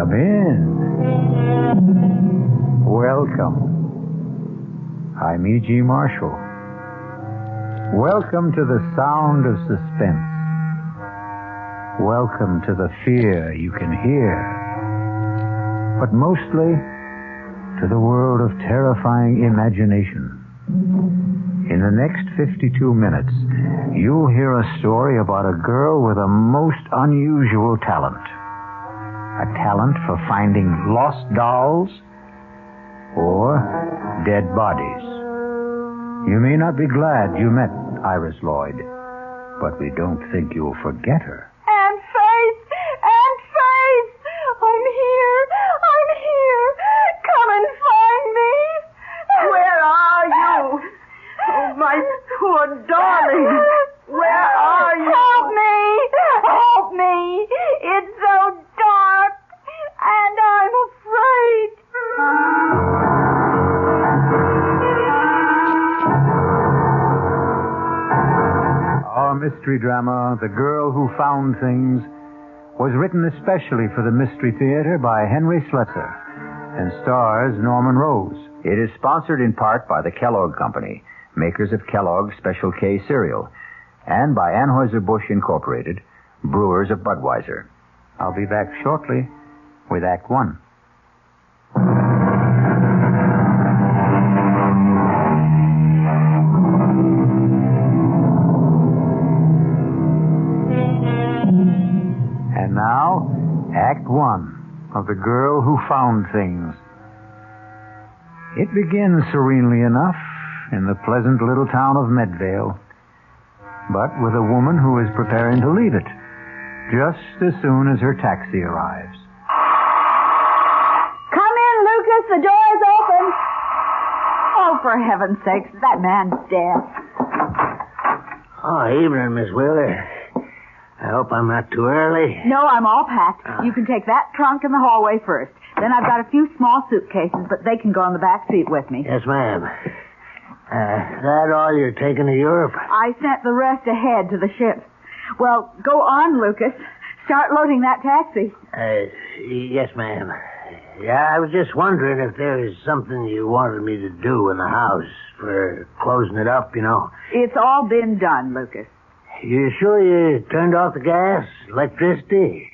Come in. Welcome. I'm E.G. Marshall. Welcome to the sound of suspense. Welcome to the fear you can hear. But mostly to the world of terrifying imagination. In the next 52 minutes, you'll hear a story about a girl with a most unusual talent. A talent for finding lost dolls or dead bodies. You may not be glad you met Iris Lloyd, but we don't think you'll forget her. Aunt Faith! Aunt Faith! I'm here! Come and find me! Where are you? Oh, my poor darling. Where are you? Help me! It's so dark, and I'm afraid. Our mystery drama, The Girl Who Found Things, was written especially for the Mystery Theater by Henry Slesser and stars Norman Rose. It is sponsored in part by the Kellogg Company, makers of Kellogg's Special K cereal, and by Anheuser-Busch Incorporated, brewers of Budweiser. I'll be back shortly with Act One. And now, Act One of The Girl Who Found Things. It begins serenely enough in the pleasant little town of Medvale, but with a woman who is preparing to leave it just as soon as her taxi arrives. Come in, Lucas. The door's open. Oh, for heaven's sakes, that man's dead. Oh, evening, Miss Wheeler. I hope I'm not too early. No, I'm all packed. You can take that trunk in the hallway first. Then I've got a few small suitcases, but they can go on the back seat with me. Yes, ma'am. That all you're taking to Europe? I sent the rest ahead to the ship. Well, go on, Lucas. Start loading that taxi. Yes, ma'am. Yeah, I was just wondering if there was something you wanted me to do in the house for closing it up, you know. It's all been done, Lucas. You sure you turned off the gas, electricity?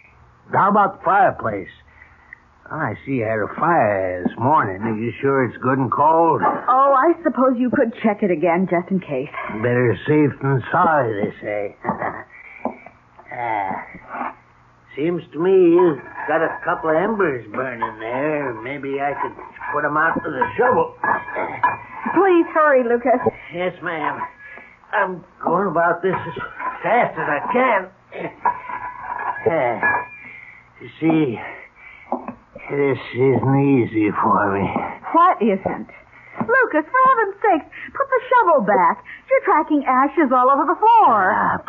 How about the fireplace? I see you had a fire this morning. Are you sure it's good and cold? Oh, I suppose you could check it again just in case. Better safe than sorry, they say. Seems to me you've got a couple of embers burning there. Maybe I could put them out with a shovel. Please hurry, Lucas. Yes, ma'am. I'm going about this as fast as I can. You see, this isn't easy for me. What isn't? Lucas, for heaven's sakes, put the shovel back. You're tracking ashes all over the floor.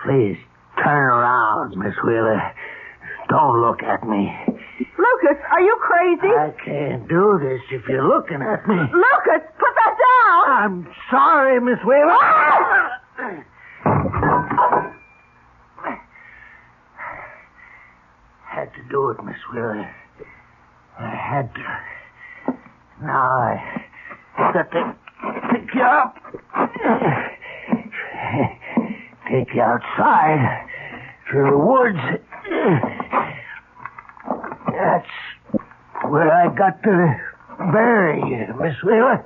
Please, turn around, Miss Wheeler. Don't look at me. Lucas, are you crazy? I can't do this if you're looking at me. Lucas, put that down! I'm sorry, Miss Wheeler. Had to do it, Miss Wheeler. I had to. Now I got to pick you up. Take you outside through the woods. That's where I got to bury you, Miss Wheeler.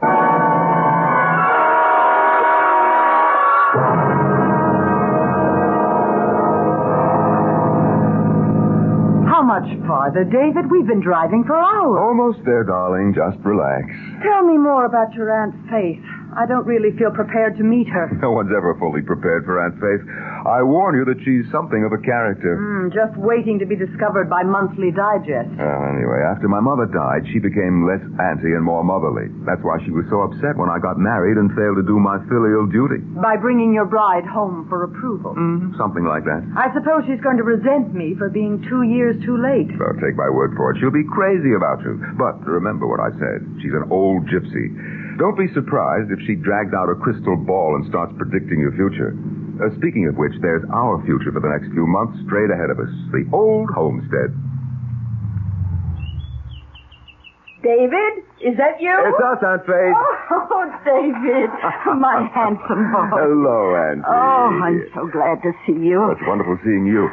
How much farther, David? We've been driving for hours. Almost there, darling. Just relax. Tell me more about your Aunt Faith. I don't really feel prepared to meet her. No one's ever fully prepared for Aunt Faith. I warn you that she's something of a character. Just waiting to be discovered by Monthly Digest. Anyway, after my mother died, she became less auntie and more motherly. That's why she was so upset when I got married and failed to do my filial duty. By bringing your bride home for approval. Something like that. I suppose she's going to resent me for being 2 years too late. So take my word for it. She'll be crazy about you. But remember what I said. She's an old gypsy. Don't be surprised if she drags out a crystal ball and starts predicting your future. Speaking of which, there's our future for the next few months straight ahead of us. The old homestead. David, is that you? It's us, Aunt Faith. Oh, David, my handsome boy. Hello, Auntie. Oh, I'm so glad to see you. It's wonderful seeing you.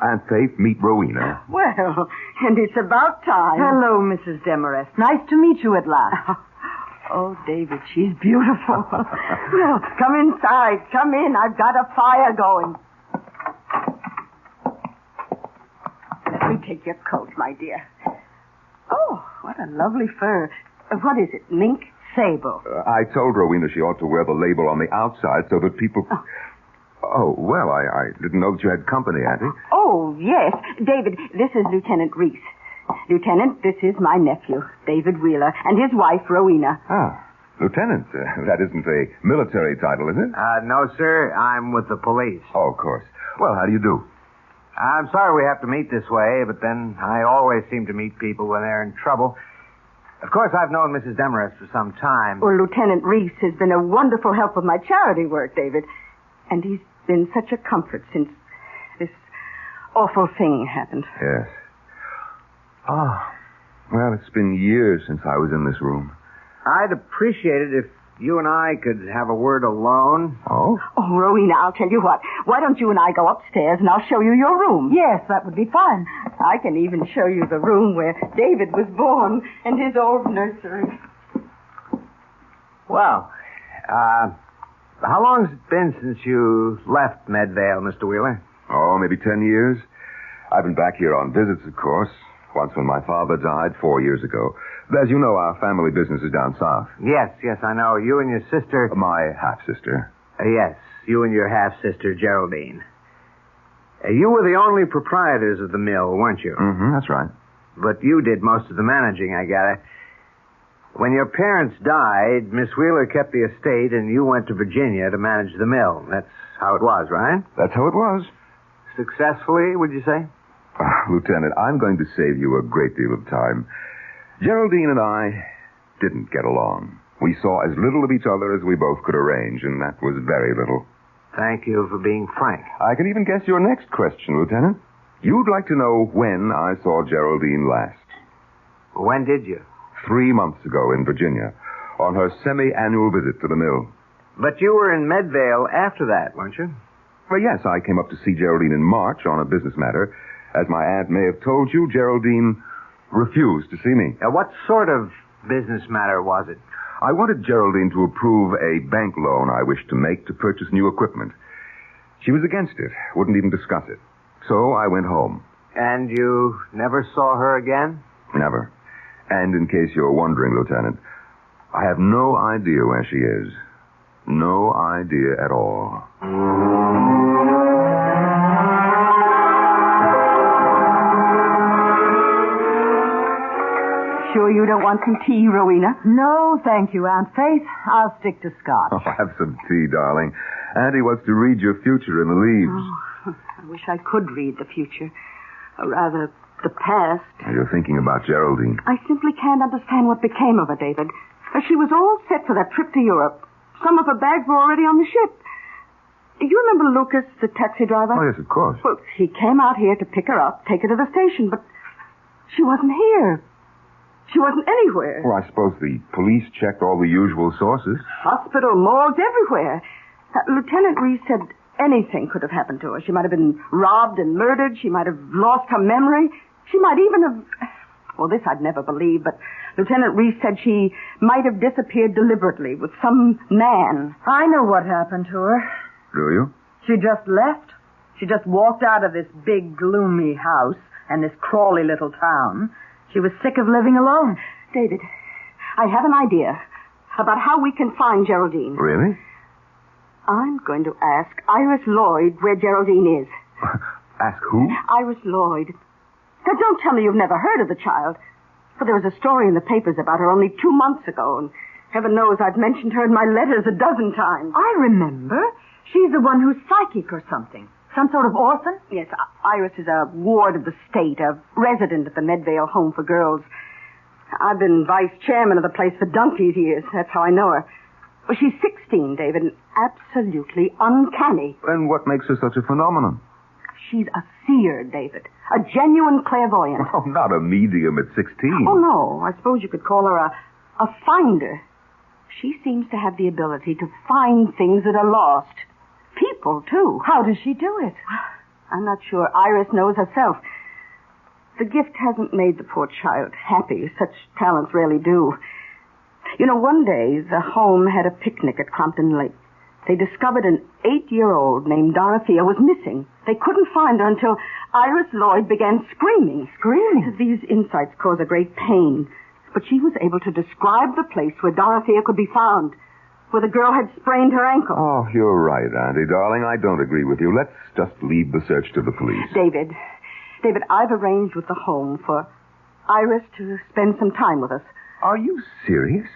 Aunt Faith, meet Rowena. Well, and it's about time. Hello, Mrs. Demarest. Nice to meet you at last. Oh, David, she's beautiful. Well, come inside. Come in. I've got a fire going. Let me take your coat, my dear. Oh, what a lovely fur. What is it, mink? Sable. I told Rowena she ought to wear the label on the outside so that people... Oh, well, I didn't know that you had company, Auntie. Oh, yes. David, this is Lieutenant Reese. Lieutenant, this is my nephew, David Wheeler, and his wife, Rowena. Ah, Lieutenant. That isn't a military title, is it? No, sir. I'm with the police. Oh, of course. Well, how do you do? I'm sorry we have to meet this way, but then I always seem to meet people when they're in trouble. Of course, I've known Mrs. Demarest for some time. Well, Lieutenant Reese has been a wonderful help with my charity work, David. And he's been such a comfort since this awful thing happened. Yes. Well, it's been years since I was in this room. I'd appreciate it if you and I could have a word alone. Oh? Oh, Rowena, I'll tell you what. Why don't you and I go upstairs and I'll show you your room? Yes, that would be fine. I can even show you the room where David was born and his old nursery. Well, how long's it been since you left Medvale, Mr. Wheeler? Oh, maybe 10 years. I've been back here on visits, of course. Once when my father died 4 years ago. As you know, our family business is down south. Yes, I know. You and your sister... My half-sister. Yes, you and your half-sister, Geraldine. You were the only proprietors of the mill, weren't you? Mm-hmm, that's right. But you did most of the managing, I gather. When your parents died, Miss Wheeler kept the estate and you went to Virginia to manage the mill. That's how it was, right? That's how it was. Successfully, would you say? Lieutenant, I'm going to save you a great deal of time. Geraldine and I didn't get along. We saw as little of each other as we both could arrange, and that was very little. Thank you for being frank. I can even guess your next question, Lieutenant. You'd like to know when I saw Geraldine last. When did you? 3 months ago in Virginia, on her semi-annual visit to the mill. But you were in Medvale after that, weren't you? Well, yes, I came up to see Geraldine in March on a business matter. As my aunt may have told you, Geraldine refused to see me. What sort of business matter was it? I wanted Geraldine to approve a bank loan I wished to make to purchase new equipment. She was against it, wouldn't even discuss it. So I went home. And you never saw her again? Never. And in case you're wondering, Lieutenant, I have no idea where she is. No idea at all. Sure you don't want some tea, Rowena? No, thank you, Aunt Faith. I'll stick to scotch. Oh, have some tea, darling. Auntie wants to read your future in the leaves. Oh, I wish I could read the future. Or rather, the past. You're thinking about Geraldine. I simply can't understand what became of her, David. She was all set for that trip to Europe. Some of her bags were already on the ship. Do you remember Lucas, the taxi driver? Oh, yes, of course. Well, he came out here to pick her up, take her to the station, but she wasn't here. She wasn't anywhere. Well, I suppose the police checked all the usual sources. Hospital, morgues, everywhere. Lieutenant Reese said anything could have happened to her. She might have been robbed and murdered. She might have lost her memory. She might even have... Well, this I'd never believe, but Lieutenant Reese said she might have disappeared deliberately with some man. I know what happened to her. Do you? She just left. She just walked out of this big, gloomy house and this crawly little town. She was sick of living alone. David, I have an idea about how we can find Geraldine. Really? I'm going to ask Iris Lloyd where Geraldine is. Ask who? Iris Lloyd. Now, don't tell me you've never heard of the child. For there was a story in the papers about her only 2 months ago, and heaven knows I've mentioned her in my letters a dozen times. I remember. She's the one who's psychic or something. Some sort of orphan? Yes, Iris is a ward of the state, a resident at the Medvale Home for Girls. I've been vice chairman of the place for donkey's years. That's how I know her. Well, she's 16, David, and absolutely uncanny. And what makes her such a phenomenon? She's a seer, David. A genuine clairvoyant. Oh, not a medium at 16. Oh, no. I suppose you could call her a finder. She seems to have the ability to find things that are lost. People, too. How does she do it? I'm not sure Iris knows herself. The gift hasn't made the poor child happy. Such talents rarely do. You know, one day, the home had a picnic at Crompton Lake. They discovered an 8-year-old named Dorothea was missing. They couldn't find her until Iris Lloyd began screaming. Screaming? These insights cause a great pain. But she was able to describe the place where Dorothea could be found, where the girl had sprained her ankle. Oh, you're right, Auntie, darling. I don't agree with you. Let's just leave the search to the police. David, I've arranged with the home for Iris to spend some time with us. Are you serious?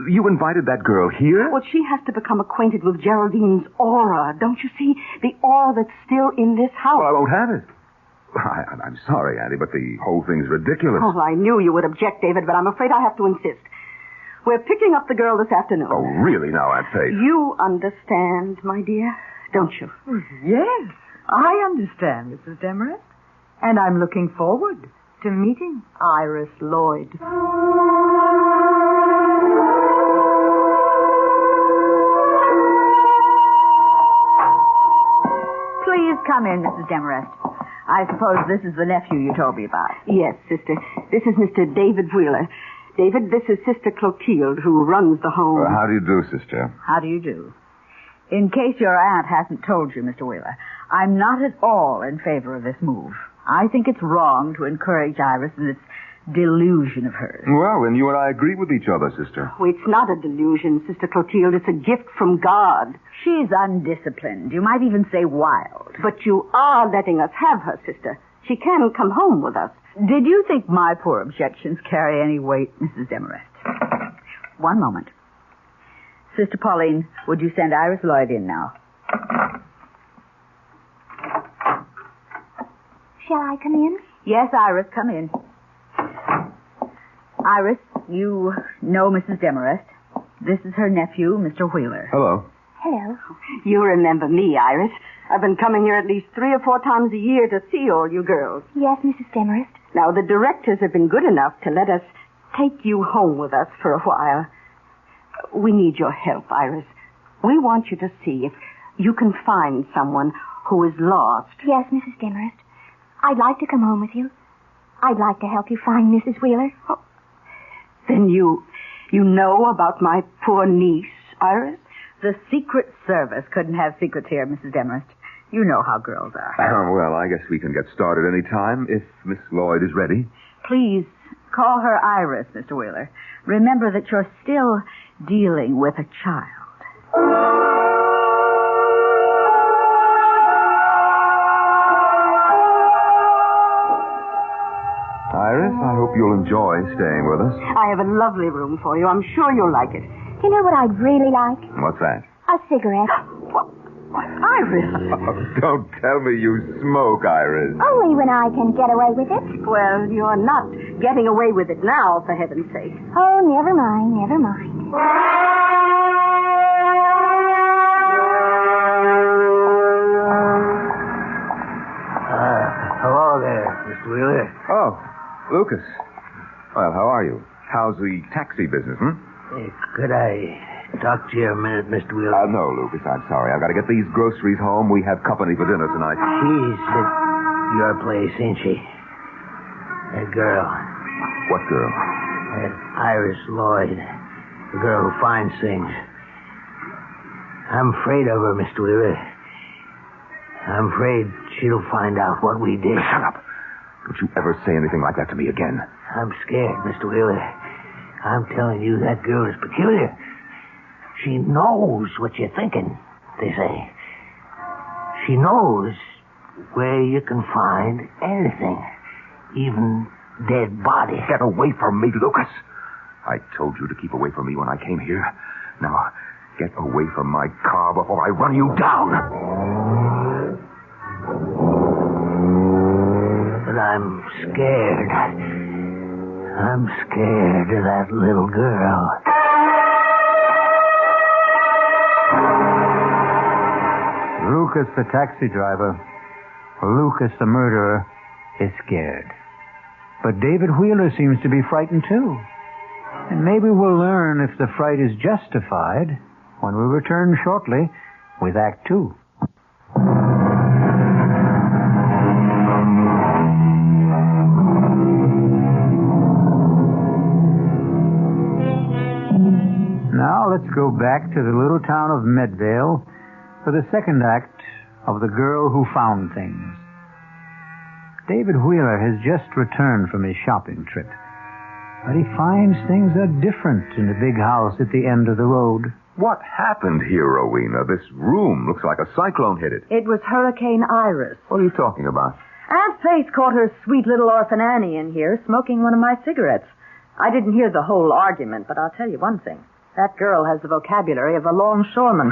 You invited that girl here? Well, she has to become acquainted with Geraldine's aura. Don't you see? The aura that's still in this house. Well, I won't have it. I'm sorry, Auntie, but the whole thing's ridiculous. Oh, I knew you would object, David, but I'm afraid I have to insist. We're picking up the girl this afternoon. Oh, really now, Aunt Faith? You understand, my dear, don't you? Yes, I understand, Mrs. Demarest. And I'm looking forward to meeting Iris Lloyd. Please come in, Mrs. Demarest. I suppose this is the nephew you told me about. Yes, sister. This is Mr. David Wheeler. David, this is Sister Clotilde, who runs the home. How do you do, sister? How do you do? In case your aunt hasn't told you, Mr. Wheeler, I'm not at all in favor of this move. I think it's wrong to encourage Iris in this delusion of hers. Well, then you and I agree with each other, sister. Oh, it's not a delusion, Sister Clotilde. It's a gift from God. She's undisciplined. You might even say wild. But you are letting us have her, sister. She can come home with us. Did you think my poor objections carry any weight, Mrs. Demarest? One moment. Sister Pauline, would you send Iris Lloyd in now? Shall I come in? Yes, Iris, come in. Iris, you know Mrs. Demarest. This is her nephew, Mr. Wheeler. Hello. Hello. You remember me, Iris. I've been coming here at least 3 or 4 times a year to see all you girls. Yes, Mrs. Demarest. Now, the directors have been good enough to let us take you home with us for a while. We need your help, Iris. We want you to see if you can find someone who is lost. Yes, Mrs. Demarest. I'd like to come home with you. I'd like to help you find Mrs. Wheeler. Oh. Then you know about my poor niece, Iris? The Secret Service couldn't have secrets here, Mrs. Demarest. You know how girls are. Well, I guess we can get started any time if Miss Lloyd is ready. Please call her Iris, Mr. Wheeler. Remember that you're still dealing with a child. Iris, I hope you'll enjoy staying with us. I have a lovely room for you. I'm sure you'll like it. You know what I'd really like? What's that? A cigarette. What, Iris? Oh, don't tell me you smoke, Iris. Only when I can get away with it. Well, you're not getting away with it now, for heaven's sake. Oh, never mind, never mind. Hello there, Mr. Wheeler. Oh, Lucas. Well, how are you? How's the taxi business, Hey, could I talk to you a minute, Mr. Wheeler? No, Lucas, I'm sorry. I've got to get these groceries home. We have company for dinner tonight. She's at your place, ain't she? That girl. What girl? That Iris Lloyd. The girl who finds things. I'm afraid of her, Mr. Wheeler. I'm afraid she'll find out what we did. Shut up. Don't you ever say anything like that to me again. I'm scared, Mr. Wheeler. I'm telling you, that girl is peculiar. She knows what you're thinking, they say. She knows where you can find anything, even dead bodies. Get away from me, Lucas. I told you to keep away from me when I came here. Now, get away from my car before I run you down. But I'm scared. I'm scared of that little girl. Lucas, the taxi driver. Lucas, the murderer, is scared. But David Wheeler seems to be frightened too. And maybe we'll learn if the fright is justified when we return shortly with Act 2. Now let's go back to the little town of Medvale for the second act of The Girl Who Found Things. David Wheeler has just returned from his shopping trip, but he finds things are different in the big house at the end of the road. What happened here, Rowena? This room looks like a cyclone hit it. It was Hurricane Iris. What are you talking about? Aunt Faith caught her sweet little orphan Annie in here smoking one of my cigarettes. I didn't hear the whole argument, but I'll tell you one thing. That girl has the vocabulary of a longshoreman.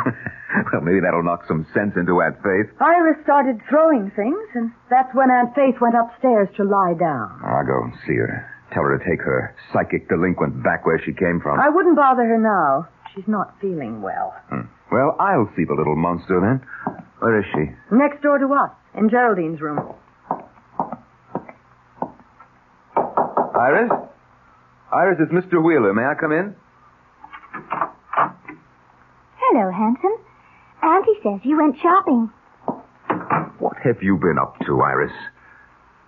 Well, maybe that'll knock some sense into Aunt Faith. Iris started throwing things, and that's when Aunt Faith went upstairs to lie down. I'll go and see her. Tell her to take her psychic delinquent back where she came from. I wouldn't bother her now. She's not feeling well. Well, I'll see the little monster then. Where is she? Next door to us, in Geraldine's room. Iris? Iris, it's Mr. Wheeler. May I come in? Hello, handsome. Auntie says you went shopping. What have you been up to, Iris?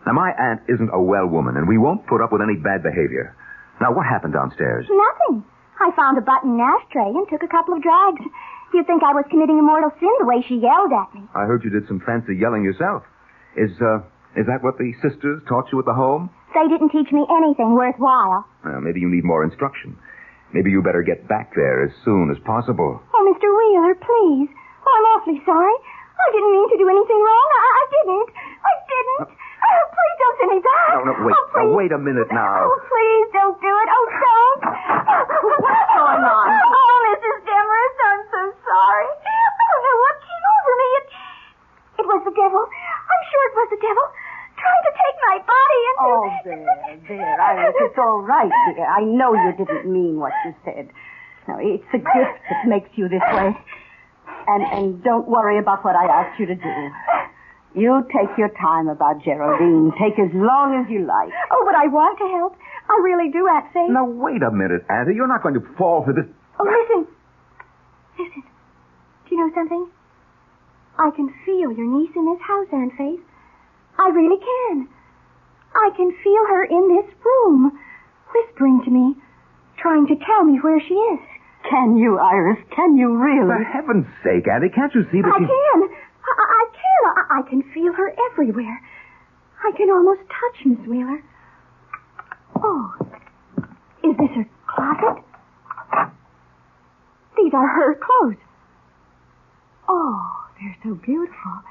Now, my aunt isn't a well woman, and we won't put up with any bad behavior. Now, what happened downstairs? Nothing. I found a button ashtray and took a couple of drags. You'd think I was committing a mortal sin the way she yelled at me. I heard you did some fancy yelling yourself. Is that what the sisters taught you at the home? They didn't teach me anything worthwhile. Well, maybe you need more instruction. Maybe you better get back there as soon as possible. Oh, Mr. Wheeler, please. Oh, I'm awfully sorry. I didn't mean to do anything wrong. I didn't. Please don't send me back. No, wait. Oh, please. Now, wait a minute now. Oh, please don't do it. Oh, don't. What's going on? Oh, Mrs. Demarest, I'm so sorry. I don't know what came over me. It was the devil. I'm sure it was the devil. Trying to take my body and... Oh, there, Iris. It's all right, dear. I know you didn't mean what you said. No, it's a gift that makes you this way. And don't worry about what I asked you to do. You take your time about Geraldine. Take as long as you like. Oh, but I want to help. I really do, Aunt Faith. Now, wait a minute, Auntie. You're not going to fall for this... Oh, listen. Listen. Do you know something? I can feel your niece in this house, Aunt Faith. I really can. I can feel her in this room, whispering to me, trying to tell me where she is. Can you, Iris? Can you really? For heaven's sake, Auntie, can't you see that I can. I can feel her everywhere. I can almost touch Miss Wheeler. Oh, is this her closet? These are her clothes. Oh, they're so beautiful.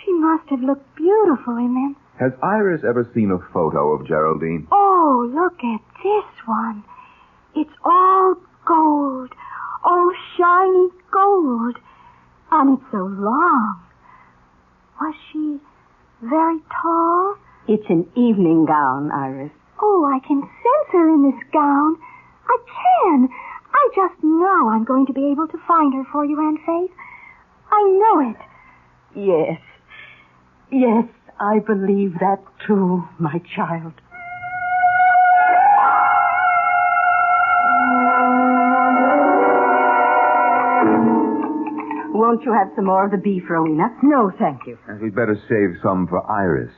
She must have looked beautiful in them. Has Iris ever seen a photo of Geraldine? Oh, look at this one. It's all gold. All shiny gold. And it's so long. Was she very tall? It's an evening gown, Iris. Oh, I can sense her in this gown. I can. I just know I'm going to be able to find her for you, Aunt Faith. I know it. Yes. Yes, I believe that too, my child. Won't you have some more of the beef, Rowena? No, thank you. We'd better save some for Iris.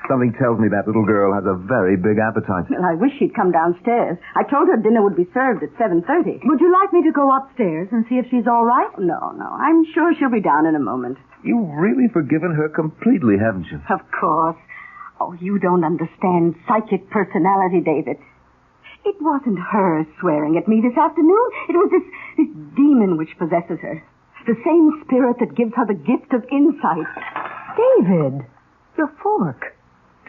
Something tells me that little girl has a very big appetite. Well, I wish she'd come downstairs. I told her dinner would be served at 7:30. Would you like me to go upstairs and see if she's all right? No. I'm sure she'll be down in a moment. You've really forgiven her completely, haven't you? Of course. Oh, you don't understand psychic personality, David. It wasn't her swearing at me this afternoon. It was this demon which possesses her. The same spirit that gives her the gift of insight. David, your fork.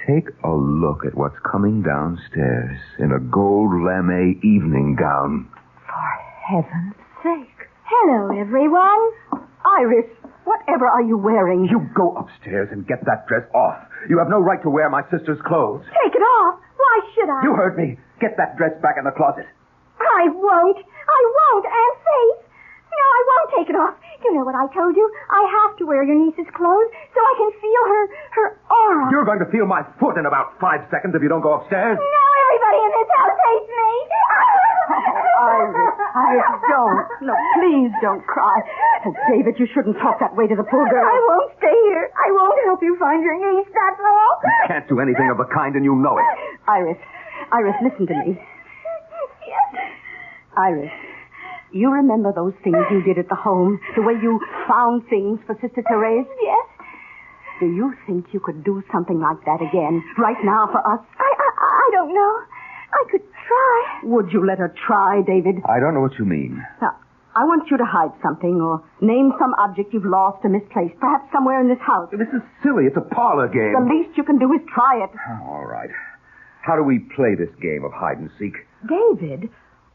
Take a look at what's coming downstairs in a gold lame evening gown. For heaven's sake. Hello, everyone. Iris, whatever are you wearing? You go upstairs and get that dress off. You have no right to wear my sister's clothes. Take it off. Why should I? You heard me. Get that dress back in the closet. I won't, Aunt Faith. No, I won't take it off. You know what I told you? I have to wear your niece's clothes so I can feel her aura. You're going to feel my foot in about 5 seconds if you don't go upstairs. No, everybody in this house hates me. Iris, don't. No, please don't cry. David, you shouldn't talk that way to the poor girl. I won't stay here. I won't help you find your niece, that's all. You can't do anything of the kind, and you know it. Iris, listen to me. Yes. Iris, you remember those things you did at the home? The way you found things for Sister Therese? Yes. Do you think you could do something like that again, right now for us? I don't know. I could try. Would you let her try, David? I don't know what you mean. Now, I want you to hide something or name some object you've lost or misplaced, perhaps somewhere in this house. This is silly. It's a parlor game. The least you can do is try it. All right. How do we play this game of hide and seek? David,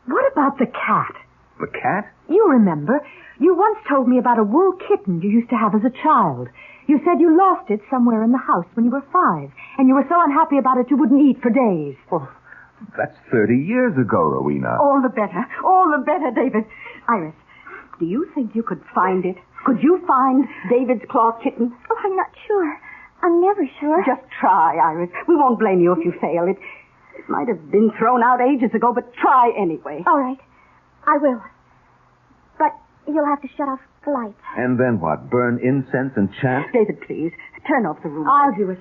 what about the cat? The cat? You remember, you once told me about a wool kitten you used to have as a child. You said you lost it somewhere in the house when you were 5, and you were so unhappy about it you wouldn't eat for days. Well, that's 30 years ago, Rowena. All the better. All the better, David. Iris, do you think you could find it? Could you find David's cloth kitten? Oh, I'm not sure. I'm never sure. Just try, Iris. We won't blame you if you fail. It might have been thrown out ages ago, but try anyway. All right. I will. But you'll have to shut off the lights. And then what? Burn incense and chant? David, please, turn off the room. I'll do it.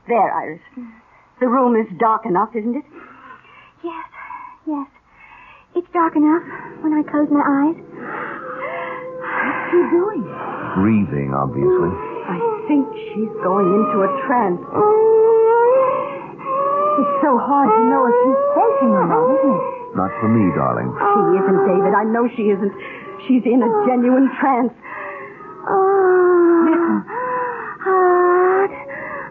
There, Iris. The room is dark enough, isn't it? Yes. Yes. It's dark enough when I close my eyes. What's she doing? Breathing, obviously. I think she's going into a trance. It's so hard to know if she's faking or not, isn't it? Not for me, darling. She isn't, David. I know she isn't. She's in a genuine trance. Listen. Hot.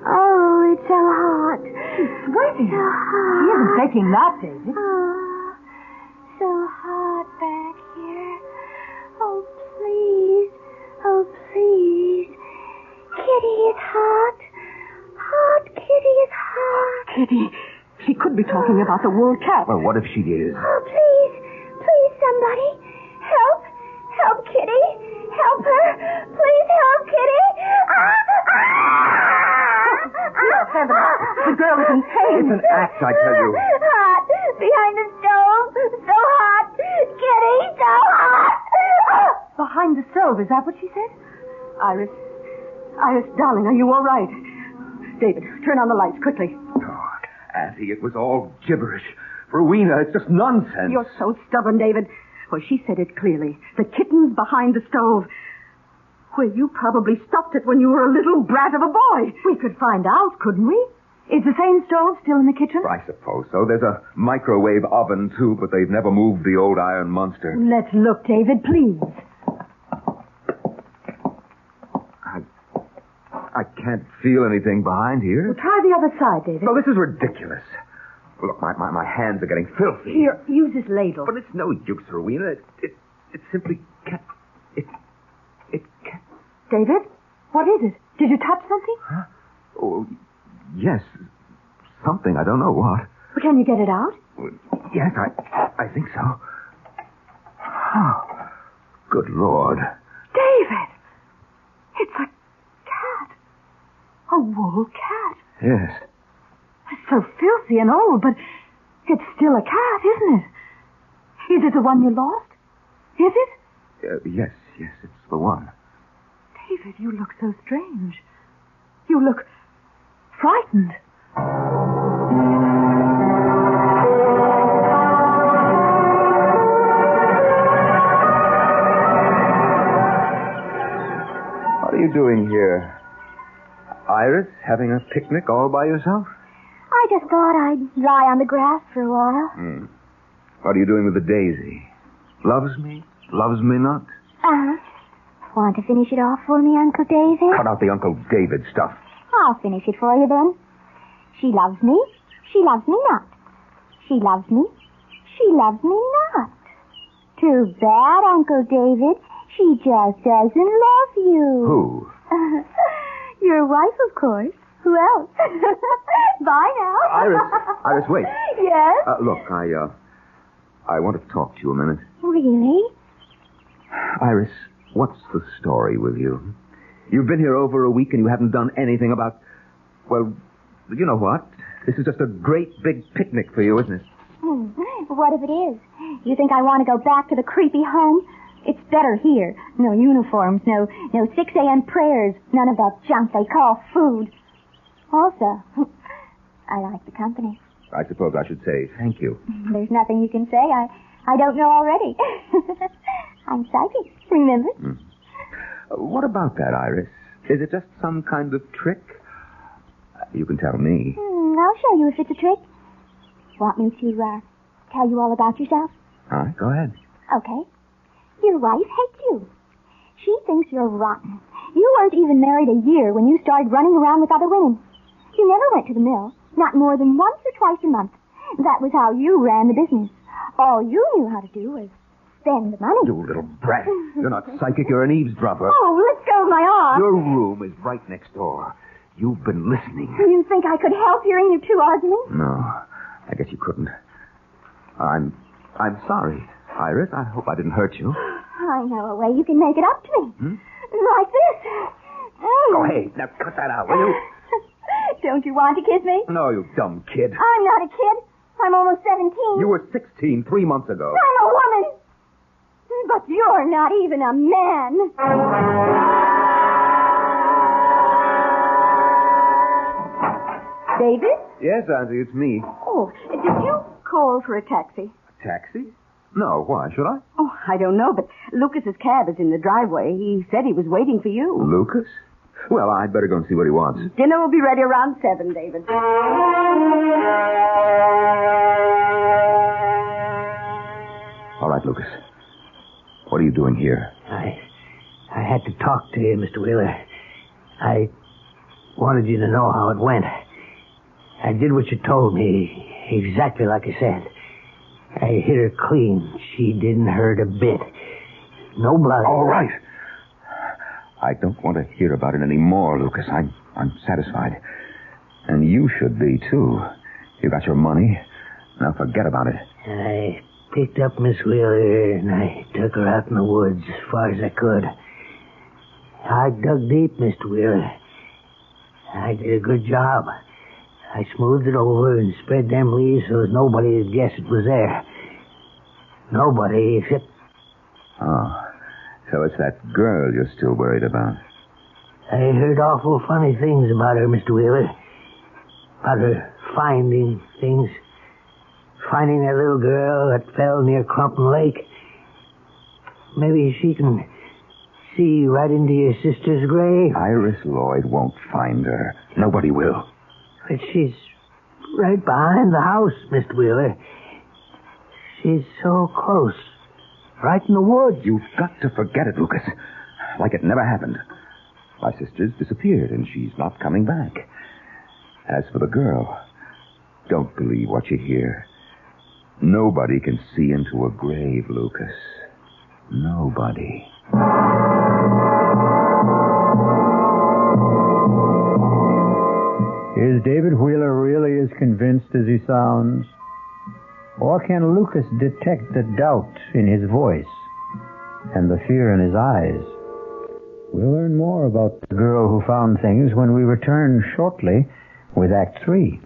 Oh, it's so hot. She's sweating. So hot. She isn't faking that, David. Oh, so hot back here. Oh, please. Oh, please. Kitty is hot. Hot Kitty is hot. Kitty, she could be talking about the wool cat. Well, what if she is? Oh, please. Please, somebody. Help. Help Kitty. Help her. Please help Kitty. The girl is in pain. It's an act, I tell you. Hot. Behind the stove. So hot. Kitty, so hot. Behind the stove, is that what she said? Iris, darling, are you all right? David, turn on the lights quickly. Oh, Auntie, it was all gibberish. Rowena, it's just nonsense. You're so stubborn, David. Well, she said it clearly. The kitten's behind the stove. Well, you probably stopped it when you were a little brat of a boy. We could find out, couldn't we? Is the same stove still in the kitchen? I suppose so. There's a microwave oven, too, but they've never moved the old iron monster. Let's look, David, please. I can't feel anything behind here. Well, try the other side, David. Oh, this is ridiculous. Look, my hands are getting filthy. Here, use this ladle. But it's no use, Rowena. It simply can't. It can't. David, what is it? Did you touch something? Huh? Oh, yes. Something. I don't know what. Well, can you get it out? Yes, I think so. Oh, good Lord. David! It's a cat. A wool cat. Yes. It's so filthy and old, but it's still a cat, isn't it? Is it the one you lost? Is it? Yes, it's the one. David, you look so strange. You look frightened. What are you doing here? Iris, having a picnic all by yourself? I just thought I'd lie on the grass for a while. What are you doing with the daisy? Loves me? Loves me not? Want to finish it off for me, Uncle David? Cut out the Uncle David stuff. I'll finish it for you then. She loves me. She loves me not. She loves me. She loves me not. Too bad, Uncle David. She just doesn't love you. Who? Your wife, of course. Who else? Bye now. Iris, wait. Yes? Look, I want to talk to you a minute. Really? Iris, what's the story with you? You've been here over a week and you haven't done anything about... Well, you know what? This is just a great big picnic for you, isn't it? What if it is? You think I want to go back to the creepy home? It's better here. No uniforms, no 6 a.m. prayers, none of that junk they call food. Also, I like the company. I suppose I should say thank you. There's nothing you can say I don't know already. I'm psychic, remember? What about that, Iris? Is it just some kind of trick? You can tell me. I'll show you if it's a trick. Want me to tell you all about yourself? All right, go ahead. Okay. Your wife hates you. She thinks you're rotten. You weren't even married a year when you started running around with other women. You never went to the mill, not more than once or twice a month. That was how you ran the business. All you knew how to do was spend the money. You little brat. You're not psychic, you're an eavesdropper. Oh, let go of my arm. Your room is right next door. You've been listening. You think I could help hearing you two arguing? No, I guess you couldn't. I'm sorry, Iris. I hope I didn't hurt you. I know a way you can make it up to me. Like this. Go ahead. Now cut that out, will you? Don't you want to kiss me? No, you dumb kid. I'm not a kid. I'm almost 17. You were 16 3 months ago. I'm a woman. But you're not even a man. David? Yes, Auntie, it's me. Oh, did you call for a taxi? A taxi? No, why? Should I? Oh, I don't know, but Lucas's cab is in the driveway. He said he was waiting for you. Lucas? Well, I'd better go and see what he wants. Dinner will be ready around 7, David. All right, Lucas. What are you doing here? I had to talk to you, Mr. Wheeler. I wanted you to know how it went. I did what you told me, exactly like I said. I hit her clean. She didn't hurt a bit. No blood. All right. I don't want to hear about it anymore, Lucas. I'm satisfied. And you should be, too. You got your money. Now forget about it. I picked up Miss Wheeler and I took her out in the woods as far as I could. I dug deep, Mr. Wheeler. I did a good job. I smoothed it over and spread them leaves so that nobody would guess it was there. Nobody except... Oh, so it's that girl you're still worried about. I heard awful funny things about her, Mr. Wheeler. About her finding things. Finding that little girl that fell near Crumpin Lake. Maybe she can see right into your sister's grave. Iris Lloyd won't find her. Nobody will. But she's right behind the house, Mr. Wheeler. She's so close. Right in the woods. You've got to forget it, Lucas. Like it never happened. My sister's disappeared, and she's not coming back. As for the girl, don't believe what you hear. Nobody can see into a grave, Lucas. Nobody. Is David Wheeler really as convinced as he sounds? Or can Lucas detect the doubt in his voice and the fear in his eyes? We'll learn more about the girl who found things when we return shortly with Act 3.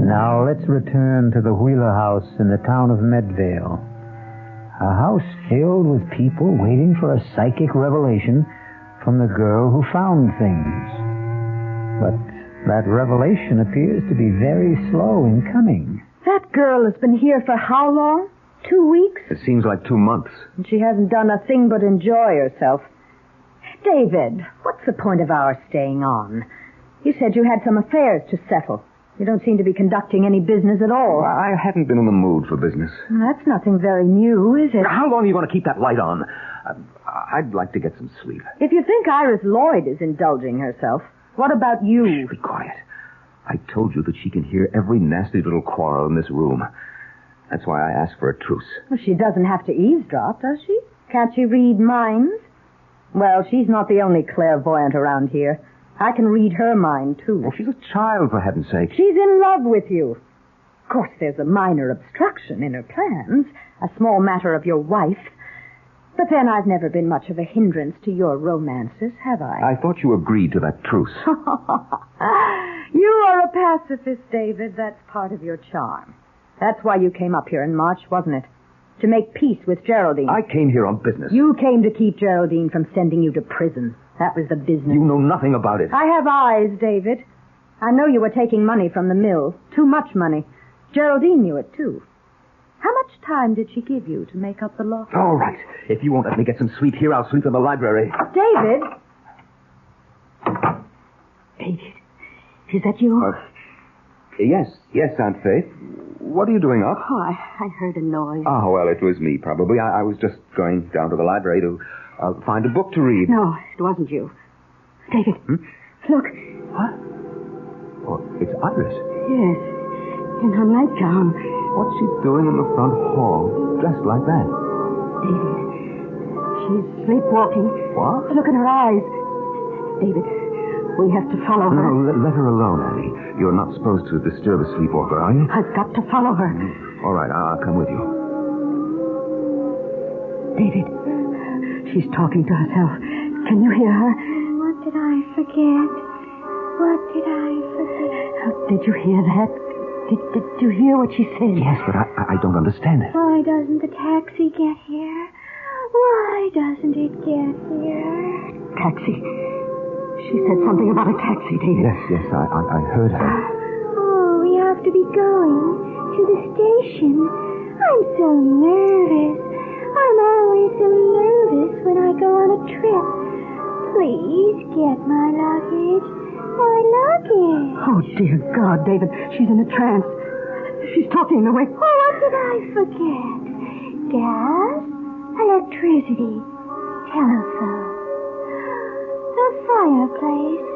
Now let's return to the Wheeler house in the town of Medvale. A house filled with people waiting for a psychic revelation from the girl who found things. But that revelation appears to be very slow in coming. That girl has been here for how long? 2 weeks? It seems like 2 months. And she hasn't done a thing but enjoy herself. David, what's the point of our staying on? You said you had some affairs to settle. You don't seem to be conducting any business at all. I hadn't been in the mood for business. That's nothing very new, is it? How long are you going to keep that light on? I'd like to get some sleep. If you think Iris Lloyd is indulging herself, what about you? Be quiet. I told you that she can hear every nasty little quarrel in this room. That's why I asked for a truce. Well, she doesn't have to eavesdrop, does she? Can't she read minds? Well, she's not the only clairvoyant around here. I can read her mind, too. Well, she's a child, for heaven's sake. She's in love with you. Of course, there's a minor obstruction in her plans, a small matter of your wife. But then I've never been much of a hindrance to your romances, have I? I thought you agreed to that truce. You are a pacifist, David. That's part of your charm. That's why you came up here in March, wasn't it? To make peace with Geraldine. I came here on business. You came to keep Geraldine from sending you to prison. That was the business. You know nothing about it. I have eyes, David. I know you were taking money from the mill. Too much money. Geraldine knew it, too. How much time did she give you to make up the loss? All right. If you won't let me get some sleep here, I'll sleep in the library. David! David, is that you? Yes, Aunt Faith. What are you doing up? Oh, I heard a noise. Oh, well, it was me, probably. I was just going down to the library to find a book to read. No, it wasn't you. David, look. What? Oh, it's Iris. Yes, in her nightgown. What's she doing in the front hall, dressed like that? David, she's sleepwalking. What? Look at her eyes. David, we have to follow her. No, let her alone, Annie. You're not supposed to disturb a sleepwalker, are you? I've got to follow her. All right, I'll come with you. David, she's talking to herself. Can you hear her? What did I forget? What did I forget? Did you hear that? Did you hear what she said? Yes, but I don't understand it. Why doesn't the taxi get here? Why doesn't it get here? Taxi. She said something about a taxi, David. Yes, I heard her. Oh, we have to be going to the station. I'm so nervous. I'm always so nervous when I go on a trip. Please get my luggage. My luggage. Oh, dear God, David. She's in a trance. She's talking the way... Oh, what did I forget? Gas, electricity, telephone. The fireplace.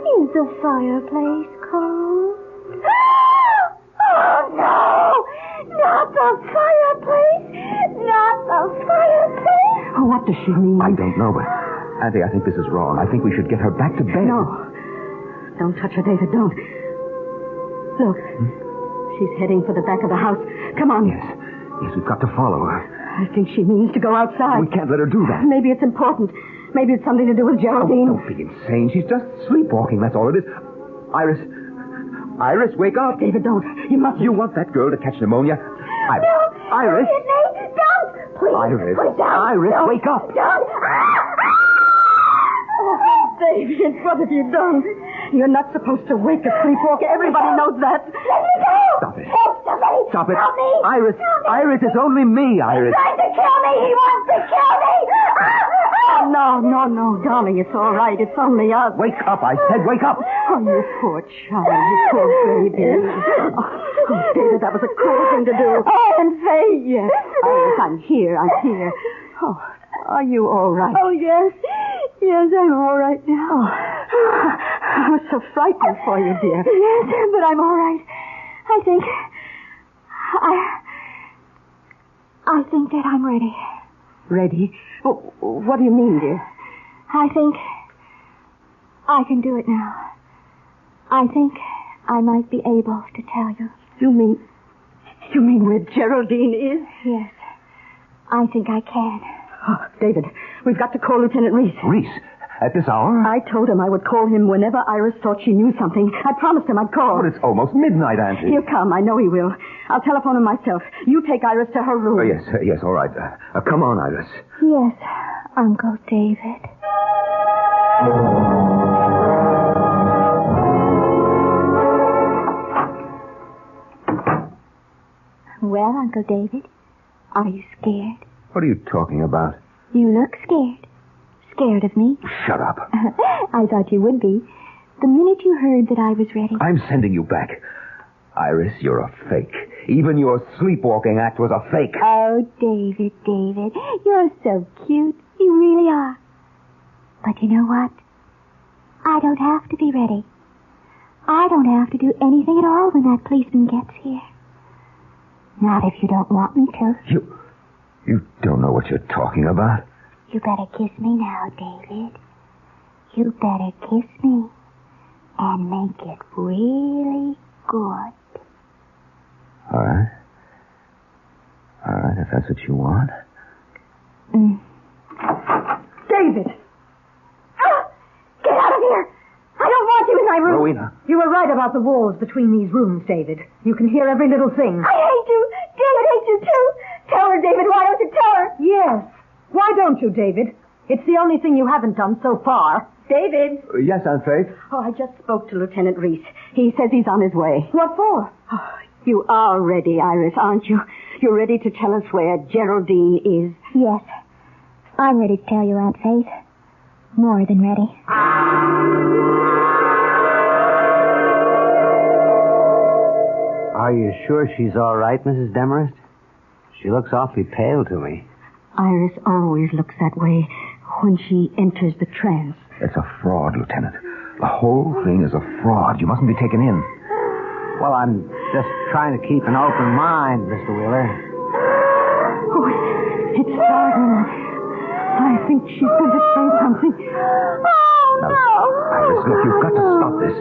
Is the fireplace cold? Oh, no! Not the fireplace! Not the fireplace! Oh, what does she mean? I don't know, but... Auntie, I think this is wrong. I think we should get her back to bed. No. Don't touch her, David. Don't. Look. She's heading for the back of the house. Come on. Yes, we've got to follow her. I think she means to go outside. We can't let her do that. Maybe it's important. Maybe it's something to do with Geraldine. Oh, don't be insane. She's just sleepwalking, that's all it is. Iris, wake up. David, don't. You mustn't. You want that girl to catch pneumonia? Iris. No! Iris. Don't! Please! Iris. Please don't! Iris, Don't. wake up. Don't! Oh, David, what have you done? You're not supposed to wake a sleepwalker. Everybody knows that. Let me go! Stop it. Oh, somebody! Stop it. Help me! Iris, Help me. Iris, it's only me, Iris. He's trying to kill me! He wants to kill me! No, darling, it's all right. It's only us. Wake up, I said, wake up. Oh, you poor child, you poor baby. Oh, David, that was a cruel thing to do. And Faye, yes. Iris, I'm here. Oh, are you all right? Oh, yes. Yes, I'm all right now. Oh, I was so frightened for you, dear. Yes, but I'm all right. I think that I'm ready. Ready? What do you mean, dear? I think I can do it now. I think I might be able to tell you. You mean where Geraldine is? Yes, I think I can. Oh, David, we've got to call Lieutenant Reese. Reese, at this hour? I told him I would call him whenever Iris thought she knew something. I promised him I'd call. But it's almost midnight, Auntie. He'll come. I know he will. I'll telephone him myself. You take Iris to her room. Oh, yes, all right. Come on, Iris. Yes, Uncle David. Well, Uncle David, are you scared? What are you talking about? You look scared. Scared of me? Shut up. I thought you would be. The minute you heard that I was ready. I'm sending you back. Iris, you're a fake. Even your sleepwalking act was a fake. Oh, David, you're so cute. You really are. But you know what? I don't have to be ready. I don't have to do anything at all when that policeman gets here. Not if you don't want me to. You don't know what you're talking about. You better kiss me now, David. You better kiss me and make it really good. All right. All right, if that's what you want. David! Get out of here! I don't want you in my room. Rowena. You were right about the walls between these rooms, David. You can hear every little thing. I hate you. David hates you too. Tell her, David. Why don't you tell her? Yes. Why don't you, David? It's the only thing you haven't done so far. David. Yes, Aunt Faith? Oh, I just spoke to Lieutenant Reese. He says he's on his way. What for? Oh, you are ready, Iris, aren't you? You're ready to tell us where Geraldine is. Yes. I'm ready to tell you, Aunt Faith. More than ready. Are you sure she's all right, Mrs. Demarest? She looks awfully pale to me. Iris always looks that way when she enters the trance. It's a fraud, Lieutenant. The whole thing is a fraud. You mustn't be taken in. Well, I'm just trying to keep an open mind, Mr. Wheeler. Oh, it's startling. I think she's going to say something. Now, Iris, look, you've got to stop this.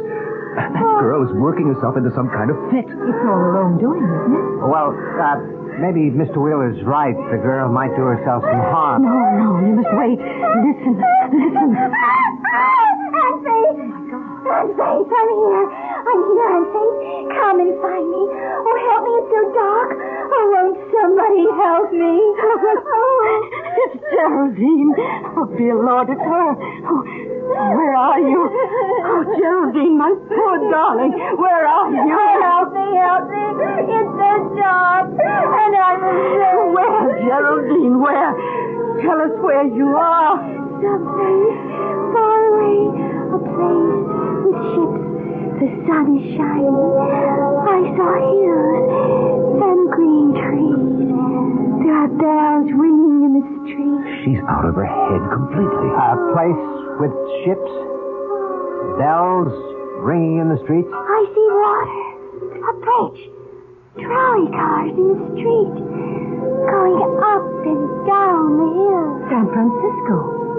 That girl is working herself into some kind of fit. It's all her own doing, isn't it? Well, maybe Mr. Wheeler's right. The girl might do herself some harm. No, you must wait. Listen. Aunt Faith! Aunt Faith, I'm here. Aunt Faith. Come and find me. Oh, help me. It's so dark. Oh, won't somebody help me? It's Geraldine. Oh, dear Lord, it's her. Oh, where are you? Oh, Geraldine, my poor darling. Where are you? Help me. It's so dark. And I'm afraid. Where, Geraldine, where? Tell us where you are. Someplace far away. A place with ships. The sun is shining. I saw hills and green trees. There are bells ringing in the street. She's out of her head completely. A place with ships, bells ringing in the streets. I see water. A bridge. Trolley cars in the street. Going up and down the hill. San Francisco.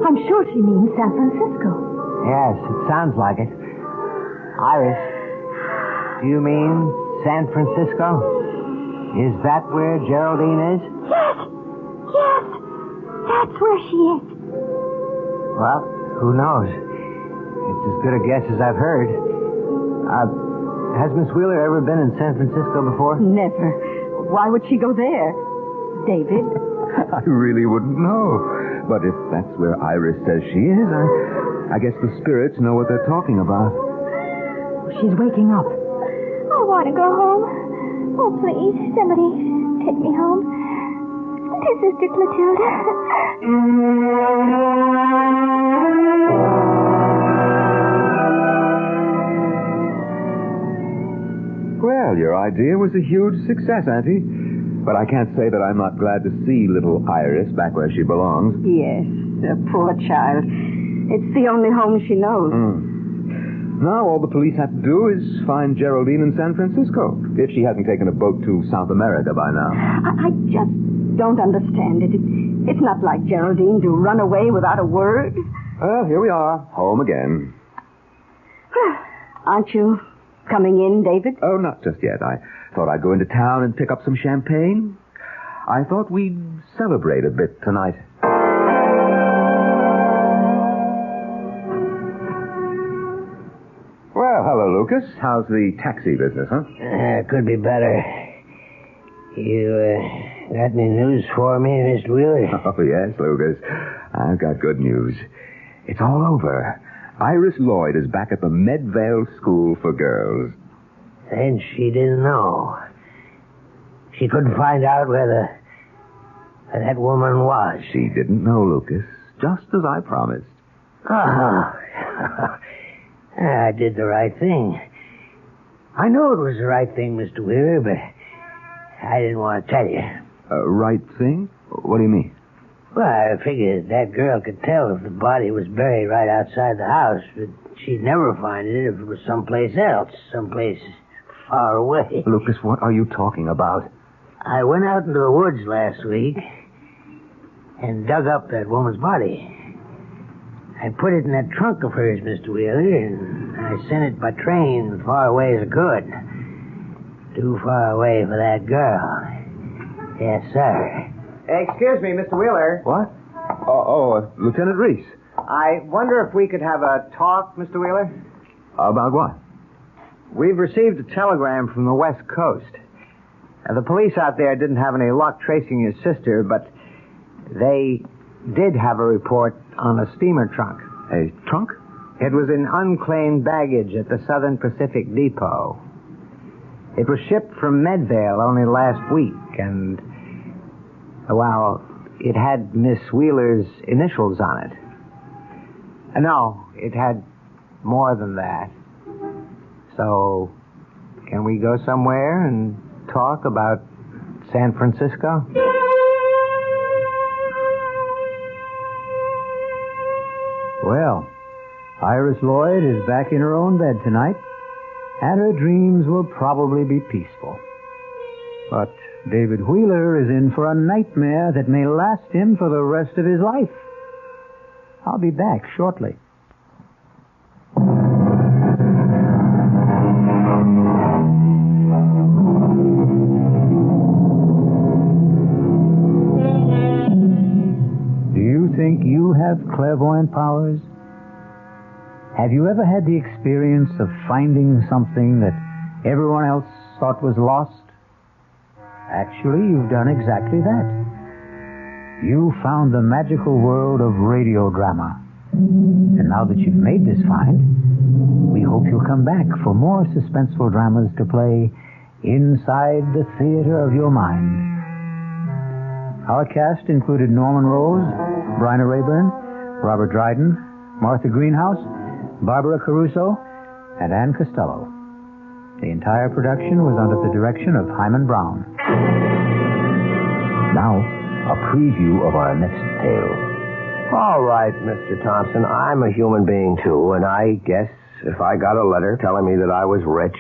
I'm sure she means San Francisco. Yes, it sounds like it. Iris, do you mean San Francisco? Is that where Geraldine is? Yes. That's where she is. Well, who knows? It's as good a guess as I've heard. Has Miss Wheeler ever been in San Francisco before? Never. Why would she go there? David? I really wouldn't know. But if that's where Iris says she is, I guess the spirits know what they're talking about. She's waking up. I want to go home. Oh, please, somebody take me home. To Sister Clotilda. Well, your idea was a huge success, Auntie. But I can't say that I'm not glad to see little Iris back where she belongs. Yes, the poor child. It's the only home she knows. Now all the police have to do is find Geraldine in San Francisco, if she hasn't taken a boat to South America by now. I just don't understand it. It's not like Geraldine to run away without a word. Well, here we are, home again. Aren't you coming in, David? Oh, not just yet. I thought I'd go into town and pick up some champagne. I thought we'd celebrate a bit tonight. Well, hello, Lucas. How's the taxi business, huh? Could be better. You got any news for me, Mr. Wheeler? Oh, yes, Lucas. I've got good news. It's all over. Iris Lloyd is back at the Medvale School for Girls. And she didn't know. She couldn't find out where that woman was. She didn't know, Lucas, just as I promised. Oh. I did the right thing. I knew it was the right thing, Mr. Wheeler, but I didn't want to tell you. Right thing? What do you mean? Well, I figured that girl could tell if the body was buried right outside the house, but she'd never find it if it was someplace else, someplace far away. Lucas, what are you talking about? I went out into the woods last week. and dug up that woman's body. I put it in that trunk of hers, Mr. Wheeler, and I sent it by train far away as I could. Too far away for that girl. Yes, sir. Excuse me, Mr. Wheeler. What? Lieutenant Reese. I wonder if we could have a talk, Mr. Wheeler? About what? We've received a telegram from the West Coast. The police out there didn't have any luck tracing your sister, but they did have a report on a steamer trunk. A trunk? It was in unclaimed baggage at the Southern Pacific Depot. It was shipped from Medvale only last week, and, well, it had Miss Wheeler's initials on it. No, it had more than that. So, can we go somewhere and talk about San Francisco? Well, Iris Lloyd is back in her own bed tonight, and her dreams will probably be peaceful. But David Wheeler is in for a nightmare that may last him for the rest of his life. I'll be back shortly. Do you think you have clairvoyant powers? Have you ever had the experience of finding something that everyone else thought was lost? Actually, you've done exactly that. You found the magical world of radio drama. And now that you've made this find, we hope you'll come back for more suspenseful dramas to play inside the theater of your mind. Our cast included Norman Rose, Bryna Rayburn, Robert Dryden, Martha Greenhouse, Barbara Caruso, and Ann Costello. The entire production was under the direction of Hyman Brown. Now, a preview of our next tale. All right, Mr. Thompson, I'm a human being, too, and I guess if I got a letter telling me that I was rich,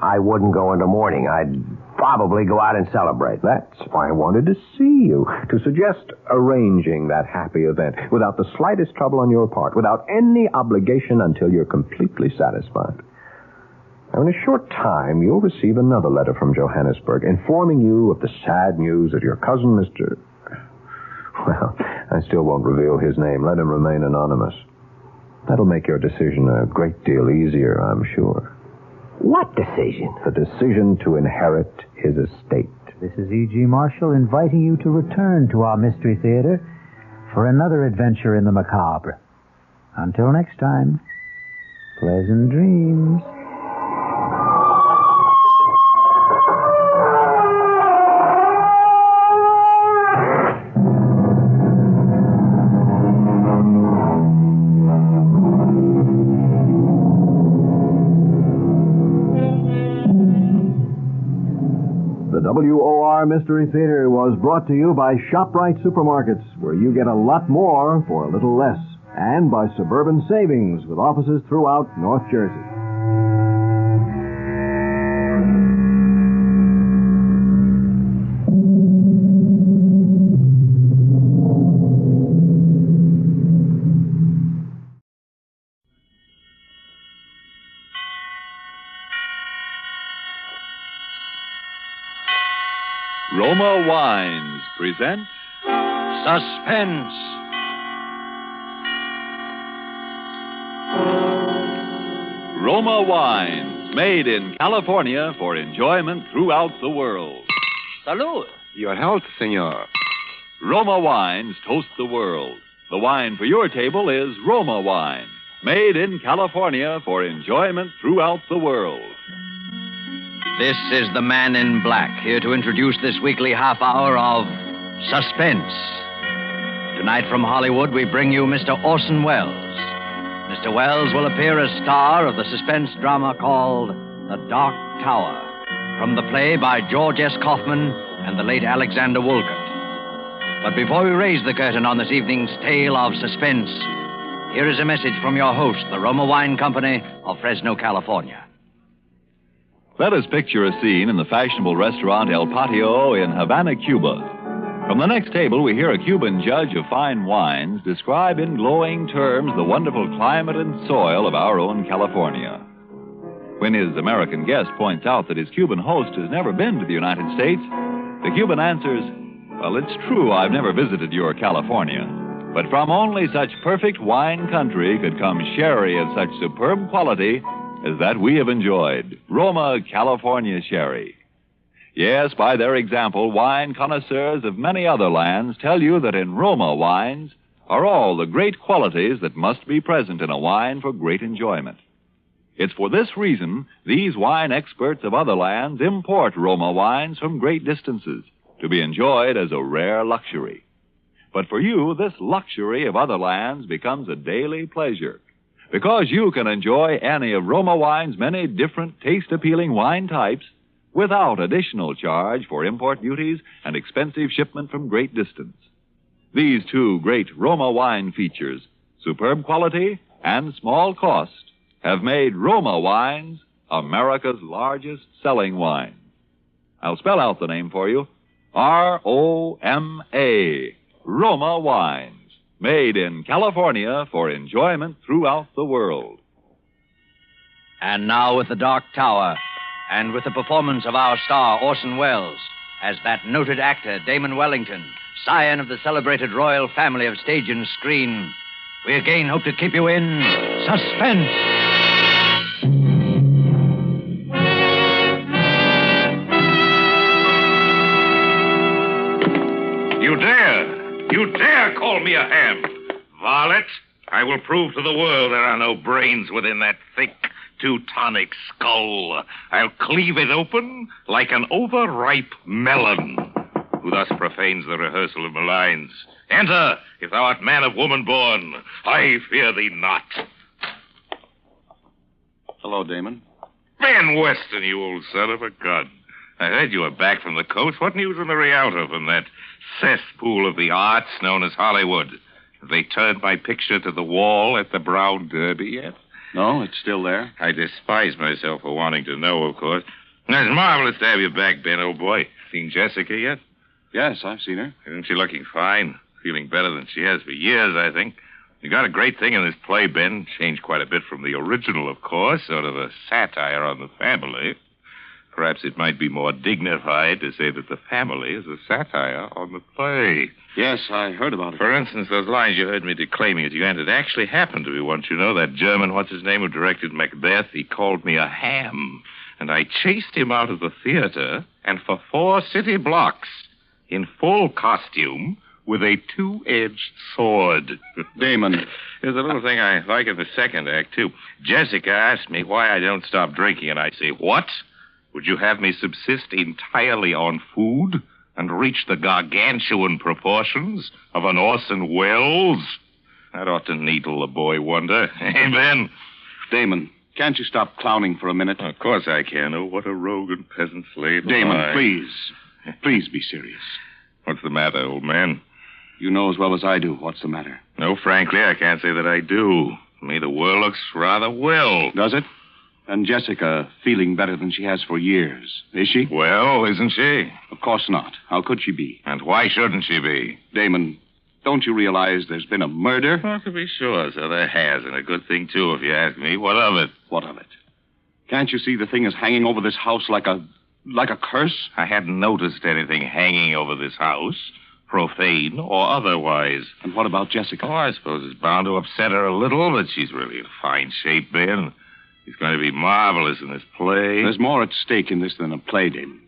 I wouldn't go into mourning. I'd probably go out and celebrate. That's why I wanted to see you, to suggest arranging that happy event without the slightest trouble on your part, without any obligation until you're completely satisfied. Now, in a short time, you'll receive another letter from Johannesburg informing you of the sad news that your cousin, Mr. Well, I still won't reveal his name. Let him remain anonymous. That'll make your decision a great deal easier, I'm sure. What decision? The decision to inherit his estate. This is E.G. Marshall inviting you to return to our Mystery Theater for another adventure in the macabre. Until next time, pleasant dreams. WOR Mystery Theater was brought to you by ShopRite Supermarkets, where you get a lot more for a little less, and by Suburban Savings, with offices throughout North Jersey. Roma Wines present Suspense. Roma Wines, made in California for enjoyment throughout the world. Salud. Your health, senor. Roma Wines toast the world. The wine for your table is Roma Wine, made in California for enjoyment throughout the world. This is the Man in Black, here to introduce this weekly half hour of Suspense. Tonight from Hollywood, we bring you Mr. Orson Welles. Mr. Welles will appear as star of the suspense drama called The Dark Tower, from the play by George S. Kaufman and the late Alexander Woollcott. But before we raise the curtain on this evening's tale of suspense, here is a message from your host, the Roma Wine Company of Fresno, California. Let us picture a scene in the fashionable restaurant El Patio in Havana, Cuba. From the next table, we hear a Cuban judge of fine wines describe in glowing terms the wonderful climate and soil of our own California. When his American guest points out that his Cuban host has never been to the United States, the Cuban answers, "Well, it's true I've never visited your California, but from only such perfect wine country could come sherry of such superb quality as that we have enjoyed, Roma California Sherry." Yes, by their example, wine connoisseurs of many other lands tell you that in Roma wines are all the great qualities that must be present in a wine for great enjoyment. It's for this reason these wine experts of other lands import Roma wines from great distances to be enjoyed as a rare luxury. But for you, this luxury of other lands becomes a daily pleasure, because you can enjoy any of Roma wine's many different taste-appealing wine types without additional charge for import duties and expensive shipment from great distance. These two great Roma wine features, superb quality and small cost, have made Roma wines America's largest selling wine. I'll spell out the name for you. R-O-M-A, Roma wines, made in California for enjoyment throughout the world. And now with The Dark Tower, and with the performance of our star, Orson Welles, as that noted actor, Damon Wellington, scion of the celebrated royal family of stage and screen, we again hope to keep you in suspense. You dare call me a ham. Varlet, I will prove to the world there are no brains within that thick Teutonic skull. I'll cleave it open like an overripe melon. Who thus profanes the rehearsal of my lines? Enter, if thou art man of woman born. I fear thee not. Hello, Damon. Ben Weston, you old son of a gun. I heard you were back from the coast. What news in the Rialto from that cesspool of the arts known as Hollywood? Have they turned my picture to the wall at the Brown Derby yet? No, it's still there. I despise myself for wanting to know, of course. It's marvelous to have you back, Ben, old boy. Seen Jessica yet? Yes, I've seen her. Isn't she looking fine? Feeling better than she has for years, I think. You got a great thing in this play, Ben. Changed quite a bit from the original, of course. Sort of a satire on the family. Perhaps it might be more dignified to say that the family is a satire on the play. Yes, I heard about it. For instance, those lines you heard me declaiming at the end, it actually happened to me once, you know. That German, what's his name, who directed Macbeth, he called me a ham. And I chased him out of the theater, and for 4 city blocks, in full costume, with a 2-edged sword. Damon. There's a little thing I like in the second act, too. Jessica asked me why I don't stop drinking, and I say, what? Would you have me subsist entirely on food and reach the gargantuan proportions of an Orson Welles? That ought to needle the boy wonder. Hey, Ben? Damon, can't you stop clowning for a minute? Of course I can. Oh, what a rogue and peasant slave. Damon, please. Please be serious. What's the matter, old man? You know as well as I do what's the matter. No, frankly, I can't say that I do. To me, the world looks rather well. Does it? And Jessica feeling better than she has for years. Is she? Well, isn't she? Of course not. How could she be? And why shouldn't she be? Damon, don't you realize there's been a murder? Well, to be sure, so there has, and a good thing, too, if you ask me. What of it? What of it? Can't you see the thing is hanging over this house like a curse? I hadn't noticed anything hanging over this house, profane or otherwise. And what about Jessica? Oh, I suppose it's bound to upset her a little, but she's really in fine shape, Ben. He's going to be marvelous in this play. There's more at stake in this than a play, Damon.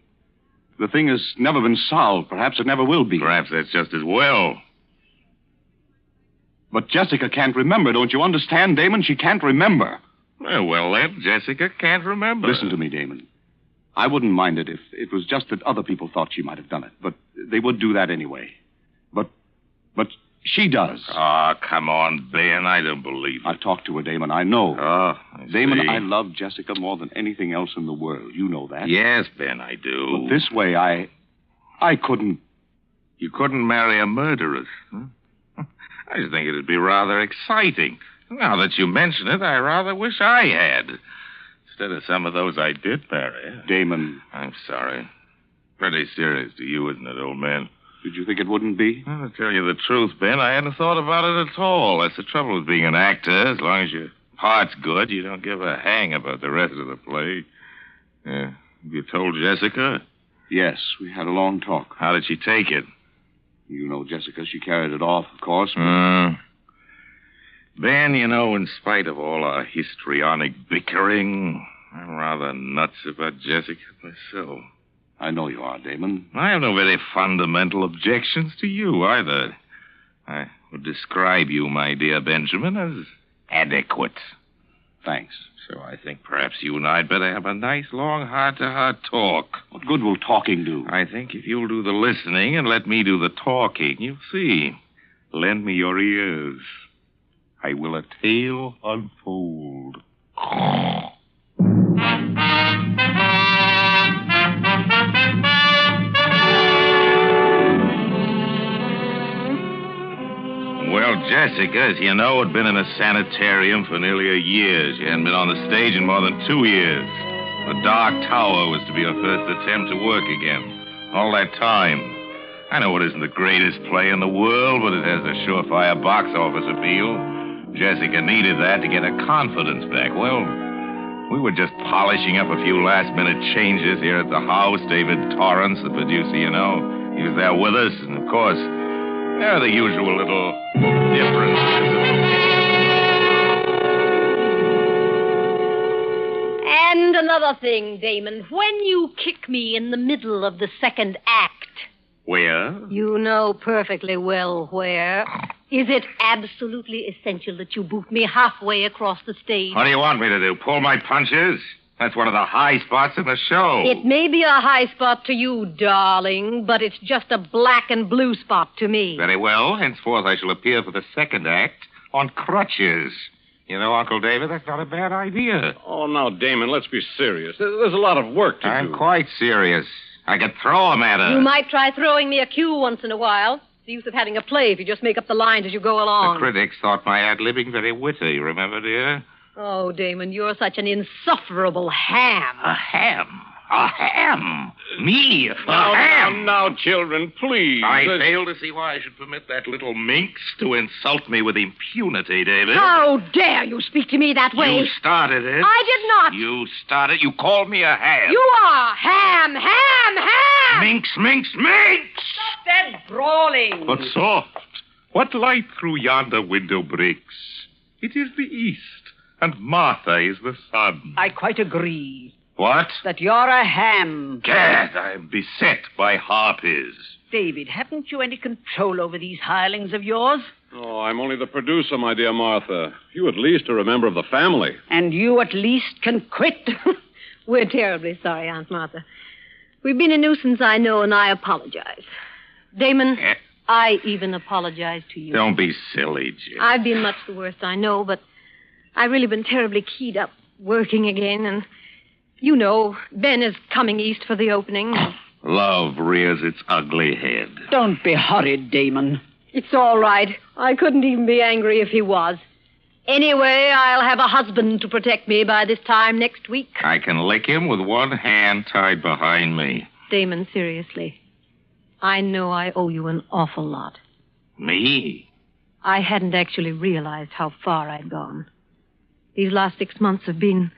The thing has never been solved. Perhaps it never will be. Perhaps that's just as well. But Jessica can't remember. Don't you understand, Damon? She can't remember. Well, then, Jessica can't remember. Listen to me, Damon. I wouldn't mind it if it was just that other people thought she might have done it. But they would do that anyway. But she does. Oh, come on, Ben. I don't believe it. I've talked to her, Damon. I know. Oh, I Damon, see. I love Jessica more than anything else in the world. You know that. Yes, Ben, I do. But this way, I couldn't. You couldn't marry a murderess? Huh? I just think it'd be rather exciting. Now that you mention it, I rather wish I had. Instead of some of those I did marry. Damon. I'm sorry. Pretty serious to you, isn't it, old man? Did you think it wouldn't be? Well, to tell you the truth, Ben, I hadn't thought about it at all. That's the trouble with being an actor. As long as your part's good, you don't give a hang about the rest of the play. Have you told Jessica? Yes, we had a long talk. How did she take it? You know Jessica. She carried it off, of course. Ben, you know, in spite of all our histrionic bickering, I'm rather nuts about Jessica myself. I know you are, Damon. I have no very fundamental objections to you, either. I would describe you, my dear Benjamin, as adequate. Thanks. So I think perhaps you and I'd better have a nice, long, heart-to-heart talk. What good will talking do? I think if you'll do the listening and let me do the talking, you'll see. Lend me your ears. I will a tale unfold. Well, Jessica, as you know, had been in a sanitarium for nearly a year. She hadn't been on the stage in more than 2 years. The Dark Tower was to be her first attempt to work again. All that time. I know it isn't the greatest play in the world, but it has a surefire box office appeal. Jessica needed that to get her confidence back. Well, we were just polishing up a few last-minute changes here at the house. David Torrance, the producer, you know, he was there with us, and of course, there are the usual little differences. And another thing, Damon, when you kick me in the middle of the second act... Where? You know perfectly well where. Is it absolutely essential that you boot me halfway across the stage? What do you want me to do, pull my punches? That's one of the high spots in the show. It may be a high spot to you, darling, but it's just a black and blue spot to me. Very well. Henceforth, I shall appear for the second act on crutches. You know, Uncle David, that's not a bad idea. Oh, now, Damon, let's be serious. There's a lot of work to do. I'm quite serious. I could throw him at her. You might try throwing me a cue once in a while. The use of having a play if you just make up the lines as you go along. The critics thought my ad-libbing very witty, remember, dear? Oh, Damon, you're such an insufferable ham. A ham? A ham? Me? A ham? Now, children, please. I fail to see why I should permit that little minx to insult me with impunity, David. How dare you speak to me that way? You started it. I did not. You started. You called me a ham. You are ham, ham, ham. Minx, minx, minx. Stop that brawling. But soft. What light through yonder window breaks? It is the east, and Martha is the sun. I quite agree. What? That you're a ham. Gad, I am beset by harpies. David, haven't you any control over these hirelings of yours? Oh, I'm only the producer, my dear Martha. You at least are a member of the family. And you at least can quit. We're terribly sorry, Aunt Martha. We've been a nuisance, I know, and I apologize. Damon, I even apologize to you. Don't be silly, Jim. I've been much the worst, I know, but I've really been terribly keyed up working again, and... You know, Ben is coming east for the opening. Love rears its ugly head. Don't be hurried, Damon. It's all right. I couldn't even be angry if he was. Anyway, I'll have a husband to protect me by this time next week. I can lick him with one hand tied behind me. Damon, seriously. I know I owe you an awful lot. Me? I hadn't actually realized how far I'd gone. These last 6 months have been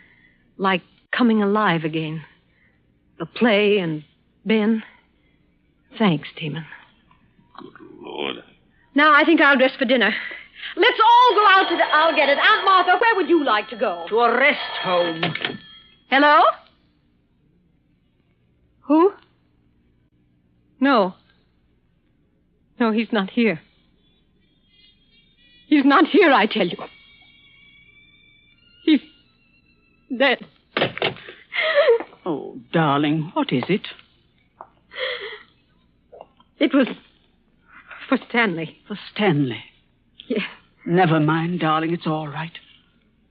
like... coming alive again. The play and Ben. Thanks, Damon. Good Lord. Now I think I'll dress for dinner. Let's all go out to the... I'll get it. Aunt Martha, where would you like to go? To a rest home. Hello? Who? No. No, he's not here. He's not here, I tell you. He's dead. Oh, darling, what is it? It was for Stanley. For Stanley? Yes. Never mind, darling, it's all right.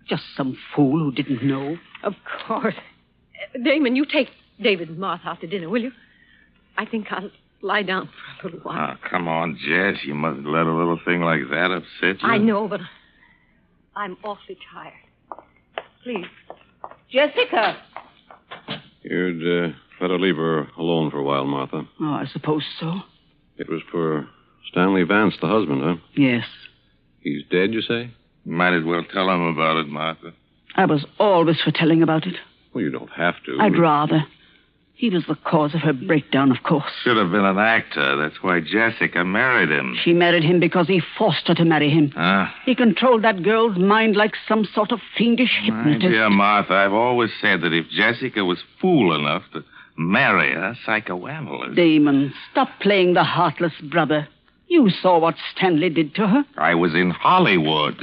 Just some fool who didn't know. Of course. Damon, you take David and Martha out to dinner, will you? I think I'll lie down for a little while. Oh, come on, Jess. You mustn't let a little thing like that upset you. I know, but I'm awfully tired. Please. Jessica! You'd better leave her alone for a while, Martha. Oh, I suppose so. It was for Stanley Vance, the husband, huh? Yes. He's dead, you say? Might as well tell him about it, Martha. I was always for telling about it. Well, you don't have to. I'd rather. He was the cause of her breakdown, of course. Should have been an actor. That's why Jessica married him. She married him because he forced her to marry him. Huh? He controlled that girl's mind like some sort of fiendish hypnotist. My dear Martha, I've always said that if Jessica was fool enough to marry a psychoanalyst... Damon, stop playing the heartless brother. You saw what Stanley did to her. I was in Hollywood.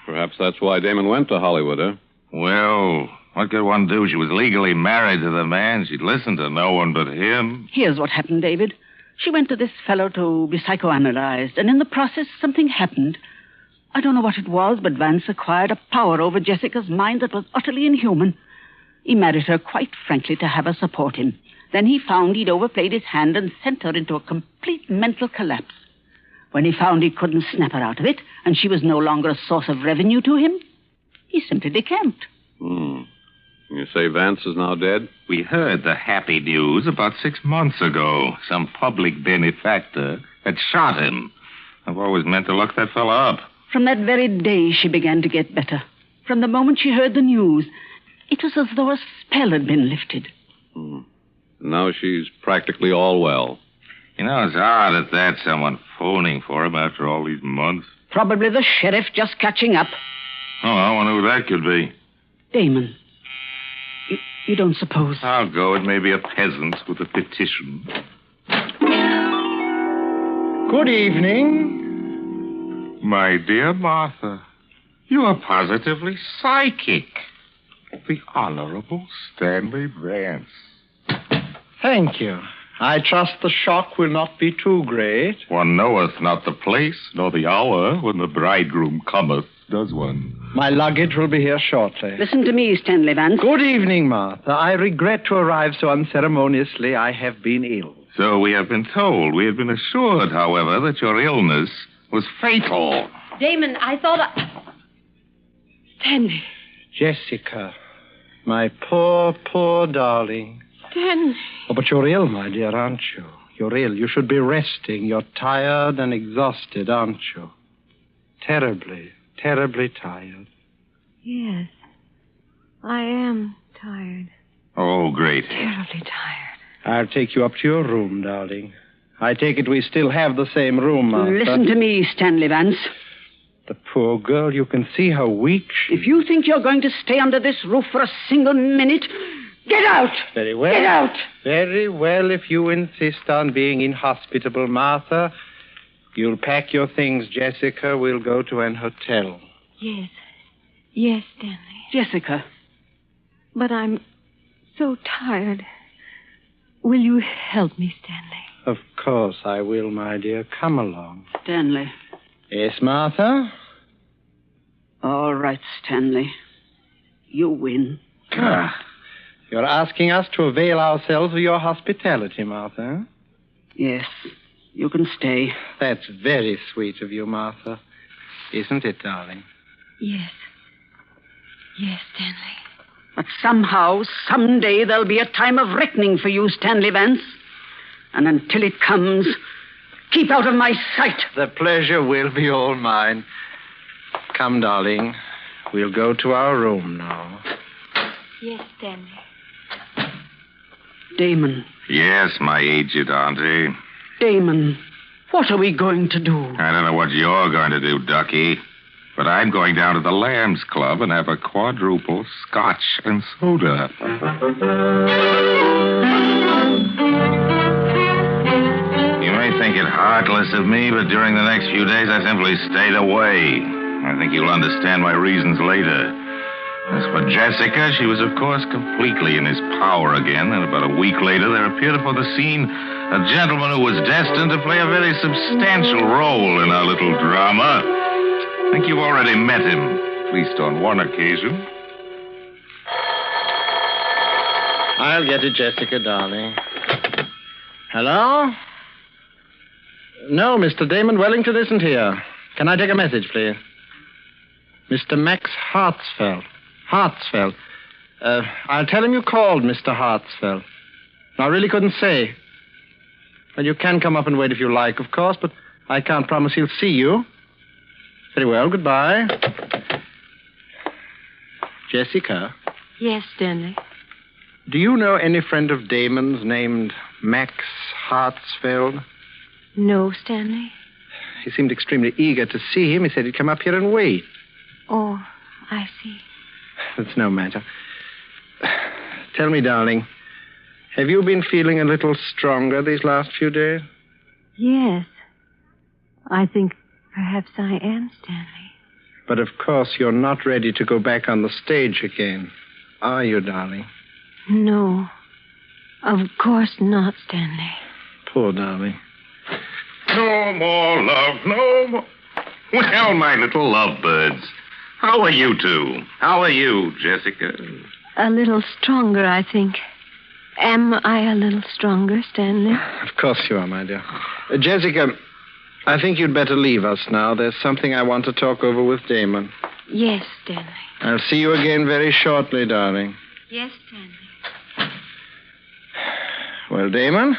Perhaps that's why Damon went to Hollywood, huh? Well, what could one do? She was legally married to the man. She'd listen to no one but him. Here's what happened, David. She went to this fellow to be psychoanalyzed, and in the process, something happened. I don't know what it was, but Vance acquired a power over Jessica's mind that was utterly inhuman. He married her, quite frankly, to have her support him. Then he found he'd overplayed his hand and sent her into a complete mental collapse. When he found he couldn't snap her out of it, and she was no longer a source of revenue to him, he simply decamped. You say Vance is now dead? We heard the happy news about 6 months ago. Some public benefactor had shot him. I've always meant to look that fella up. From that very day, she began to get better. From the moment she heard the news, it was as though a spell had been lifted. Now she's practically all well. You know, it's odd at that, someone phoning for him after all these months. Probably the sheriff just catching up. Oh, I wonder who that could be. Damon. You don't suppose... I'll go. It may be a peasant with a petition. Good evening. My dear Martha, you are positively psychic. The Honorable Stanley Vance. Thank you. I trust the shock will not be too great. One knoweth not the place, nor the hour when the bridegroom cometh, does one? My luggage will be here shortly. Listen to me, Stanley Vance. Good evening, Martha. I regret to arrive so unceremoniously. I have been ill. So we have been told. We have been assured, however, that your illness was fatal. Damon, I thought Stanley. Jessica. My poor, poor darling. Stanley. Oh, but you're ill, my dear, aren't you? You're ill. You should be resting. You're tired and exhausted, aren't you? Terribly, terribly tired. Yes. I am tired. Oh, great. Terribly tired. I'll take you up to your room, darling. I take it we still have the same room, Martha. Listen to me, Stanley Vance. The poor girl, you can see how weak she is. If you think you're going to stay under this roof for a single minute, get out! Very well. Get out! Very well, if you insist on being inhospitable, Martha. You'll pack your things, Jessica. We'll go to an hotel. Yes. Yes, Stanley. Jessica. But I'm so tired. Will you help me, Stanley? Of course I will, my dear. Come along. Stanley. Yes, Martha? All right, Stanley. You win. You're asking us to avail ourselves of your hospitality, Martha. Yes. You can stay. That's very sweet of you, Martha. Isn't it, darling? Yes. Yes, Stanley. But somehow, someday, there'll be a time of reckoning for you, Stanley Vance. And until it comes, keep out of my sight. The pleasure will be all mine. Come, darling. We'll go to our room now. Yes, Stanley. Damon. Yes, my aged auntie. Damon, what are we going to do? I don't know what you're going to do, Ducky. But I'm going down to the Lambs Club and have a quadruple scotch and soda. You may think it heartless of me, but during the next few days I simply stayed away. I think you'll understand my reasons later. As for Jessica, she was, of course, completely in his power again, and about a week later there appeared upon the scene a gentleman who was destined to play a very substantial role in our little drama. I think you've already met him, at least on one occasion. I'll get it, Jessica, darling. Hello? No, Mr. Damon Wellington isn't here. Can I take a message, please? Mr. Max Hartsfeld. Hartsfeld. I'll tell him you called, Mr. Hartsfeld. I really couldn't say. Well, you can come up and wait if you like, of course, but I can't promise he'll see you. Very well, goodbye. Jessica, Yes, Stanley. do you know any friend of Damon's named Max Hartsfeld? No, Stanley. He seemed extremely eager to see him. He said he'd come up here and wait. Oh, I see. That's no matter. Tell me, darling, have you been feeling a little stronger these last few days? Yes. I think perhaps I am, Stanley. But of course you're not ready to go back on the stage again, are you, darling? No. Of course not, Stanley. Poor darling. No more love, no more. Well, my little lovebirds, how are you two? How are you, Jessica? A little stronger, I think. Am I a little stronger, Stanley? Of course you are, my dear. Jessica, I think you'd better leave us now. There's something I want to talk over with Damon. Yes, Stanley. I'll see you again very shortly, darling. Yes, Stanley. Well, Damon,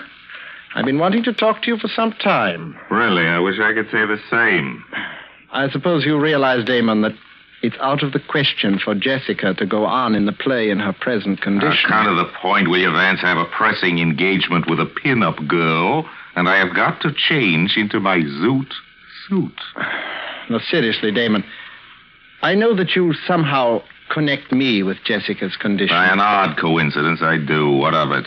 I've been wanting to talk to you for some time. Really, I wish I could say the same. I suppose you realize, Damon, that it's out of the question for Jessica to go on in the play in her present condition. Kind of the point, will you, Vance? I have a pressing engagement with a pin-up girl, and I have got to change into my zoot suit. Now, seriously, Damon, I know that you somehow connect me with Jessica's condition. By an odd coincidence, I do. What of it?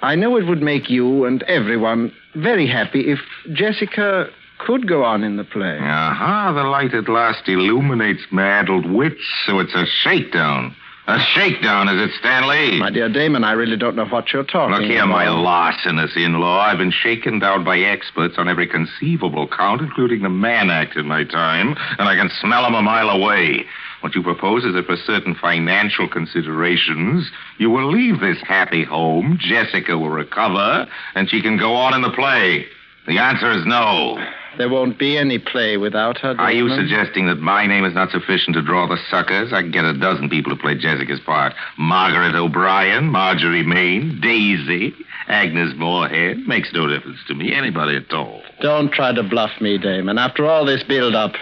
I know it would make you and everyone very happy if Jessica could go on in the play. Aha, the light at last illuminates my addled wits, so it's a shakedown. A shakedown, is it, Stanley? My dear Damon, I really don't know what you're talking about. Look here, my larcenous in-law. I've been shaken down by experts on every conceivable count, including the man act in my time, and I can smell 'em a mile away. What you propose is that for certain financial considerations, you will leave this happy home, Jessica will recover, and she can go on in the play. The answer is no. There won't be any play without her, Damon. Are you suggesting that my name is not sufficient to draw the suckers? I can get a dozen people to play Jessica's part. Margaret O'Brien, Marjorie Main, Daisy, Agnes Moorehead. Makes no difference to me. Anybody at all. Don't try to bluff me, Damon. After all this build-up,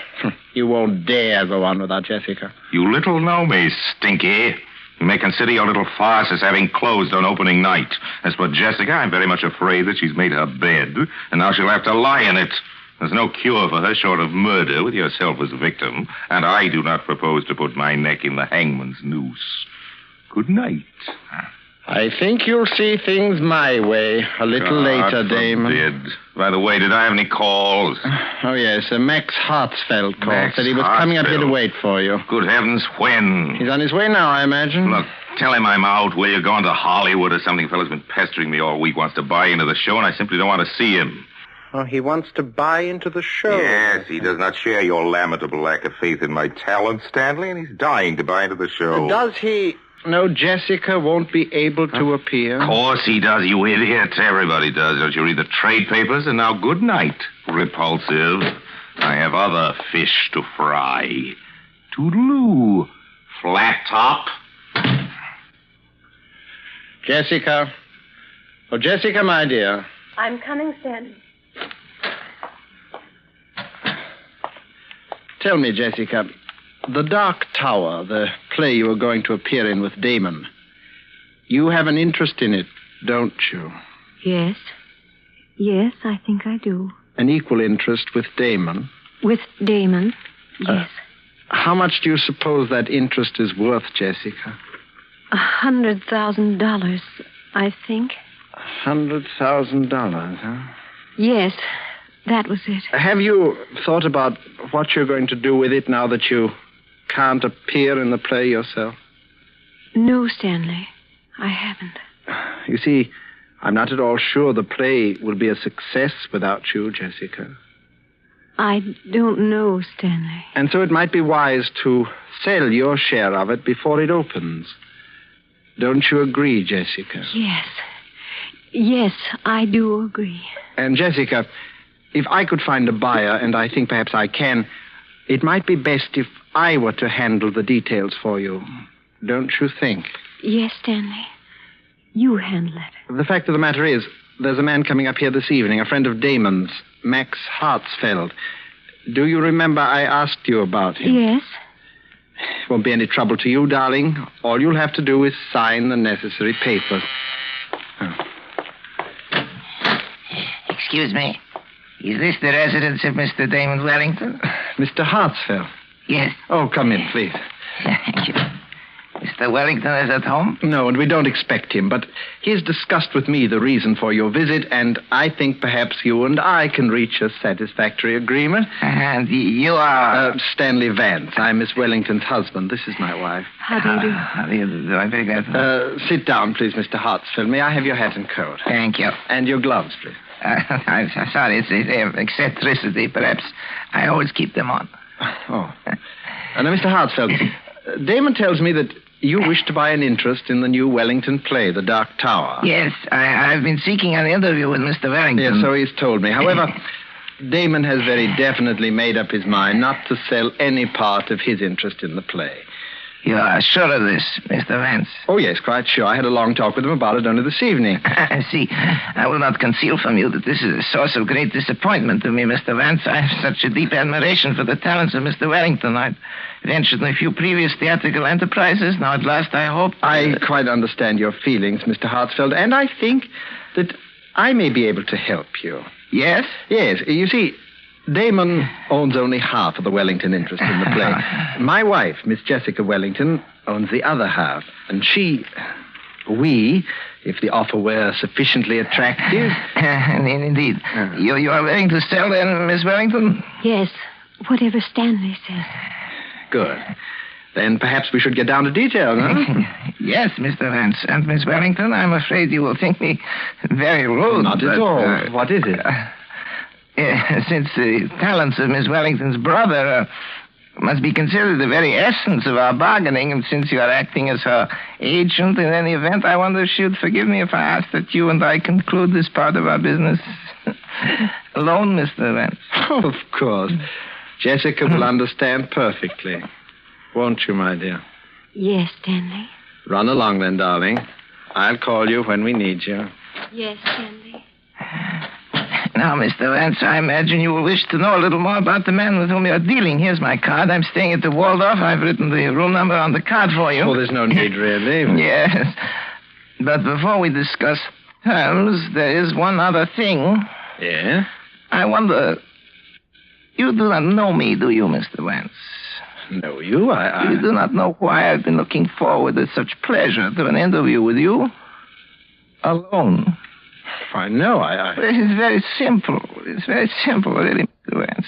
you won't dare go on without Jessica. You little know me, Stinky. You may consider your little farce as having closed on opening night. As for Jessica, I'm very much afraid that she's made her bed, and now she'll have to lie in it. There's no cure for her short of murder with yourself as victim, and I do not propose to put my neck in the hangman's noose. Good night. I think you'll see things my way a little later, Damon. Forbid. By the way, did I have any calls? Oh, yes. Max Hartsfeld called. Max Said he was coming up here to Hartsfeld. wait for you. Good heavens, when? He's on his way now, I imagine. Look, tell him I'm out. Will you go on to Hollywood or something? Fellow's been pestering me all week, wants to buy into the show, and I simply don't want to see him. Oh, he wants to buy into the show. Yes, he does not share your lamentable lack of faith in my talent, Stanley, and he's dying to buy into the show. Does he know Jessica won't be able to appear? Of course he does, you idiot. Everybody does. Don't you read the trade papers? And now good night, repulsive. I have other fish to fry. Toodaloo, flat top. Jessica. Oh, Jessica, my dear. I'm coming, Stanley. Tell me, Jessica, The Dark Tower, the play you were going to appear in with Damon, you have an interest in it, don't you? Yes. Yes, I think I do. An equal interest with Damon? With Damon, yes. How much do you suppose that interest is worth, Jessica? $100,000, I think. $100,000, huh? Yes, that was it. Have you thought about what you're going to do with it now that you can't appear in the play yourself? No, Stanley, I haven't. You see, I'm not at all sure the play will be a success without you, Jessica. I don't know, Stanley. And so it might be wise to sell your share of it before it opens. Don't you agree, Jessica? Yes. Yes, I do agree. And, Jessica, if I could find a buyer, and I think perhaps I can, it might be best if I were to handle the details for you. Don't you think? Yes, Stanley. You handle it. The fact of the matter is, there's a man coming up here this evening, a friend of Damon's, Max Hartsfeld. Do you remember I asked you about him? Yes. Won't be any trouble to you, darling. All you'll have to do is sign the necessary papers. Excuse me. Is this the residence of Mr. Damon Wellington? Mr. Hartsfeld. Yes. Oh, come in, please. Thank you. Mr. Wellington is at home? No, and we don't expect him, but he has discussed with me the reason for your visit, and I think perhaps you and I can reach a satisfactory agreement. And you are... Stanley Vance. I'm Miss Wellington's husband. This is my wife. How do you do? How do you do? I'm very glad. Sit down, please, Mr. Hartsfeld. May I have your hat and coat? Thank you. And your gloves, please. I'm sorry, it's eccentricity. Perhaps I always keep them on. Oh. Now, Mr. Hartsfeld, Damon tells me that you wish to buy an interest in the new Wellington play, The Dark Tower. Yes, I've been seeking an interview with Mr. Wellington. Yes, so he's told me. However, Damon has very definitely made up his mind not to sell any part of his interest in the play. You are sure of this, Mr. Vance? Oh, yes, quite sure. I had a long talk with him about it only this evening. I see. I will not conceal from you that this is a source of great disappointment to me, Mr. Vance. I have such a deep admiration for the talents of Mr. Wellington. I've ventured in a few previous theatrical enterprises. Now, at last, I hope... I quite understand your feelings, Mr. Hartsfeld, and I think that I may be able to help you. Yes? Yes. You see... Damon owns only half of the Wellington interest in the play. My wife, Miss Jessica Wellington, owns the other half. And we, if the offer were sufficiently attractive... Indeed. You are willing to sell then, Miss Wellington? Yes, whatever Stanley says. Good. Then perhaps we should get down to details, huh? Yes, Mr. Vance. And Miss Wellington, I'm afraid you will think me very rude. Not at all. What is it? Since the talents of Miss Wellington's brother must be considered the very essence of our bargaining, and since you are acting as her agent in any event, I wonder if she would forgive me if I ask that you and I conclude this part of our business alone, Mr. Vance. Oh, of course. Jessica will understand perfectly. Won't you, my dear? Yes, Stanley. Run along then, darling. I'll call you when we need you. Yes, Stanley. Now, Mr. Vance, I imagine you will wish to know a little more about the man with whom you're dealing. Here's my card. I'm staying at the Waldorf. I've written the room number on the card for you. Oh, there's no need, really. Yes. But before we discuss terms, there is one other thing. Yeah? I wonder... You do not know me, do you, Mr. Vance? Know you? You do not know why I've been looking forward with such pleasure to an interview with you? Alone. I know, It's very simple. It's very simple, really, Mr. Vance.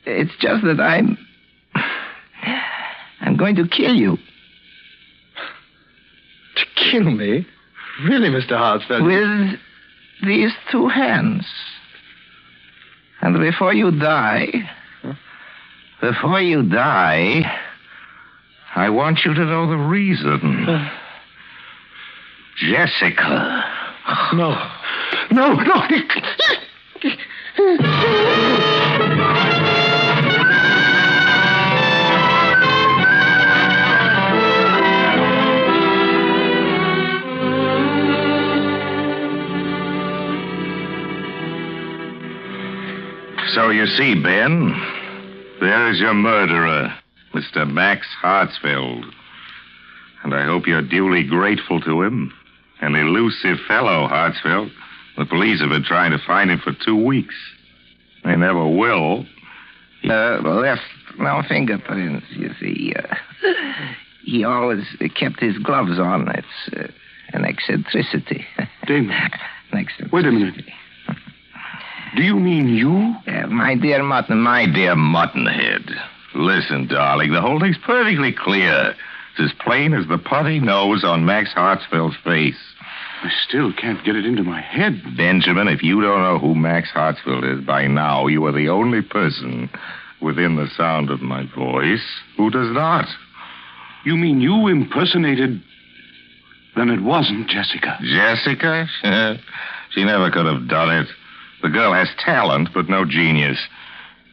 It's just that I'm going to kill you. To kill me? Really, Mr. Hartsfeld? With these two hands. And before you die, I want you to know the reason. Jessica. No. So you see, Ben, there is your murderer, Mr. Max Hartsfeld. And I hope you're duly grateful to him. An elusive fellow, Hartsfeld. The police have been trying to find him for 2 weeks. They never will. Left no fingerprints, you see. He always kept his gloves on. It's an eccentricity. Damon. An eccentricity. Wait a minute. Do you mean you? My dear Muttonhead. Listen, darling, the whole thing's perfectly clear. It's as plain as the putty nose on Max Hartsfeld's face. I still can't get it into my head. Benjamin, if you don't know who Max Hartsfeld is by now, you are the only person within the sound of my voice who does not. You mean you impersonated... Then it wasn't Jessica. Jessica? She never could have done it. The girl has talent, but no genius.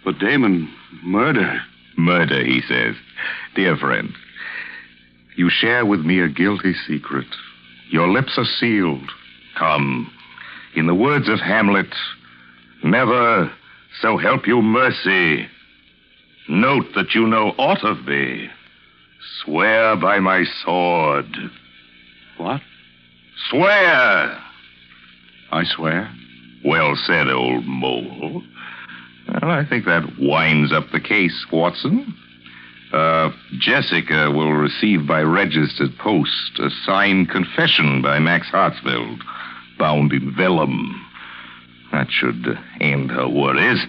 But Damon, murder. Murder, he says. Dear friend, you share with me a guilty secret. Your lips are sealed. Come, In the words of Hamlet, never, so help you mercy, note that you know aught of me. Swear by my sword. What? Swear! I swear. Well said, old mole. Well, I think that winds up the case, Watson. Jessica will receive by registered post a signed confession by Max Hartsfield, bound in vellum. That should end her worries.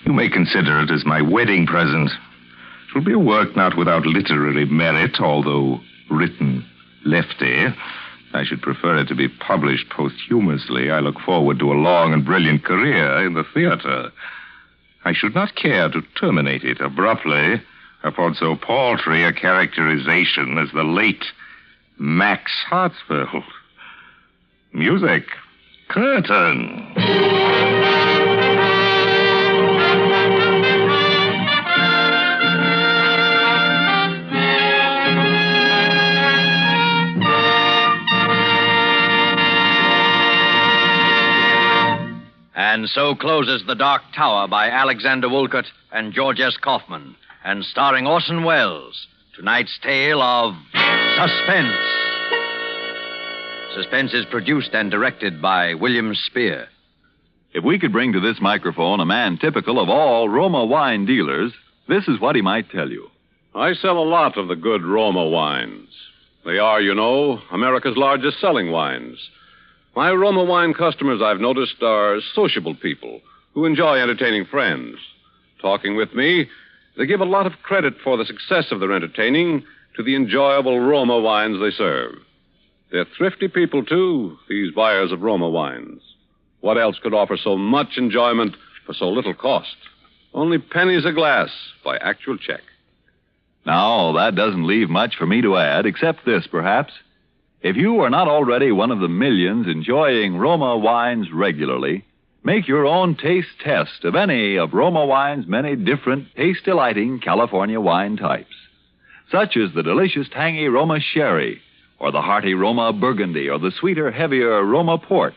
You may consider it as my wedding present. It will be a work not without literary merit, although written lefty. I should prefer it to be published posthumously. I look forward to a long and brilliant career in the theater. I should not care to terminate it abruptly upon so paltry a characterization as the late Max Hartsfield. Music. Curtain. And so closes The Dark Tower by Alexander Woolcott and George S. Kaufman, and starring Orson Welles, tonight's tale of Suspense. Suspense is produced and directed by William Spear. If we could bring to this microphone a man typical of all Roma wine dealers, this is what he might tell you. I sell a lot of the good Roma wines. They are, you know, America's largest selling wines. My Roma wine customers, I've noticed, are sociable people who enjoy entertaining friends. Talking with me, they give a lot of credit for the success of their entertaining to the enjoyable Roma wines they serve. They're thrifty people, too, these buyers of Roma wines. What else could offer so much enjoyment for so little cost? Only pennies a glass by actual check. Now, that doesn't leave much for me to add, except this, perhaps. If you are not already one of the millions enjoying Roma wines regularly, make your own taste test of any of Roma wine's many different taste-delighting California wine types, such as the delicious tangy Roma Sherry, or the hearty Roma Burgundy, or the sweeter, heavier Roma Port,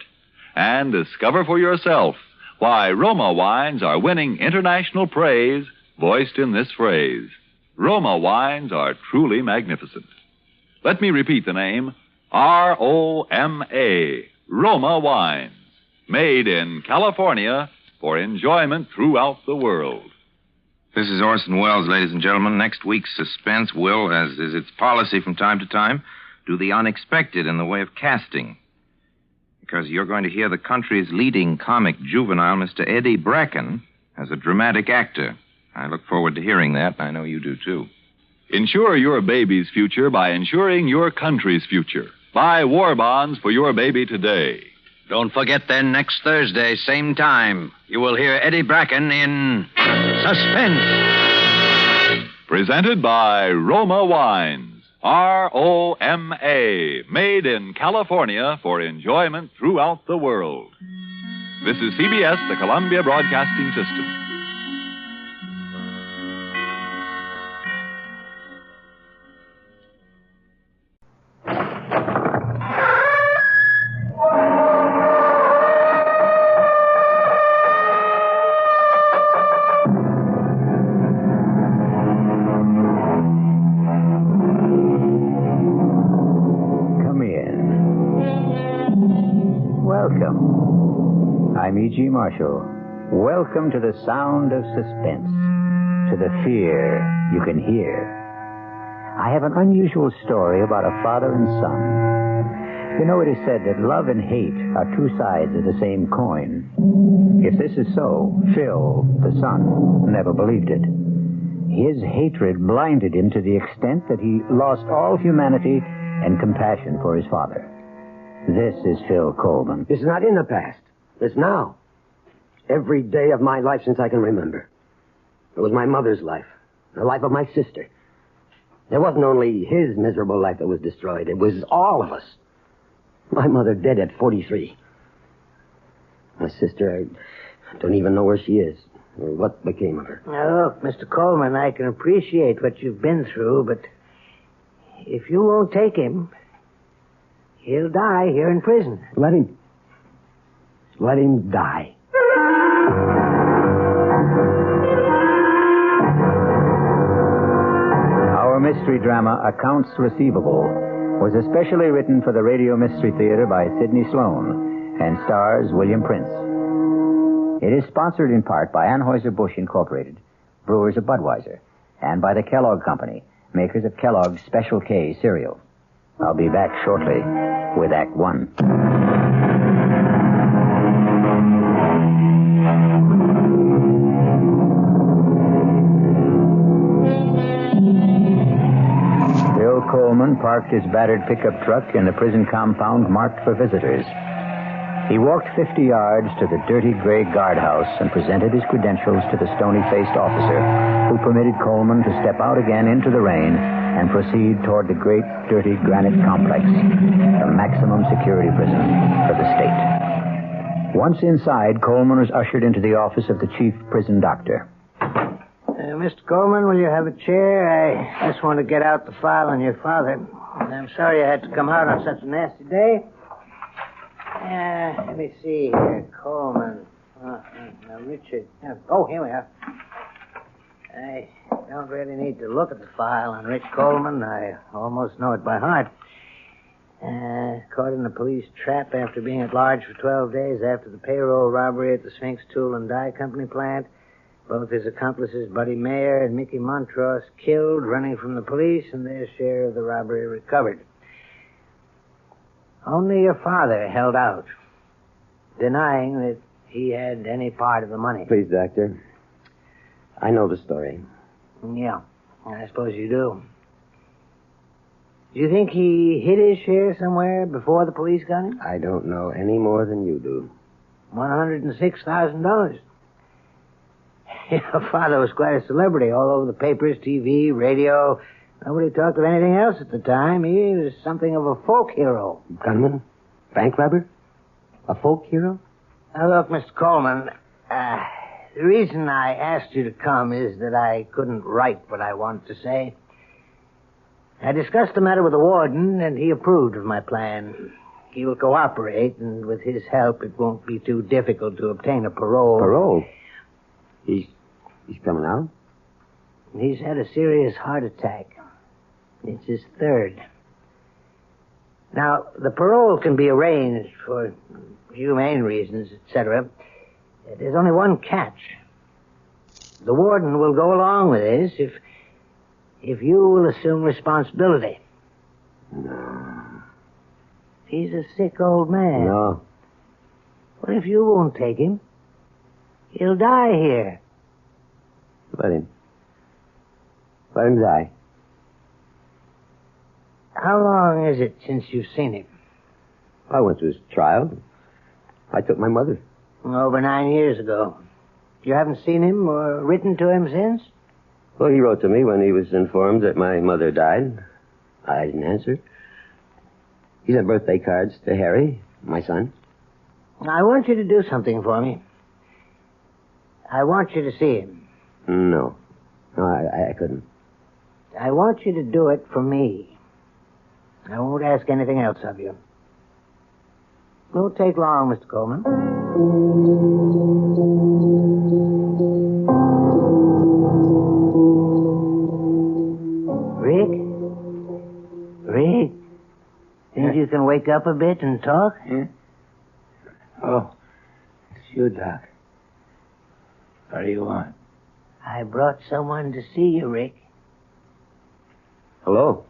and discover for yourself why Roma wines are winning international praise, voiced in this phrase: Roma wines are truly magnificent. Let me repeat the name: R-O-M-A, Roma wines, made in California for enjoyment throughout the world. This is Orson Welles, ladies and gentlemen. Next week's Suspense will, as is its policy from time to time, do the unexpected in the way of casting. Because you're going to hear the country's leading comic juvenile, Mr. Eddie Bracken, as a dramatic actor. I look forward to hearing that. I know you do, too. Insure your baby's future by insuring your country's future. Buy war bonds for your baby today. Don't forget, then, next Thursday, same time, you will hear Eddie Bracken in Suspense. Presented by Roma Wines, R-O-M-A, made in California for enjoyment throughout the world. This is CBS, the Columbia Broadcasting System. I'm E.G. Marshall. Welcome to the sound of suspense, to the fear you can hear. I have an unusual story about a father and son. You know, it is said that love and hate are two sides of the same coin. If this is so, Phil, the son, never believed it. His hatred blinded him to the extent that he lost all humanity and compassion for his father. This is Phil Coleman. It's not in the past. It's now. Every day of my life since I can remember. It was my mother's life. The life of my sister. It wasn't only his miserable life that was destroyed. It was all of us. My mother dead at 43. My sister, I don't even know where she is. Or what became of her. Now, look, Mr. Coleman, I can appreciate what you've been through, but if you won't take him, he'll die here in prison. Let him. let him die. Our mystery drama, Accounts Receivable, was especially written for the Radio Mystery Theater by Sidney Sloan and stars William Prince. It is sponsored in part by Anheuser-Busch Incorporated, brewers of Budweiser, and by the Kellogg Company, makers of Kellogg's Special K cereal. I'll be back shortly with Act One. Bill Coleman parked his battered pickup truck in the prison compound marked for visitors. He walked 50 yards to the dirty gray guardhouse and presented his credentials to the stony-faced officer, who permitted Coleman to step out again into the rain and proceed toward the great, dirty granite complex, the maximum security prison for the state. Once inside, Coleman was ushered into the office of the chief prison doctor. Mr. Coleman, will you have a chair? I just want to get out the file on your father. I'm sorry I had to come out on such a nasty day. Let me see here. Coleman. Richard. Oh, here we are. I don't really need to look at the file on Rich Coleman. I almost know it by heart. Caught in a police trap after being at large for 12 days after the payroll robbery at the Sphinx Tool and Die Company plant. Both his accomplices, Buddy Mayer and Mickey Montross, killed running from the police, and their share of the robbery recovered. Only your father held out, denying that he had any part of the money. Please, Doctor. I know the story. Yeah, I suppose you do. Do you think he hid his share somewhere before the police got him? I don't know any more than you do. $106,000. Your father was quite a celebrity all over the papers, TV, radio. Nobody talked of anything else at the time. He was something of a folk hero. Gunman? Bank robber? A folk hero? Now, look, Mr. Coleman, the reason I asked you to come is that I couldn't write what I wanted to say. I discussed the matter with the warden, and he approved of my plan. He will cooperate, and with his help, it won't be too difficult to obtain a parole. Parole? He's coming out? He's had a serious heart attack. It's his third. Now, the parole can be arranged for humane reasons, etc. There's only one catch. The warden will go along with this if you will assume responsibility. No. He's a sick old man. No. What if you won't take him? He'll die here. Let him. Let him die. How long is it since you've seen him? I went to his trial. I took my mother. Over 9 years ago. You haven't seen him or written to him since? Well, he wrote to me when he was informed that my mother died. I didn't answer. He sent birthday cards to Harry, my son. I want you to do something for me. I want you to see him. No. No, I couldn't. I want you to do it for me. I won't ask anything else of you. Won't take long, Mr. Coleman. Rick? Think you can wake up a bit and talk? Yeah? Oh, it's you, Doc. What do you want? I brought someone to see you, Rick. Hello?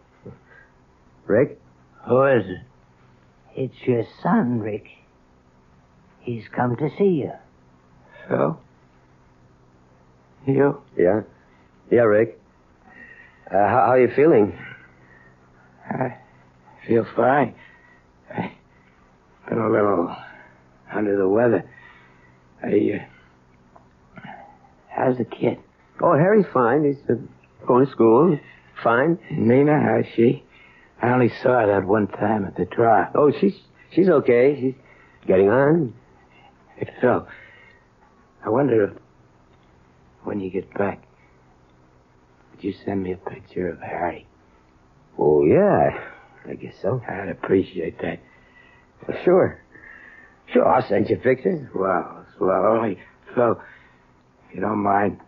Rick? Who is it? It's your son, Rick. He's come to see you. So? You? Yeah? Yeah, Rick. How are you feeling? I feel fine. I've been a little under the weather. How's the kid? Oh, Harry's fine. He's going to school. Fine. Nina, how's she? I only saw her that one time at the trial. Oh, she's okay. She's getting on. If so, I wonder if, when you get back, would you send me a picture of Harry? Oh, yeah. I guess so. I'd appreciate that. Well, sure. Sure, I'll send you pictures. Well, only, Phil, if you don't mind,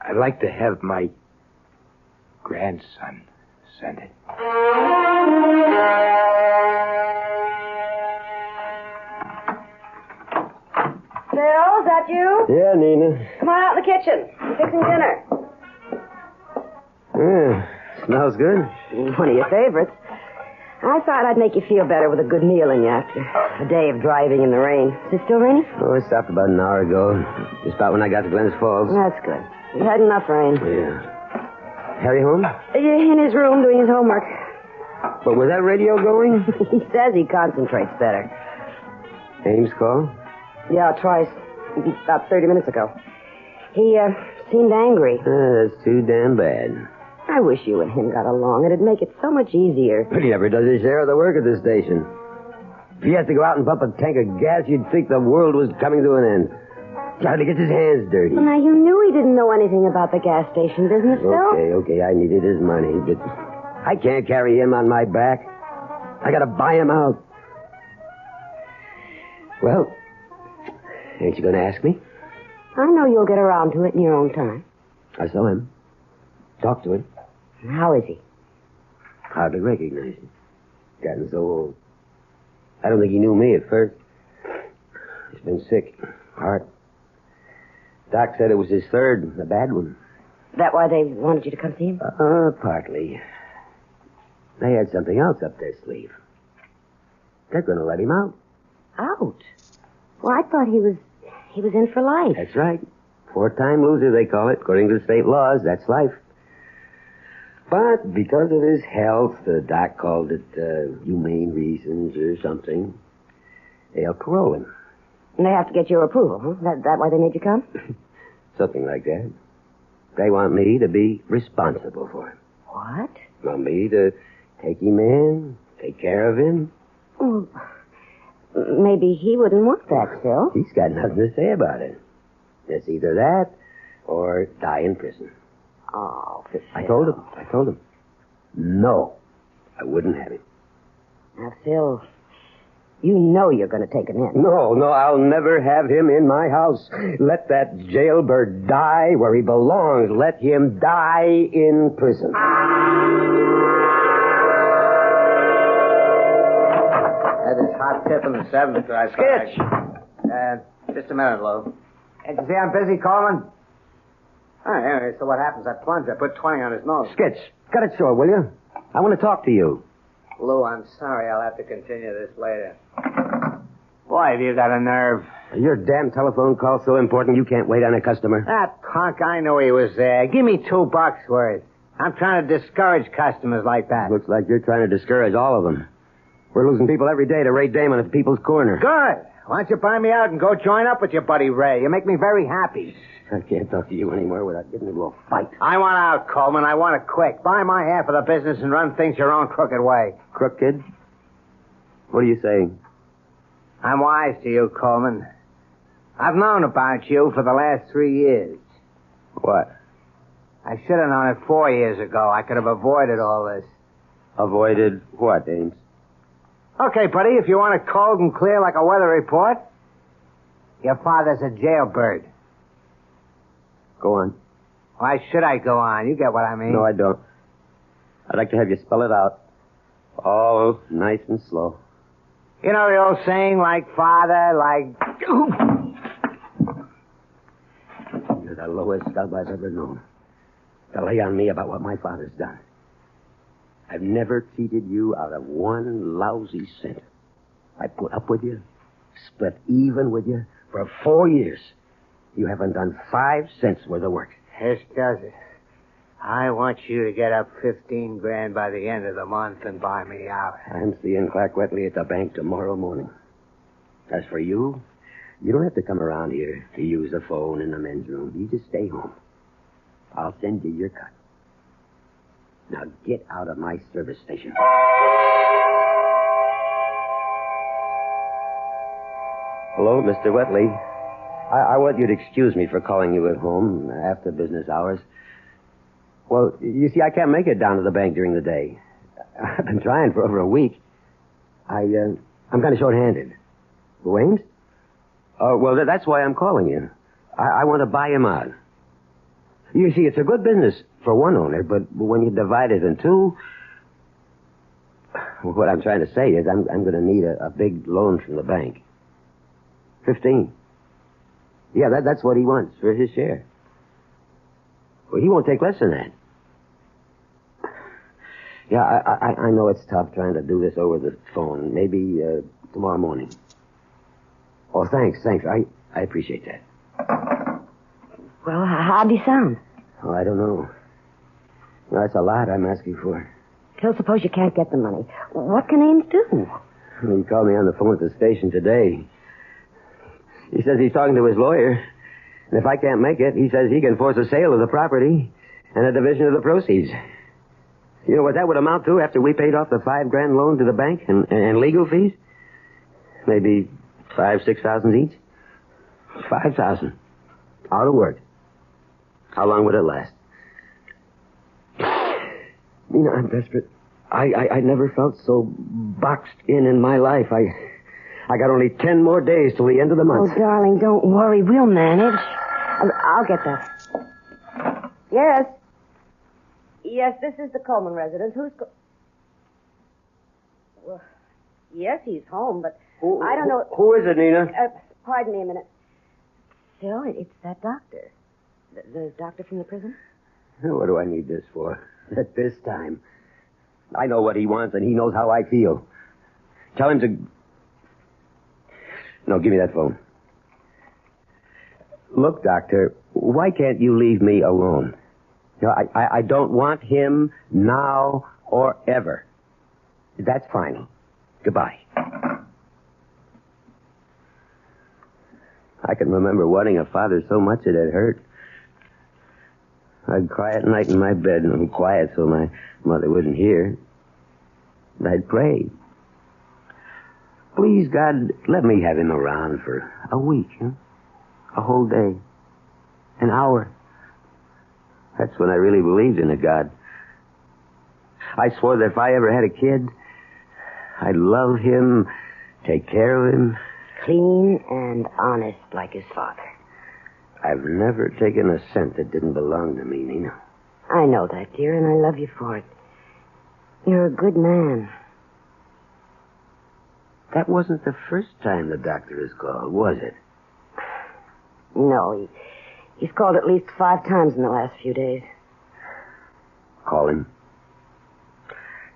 I'd like to have my grandson send it. Phil, is that you? Yeah, Nina. Come on out in the kitchen. I'm fixing dinner. Smells good. One of your favorites. I thought I'd make you feel better with a good meal in you after a day of driving in the rain. Is it still raining? Oh, it stopped about an hour ago. Just about when I got to Glens Falls. That's good. We had enough rain. Yeah. Harry home? In his room doing his homework. But was that radio going? He says he concentrates better. Ames call? Yeah, twice. About 30 minutes ago. He seemed angry. That's too damn bad. I wish you and him got along. It'd make it so much easier. But he never does his share of the work at this station. If he has to go out and pump a tank of gas, you'd think the world was coming to an end. He hardly gets his hands dirty. Well, now, you knew he didn't know anything about the gas station business, Phil. Okay, I needed his money, but I can't carry him on my back. I gotta buy him out. Well, ain't you gonna ask me? I know you'll get around to it in your own time. I saw him. Talked to him. How is he? Hardly recognize him. Gotten so old. I don't think he knew me at first. He's been sick. Heart. Doc said it was his third, a bad one. That why they wanted you to come see him? Partly. They had something else up their sleeve. They're going to let him out. Out? Well, I thought he was in for life. That's right. 4-time loser, they call it. According to the state laws, that's life. But because of his health, the doc called it humane reasons or something, they'll parole him. And they have to get your approval, huh? That why they made you come? Something like that. They want me to be responsible for him. What? Want me to take him in, take care of him. Well, maybe he wouldn't want that, Phil. He's got nothing to say about it. It's either that or die in prison. Oh, Phil. I told him. No, I wouldn't have him. Now, Phil, you know you're going to take him in. No, I'll never have him in my house. Let that jailbird die where he belongs. Let him die in prison. That is hot tip in the 7th drive. Skitch! Just a minute, Lou. Hey, you see I'm busy calling? Oh, anyway, so what happens? I plunge. I put 20 on his nose. Skitch, cut it short, will you? I want to talk to you. Lou, I'm sorry. I'll have to continue this later. Boy, have you got a nerve. Your damn telephone call's so important you can't wait on a customer. That punk, I knew he was there. Give me $2 worth. I'm trying to discourage customers like that. Looks like you're trying to discourage all of them. We're losing people every day to Ray Damon at People's Corner. Good. Why don't you buy me out and go join up with your buddy Ray? You make me very happy. I can't talk to you anymore without getting into a fight. I want out, Coleman. I want it quick. Buy my half of the business and run things your own crooked way. Crooked? What are you saying? I'm wise to you, Coleman. I've known about you for the last 3 years. What? I should have known it 4 years ago. I could have avoided all this. Avoided what, Ames? Okay, buddy, if you want it cold and clear like a weather report, your father's a jailbird. Go on. Why should I go on? You get what I mean. No, I don't. I'd like to have you spell it out. All nice and slow. You know the old saying, like father, like... You're the lowest scub I've ever known. To lay on me about what my father's done. I've never cheated you out of one lousy cent. I put up with you, split even with you for 4 years. You haven't done 5 cents worth of work. This does it. I want you to get up $15,000 by the end of the month and buy me out. I'm seeing Clark Wetley at the bank tomorrow morning. As for you, you don't have to come around here to use the phone in the men's room. You just stay home. I'll send you your cut. Now get out of my service station. Hello, Mr. Wetley. I want you to excuse me for calling you at home after business hours. Well, you see, I can't make it down to the bank during the day. I've been trying for over a week. I'm kind of short-handed. Wayne's? Oh, well, that's why I'm calling you. I want to buy him out. You see, it's a good business for one owner, but when you divide it in two, what I'm trying to say is I'm going to need a big loan from the bank. 15. Yeah, that's what he wants for his share. Well, he won't take less than that. Yeah, I know it's tough trying to do this over the phone. Maybe tomorrow morning. Oh, thanks. I appreciate that. Well, how'd he sound? Oh, I don't know. No, that's a lot I'm asking for. Phil, suppose you can't get the money. What can Ames do? He called me on the phone at the station today. He says he's talking to his lawyer. And if I can't make it, he says he can force a sale of the property and a division of the proceeds. You know what that would amount to after we paid off the $5,000 loan to the bank and legal fees? Maybe $5,000-6,000 each. $5,000. Out of work. How long would it last? Nina, I'm desperate. I never felt so boxed in my life. I got only 10 more days till the end of the month. Oh, darling, don't worry. We'll manage. I'll get that. Yes. Yes, this is the Coleman residence. Who's... Well, yes, he's home, but I don't know... Who is it, Nina? Pardon me a minute. Phil, it's that doctor. The doctor from the prison? What do I need this for? At this time. I know what he wants, and he knows how I feel. Tell him to... No, give me that phone. Look, Doctor, why can't you leave me alone? You know, I don't want him now or ever. That's final. Goodbye. I can remember wanting a father so much it had hurt. I'd cry at night in my bed and quiet so my mother wouldn't hear. I'd pray. Please, God, let me have him around for a week, huh? A whole day. An hour. That's when I really believed in a God. I swore that if I ever had a kid, I'd love him, take care of him. Clean and honest like his father. I've never taken a cent that didn't belong to me, Nina. I know that, dear, and I love you for it. You're a good man. That wasn't the first time the doctor has called, was it? No, he's called at least 5 times in the last few days. Call him.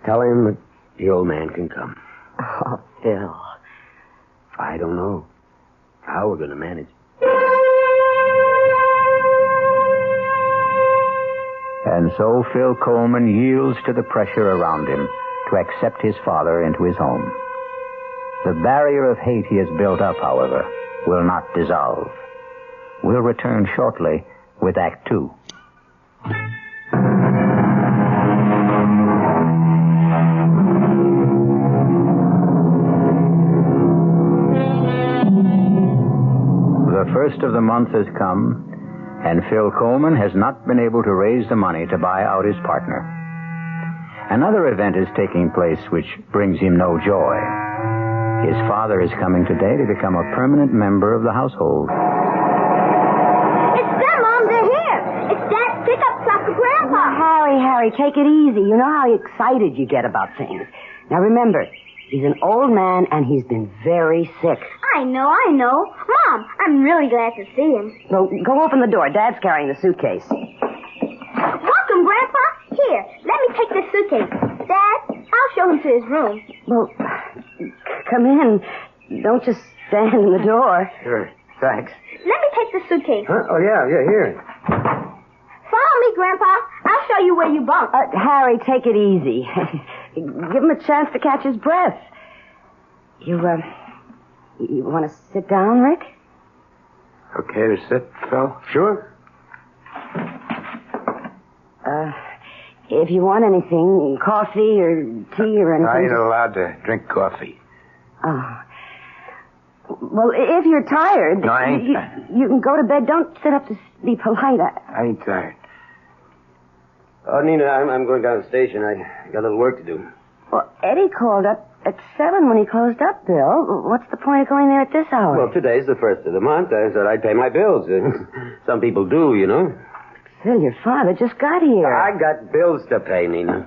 Tell him that the old man can come. Oh, Phil. I don't know how we're going to manage. And so Phil Coleman yields to the pressure around him to accept his father into his home. The barrier of hate he has built up, however, will not dissolve. We'll return shortly with Act 2. The first of the month has come, and Phil Coleman has not been able to raise the money to buy out his partner. Another event is taking place which brings him no joy. His father is coming today to become a permanent member of the household. It's them, Mom. They're here. It's Dad's pickup truck for Grandpa. Harry, take it easy. You know how excited you get about things. Now remember, he's an old man and he's been very sick. I know. Mom, I'm really glad to see him. Well, go open the door. Dad's carrying the suitcase. Welcome, Grandpa. Here, let me take this suitcase. Dad, I'll show him to his room. Well, come in. Don't just stand in the door. Sure. Thanks. Let me take the suitcase. Huh? Oh, yeah, here. Follow me, Grandpa. I'll show you where you bunk. Harry, take it easy. Give him a chance to catch his breath. You want to sit down, Rick? Okay to sit, Phil? Sure. If you want anything, coffee or tea or anything. I ain't allowed to drink coffee. Oh. Well, if you're tired... No, I ain't. You can go to bed. Don't sit up to be polite. I ain't tired. Oh, Nina, I'm going down to the station. I got a little work to do. Well, Eddie called up at 7 when he closed up, Bill. What's the point of going there at this hour? Well, today's the first of the month. I said I'd pay my bills. Some people do, you know. Phil, your father just got here. I got bills to pay, Nina.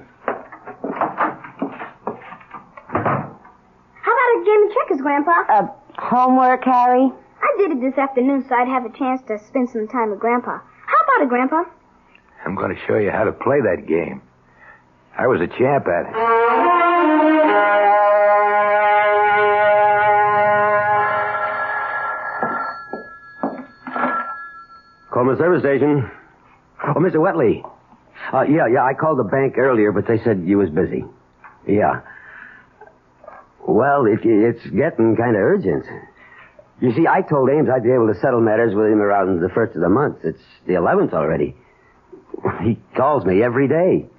How about a game of checkers, Grandpa? Homework, Harry? I did it this afternoon so I'd have a chance to spend some time with Grandpa. How about it, Grandpa? I'm going to show you how to play that game. I was a champ at it. Coleman Service Station. Oh, Mr. Wetley. Yeah, I called the bank earlier, but they said you was busy. Yeah. Well, it's getting kind of urgent. You see, I told Ames I'd be able to settle matters with him around the 1st of the month. It's the 11th already. He calls me every day.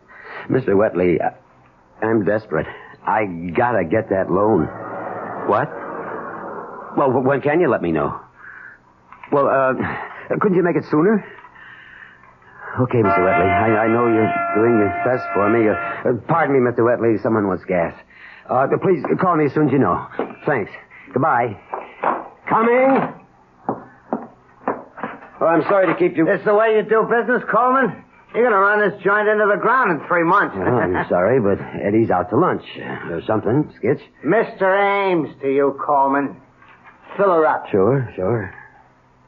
Mr. Wetley, I'm desperate. I gotta get that loan. What? Well, when can you let me know? Well, couldn't you make it sooner? Okay, Mr. Wetley. I know you're doing your best for me. Pardon me, Mr. Wetley. Someone wants gas. Please call me as soon as you know. Thanks. Goodbye. Coming. Oh, I'm sorry to keep you... This the way you do business, Coleman? You're going to run this joint into the ground in 3 months. Well, I'm sorry, but Eddie's out to lunch. Or something, Skitch. Mr. Ames to you, Coleman. Fill her up. Sure.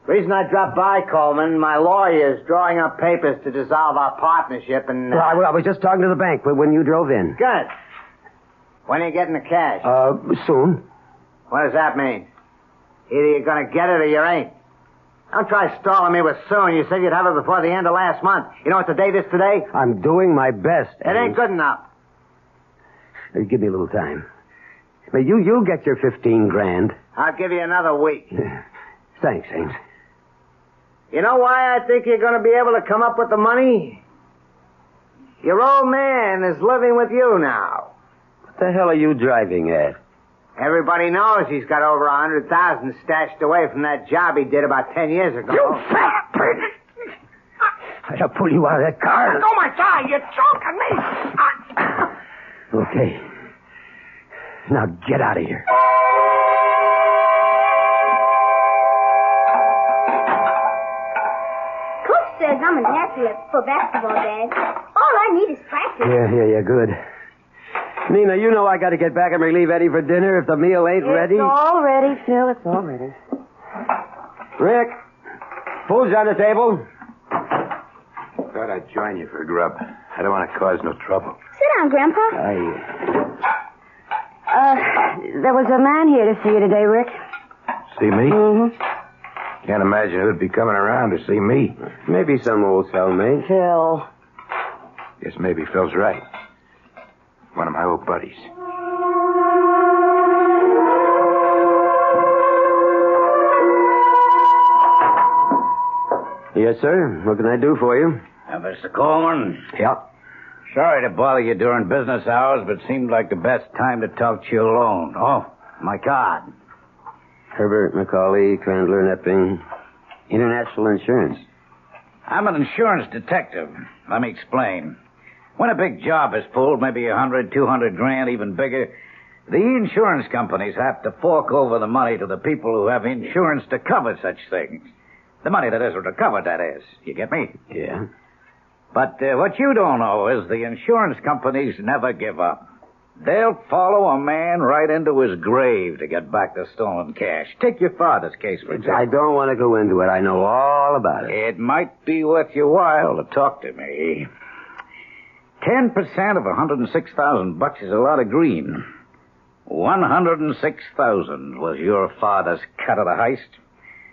Reason I dropped by, Coleman, my lawyer's drawing up papers to dissolve our partnership and... Well, I was just talking to the bank when you drove in. Good. When are you getting the cash? Soon. What does that mean? Either you're going to get it or you ain't. Don't try stalling me with soon. You said you'd have it before the end of last month. You know what the date is today? I'm doing my best. It ain't good enough. Give me a little time. But you'll get your 15 grand. I'll give you another week. Thanks, Ames. You know why I think you're going to be able to come up with the money? Your old man is living with you now. What the hell are you driving at? Everybody knows he's got over 100,000 stashed away from that job he did about 10 years ago. You fat pig! I'll pull you out of that car. Oh, my God, you're choking me! Okay. Now get out of here. Coach says I'm an athlete for basketball, Dad. All I need is practice. Yeah, good. Nina, you know I got to get back and relieve Eddie for dinner if the meal ain't ready. It's all ready, Phil. It's all ready. Rick, food's on the table. Thought I'd join you for grub. I don't want to cause no trouble. Sit down, Grandpa. There was a man here to see you today, Rick. See me? Mm-hmm. Can't imagine who'd be coming around to see me. Maybe some old cellmate. Phil. Guess maybe Phil's right. One of my old buddies. Yes, sir. What can I do for you? Mr. Coleman. Yeah. Sorry to bother you during business hours, but seemed like the best time to talk to you alone. Oh, my card. Herbert, McCauley, Crandler, Nepping. International Insurance. I'm an insurance detective. Let me explain. When a big job is pulled, maybe 100, 200 grand, even bigger, the insurance companies have to fork over the money to the people who have insurance to cover such things. The money that isn't recovered, that is. You get me? Yeah. But what you don't know is the insurance companies never give up. They'll follow a man right into his grave to get back the stolen cash. Take your father's case, for example. I don't want to go into it. I know all about it. It might be worth your while to talk to me. 10% of $106,000 is a lot of green. 106,000 was your father's cut of the heist.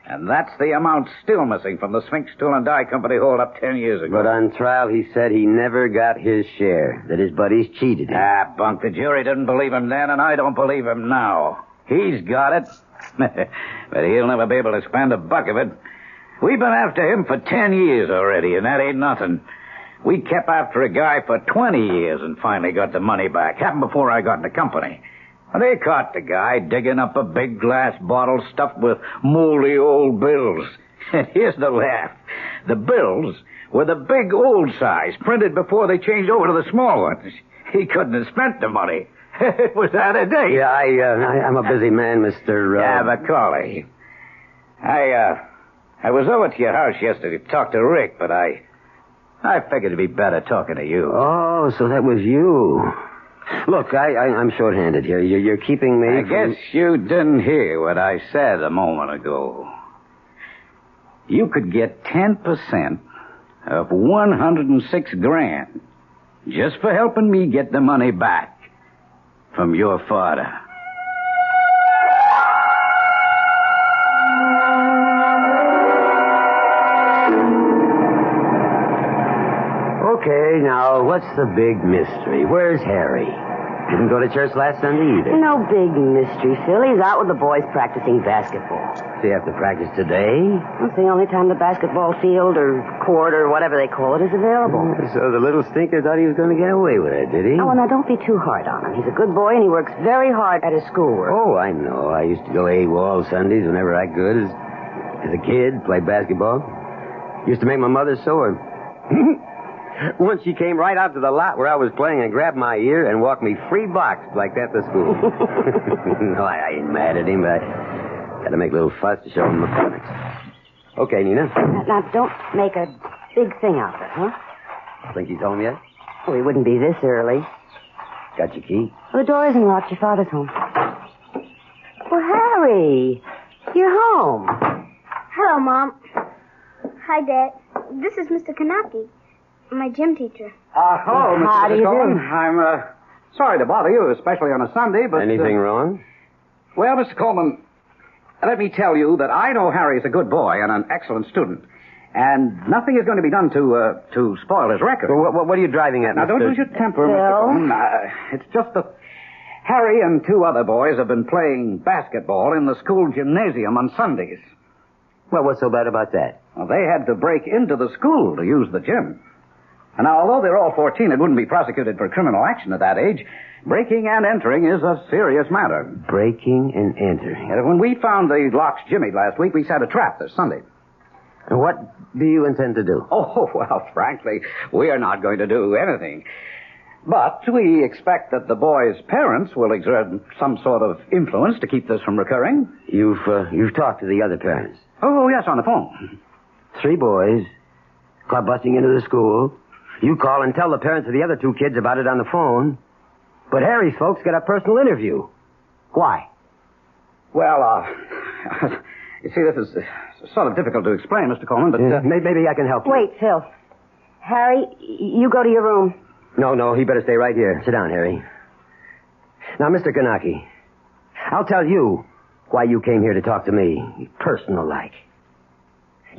And that's the amount still missing from the Sphinx Tool and Die Company hold-up 10 years ago. But on trial, he said he never got his share, that his buddies cheated him. Ah, bunk. The jury didn't believe him then, and I don't believe him now. He's got it. But he'll never be able to spend a buck of it. We've been after him for 10 years already, and that ain't nothing. We kept after a guy for 20 years and finally got the money back. Happened before I got in the company. They caught the guy digging up a big glass bottle stuffed with moldy old bills. And here's the laugh. The bills were the big old size, printed before they changed over to the small ones. He couldn't have spent the money. Was that a date? Yeah, I'm a busy man, Mr. Yeah, Macaulay. I was over to your house yesterday to talk to Rick, but I figured it'd be better talking to you. Oh, so that was you. Look, I'm short-handed here. You're keeping me I guess you didn't hear what I said a moment ago. You could get 10% of $106,000 just for helping me get the money back from your father. Okay, now, what's the big mystery? Where's Harry? Didn't go to church last Sunday either. No big mystery, Phil. He's out with the boys practicing basketball. So you have to practice today? It's the only time the basketball field or court or whatever they call it is available. So the little stinker thought he was going to get away with it, did he? Oh, well, now, don't be too hard on him. He's a good boy, and he works very hard at his schoolwork. Oh, I know. I used to go AWOL Sundays whenever I could as a kid, play basketball. Used to make my mother sore. Once she came right out to the lot where I was playing and grabbed my ear and walked me 3 blocks like that to school. No, I ain't mad at him, but I got to make a little fuss to show him mechanics. Okay, Nina. Now, don't make a big thing out of it, huh? Think he's home yet? Well, he wouldn't be this early. Got your key? Well, the door isn't locked. Your father's home. Well, Harry, you're home. Hello, Mom. Hi, Dad. This is Mr. Kanaki, my gym teacher. Hello, Mr. How do you Coleman. do? I'm sorry to bother you, especially on a Sunday, but... Anything wrong? Well, Mr. Coleman, let me tell you that I know Harry's a good boy and an excellent student, and nothing is going to be done to spoil his record. Well, what are you driving at, Now, Mr. don't lose your temper, Mr. Coleman. It's just that Harry and 2 other boys have been playing basketball in the school gymnasium on Sundays. Well, what's so bad about that? Well, they had to break into the school to use the gym. And now, although they're all 14 and wouldn't be prosecuted for criminal action at that age, breaking and entering is a serious matter. Breaking and entering. And when we found the locks jimmied last week, we set a trap this Sunday. And what do you intend to do? Oh, well, frankly, we are not going to do anything. But we expect that the boys' parents will exert some sort of influence to keep this from recurring. You've talked to the other parents? Oh, yes, on the phone. 3 boys caught busting into the school. You call and tell the parents of the other 2 kids about it on the phone. But Harry's folks get a personal interview. Why? Well, you see, this is sort of difficult to explain, Mr. Coleman, but... Maybe I can help you. Wait, Phil. Harry, you go to your room. No, he better stay right here. Sit down, Harry. Now, Mr. Kanaki, I'll tell you why you came here to talk to me, personal-like.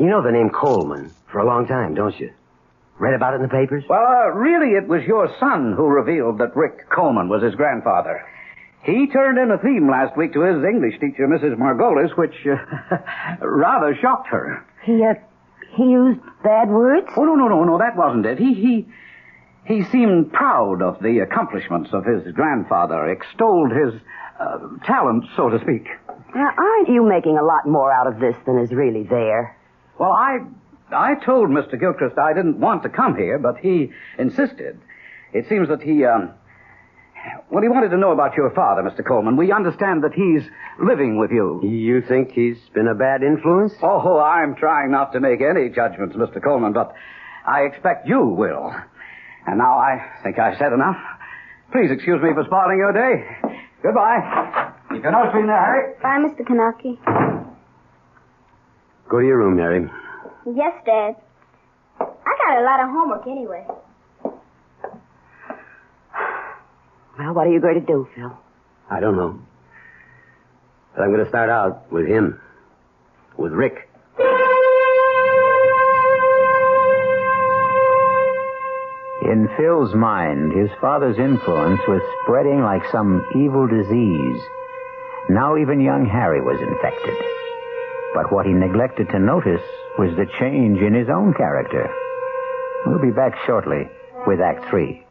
You know the name Coleman for a long time, don't you? Read about it in the papers? Well, really, it was your son who revealed that Rick Coleman was his grandfather. He turned in a theme last week to his English teacher, Mrs. Margolis, which rather shocked her. He used bad words? Oh, no, that wasn't it. He seemed proud of the accomplishments of his grandfather, extolled his talent, so to speak. Now, aren't you making a lot more out of this than is really there? Well, I told Mr. Gilchrist I didn't want to come here, but he insisted. It seems that he wanted to know about your father, Mr. Coleman. We understand that he's living with you. You think he's been a bad influence? Oh, I'm trying not to make any judgments, Mr. Coleman, but I expect you will. And now I think I've said enough. Please excuse me for spoiling your day. Goodbye. You can always be in there, Harry. Bye, Mr. Kanaki. Go to your room, Harry. Yes, Dad. I got a lot of homework anyway. Well, what are you going to do, Phil? I don't know. But I'm going to start out with him. With Rick. In Phil's mind, his father's influence was spreading like some evil disease. Now even young Harry was infected. But what he neglected to notice was the change in his own character. We'll be back shortly with Act 3.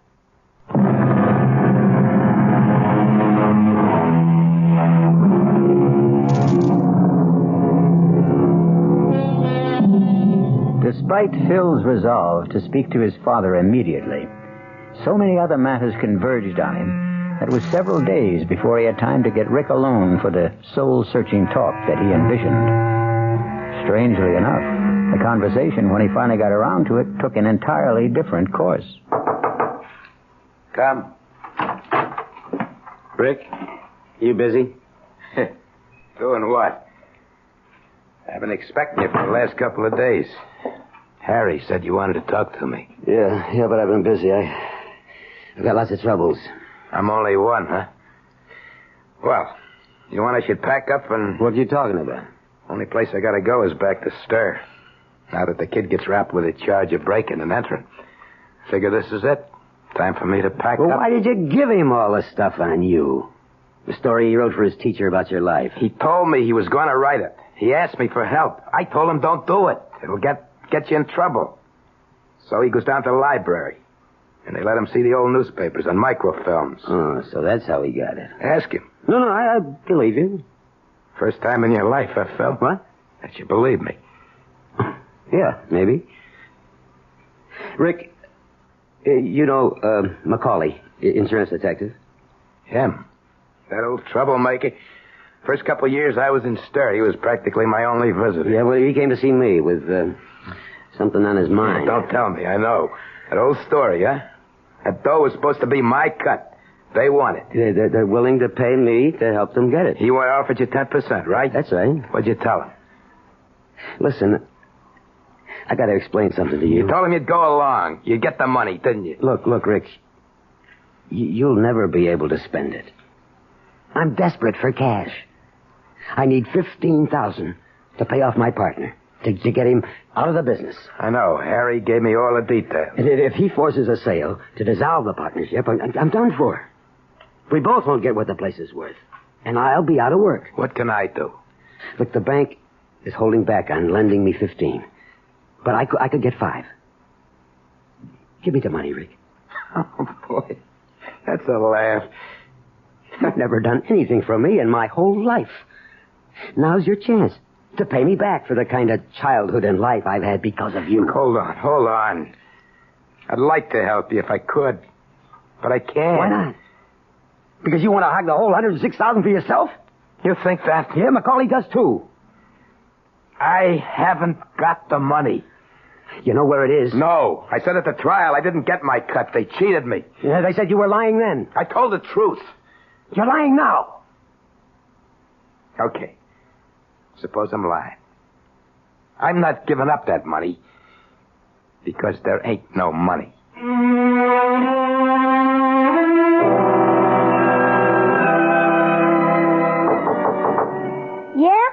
Despite Phil's resolve to speak to his father immediately, so many other matters converged on him It was several days before he had time to get Rick alone for the soul-searching talk that he envisioned. Strangely enough, the conversation, when he finally got around to it, took an entirely different course. Come. Rick, you busy? Doing what? I've been expecting you for the last couple of days. Harry said you wanted to talk to me. Yeah, but I've been busy. I've got lots of troubles. I'm only one, huh? Well, you want I should pack up and... What are you talking about? Only place I gotta go is back to Stir. Now that the kid gets rapped with a charge of breaking and entering. Figure this is it. Time for me to pack Well, up. why did you give him all this stuff on you? The story he wrote for his teacher about your life. He told me he was going to write it. He asked me for help. I told him don't do it. It'll get you in trouble. So he goes down to the library. And they let him see the old newspapers and microfilms. Oh, so that's how he got it. Ask him. No, I believe you. First time in your life, I felt. What? That you believe me. Yeah, maybe. Rick, you know Macaulay, insurance detective? Him. That old troublemaker. First couple of years I was in Stir, he was practically my only visitor. Yeah, well, he came to see me with something on his mind. Don't tell me, I know. That old story, huh? That dough was supposed to be my cut. They want it. They're willing to pay me to help them get it. He offered you 10%, right? That's right. What'd you tell him? Listen, I got to explain something to you. You told him you'd go along. You'd get the money, didn't you? Look, Rick. You'll never be able to spend it. I'm desperate for cash. I need $15,000 to pay off my partner, to get him out of the business. I know. Harry gave me all the details. And if he forces a sale to dissolve the partnership, I'm done for. We both won't get what the place is worth. And I'll be out of work. What can I do? Look, the bank is holding back on lending me 15. But I could get 5. Give me the money, Rick. Oh, boy. That's a laugh. You've never done anything for me in my whole life. Now's your chance to pay me back for the kind of childhood and life I've had because of you. Hold on. I'd like to help you if I could, but I can't. Why not? Because you want to hog the whole $106,000 for yourself? You think that? Yeah, Macaulay does too. I haven't got the money. You know where it is? No. I said at the trial I didn't get my cut. They cheated me. Yeah, they said you were lying then. I told the truth. You're lying now. Okay. Suppose I'm lying. I'm not giving up that money because there ain't no money. Yeah?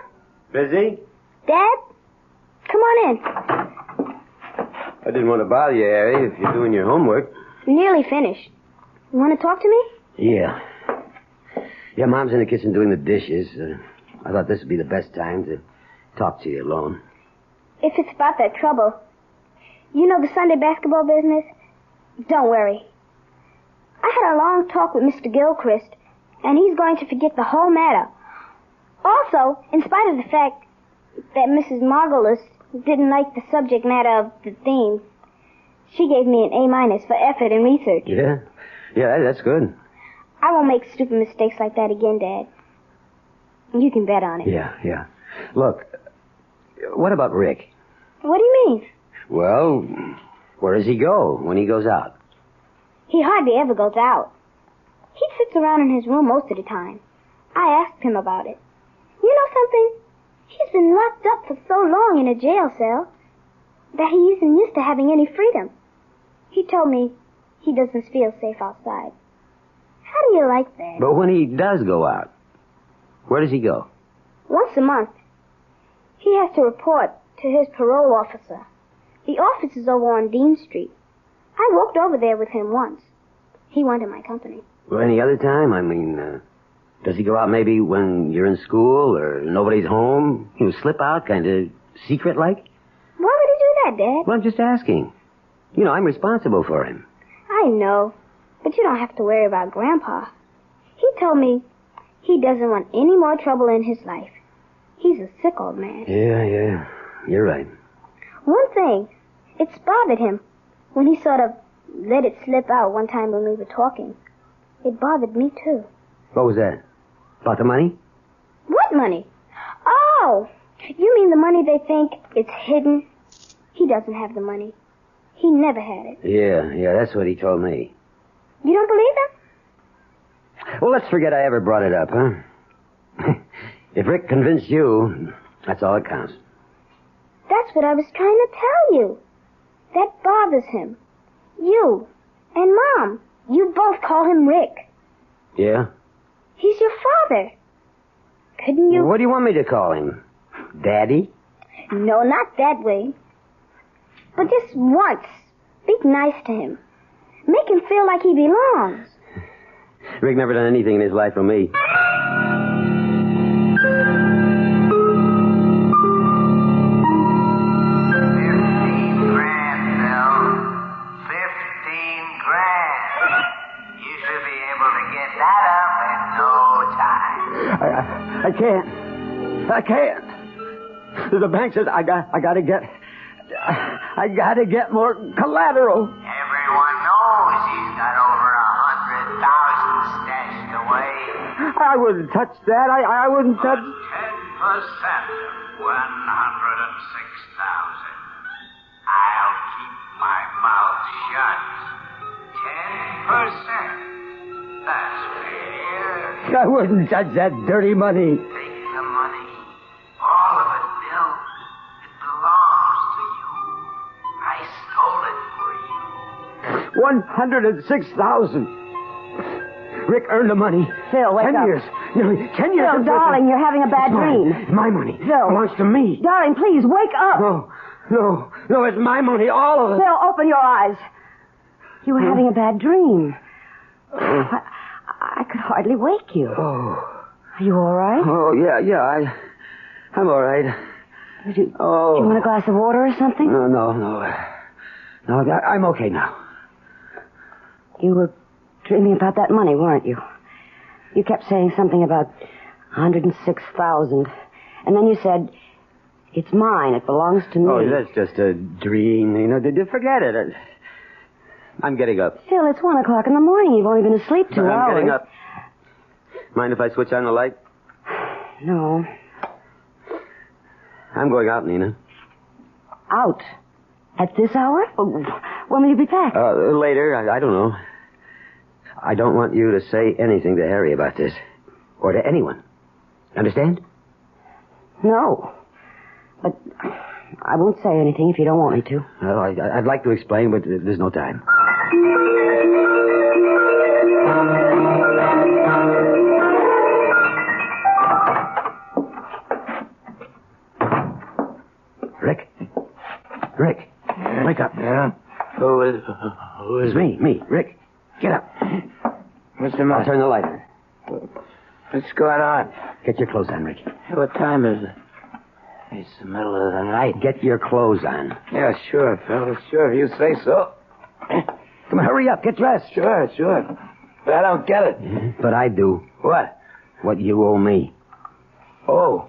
Busy? Dad? Come on in. I didn't want to bother you, Harry, if you're doing your homework. Nearly finished. You want to talk to me? Yeah. Yeah, Mom's in the kitchen doing the dishes. I thought this would be the best time to talk to you alone. If it's about that trouble. You know the Sunday basketball business? Don't worry. I had a long talk with Mr. Gilchrist, and he's going to forget the whole matter. Also, in spite of the fact that Mrs. Margolis didn't like the subject matter of the theme, she gave me an A- for effort and research. Yeah? Yeah, that's good. I won't make stupid mistakes like that again, Dad. You can bet on it. Yeah. Look, what about Rick? What do you mean? Well, where does he go when he goes out? He hardly ever goes out. He sits around in his room most of the time. I asked him about it. You know something? He's been locked up for so long in a jail cell that he isn't used to having any freedom. He told me he doesn't feel safe outside. How do you like that? But when he does go out, where does he go? Once a month. He has to report to his parole officer. The office is over on Dean Street. I walked over there with him once. He wanted my company. Well, any other time? I mean, does he go out maybe when you're in school or nobody's home? You know, slip out, kind of secret-like? Why would he do that, Dad? Well, I'm just asking. You know, I'm responsible for him. I know, but you don't have to worry about Grandpa. He told me he doesn't want any more trouble in his life. He's a sick old man. Yeah. You're right. One thing, it's bothered him when he sort of let it slip out one time when we were talking. It bothered me, too. What was that? About the money? What money? Oh, you mean the money they think it's hidden? He doesn't have the money. He never had it. Yeah, that's what he told me. You don't believe him? Well, let's forget I ever brought it up, huh? If Rick convinced you, that's all that counts. That's what I was trying to tell you. That bothers him. You and Mom, you both call him Rick. Yeah? He's your father. Couldn't you... What do you want me to call him? Daddy? No, not that way. But just once, be nice to him. Make him feel like he belongs. Rick never done anything in his life for me. I can't. The bank says I gotta get more collateral. Everyone knows he's got over 100,000 stashed away. I wouldn't touch that. I wouldn't touch. 10% of 106,000. I'll keep my mouth shut. 10%. That's fair. I wouldn't touch that dirty money. Take the money. All of it, Bill. It belongs to you. I stole it for you. 106,000. Rick earned the money. Phil, wake 10 up. years. Nearly 10 years. Phil, darling, you're having a bad dream. It's my money. Phil. It belongs to me. Darling, please, wake up. No, it's my money, all of it. Phil, open your eyes. You were having a bad dream. I could hardly wake you. Oh. Are you all right? Oh, yeah, I'm all right. Do you want a glass of water or something? No, I'm okay now. You were dreaming about that money, weren't you? You kept saying something about 106,000. And then you said, it's mine, it belongs to me. Oh, that's just a dream, Did you forget it? I'm getting up. Phil, it's 1 o'clock in the morning. You've only been asleep 2 hours. I'm getting up. Mind if I switch on the light? No. I'm going out, Nina. Out? At this hour? When will you be back? Later. I don't know. I don't want you to say anything to Harry about this. Or to anyone. Understand? No. But I won't say anything if you don't want me to. Well, I'd like to explain, but there's no time. Rick, wake up. Yeah? Who is It's me, Rick. Get up. What's the matter? I'll turn the light on. What's going on? Get your clothes on, Rick. What time is it? It's the middle of the night. Get your clothes on. Yeah, sure, fellas. Sure, if you say so. Come on, hurry up. Get dressed. Sure. But I don't get it. But I do. What? What you owe me. Oh.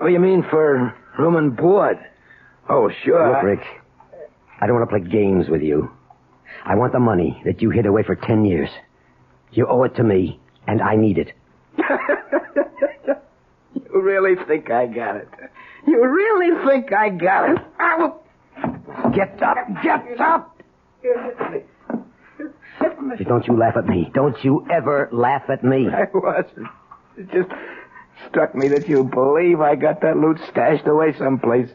Oh, you mean for room and board? Oh, sure. Look, Rick, I don't want to play games with you. I want the money that you hid away for 10 years. You owe it to me, and I need it. You really think I got it? You really think I got it? I will... Get up! Don't you laugh at me. Don't you ever laugh at me. I wasn't. It just struck me that you believe I got that loot stashed away someplace.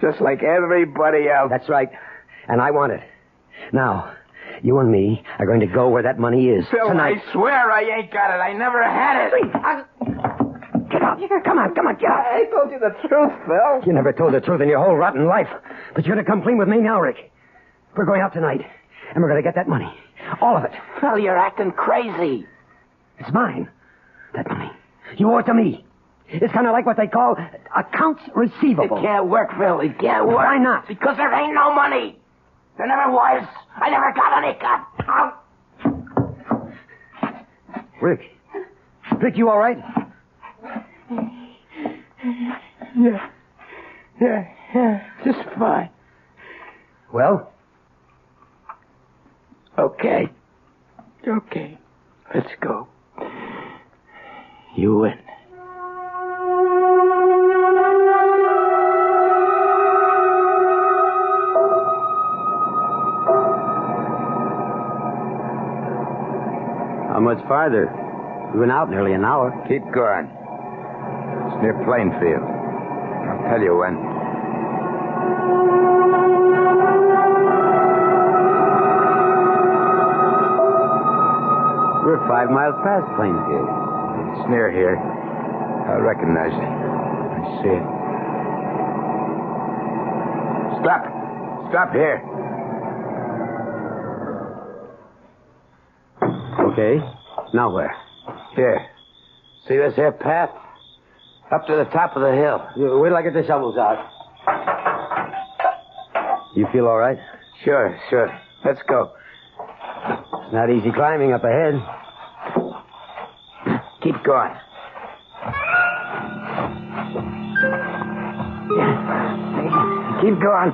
Just like everybody else. That's right. And I want it. Now, you and me are going to go where that money is. Phil, tonight. I swear I ain't got it. I never had it. Get up. Come on, get up. I told you the truth, Phil. You never told the truth in your whole rotten life. But you're going to come clean with me now, Rick. We're going out tonight, and we're going to get that money. All of it. Phil, you're acting crazy. It's mine. That money. You owe it to me. It's kind of like what they call accounts receivable. It can't work, Phil. It can't work. Why not? Because there ain't no money. There never was. I never got any. Rick, you all right? Yeah, just fine. Well? Okay. Let's go. You win. How much farther? We've been out nearly an hour. Keep going. It's near Plainfield. I'll tell you when. We're 5 miles past Plainfield. It's near here. I recognize it. I see it. Stop. Stop here. Okay. Now where? Here. See this here path? Up to the top of the hill. Wait till I get the shovels out. You feel all right? Sure. Let's go. It's not easy climbing up ahead. Keep going. Keep going.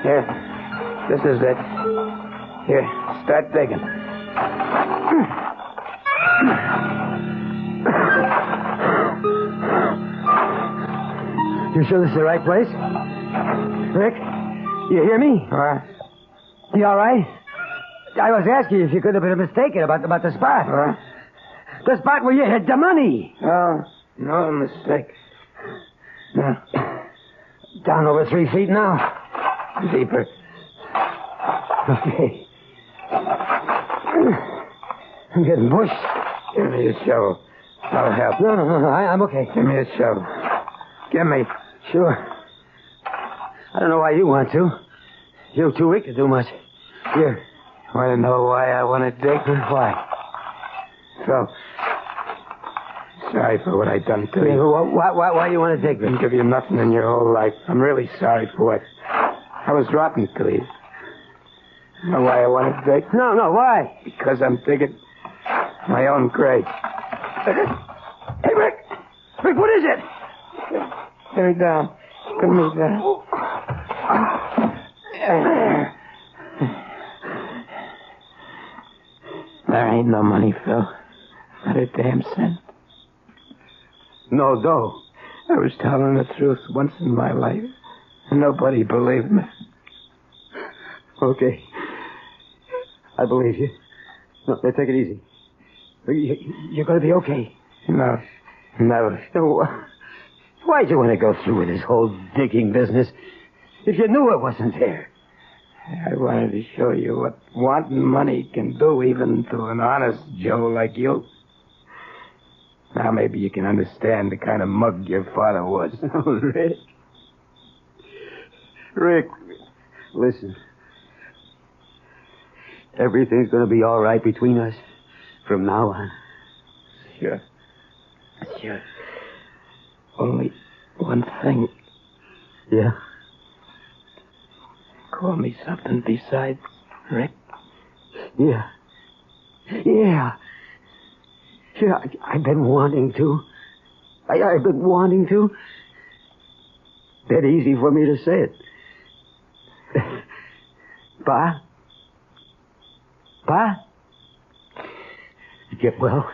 Here. This is it. Here, start digging. You sure this is the right place? Rick, you hear me? You all right? I was asking you if you could have been mistaken about the spot. The spot where you hid the money. Oh, no mistake. No. Down over 3 feet now. Deeper. Okay. I'm getting pushed. Give me a shovel. I'll help. No. I'm okay. Give me a shovel. Give me. Sure. I don't know why you want to. You're too weak to do much. Here. Want to know why I want to dig? Why? So, sorry for what I done to you. Why you want to dig? Didn't give you nothing in your whole life. I'm really sorry for what. I was rotten to you. You know why I want to dig? No, why? Because I'm digging my own grave. Hey, Rick! Rick, what is it? Put me down. Put me down. There ain't no money, Phil. Not a damn cent. No dough. I was telling the truth once in my life, and nobody believed me. Okay. I believe you. No, take it easy. You're going to be okay. No, never. So, why'd you want to go through with this whole digging business if you knew it wasn't there? I wanted to show you what wanting money can do even to an honest Joe like you. Now maybe you can understand the kind of mug your father was. Oh, Rick, listen. Everything's going to be all right between us from now on. Sure. Only one thing. Yeah? Call me something besides Rick. Yeah. I've been wanting to. I've been wanting to. That easy for me to say it. Pa? Get well.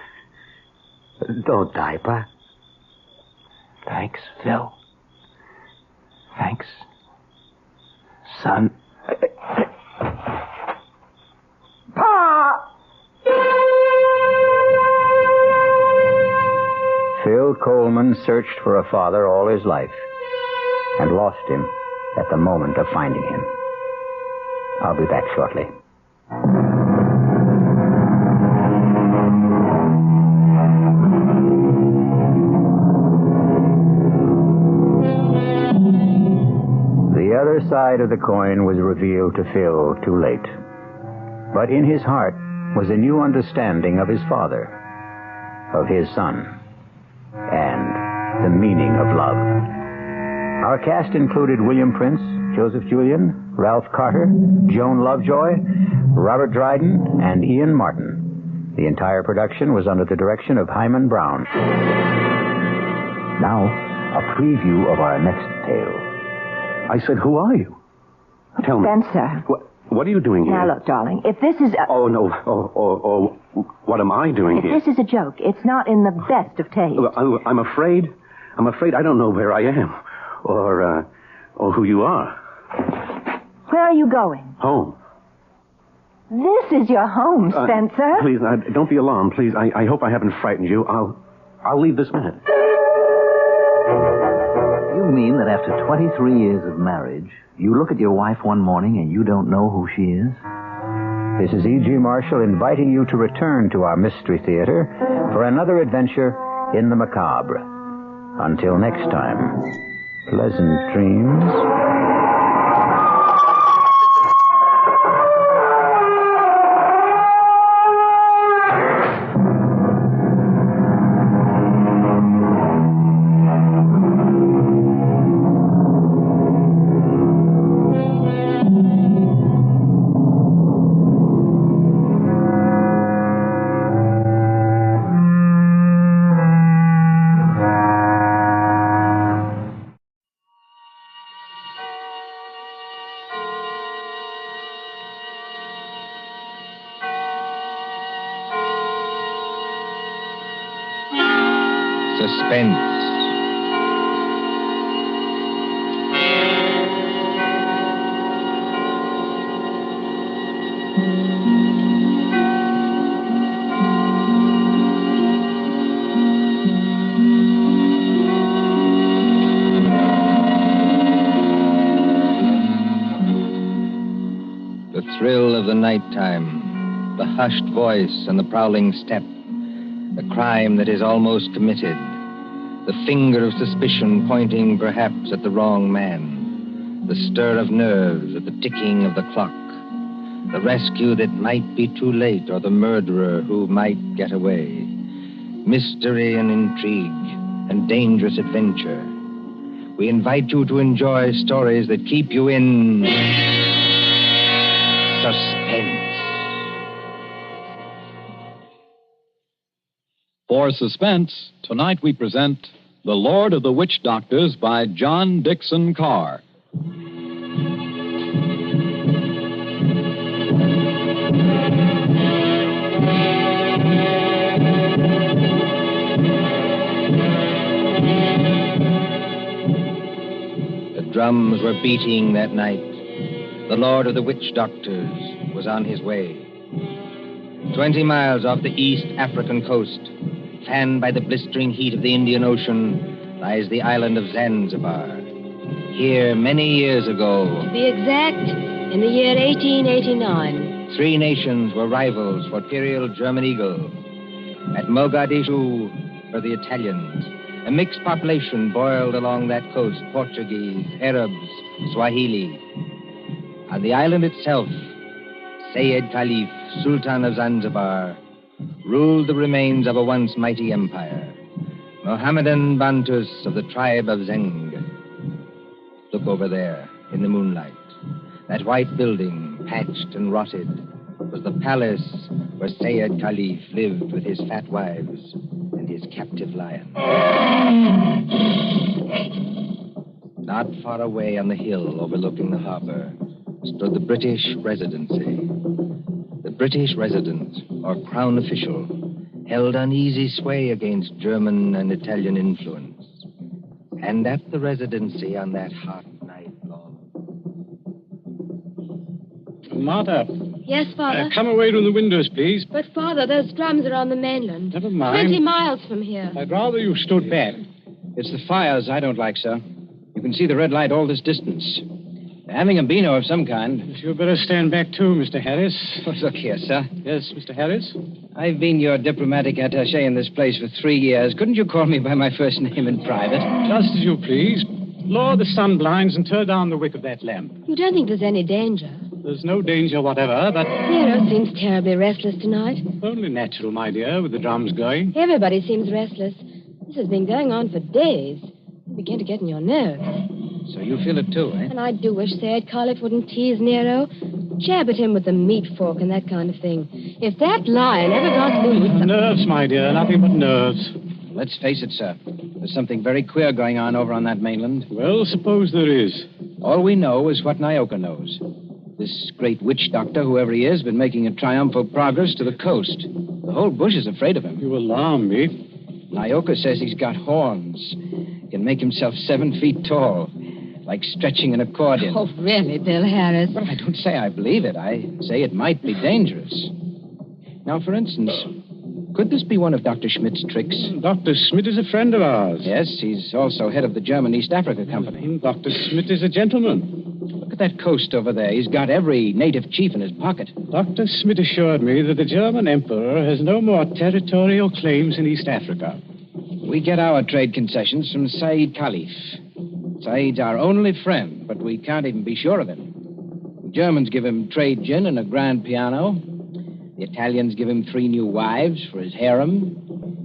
Don't die, Pa. Thanks, Phil. Thanks, son. Pa! Phil Coleman searched for a father all his life and lost him at the moment of finding him. I'll be back shortly. The other side of the coin was revealed to Phil too late. But in his heart was a new understanding of his father, of his son, and the meaning of love. Our cast included William Prince, Joseph Julian, Ralph Carter, Joan Lovejoy, Robert Dryden, and Ian Martin. The entire production was under the direction of Hyman Brown. Now, a preview of our next tale. I said, who are you? Tell me. Spencer. What are you doing here? Now, look, darling, if this is a... Oh, no. What am I doing here? If this is a joke, it's not in the best of taste. I'm afraid I don't know where I am. Or who you are. Where are you going? Home. This is your home, Spencer. Please, don't be alarmed, please. I hope I haven't frightened you. I'll leave this minute. You mean that after 23 years of marriage, you look at your wife one morning and you don't know who she is? This is E.G. Marshall inviting you to return to our Mystery Theater for another adventure in the macabre. Until next time, pleasant dreams. Suspense. The thrill of the nighttime, the hushed voice and the prowling step, the crime that is almost committed, the finger of suspicion pointing perhaps at the wrong man, the stir of nerves at the ticking of the clock, the rescue that might be too late or the murderer who might get away, mystery and intrigue and dangerous adventure. We invite you to enjoy stories that keep you in suspense. For Suspense, tonight we present The Lord of the Witch Doctors by John Dixon Carr. The drums were beating that night. The Lord of the Witch Doctors was on his way. 20 miles off the East African coast, fanned by the blistering heat of the Indian Ocean, lies the island of Zanzibar. Here, many years ago, To be exact, in the year 1889. 3 nations were rivals for imperial German eagle. At Mogadishu were the Italians. A mixed population boiled along that coast, Portuguese, Arabs, Swahili. On the island itself, Sayed Khalif, Sultan of Zanzibar, ruled the remains of a once mighty empire. Mohammedan Bantus of the tribe of Zeng. Look over there, in the moonlight. That white building, patched and rotted, was the palace where Sayed Khalif lived with his fat wives and his captive lion. Not far away on the hill overlooking the harbor stood the British Residency. The British resident, or crown official, held uneasy sway against German and Italian influence. And at the Residency on that hot night long... Martha. Yes, Father? Come away from the windows, please. But, Father, those drums are on the mainland. Never mind. 20 miles from here. I'd rather you stood back. It's the fires I don't like, sir. You can see the red light all this distance. They're having a beano of some kind. You'd better stand back, too, Mr. Harris. Look here, sir. Yes, Mr. Harris? I've been your diplomatic attaché in this place for 3 years. Couldn't you call me by my first name in private? Just as you please. Lower the sun blinds and turn down the wick of that lamp. You don't think there's any danger? There's no danger whatever, but... Nero seems terribly restless tonight. Only natural, my dear, with the drums going. Everybody seems restless. This has been going on for days. You begin to get in your nerves. So you feel it too, eh? And I do wish Sayed Khalif wouldn't tease Nero. Jab at him with the meat fork and that kind of thing. If that lion ever got loose... Nerves, my dear, nothing but nerves. Let's face it, sir. There's something very queer going on over on that mainland. Well, suppose there is. All we know is what Nyoka knows. This great witch doctor, whoever he is, been making a triumphal progress to the coast. The whole bush is afraid of him. You alarm me. Nyoka says he's got horns. He can make himself 7 feet tall, like stretching an accordion. Oh, really, Bill Harris? Well, I don't say I believe it. I say it might be dangerous. Now, for instance, could this be one of Dr. Schmidt's tricks? Dr. Schmidt is a friend of ours. Yes, he's also head of the German East Africa Company. Dr. Schmidt is a gentleman. Look at that coast over there. He's got every native chief in his pocket. Dr. Schmidt assured me that the German emperor has no more territorial claims in East Africa. We get our trade concessions from Said Khalif. Said's our only friend, but we can't even be sure of him. The Germans give him trade gin and a grand piano. The Italians give him 3 new wives for his harem.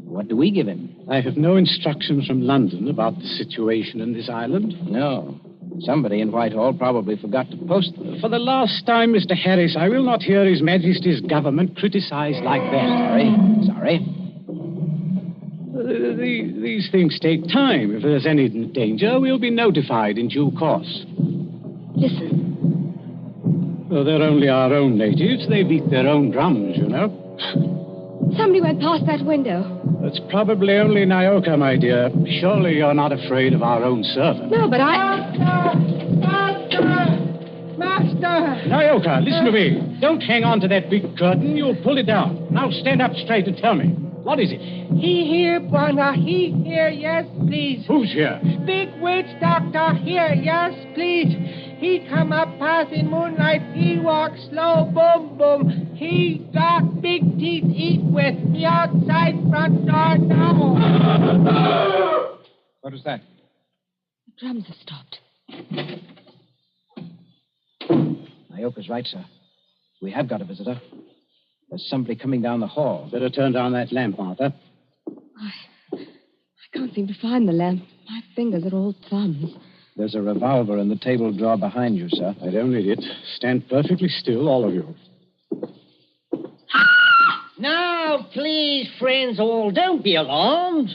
What do we give him? I have no instructions from London about the situation in this island. No. Somebody in Whitehall probably forgot to post them. For the last time, Mr. Harris, I will not hear His Majesty's government criticized like that. Sorry. These things take time. If there's any danger, we'll be notified in due course. Listen. Well, they're only our own natives. They beat their own drums, you know. Somebody went past that window. That's probably only Nyoka, my dear. Surely you're not afraid of our own servant. No, but Master! Nyoka, listen to me. Don't hang on to that big curtain. You'll pull it down. Now stand up straight and tell me. What is it? He here, Bwana. He here, yes, please. Who's here? Big witch doctor here, yes, please. He come up past in moonlight. He walk slow, boom, boom. He got big teeth eat with me outside front door now. What was that? the drums have stopped. Nyoka's right, sir. We have got a visitor. There's somebody coming down the hall. Better turn down that lamp, Martha. I can't seem to find the lamp. My fingers are all thumbs. There's a revolver in the table drawer behind you, sir. I don't need it. Stand perfectly still, all of you. Now, please, friends all, don't be alarmed.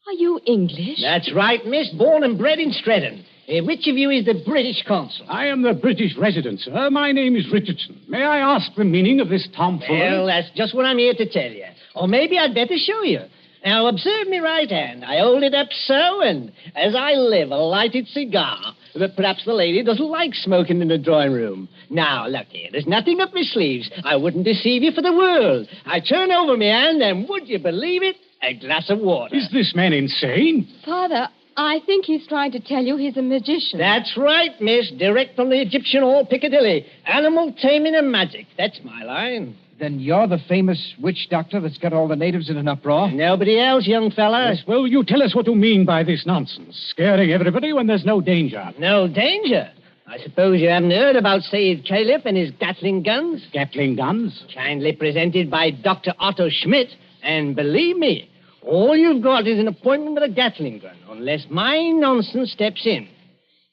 Are you English? That's right, miss. Born and bred in Streatham. Which of you is the British consul? I am the British resident, sir. My name is Richardson. May I ask the meaning of this tomfoolery? Well, that's just what I'm here to tell you. Or maybe I'd better show you. Now, observe me right hand. I hold it up so, and as I live, a lighted cigar. But perhaps the lady doesn't like smoking in the drawing room. Now, look here. There's nothing up my sleeves. I wouldn't deceive you for the world. I turn over my hand, and would you believe it? A glass of water. Is this man insane? Father, I think he's trying to tell you he's a magician. That's right, miss. Direct from the Egyptian Hall, Piccadilly. Animal taming and magic. That's my line. Then you're the famous witch doctor that's got all the natives in an uproar? Nobody else, young fella. Yes, well, you tell us what you mean by this nonsense. Scaring everybody when there's no danger. No danger? I suppose you haven't heard about Said Caliph and his Gatling guns? Gatling guns? Kindly presented by Dr. Otto Schmidt. And believe me, all you've got is an appointment with a Gatling gun, unless my nonsense steps in.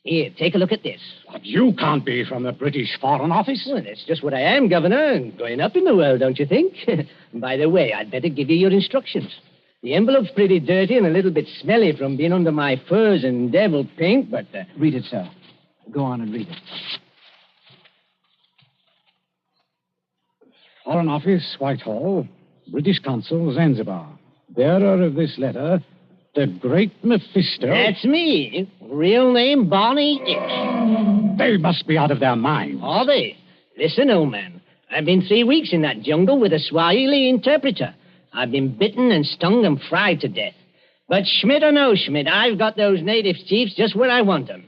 Here, take a look at this. But you can't be from the British Foreign Office. Well, that's just what I am, Governor, and going up in the world, don't you think? By the way, I'd better give you your instructions. The envelope's pretty dirty and a little bit smelly from being under my furs and devil pink, but... Read it, sir. Go on and read it. Foreign Office, Whitehall. British Consul, Zanzibar. Bearer of this letter, the Great Mephisto. That's me. Real name, Barney Hicks. They must be out of their minds. Are they? Listen, old man. I've been 3 weeks in that jungle with a Swahili interpreter. I've been bitten and stung and fried to death. But Schmidt or no Schmidt, I've got those native chiefs just where I want them.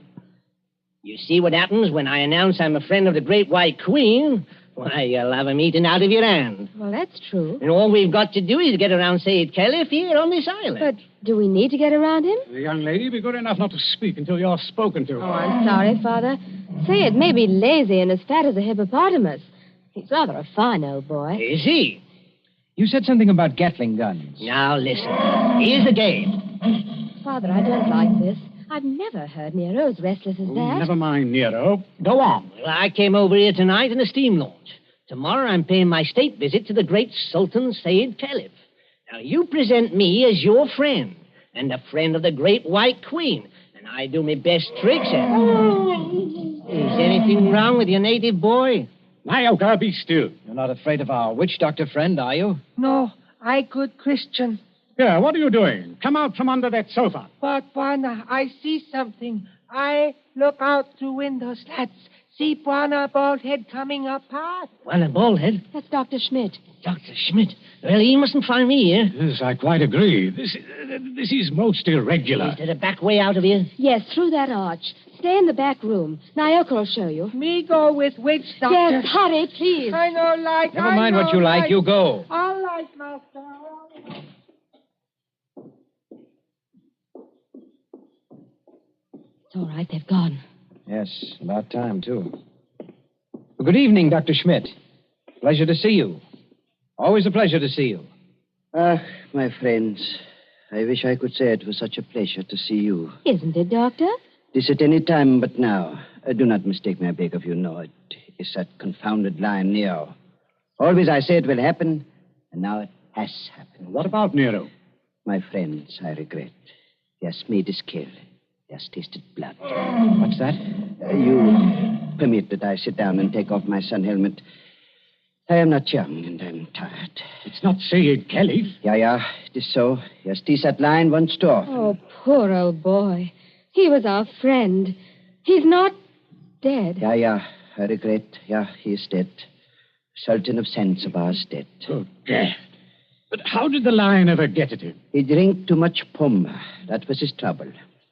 You see what happens when I announce I'm a friend of the Great White Queen? Why, you'll have them eaten out of your hand. Well, that's true. And all we've got to do is get around Said Caliph here on this island. But do we need to get around him? The young lady, be good enough not to speak until you're spoken to. Oh, I'm sorry, Father. Sayed may be lazy and as fat as a hippopotamus. He's rather a fine old boy. Is he? You said something about Gatling guns. Now, listen. Here's the game. Father, I don't like this. I've never heard Nero as restless as that. Never mind, Nero. Go on. Well, I came over here tonight in a steam launch. Tomorrow I'm paying my state visit to the great Sultan Said Caliph. Now, you present me as your friend and a friend of the Great White Queen. And I do my best tricks at it. Is anything wrong with your native boy? Nyoka, be still. You're not afraid of our witch doctor friend, are you? No, I good Christian. Here, what are you doing? Come out from under that sofa. But, Bwana, I see something. I look out through window slats. See Bwana bald head coming apart. Well, a bald head? That's Dr. Schmidt. Dr. Schmidt. Well, he mustn't find me here. Yes, I quite agree. This is most irregular. Is there a back way out of here? Yes, through that arch. Stay in the back room. Naoka will show you. Me go with witch doctor. Yes, hurry, please. I know like. Never mind what you like. You go. All right, master. It's all right. They've gone. Yes, about time, too. Well, good evening, Dr. Schmidt. Pleasure to see you. Always a pleasure to see you. Ah, my friends, I wish I could say it was such a pleasure to see you. Isn't it, Doctor? This at any time but now. Do not mistake me, I beg of you. No, it is that confounded lion, Nero. Always I say it will happen, and now it has happened. What about Nero? My friends, I regret. He has made his kill. He has tasted blood. What's that? You permit that I sit down and take off my sun helmet. I am not young, and I'm tired. It's not Sayyid Caliph. Yeah, it is so. He has teased that lion once too often. Oh, poor old boy. He was our friend. He's not dead. Yeah, I regret. Yeah, he is dead. Sultan of Zanzibar is dead. Oh, Gad. But how did the lion ever get at him? He drank too much puma. That was his trouble.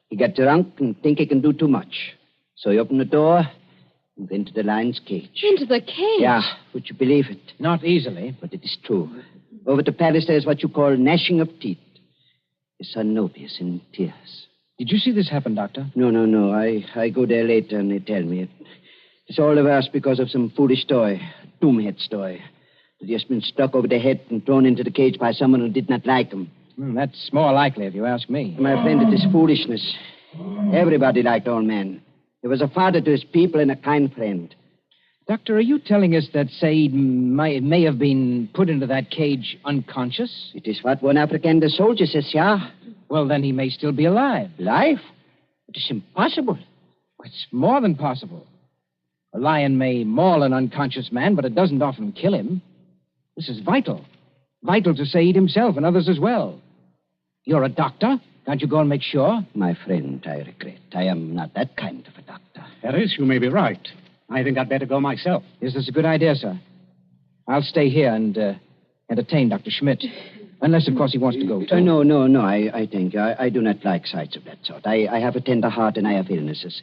He got drunk and think he can do too much. So he opened the door and went to the lion's cage. Into the cage? Yeah, would you believe it? Not easily. But it is true. Over to Paris, there's what you call gnashing of teeth. His son Nobi is in tears. Did you see this happen, Doctor? No. I go there later and they tell me. It's all the worse because of some foolish toy, a doomhead toy, that he has been struck over the head and thrown into the cage by someone who did not like him. That's more likely, if you ask me. My friend, it is foolishness. Everybody liked old man. He was a father to his people and a kind friend. Doctor, are you telling us that Said may have been put into that cage unconscious? It is what one African soldier says, yeah. Well, then he may still be alive. Alive? It is impossible. It's more than possible. A lion may maul an unconscious man, but it doesn't often kill him. This is vital. Vital to Said himself and others as well. You're a doctor. Can't you go and make sure? My friend, I regret. I am not that kind of a doctor. Harris, you may be right. I think I'd better go myself. Yes, that's a good idea, sir. I'll stay here and entertain Dr. Schmidt. Unless, of course, he wants to go, too. No, I think. I do not like sights of that sort. I have a tender heart and I have illnesses.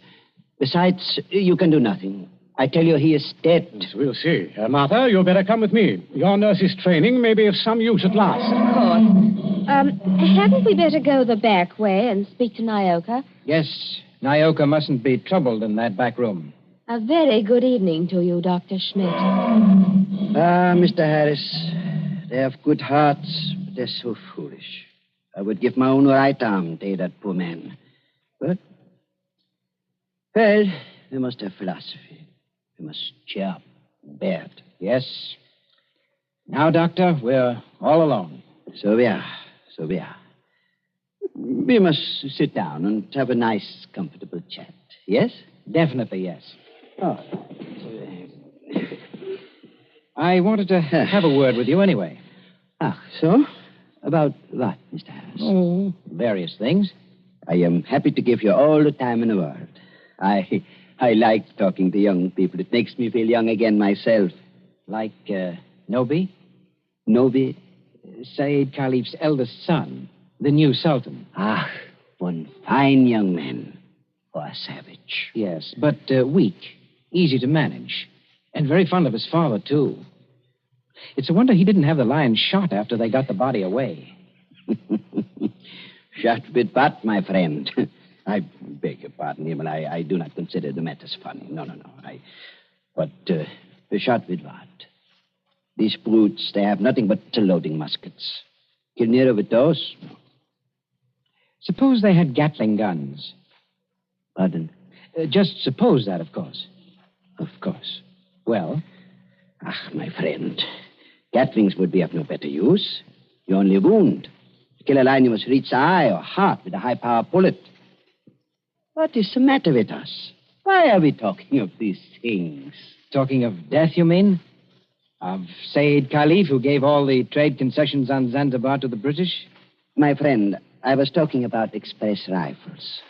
Besides, you can do nothing. I tell you, he is dead. Yes, we'll see. Martha, you better come with me. Your nurse's training may be of some use at last. Of course. Hadn't we better go the back way and speak to Naoka? Yes, Naoka mustn't be troubled in that back room. A very good evening to you, Dr. Schmidt. Ah, Mr. Harris, they have good hearts, but they're so foolish. I would give my own right arm to that poor man. But, well, we must have philosophy. We must cheer up, bear it. Yes. Now, Doctor, we're all alone. So we are. We must sit down and have a nice, comfortable chat. Yes? Definitely, yes. Oh. I wanted to have a word with you anyway. Ah, so? About what, Mr. Harris? Oh, various things. I am happy to give you all the time in the world. I like talking to young people. It makes me feel young again myself. Like Nobi? Nobi? Said Caliph's eldest son, the new Sultan. Ah, one fine young man. Or a savage. Yes, but weak, easy to manage. And very fond of his father, too. It's a wonder he didn't have the lion shot after they got the body away. Shot with what, my friend? I beg your pardon, Himmel. I do not consider the matters funny. No. But shot with what? These brutes, they have nothing but loading muskets. Kill Nero with those? No. Suppose they had Gatling guns. Pardon? Just suppose that, of course. Of course. Well? Ah, my friend. Gatlings would be of no better use. You only wound. To kill a lion, you must reach the eye or heart with a high-power bullet. What is the matter with us? Why are we talking of these things? Talking of death, you mean? Of Said Khalif, who gave all the trade concessions on Zanzibar to the British? My friend, I was talking about express rifles.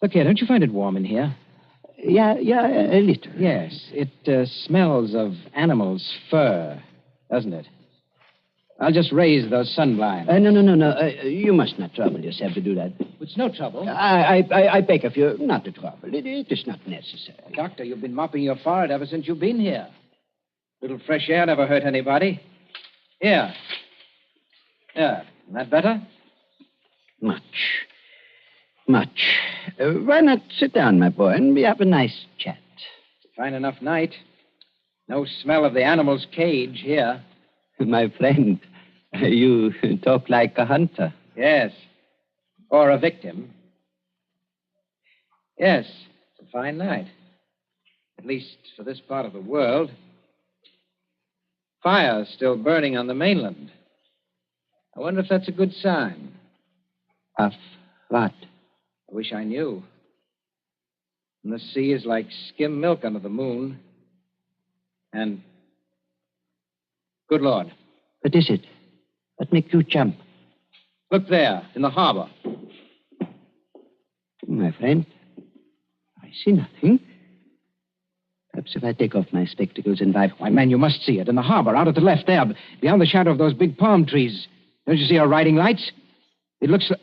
Look here, don't you find it warm in here? Yeah, a little. Yes, it smells of animal's fur, doesn't it? I'll just raise those sun blinds. No. You must not trouble yourself to do that. It's no trouble. I beg of you not to trouble. It is not necessary. Doctor, you've been mopping your forehead ever since you've been here. Little fresh air never hurt anybody. Here. Isn't that better? Much. Why not sit down, my boy, and we have a nice chat? Fine enough night. No smell of the animal's cage here. My friend, you talk like a hunter. Yes. Or a victim. Yes, it's a fine night. At least for this part of the world. Fire's still burning on the mainland. I wonder if that's a good sign. Of what? I wish I knew. And the sea is like skim milk under the moon. And... Good Lord. What is it? What makes you jump? Look there, in the harbor. My friend, I see nothing. Perhaps if I take off my spectacles and vibe... Why, man, you must see it. In the harbor, out at the left there, beyond the shadow of those big palm trees. Don't you see our riding lights? It looks like...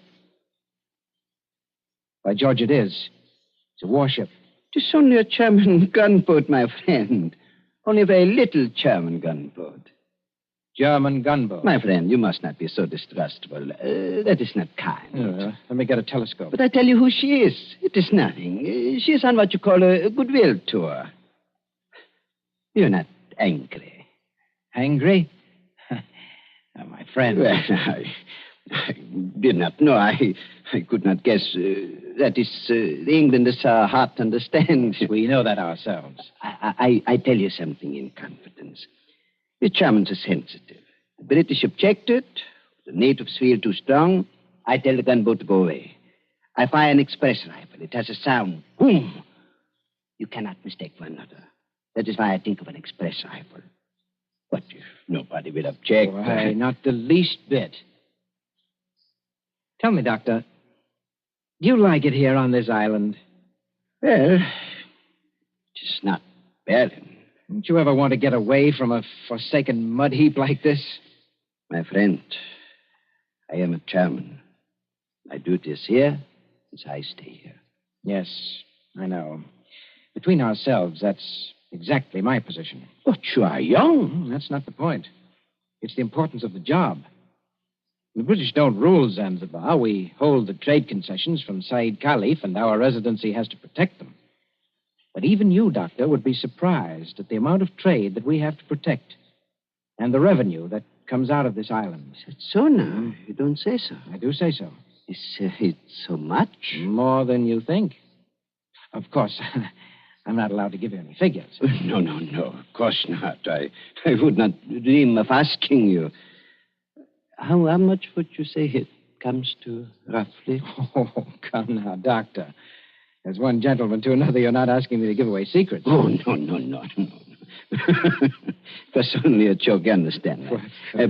By George, it is. It's a warship. It's only a German gunboat, my friend. Only a very little German gunboat. German gunboat? My friend, you must not be so distrustful. That is not kind. Let me get a telescope. But I tell you who she is. It is nothing. She is on what you call a goodwill tour. You're not angry. Angry? My friend. Well, I did not know. I could not guess. That is, England is hard to understand. We know that ourselves. I tell you something in confidence. The Germans are sensitive. The British objected. The natives feel too strong. I tell the gunboat to go away. I fire an express rifle. It has a sound. Boom! You cannot mistake one another. That is why I think of an express rifle. But if nobody will object... Why, not the least bit. Tell me, Doctor, do you like it here on this island? Well, just not bad. Don't you ever want to get away from a forsaken mud heap like this? My friend, I am a German. My duty is here, as I stay here. Yes, I know. Between ourselves, that's exactly my position. But you are young. That's not the point. It's the importance of the job. The British don't rule Zanzibar. We hold the trade concessions from Said Khalif, and our residency has to protect them. But even you, Doctor, would be surprised at the amount of trade that we have to protect and the revenue that comes out of this island. Is it so now? You don't say so. I do say so. Is it so much? More than you think. Of course, I'm not allowed to give you any figures. No. Of course not. I would not dream of asking you. How much would you say it comes to, roughly? Oh, come now, Doctor. As one gentleman to another, you're not asking me to give away secrets. Oh, no. It was only a joke, you understand?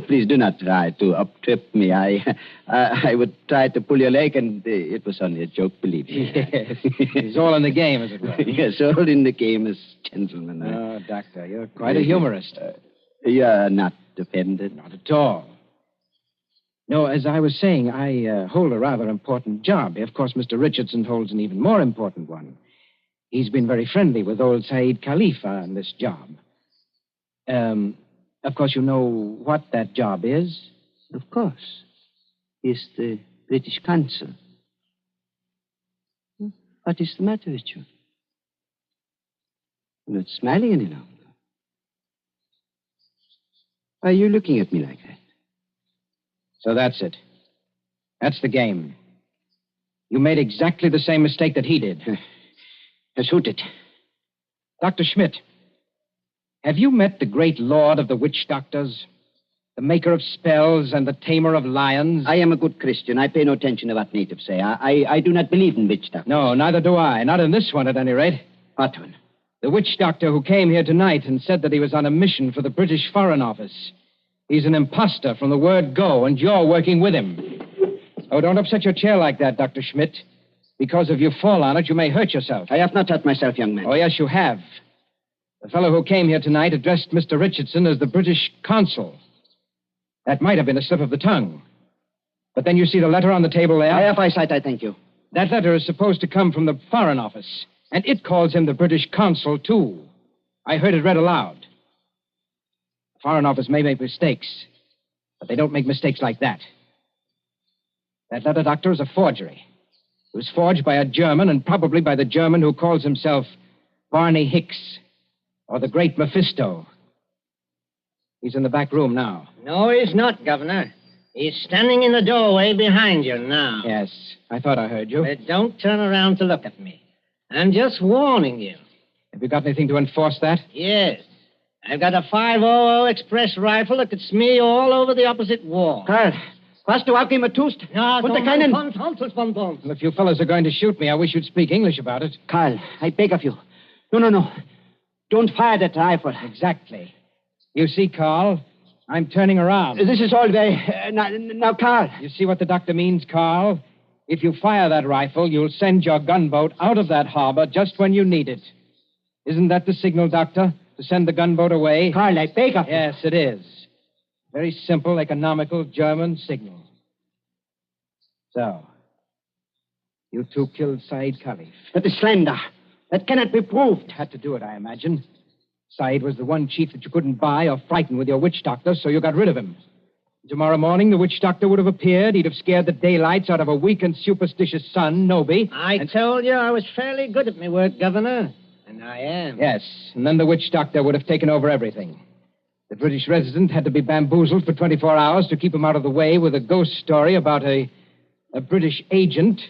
Please do not try to up-trip me. I would try to pull your leg, and it was only a joke, believe me. Yes. It's all in the game, as it were. Yes, all in the game as gentlemen. Oh, Doctor, you're quite a humorist. You're not offended? Not at all. No, as I was saying, I hold a rather important job. Of course, Mr. Richardson holds an even more important one. He's been very friendly with old Said Khalif on this job. Of course, you know what that job is? Of course. He's the British consul. What is the matter with you? You're not smiling any longer. Why are you looking at me like that? So that's it. That's the game. You made exactly the same mistake that he did. Yes, who did? Dr. Schmidt, have you met the great lord of the witch doctors? The maker of spells and the tamer of lions. I am a good Christian. I pay no attention to what natives say. I do not believe in witch doctors. No, neither do I. Not in this one, at any rate. What one? The witch doctor who came here tonight and said that he was on a mission for the British Foreign Office. He's an imposter from the word go, and you're working with him. Oh, don't upset your chair like that, Dr. Schmidt. Because if you fall on it, you may hurt yourself. I have not hurt myself, young man. Oh, yes, you have. The fellow who came here tonight addressed Mr. Richardson as the British consul. That might have been a slip of the tongue. But then you see the letter on the table there? I have eyesight, I thank you. That letter is supposed to come from the Foreign Office, and it calls him the British consul, too. I heard it read aloud. The Foreign Office may make mistakes, but they don't make mistakes like that. That letter, Doctor, is a forgery. It was forged by a German, and probably by the German who calls himself Barney Hicks, or the Great Mephisto. He's in the back room now. No, he's not, Governor. He's standing in the doorway behind you now. Yes, I thought I heard you. But don't turn around to look at me. I'm just warning you. Have you got anything to enforce that? Yes. I've got a 500 Express rifle that could smear you all over the opposite wall. Karl, hast du abgematust? No, Und keinen... Well, if you fellows are going to shoot me, I wish you'd speak English about it. Karl, I beg of you. No. Don't fire that rifle. Exactly. You see, Carl, I'm turning around. This is all very... now, Carl. You see what the doctor means, Carl? If you fire that rifle, you'll send your gunboat out of that harbor just when you need it. Isn't that the signal, Doctor? To send the gunboat away? Carl, I beg of you. Yes, it is. Very simple, economical German signal. So, you two killed Said Khalif. That is slander. That cannot be proved. Had to do it, I imagine. Said was the one chief that you couldn't buy or frighten with your witch doctor, so you got rid of him. Tomorrow morning, the witch doctor would have appeared. He'd have scared the daylights out of a weak and superstitious son, Noby. I told you I was fairly good at my work, Governor. And I am. Yes, and then the witch doctor would have taken over everything. The British resident had to be bamboozled for 24 hours to keep him out of the way with a ghost story about a British agent.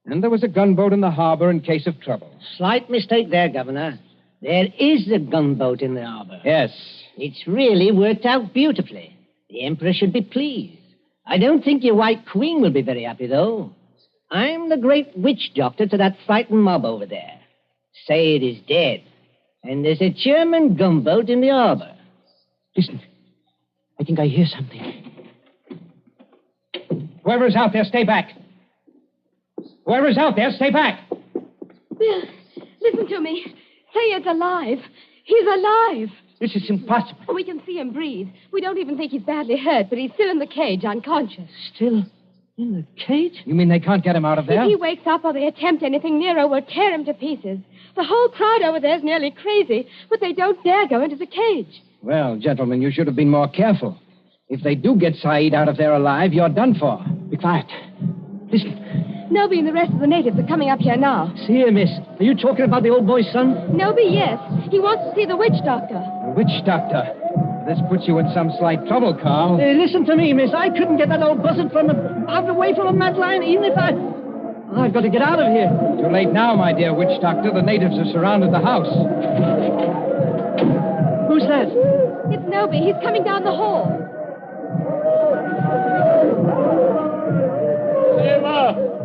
And there was a gunboat in the harbor in case of trouble. Slight mistake there, Governor. There is a gunboat in the harbor. Yes. It's really worked out beautifully. The Emperor should be pleased. I don't think your White Queen will be very happy, though. I'm the great witch doctor to that frightened mob over there. Said is dead. And there's a German gunboat in the harbor. Listen. I think I hear something. Whoever's out there, stay back. Whoever's out there, stay back. Bill, listen to me. Sayed's alive. He's alive. This is impossible. We can see him breathe. We don't even think he's badly hurt, but he's still in the cage, unconscious. Still in the cage? You mean they can't get him out of there? If he wakes up or they attempt anything, Nero will tear him to pieces. The whole crowd over there is nearly crazy, but they don't dare go into the cage. Well, gentlemen, you should have been more careful. If they do get Said out of there alive, you're done for. Be quiet. Listen. Noby and the rest of the natives are coming up here now. See here, miss. Are you talking about the old boy's son? Noby, yes. He wants to see the witch doctor. The witch doctor? This puts you in some slight trouble, Carl. Listen to me, miss. I couldn't get that old buzzard away from him, that line, even if I've got to get out of here. Too late now, my dear witch doctor. The natives have surrounded the house. Who's that? It's Noby. He's coming down the hall.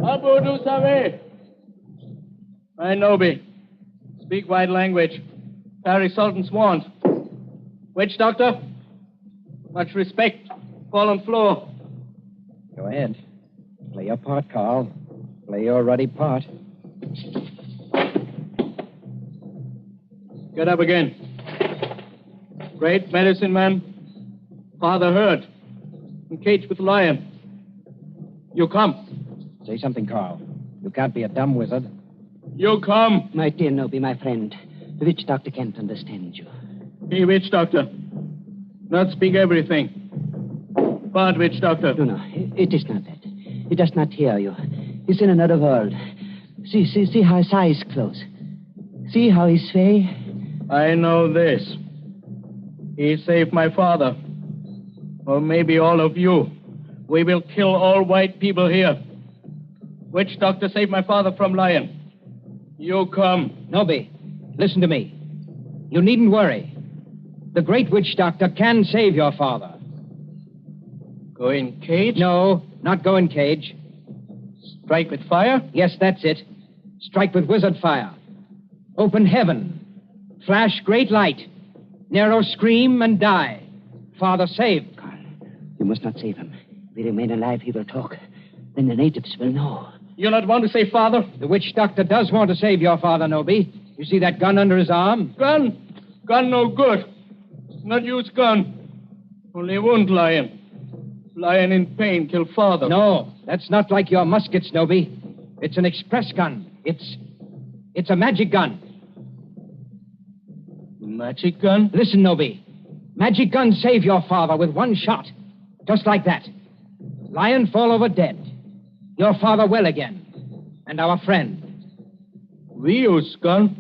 Abu du Saveh. I Noby. Speak white language. Carry Sultan's wand. Witch doctor? Much respect. Fall on floor. Go ahead. Play your part, Carl. Play your ruddy part. Get up again. Great medicine man. Father Herd. Encaged with lion. You come. Say something, Carl. You can't be a dumb wizard. You come. My dear Noby, my friend. The witch doctor can't understand you. Hey, witch doctor. Not speak everything. But, witch doctor. No, it is not that. He does not hear you. He's in another world. See how his eyes close. See how he sway. I know this. He saved my father. Or maybe all of you. We will kill all white people here. Witch doctor saved my father from lion. You come. Noby, listen to me. You needn't worry. The great witch doctor can save your father. Go in cage? No, not go in cage. Strike with fire? Yes, that's it. Strike with wizard fire. Open heaven. Flash great light. Nero scream and die. Father saved. You must not save him. If he remain alive, he will talk. Then the natives will know. You not want to save father? The witch doctor does want to save your father, Nobi. You see that gun under his arm? Gun? Gun no good. Not use gun. Only wound lion. Lion in pain kill father. No, that's not like your muskets, Nobi. It's an express gun. It's a magic gun. Magic gun? Listen, Nobi. Magic gun save your father with one shot. Just like that. Lion fall over dead. Your father well again. And our friend. We use gun.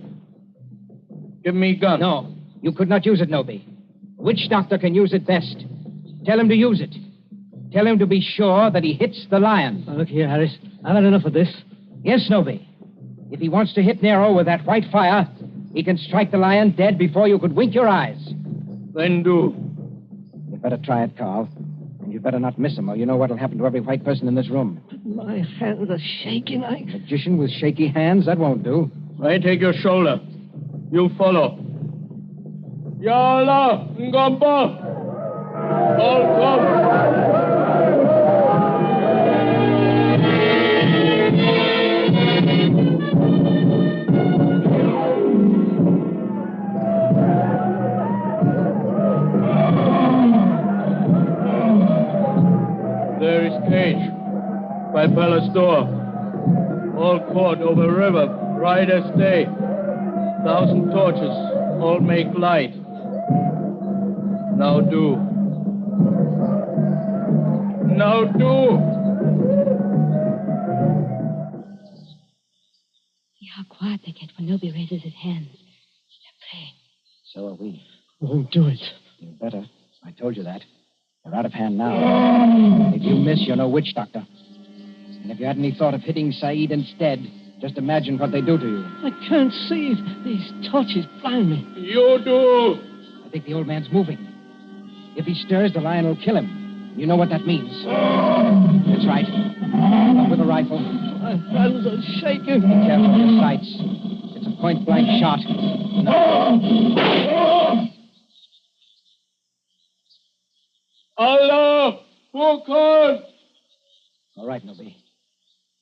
Give me gun. No, you could not use it, Nobi. Witch doctor can use it best. Tell him to use it. Tell him to be sure that he hits the lion. Now, look here, Harris. I've had enough of this. Yes, Nobi. If he wants to hit Nero with that white fire, he can strike the lion dead before you could wink your eyes. Then do. You'd better try it, Carl. And you'd better not miss him, or you know what'll happen to every white person in this room. My hands are shaking. Magician with shaky hands? That won't do. I take your shoulder. You follow. Yalla, Ngamba. All come. There is cage by palace door. All court over river, bright as day. 1,000 torches, all make light. Now do. Now do. See how quiet they get when Nobi raises his hands. They're praying. So are we. Won't do it. You better. I told you that. They're out of hand now. If you miss, you're no witch doctor. And if you had any thought of hitting Saeed instead, just imagine what they do to you. I can't see. These torches blind me. You do. I think the old man's moving. If he stirs, the lion will kill him. You know what that means. That's right. Up with a rifle. My hands are shaking. Be careful of your sights. It's a point-blank shot. Allah! Wukon! All right, Nobi.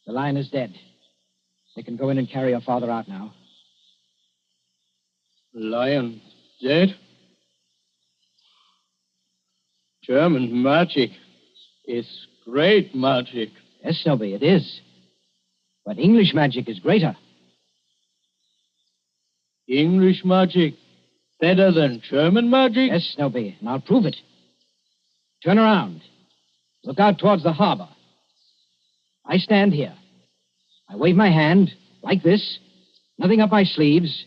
The lion is dead. They can go in and carry your father out now. Lion dead? German magic is great magic. Yes, Nobi, it is. But English magic is greater. English magic better than German magic? Yes, Nobi, and I'll prove it. Turn around. Look out towards the harbor. I stand here. I wave my hand, like this. Nothing up my sleeves.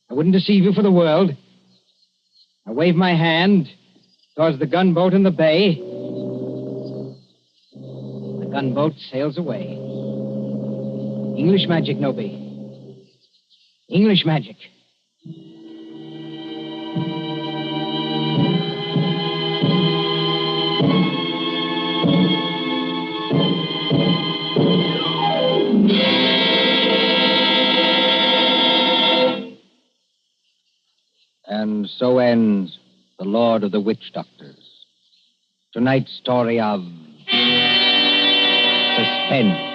I wouldn't deceive you for the world. I wave my hand towards the gunboat in the bay. The gunboat sails away. English magic, Nobi. English magic. And so ends The Lord of the Witch Doctors. Tonight's story of Suspense.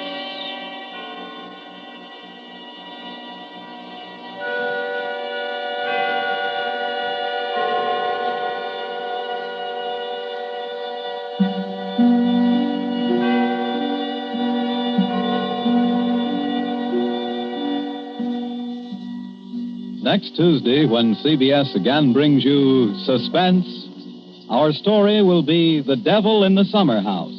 Next Tuesday, when CBS again brings you Suspense, our story will be The Devil in the Summer House.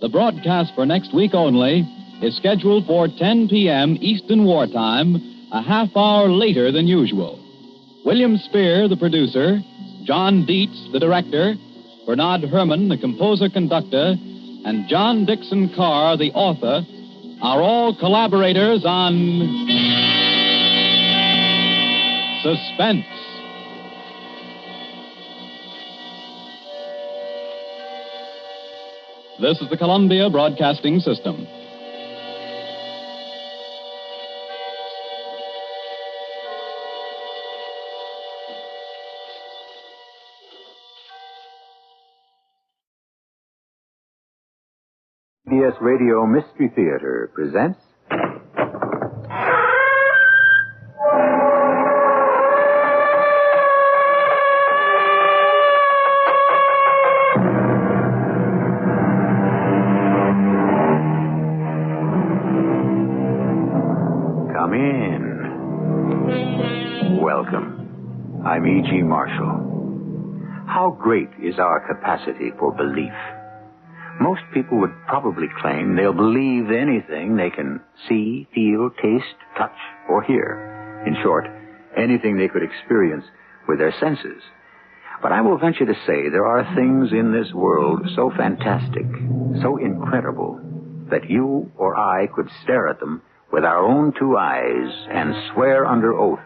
The broadcast for next week only is scheduled for 10 p.m. Eastern Wartime, a half hour later than usual. William Spear, the producer, John Dietz, the director, Bernard Herrmann, the composer-conductor, and John Dixon Carr, the author, are all collaborators on Suspense. This is the Columbia Broadcasting System. CBS Radio Mystery Theater presents... Come in. Welcome. I'm E.G. Marshall. How great is our capacity for belief? Most people would probably claim they'll believe anything they can see, feel, taste, touch, or hear. In short, anything they could experience with their senses. But I will venture to say there are things in this world so fantastic, so incredible, that you or I could stare at them with our own two eyes and swear under oath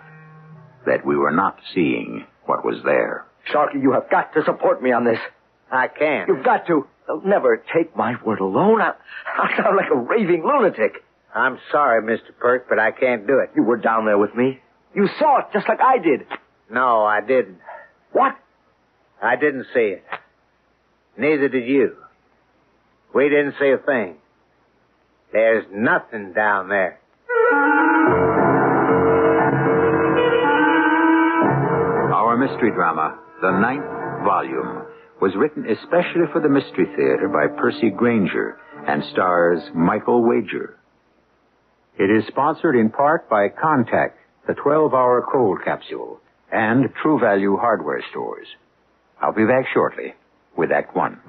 that we were not seeing what was there. Sharky, you have got to support me on this. I can't. You've got to. They'll never take my word alone. I sound like a raving lunatic. I'm sorry, Mr. Perk, but I can't do it. You were down there with me. You saw it just like I did. No, I didn't. What? I didn't see it. Neither did you. We didn't see a thing. There's nothing down there. Our mystery drama, the 9th volume, was written especially for the Mystery Theater by Percy Granger and stars Michael Wager. It is sponsored in part by Contact, the 12-hour cold capsule, and True Value hardware stores. I'll be back shortly with Act One.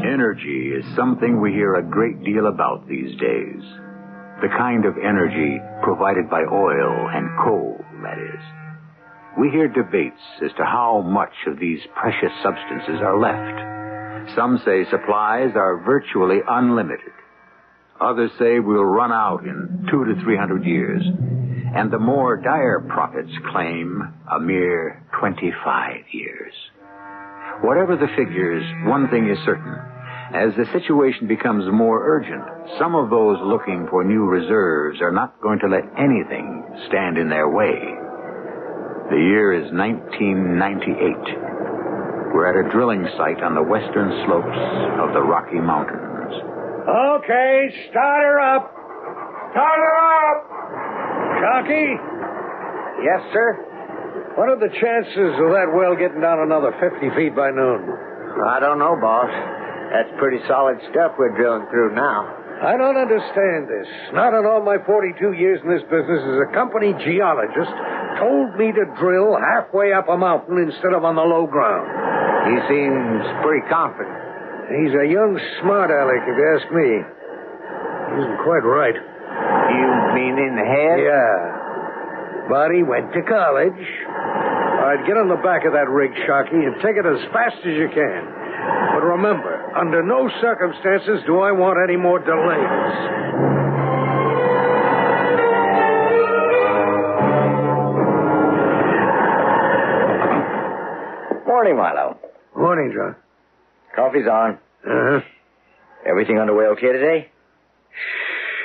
Energy is something we hear a great deal about these days. The kind of energy provided by oil and coal, that is. We hear debates as to how much of these precious substances are left. Some say supplies are virtually unlimited. Others say we'll run out in 200 to 300 years. And the more dire prophets claim a mere 25 years. Whatever the figures, one thing is certain. As the situation becomes more urgent, some of those looking for new reserves are not going to let anything stand in their way. The year is 1998. We're at a drilling site on the western slopes of the Rocky Mountains. Okay, start her up. Start her up. Sharky? Yes, sir? What are the chances of that well getting down another 50 feet by noon? I don't know, boss. That's pretty solid stuff we're drilling through now. I don't understand this. Not in all my 42 years in this business as a company geologist told me to drill halfway up a mountain instead of on the low ground. He seems pretty confident. He's a young smart aleck, if you ask me. He isn't quite right. You mean in the head? Yeah. But he went to college. All right, get on the back of that rig, Sharky, and take it as fast as you can. But remember, under no circumstances do I want any more delays. Morning, Milo. Morning, John. Coffee's on. Uh-huh. Everything underway okay today?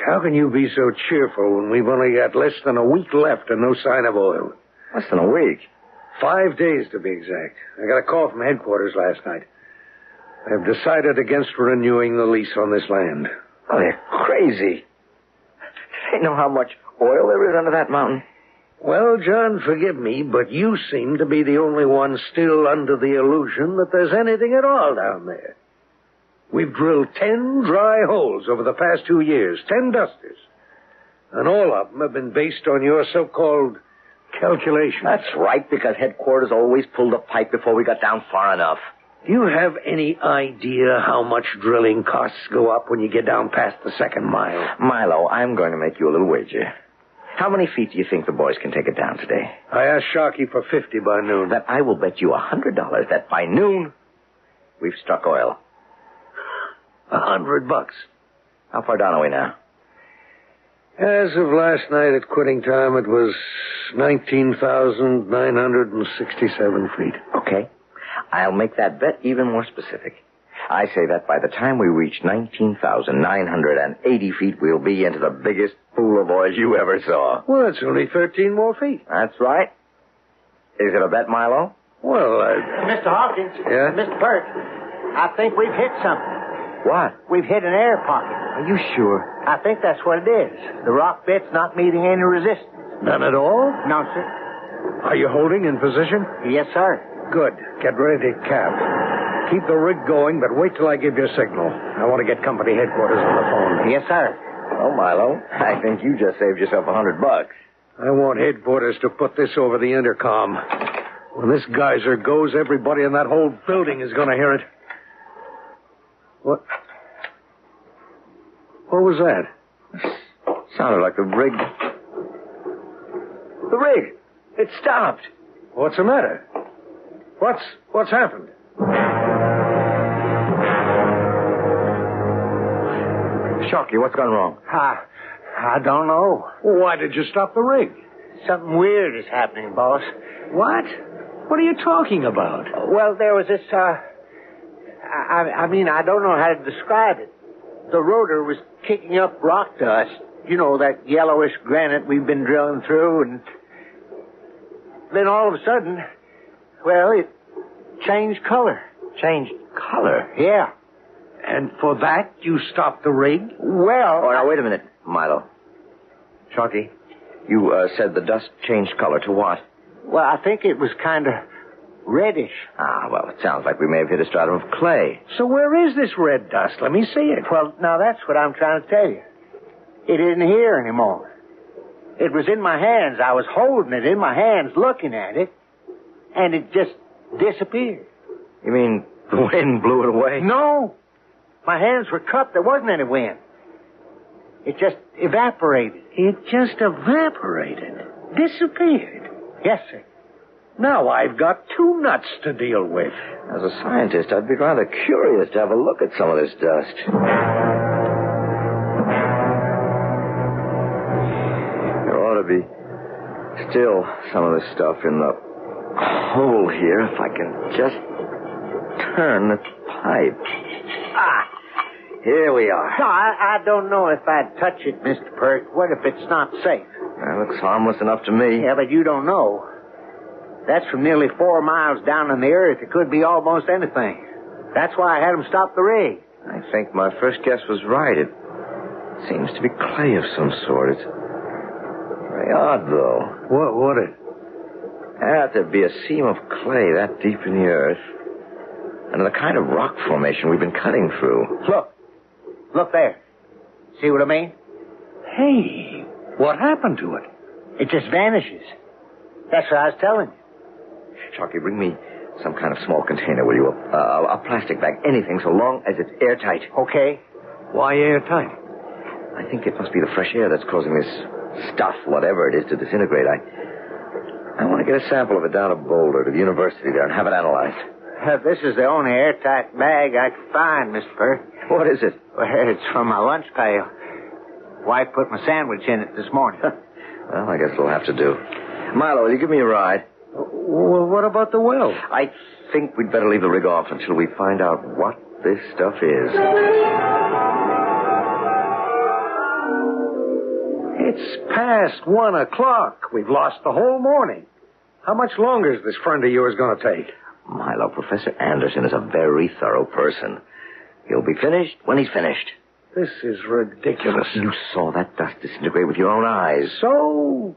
How can you be so cheerful when we've only got less than a week left and no sign of oil? Less than a week? 5 days, to be exact. I got a call from headquarters last night. They've decided against renewing the lease on this land. Oh, they're crazy. They know how much oil there is under that mountain. Well, John, forgive me, but you seem to be the only one still under the illusion that there's anything at all down there. We've drilled 10 dry holes over the past 2 years, 10 dusters. And all of them have been based on your so-called calculation. That's right, because headquarters always pulled a pipe before we got down far enough. Do you have any idea how much drilling costs go up when you get down past the second mile? Milo, I'm going to make you a little wager. How many feet do you think the boys can take it down today? I asked Sharky for 50 by noon. Then I will bet you $100 that by noon we've struck oil. $100. How far down are we now? As of last night at quitting time, it was 19,967 feet. Okay. I'll make that bet even more specific. I say that by the time we reach 19,980 feet, we'll be into the biggest pool of oil you ever saw. Well, it's only 13 more feet. That's right. Is it a bet, Milo? Well, Mr. Hawkins. Yeah? Mr. Burke, I think we've hit something. What? We've hit an air pocket. Are you sure? I think that's what it is. The rock bit's not meeting any resistance. None at all? No, sir. Are you holding in position? Yes, sir. Good. Get ready to cap. Keep the rig going, but wait till I give you a signal. I want to get company headquarters on the phone. Yes, sir. Oh, Milo, I think you just saved yourself $100. I want headquarters to put this over the intercom. When this geyser goes, everybody in that whole building is going to hear it. What? What was that? Sounded like the rig. The rig! It stopped. What's the matter? What's happened? Shocky, what's gone wrong? I don't know. Why did you stop the rig? Something weird is happening, boss. What? What are you talking about? Well, there was this, I mean, I don't know how to describe it. The rotor was kicking up rock dust. You know, that yellowish granite we've been drilling through, and then all of a sudden, well, it changed color. Changed color? Yeah. And for that, you stopped the rig? Well... Oh, now, wait a minute, Milo. Shocky, you said the dust changed color to what? Well, I think it was kind of reddish. Ah, well, it sounds like we may have hit a stratum of clay. So where is this red dust? Let me see it. Well, now that's what I'm trying to tell you. It isn't here anymore. It was in my hands. I was holding it in my hands, looking at it, and it just disappeared. You mean the wind blew it away? No. My hands were cupped. There wasn't any wind. It just evaporated. It just evaporated? Disappeared? Yes, sir. Now I've got two nuts to deal with. As a scientist, I'd be rather curious to have a look at some of this dust. There ought to be still some of this stuff in the hole here if I can just turn the pipe. Here we are. No, I don't know if I'd touch it, Mr. Perk. What if it's not safe? That looks harmless enough to me. Yeah, but you don't know. That's from nearly 4 miles down in the earth. It could be almost anything. That's why I had him stop the rig. I think my first guess was right. It seems to be clay of some sort. It's very odd, though. What would it? There'd be a seam of clay that deep in the earth. And the kind of rock formation we've been cutting through. Look there. See what I mean? Hey, what happened to it? It just vanishes. That's what I was telling you. Sharky, bring me some kind of small container, will you? A plastic bag, anything, so long as it's airtight. Okay. Why airtight? I think it must be the fresh air that's causing this stuff, whatever it is, to disintegrate. I want to get a sample of it down at Boulder to the university there and have it analyzed. This is the only airtight bag I could find, Mr. Perk. What is it? Well, it's from my lunch pail. Wife put my sandwich in it this morning. Well, I guess it'll have to do. Milo, will you give me a ride? Well, what about the well? I think we'd better leave the rig off until we find out what this stuff is. It's past 1 o'clock. We've lost the whole morning. How much longer is this friend of yours going to take? Milo, Professor Anderson is a very thorough person. He'll be finished when he's finished. This is ridiculous. You saw that dust disintegrate with your own eyes. So,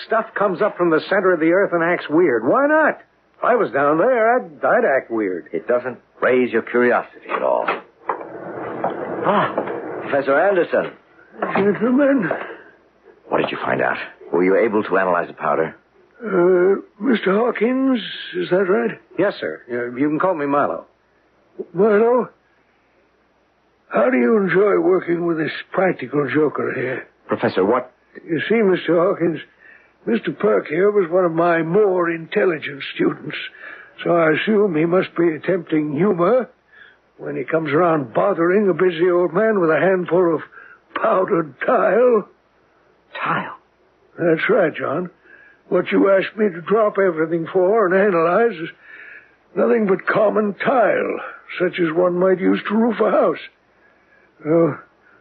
stuff comes up from the center of the earth and acts weird. Why not? If I was down there, I'd act weird. It doesn't raise your curiosity at all. Professor Anderson. Gentlemen. What did you find out? Were you able to analyze the powder? Mr. Hawkins, is that right? Yes, sir. You can call me Milo. Milo, how do you enjoy working with this practical joker here? Professor, what? You see, Mr. Hawkins, Mr. Perk here was one of my more intelligent students, so I assume he must be attempting humor when he comes around bothering a busy old man with a handful of powdered tile. Tile? That's right, John. What you asked me to drop everything for and analyze is nothing but common tile, such as one might use to roof a house.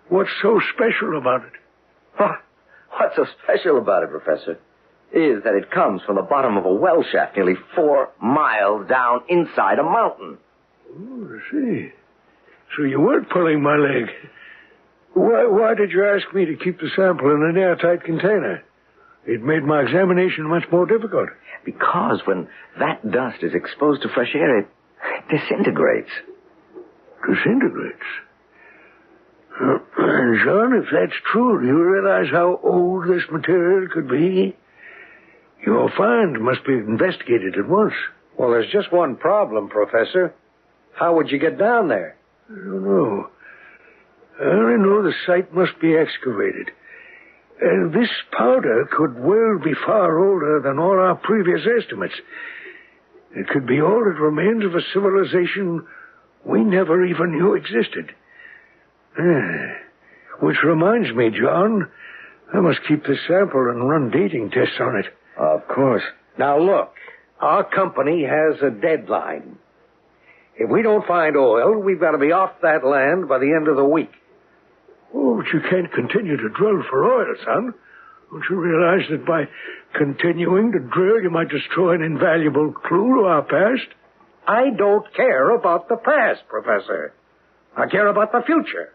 What's so special about it? What's so special about it, Professor, is that it comes from the bottom of a well shaft nearly 4 miles down inside a mountain. Oh, I see. So you weren't pulling my leg. Why did you ask me to keep the sample in an airtight container? It made my examination much more difficult. Because when that dust is exposed to fresh air, it disintegrates. Disintegrates? John, if that's true, do you realize how old this material could be? Your find must be investigated at once. Well, there's just one problem, Professor. How would you get down there? I don't know. I only know the site must be excavated. This powder could well be far older than all our previous estimates. It could be all that remains of a civilization we never even knew existed. Which reminds me, John, I must keep this sample and run dating tests on it. Of course. Now, look, our company has a deadline. If we don't find oil, we've got to be off that land by the end of the week. Oh, but you can't continue to drill for oil, son. Don't you realize that by continuing to drill, you might destroy an invaluable clue to our past? I don't care about the past, Professor. I care about the future.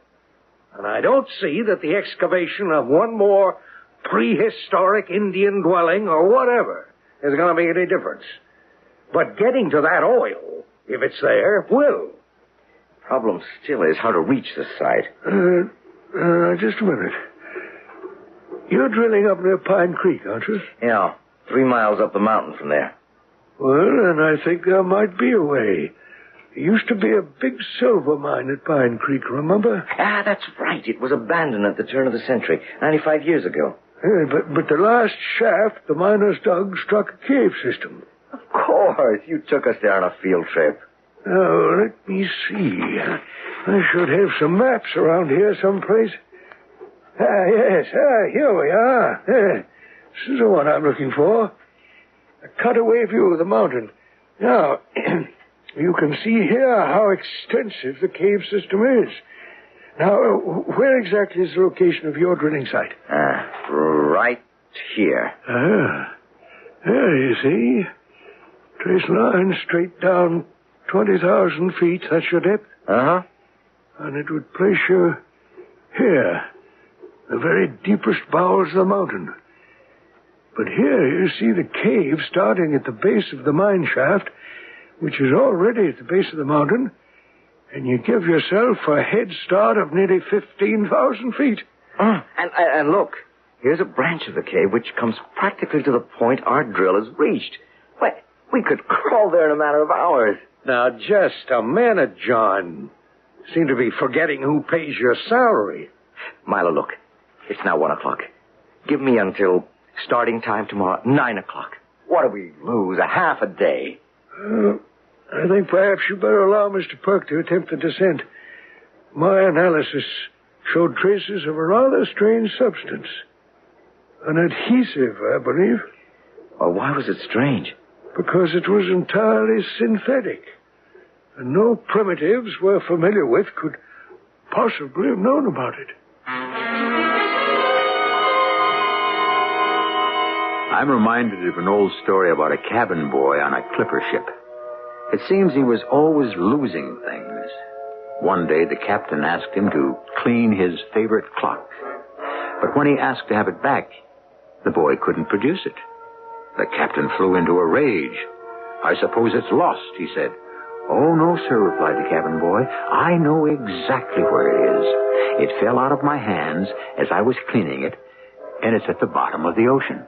And I don't see that the excavation of one more prehistoric Indian dwelling or whatever is going to make any difference. But getting to that oil, if it's there, will. Problem still is how to reach the site. Just a minute. You're drilling up near Pine Creek, aren't you? Yeah, 3 miles up the mountain from there. Well, then I think there might be a way. There used to be a big silver mine at Pine Creek, remember? Ah, that's right. It was abandoned at the turn of the century, 95 years ago. But the last shaft the miners dug struck a cave system. Of course. You took us there on a field trip. Oh, let me see. I should have some maps around here someplace. Yes. Here we are. This is the one I'm looking for. A cutaway view of the mountain. Now, you can see here how extensive the cave system is. Now, where exactly is the location of your drilling site? Right here. There, you see. Trace line straight down 20,000 feet. That's your depth? Uh-huh. And it would place you here, the very deepest bowels of the mountain. But here you see the cave starting at the base of the mine shaft, which is already at the base of the mountain, and you give yourself a head start of nearly 15,000 feet. And look, here's a branch of the cave which comes practically to the point our drill has reached. Why, we could crawl there in a matter of hours. Now, just a minute, John. Seem to be forgetting who pays your salary. Milo, look, it's now 1 o'clock. Give me until starting time tomorrow, 9 o'clock. What do we lose? A half a day. I think perhaps you better allow Mr. Perk to attempt the descent. My analysis showed traces of a rather strange substance. An adhesive, I believe. Well, why was it strange? Because it was entirely synthetic. And no primitives we're familiar with could possibly have known about it. I'm reminded of an old story about a cabin boy on a clipper ship. It seems he was always losing things. One day, the captain asked him to clean his favorite clock. But when he asked to have it back, the boy couldn't produce it. The captain flew into a rage. "I suppose it's lost," he said. "Oh, no, sir," replied the cabin boy. "I know exactly where it is. It fell out of my hands as I was cleaning it, and it's at the bottom of the ocean."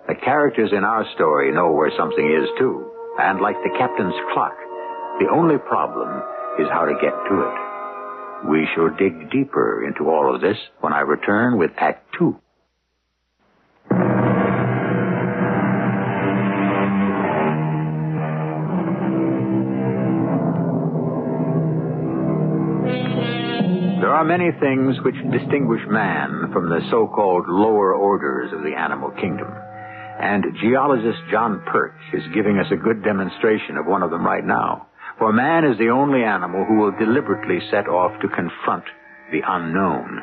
The characters in our story know where something is, too. And like the captain's clock, the only problem is how to get to it. We shall dig deeper into all of this when I return with Act 2. There are many things which distinguish man from the so-called lower orders of the animal kingdom. And geologist John Perch is giving us a good demonstration of one of them right now. For man is the only animal who will deliberately set off to confront the unknown.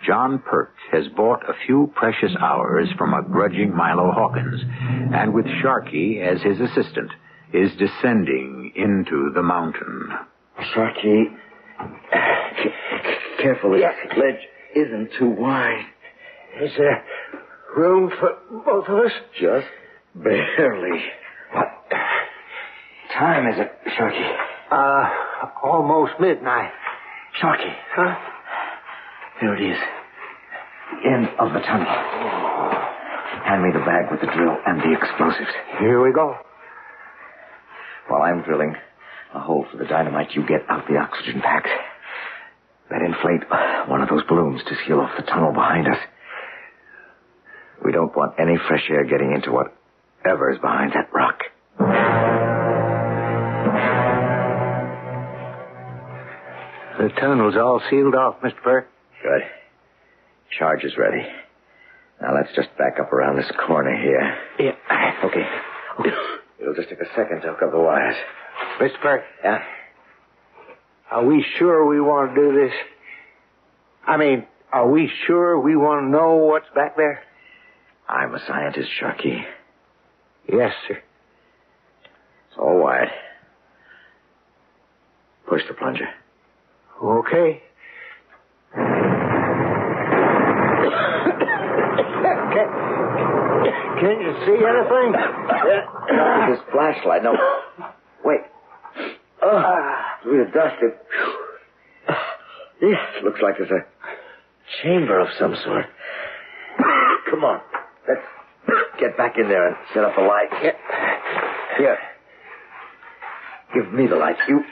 John Perch has bought a few precious hours from a grudging Milo Hawkins, and with Sharky as his assistant, is descending into the mountain. Sharky, careful, this ledge isn't too wide. Is there room for both of us? Just barely. What time is it, Sharky? Almost midnight. Sharky. Huh? There it is. The end of the tunnel. Hand me the bag with the drill and the explosives. Here we go. While I'm drilling a hole for the dynamite, you get out the oxygen packs. Then inflate one of those balloons to seal off the tunnel behind us. We don't want any fresh air getting into whatever is behind that rock. The tunnel's all sealed off, Mr. Perk. Good. Charge is ready. Now let's just back up around this corner here. Yeah. Okay. It'll just take a second to hook up the wires. Mr. Perk. Yeah? Are we sure we want to do this? I mean, are we sure we want to know what's back there? I'm a scientist, Sharky. Yes, sir. It's all wired. Push the plunger. Okay. Can you see anything? This flashlight. No. Wait. Through the dust, it looks like there's a chamber of some sort. Come on. Let's get back in there and set up the light. Here. Give me the light. You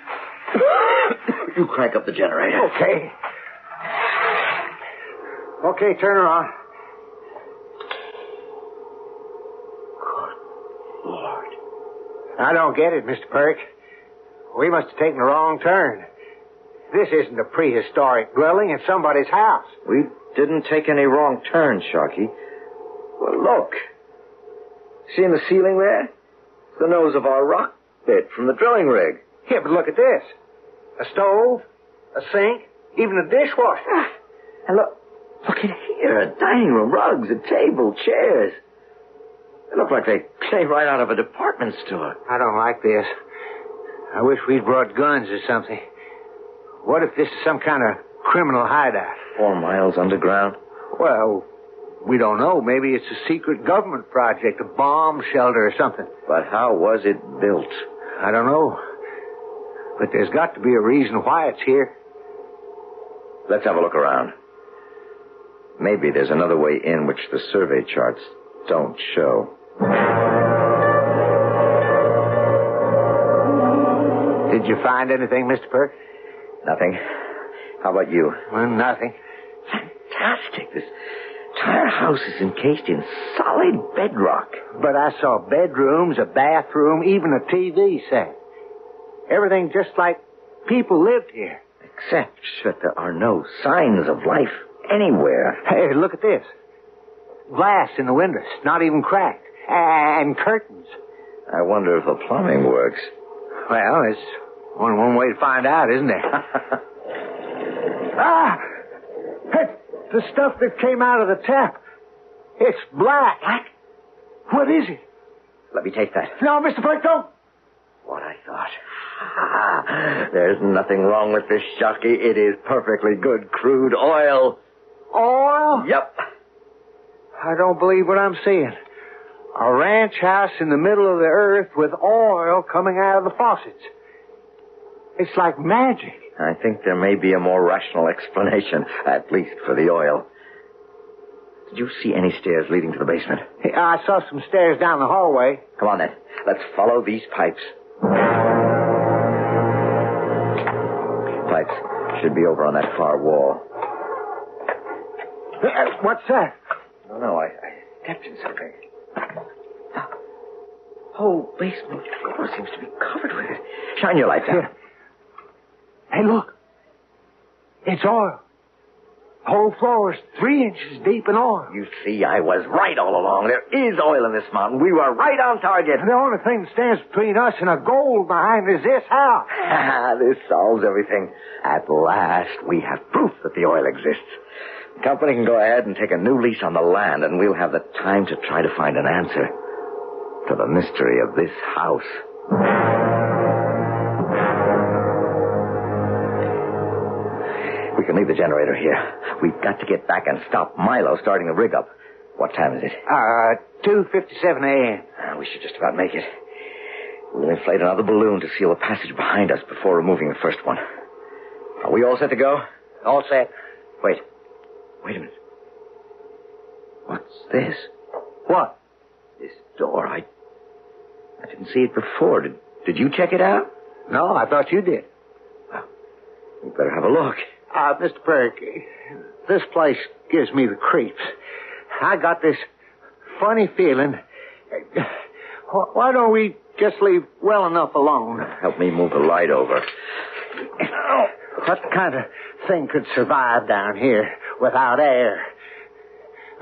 crank up the generator. Okay. Okay, turn her on. Good Lord. I don't get it, Mr. Perk. We must have taken the wrong turn. This isn't a prehistoric dwelling. It's somebody's house. We didn't take any wrong turns, Sharky. Well, look. See in the ceiling there? The nose of our rock bit from the drilling rig. Yeah, but look at this. A stove, a sink, even a dishwasher. And look in here. A dining room, rugs, a table, chairs. They look like they came right out of a department store. I don't like this. I wish we'd brought guns or something. What if this is some kind of criminal hideout? 4 miles underground? Well, we don't know. Maybe it's a secret government project, a bomb shelter or something. But how was it built? I don't know. But there's got to be a reason why it's here. Let's have a look around. Maybe there's another way in which the survey charts don't show. Did you find anything, Mr. Perk? Nothing. How about you? Well, nothing. Fantastic. This entire house is encased in solid bedrock. But I saw bedrooms, a bathroom, even a TV set. Everything just like people lived here. Except that there are no signs of life anywhere. Hey, look at this. Glass in the windows, not even cracked. And curtains. I wonder if the plumbing works. Well, there's only one way to find out, isn't there? Hey, the stuff that came out of the tap. It's black. Black? What is it? Let me take that. No, Mr. Blake, don't. What I thought. There's nothing wrong with this, Sharky. It is perfectly good crude oil. Oil? Yep. I don't believe what I'm seeing. A ranch house in the middle of the earth with oil coming out of the faucets. It's like magic. I think there may be a more rational explanation, at least for the oil. Did you see any stairs leading to the basement? I saw some stairs down the hallway. Come on, then. Let's follow these pipes. Pipes should be over on that far wall. What's that? No, I stepped in something. The whole basement floor seems to be covered with it. Shine your lights out. Hey, look. It's oil. The whole floor is 3 inches deep in oil. You see, I was right all along. There is oil in this mountain. We were right on target. The only thing that stands between us and a gold mine is this house. This solves everything. At last, we have proof that the oil exists. The company can go ahead and take a new lease on the land, and we'll have the time to try to find an answer to the mystery of this house. We can leave the generator here. We've got to get back and stop Milo starting the rig up. What time is it? 2:57 a.m. We should just about make it. We'll inflate another balloon to seal the passage behind us before removing the first one. Are we all set to go? All set. Wait a minute. What's this? What? This door. I didn't see it before. Did you check it out? No, I thought you did. Well, we better have a look. Mr. Perk, this place gives me the creeps. I got this funny feeling. Why don't we just leave well enough alone? Help me move the light over. What kind of thing could survive down here without air?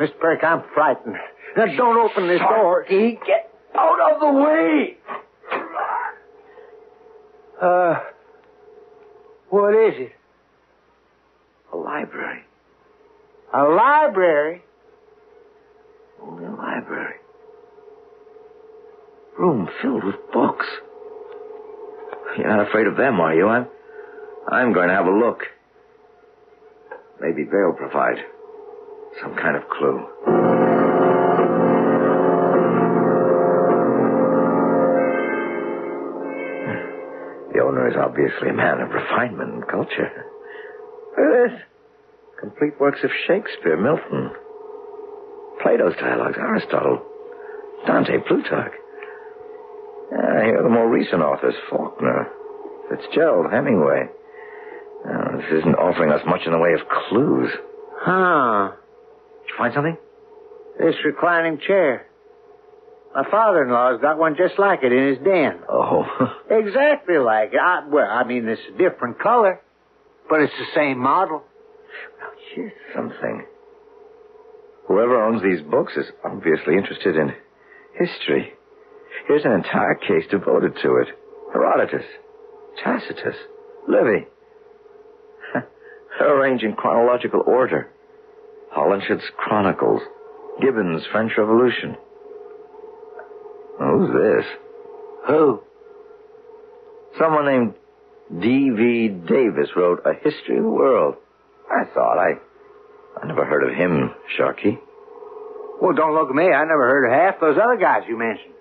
Mr. Perk, I'm frightened. Now, don't open this door. Get out of the way! What is it? A library. A library? Only a library. Room filled with books. You're not afraid of them, are you? I'm going to have a look. Maybe they'll provide some kind of clue. The owner is obviously a man of refinement and culture. Look at this. Complete works of Shakespeare, Milton, Plato's dialogues, Aristotle, Dante, Plutarch. Here are the more recent authors, Faulkner, Fitzgerald, Hemingway. This isn't offering us much in the way of clues. Huh. Did you find something? This reclining chair. My father-in-law's got one just like it in his den. Oh. Exactly like it. It's a different color, but it's the same model. Now, here's something. Whoever owns these books is obviously interested in history. Here's an entire case devoted to it. Herodotus, Tacitus, Livy. They're arranged in chronological order. Holinshed's Chronicles, Gibbon's French Revolution. Who's this? Who? Someone named D.V. Davis wrote A History of the World. I thought. I never heard of him, Sharkey. Well, don't look at me. I never heard of half those other guys you mentioned.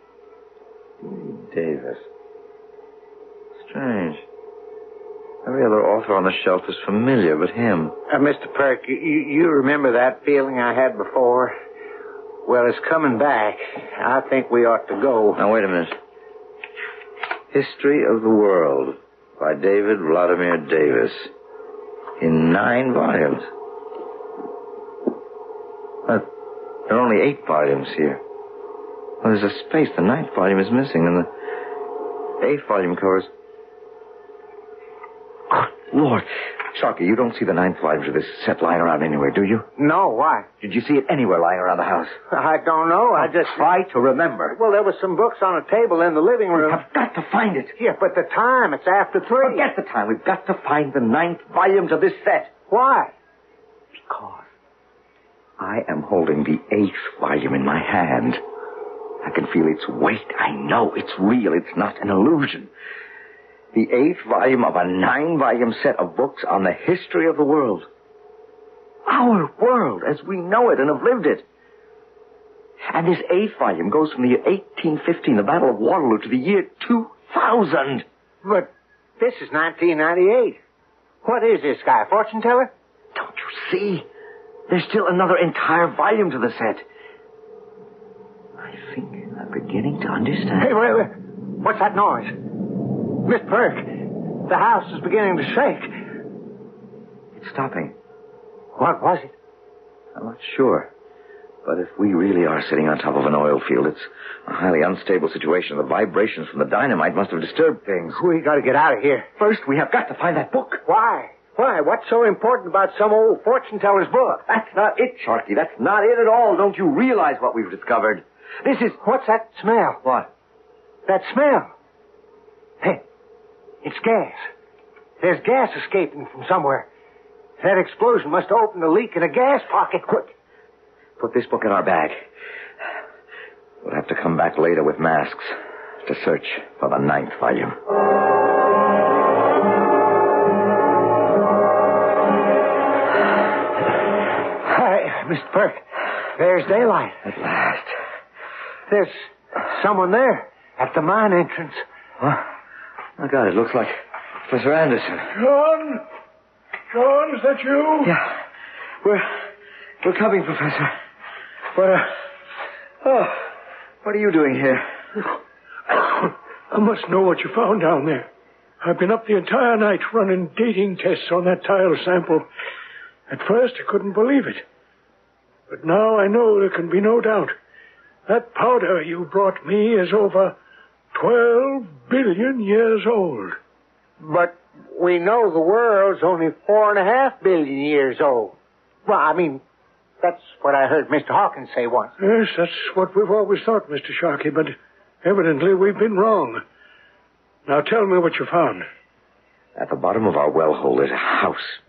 Davis. Strange. Every other author on the shelf is familiar but him. Mr. Perk, you remember that feeling I had before? Well, it's coming back. I think we ought to go. Now, wait a minute. History of the World by David Vladimir Davis. In 9 volumes. There are only 8 volumes here. Well, there's a space. The 9th volume is missing, and the 8th volume covers... Oh, Lord. Sharkey, you don't see the 9th volume of this set lying around anywhere, do you? No, why? Did you see it anywhere lying around the house? I don't know. I just... Try to remember. Well, there were some books on a table in the living room. I've got to find it. Yeah, but the time, it's after 3. Forget the time. We've got to find the 9th volume to this set. Why? Because I am holding the 8th volume in my hand. I can feel its weight. I know it's real. It's not an illusion. The 8th volume of a 9-volume set of books on the history of the world. Our world as we know it and have lived it. And this 8th volume goes from the year 1815, the Battle of Waterloo, to the year 2000. But this is 1998. What is this guy, a fortune teller? Don't you see? There's still another entire volume to the set. I think I'm beginning to understand. Hey, wait. What's that noise? Miss Perk, the house is beginning to shake. It's stopping. What was it? I'm not sure. But if we really are sitting on top of an oil field, it's a highly unstable situation. The vibrations from the dynamite must have disturbed things. We got to get out of here. First, we have got to find that book. Why? Why? What's so important about some old fortune teller's book? That's not it, Sharky. That's not it at all. Don't you realize what we've discovered? This is... What's that smell? What? That smell. Hey, it's gas. There's gas escaping from somewhere. That explosion must have opened a leak in a gas pocket. Quick. Put this book in our bag. We'll have to come back later with masks to search for the 9th volume. Hi, Mr. Perk. There's daylight. At last. There's someone there at the mine entrance. Huh? Oh, God, it looks like Professor Anderson. John? John, is that you? Yeah. We're coming, Professor. What are you doing here? I must know what you found down there. I've been up the entire night running dating tests on that tile sample. At first, I couldn't believe it. But now I know there can be no doubt. That powder you brought me is over 12 billion years old. But we know the world's only 4.5 billion years old. Well, I mean, that's what I heard Mr. Hawkins say once. Yes, that's what we've always thought, Mr. Sharkey, but evidently we've been wrong. Now tell me what you found. At the bottom of our well hole is a house.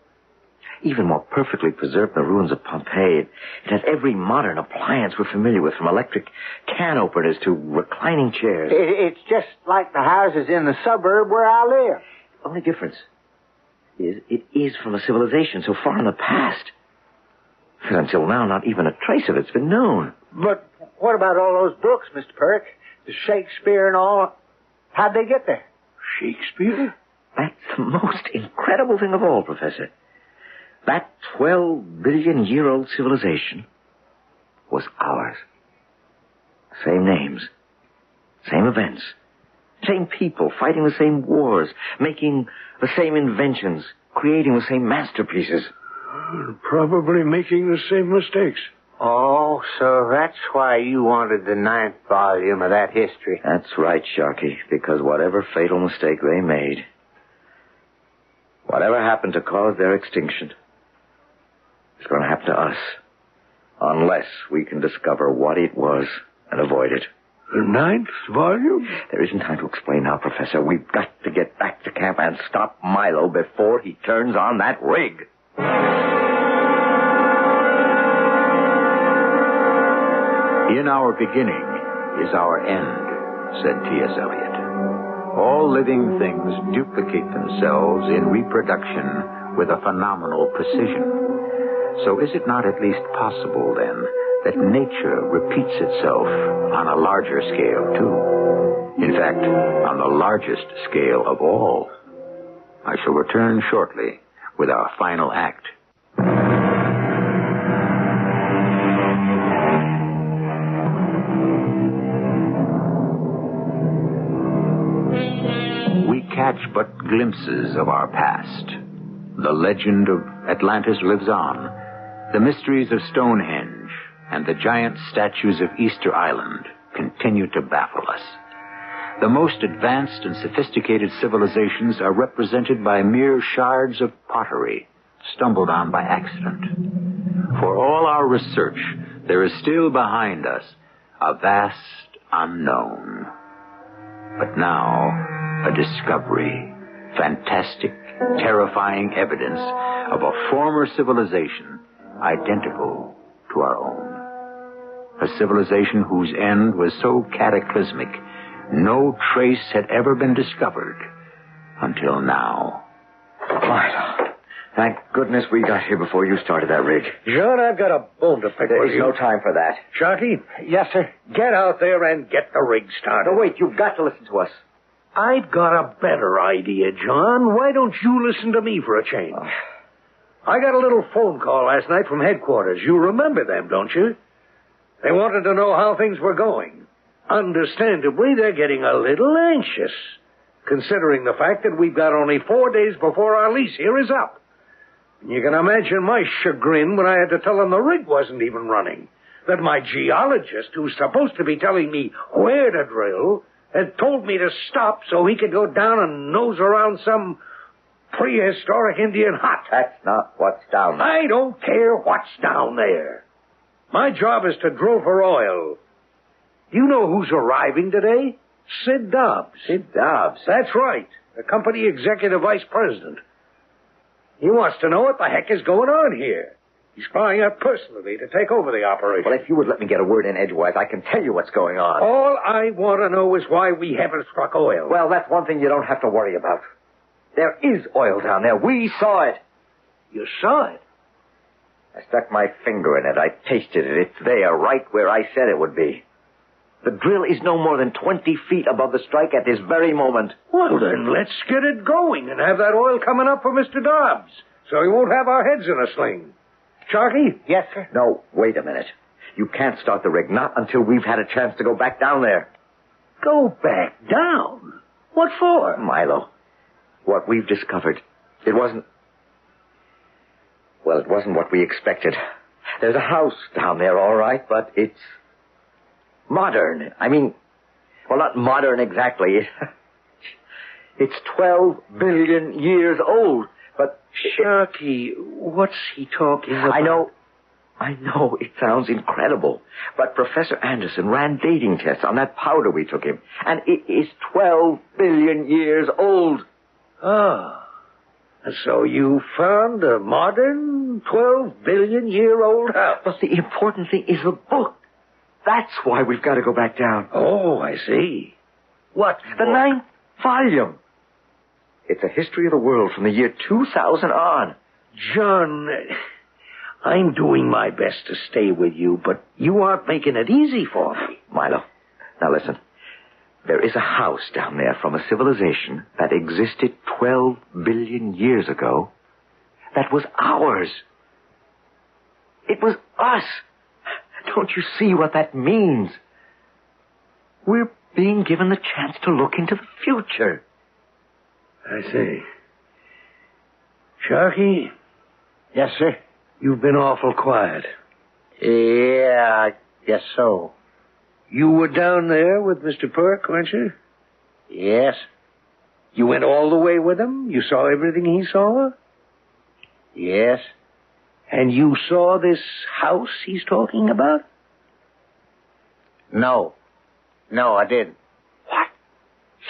Even more perfectly preserved than the ruins of Pompeii. It has every modern appliance we're familiar with, from electric can openers to reclining chairs. It's just like the houses in the suburb where I live. The only difference is it is from a civilization so far in the past. Because until now, not even a trace of it's been known. But what about all those books, Mr. Perk? The Shakespeare and all. How'd they get there? Shakespeare? That's the most incredible thing of all, Professor. That 12 billion year old civilization was ours. Same names, same events, same people fighting the same wars, making the same inventions, creating the same masterpieces. Probably making the same mistakes. Oh, so that's why you wanted the 9th volume of that history. That's right, Sharky, because whatever fatal mistake they made, whatever happened to cause their extinction, it's going to happen to us, unless we can discover what it was and avoid it. The 9th volume? There isn't time to explain now, Professor. We've got to get back to camp and stop Milo before he turns on that rig. In our beginning is our end, said T.S. Eliot. All living things duplicate themselves in reproduction with a phenomenal precision. So is it not at least possible, then, that nature repeats itself on a larger scale, too? In fact, on the largest scale of all. I shall return shortly with our final act. We catch but glimpses of our past. The legend of Atlantis lives on. The mysteries of Stonehenge and the giant statues of Easter Island continue to baffle us. The most advanced and sophisticated civilizations are represented by mere shards of pottery stumbled on by accident. For all our research, there is still behind us a vast unknown. But now, a discovery, fantastic, terrifying evidence of a former civilization identical to our own. A civilization whose end was so cataclysmic, no trace had ever been discovered until now. Milo, thank goodness we got here before you started that rig. John, I've got a bone to pick with you. There's no time for that. Sharky? Yes, sir? Get out there and get the rig started. No, wait, you've got to listen to us. I've got a better idea, John. Why don't you listen to me for a change? I got a little phone call last night from headquarters. You remember them, don't you? They wanted to know how things were going. Understandably, they're getting a little anxious, considering the fact that we've got only 4 days before our lease here is up. And you can imagine my chagrin when I had to tell them the rig wasn't even running, that my geologist, who's supposed to be telling me where to drill, had told me to stop so he could go down and nose around some prehistoric Indian hut. That's not what's down there. I don't care what's down there. My job is to drill for oil. You know who's arriving today? Sid Dobbs. Sid Dobbs? That's right. The company executive vice president. He wants to know what the heck is going on here. He's flying out personally to take over the operation. Well, if you would let me get a word in edgewise, I can tell you what's going on. All I want to know is why we haven't struck oil. Well, that's one thing you don't have to worry about. There is oil down there. We saw it. You saw it? I stuck my finger in it. I tasted it. It's there, right where I said it would be. The drill is no more than 20 feet above the strike at this very moment. Well, then, let's get it going and have that oil coming up for Mr. Dobbs, so he won't have our heads in a sling. Sharky? Yes, sir? No, wait a minute. You can't start the rig, not until we've had a chance to go back down there. Go back down? What for? Milo, what we've discovered, it wasn't what we expected. There's a house down there, all right, but it's modern. I mean, well, not modern exactly. It's 12 billion years old, but... Sharky, what's he talking about? I know, it sounds incredible, but Professor Anderson ran dating tests on that powder we took him, and it is 12 billion years old. Ah, so you found a modern 12 billion year old house. But the important thing is the book. That's why we've got to go back down. Oh, I see. What? The 9th volume. It's a history of the world from the year 2000 on. John, I'm doing my best to stay with you, but you aren't making it easy for me. Milo, now listen. There is a house down there from a civilization that existed 12 billion years ago that was ours. It was us. Don't you see what that means? We're being given the chance to look into the future. I see. Sharky? Yes, sir? You've been awful quiet. Yeah, I guess so. You were down there with Mr. Perk, weren't you? Yes. You went all the way with him? You saw everything he saw? Yes. And you saw this house he's talking about? No. No, I didn't. What?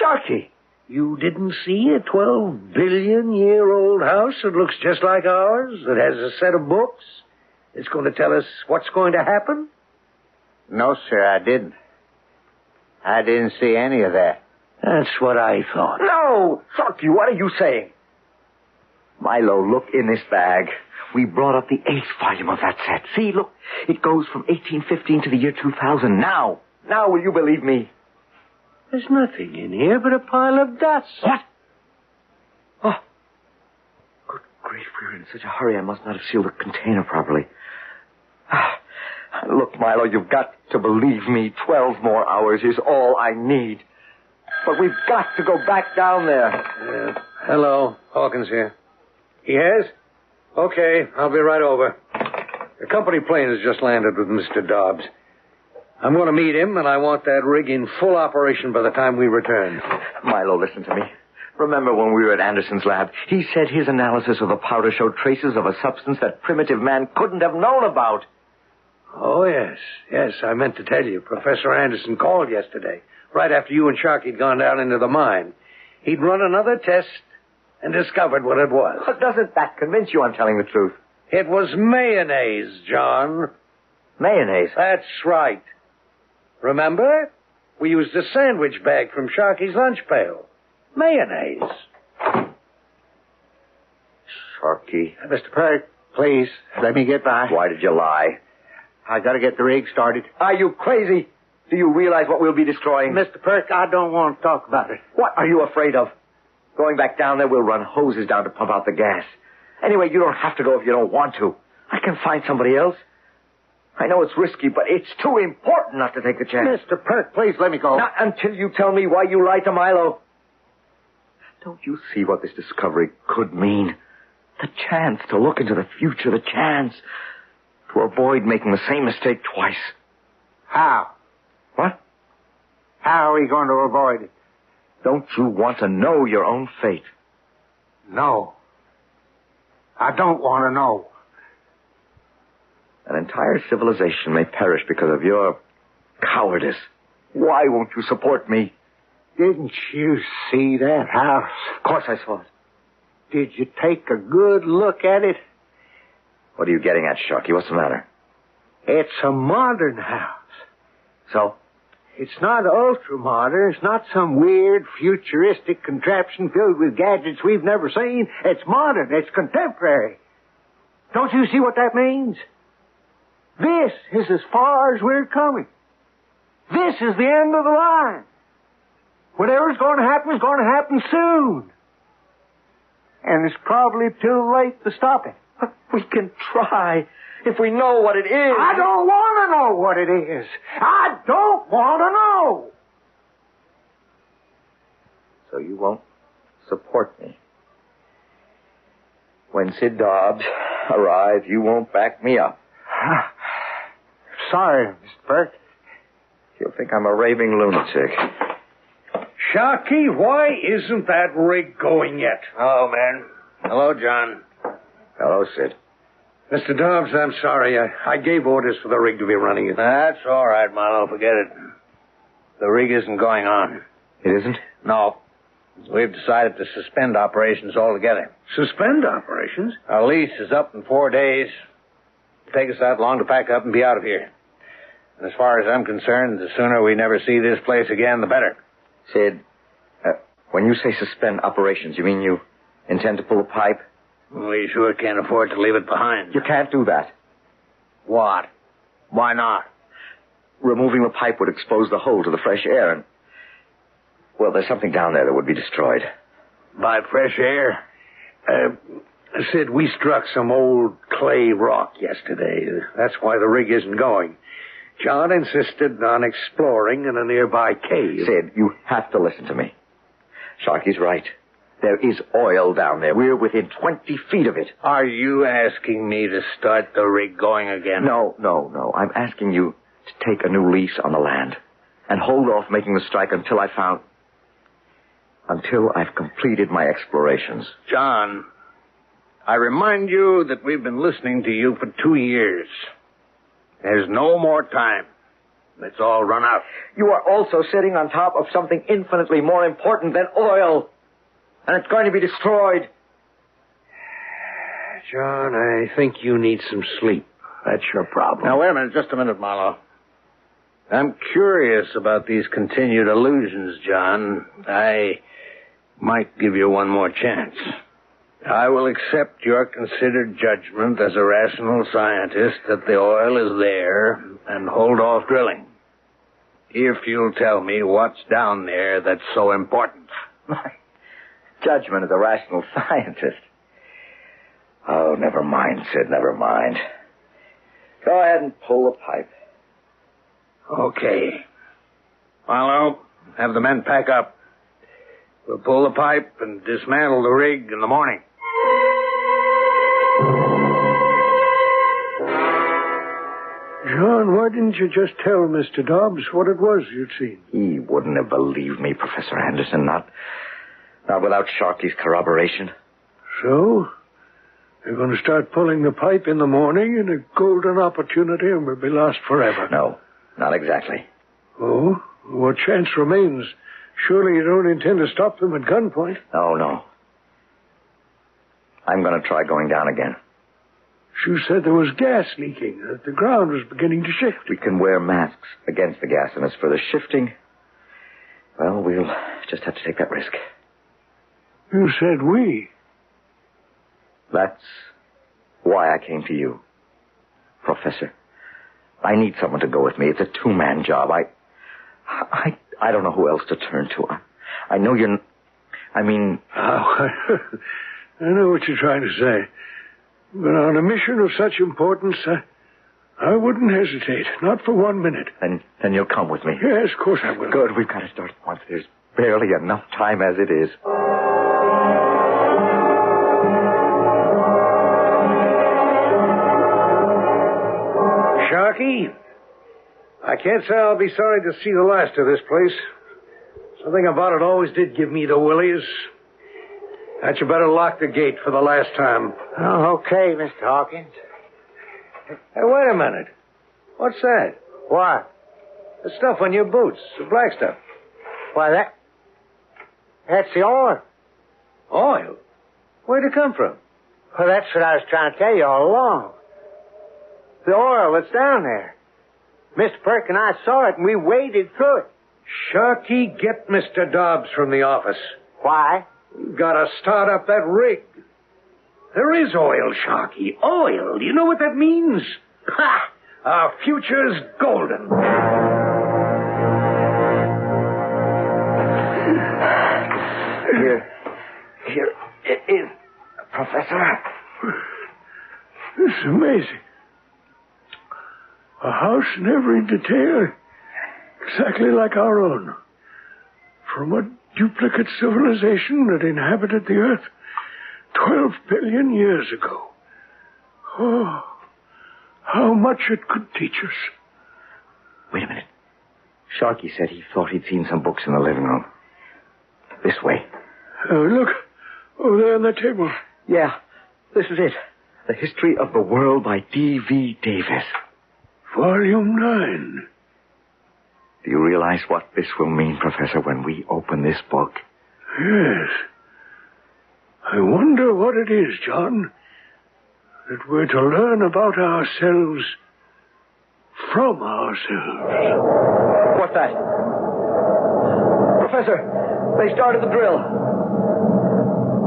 Sharky, you didn't see a 12 billion year old house that looks just like ours, that has a set of books? It's going to tell us what's going to happen? No, sir, I didn't. I didn't see any of that. That's what I thought. No! Sharky, what are you saying? Milo, look in this bag. We brought up the 8th volume of that set. See, look, it goes from 1815 to the year 2000. Now, will you believe me? There's nothing in here but a pile of dust. What? Oh. Good grief, we were in such a hurry I must not have sealed the container properly. Look, Milo, you've got to believe me. 12 more hours is all I need. But we've got to go back down there. Hello, Hawkins here. Yes? Okay, I'll be right over. The company plane has just landed with Mr. Dobbs. I'm going to meet him, and I want that rig in full operation by the time we return. Milo, listen to me. Remember when we were at Anderson's lab? He said his analysis of the powder showed traces of a substance that primitive man couldn't have known about. Oh, yes. Yes, I meant to tell you. Professor Anderson called yesterday, right after you and Sharky had gone down into the mine. He'd run another test and discovered what it was. But doesn't that convince you I'm telling the truth? It was mayonnaise, John. Mayonnaise? That's right. Remember? We used a sandwich bag from Sharky's lunch pail. Mayonnaise. Sharky. Mr. Perk, please, let me get by. Why did you lie? I got to get the rig started. Are you crazy? Do you realize what we'll be destroying? Mr. Perk, I don't want to talk about it. What are you afraid of? Going back down there, we'll run hoses down to pump out the gas. Anyway, you don't have to go if you don't want to. I can find somebody else. I know it's risky, but it's too important not to take the chance. Mr. Perk, please let me go. Not until you tell me why you lied to Milo. Don't you see what this discovery could mean? The chance to look into the future, the chance to avoid making the same mistake twice. How? What? How are we going to avoid it? Don't you want to know your own fate? No. I don't want to know. An entire civilization may perish because of your cowardice. Why won't you support me? Didn't you see that house? Of course I saw it. Did you take a good look at it? What are you getting at, Sharky? What's the matter? It's a modern house. So? It's not ultra-modern. It's not some weird, futuristic contraption filled with gadgets we've never seen. It's modern. It's contemporary. Don't you see what that means? This is as far as we're coming. This is the end of the line. Whatever's going to happen is going to happen soon. And it's probably too late to stop it. But we can try if we know what it is. I don't want to know what it is. I don't want to know. So you won't support me. When Sid Dobbs arrives, you won't back me up. Sorry, Mr. Burke. You'll think I'm a raving lunatic. Sharky, why isn't that rig going yet? Oh, man. Hello, John. Hello, Sid. Mr. Dobbs, I'm sorry. I gave orders for the rig to be running. That's all right, Marlowe. Forget it. The rig isn't going on. It isn't? No. We've decided to suspend operations altogether. Suspend operations? Our lease is up in 4 days. It'll take us that long to pack up and be out of here. And as far as I'm concerned, the sooner we never see this place again, the better. Sid, when you say suspend operations, you mean you intend to pull a pipe? We sure can't afford to leave it behind. You can't do that. What? Why not? Removing the pipe would expose the hole to the fresh air and... Well, there's something down there that would be destroyed. By fresh air? Sid, we struck some old clay rock yesterday. That's why the rig isn't going. John insisted on exploring in a nearby cave. Sid, you have to listen to me. Sharky's right. There is oil down there. We're within 20 feet of it. Are you asking me to start the rig going again? No. I'm asking you to take a new lease on the land and hold off making the strike until I've completed my explorations. John, I remind you that we've been listening to you for 2 years. There's no more time. It's all run out. You are also sitting on top of something infinitely more important than oil. And it's going to be destroyed. John, I think you need some sleep. That's your problem. Now, wait a minute. Just a minute, Marlowe. I'm curious about these continued illusions, John. I might give you one more chance. I will accept your considered judgment as a rational scientist that the oil is there and hold off drilling. If you'll tell me what's down there that's so important. My judgment as a rational scientist. Oh, never mind, Sid, never mind. Go ahead and pull the pipe. Okay. Marlowe, have the men pack up. We'll pull the pipe and dismantle the rig in the morning. John, why didn't you just tell Mr. Dobbs what it was you'd seen? He wouldn't have believed me, Professor Anderson, not without Sharky's corroboration. So? You're going to start pulling the pipe in the morning in a golden opportunity and we'll be lost forever. No, not exactly. Oh? What chance remains? Surely you don't intend to stop them at gunpoint? No. I'm going to try going down again. You said there was gas leaking, that the ground was beginning to shift. We can wear masks against the gas, and as for the shifting, well, we'll just have to take that risk. You said we. That's why I came to you, Professor. I need someone to go with me. It's a two-man job. I don't know who else to turn to. I know you're... I mean... Oh, I know what you're trying to say. But on a mission of such importance, I wouldn't hesitate. Not for 1 minute. Then you'll come with me. Yes, of course I will. Good. We've got to start at once. There's barely enough time as it is. Sharky, I can't say I'll be sorry to see the last of this place. Something about it always did give me the willies. That you better lock the gate for the last time. Oh, okay, Mr. Hawkins. Hey, wait a minute. What's that? What? The stuff on your boots. The black stuff. Why, that's the oil. Oil? Where'd it come from? Well, that's what I was trying to tell you all along. The oil that's down there. Mr. Perk and I saw it, and we waded through it. Sharky, get Mr. Dobbs from the office. Why? We've got to start up that rig. There is oil, Sharky. Oil. Do you know what that means? Ha! Our future's golden. Here it is, Professor. This is amazing. A house in every detail, exactly like our own. From a duplicate civilization that inhabited the earth 12 billion years ago. Oh, how much it could teach us. Wait a minute. Sharky said he thought he'd seen some books in the living room. This way. Look, over there on the table. Yeah, this is it. The History of the World by D.V. Davis. Volume 9. Do you realize what this will mean, Professor, when we open this book? Yes. I wonder what it is, John, that we're to learn about ourselves from ourselves. What's that? Professor, they started the drill.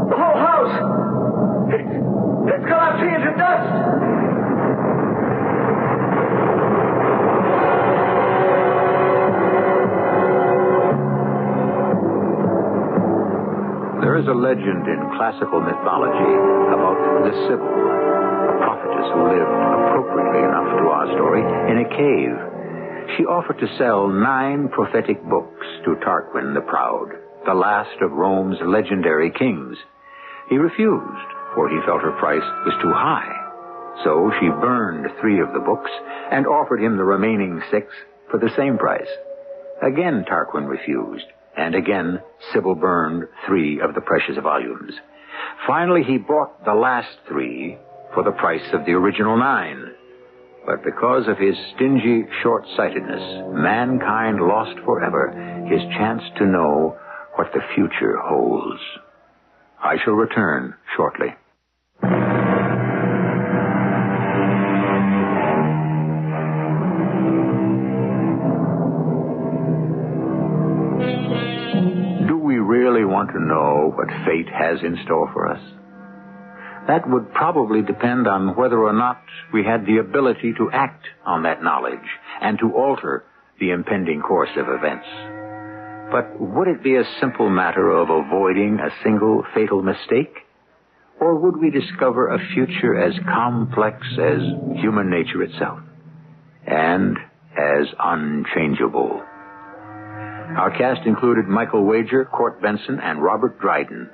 The whole house! It's collapsing into dust! There is a legend in classical mythology about the Sibyl, a prophetess who lived appropriately enough to our story in a cave. She offered to sell 9 prophetic books to Tarquin the Proud, the last of Rome's legendary kings. He refused, for he felt her price was too high. So she burned 3 of the books and offered him the remaining 6 for the same price. Again Tarquin refused. And again, Sybil burned 3 of the precious volumes. Finally, he bought the last 3 for the price of the original 9. But because of his stingy short-sightedness, mankind lost forever his chance to know what the future holds. I shall return shortly. Really want to know what fate has in store for us? That would probably depend on whether or not we had the ability to act on that knowledge and to alter the impending course of events. But would it be a simple matter of avoiding a single fatal mistake? Or would we discover a future as complex as human nature itself and as unchangeable? Our cast included Michael Wager, Court Benson, and Robert Dryden.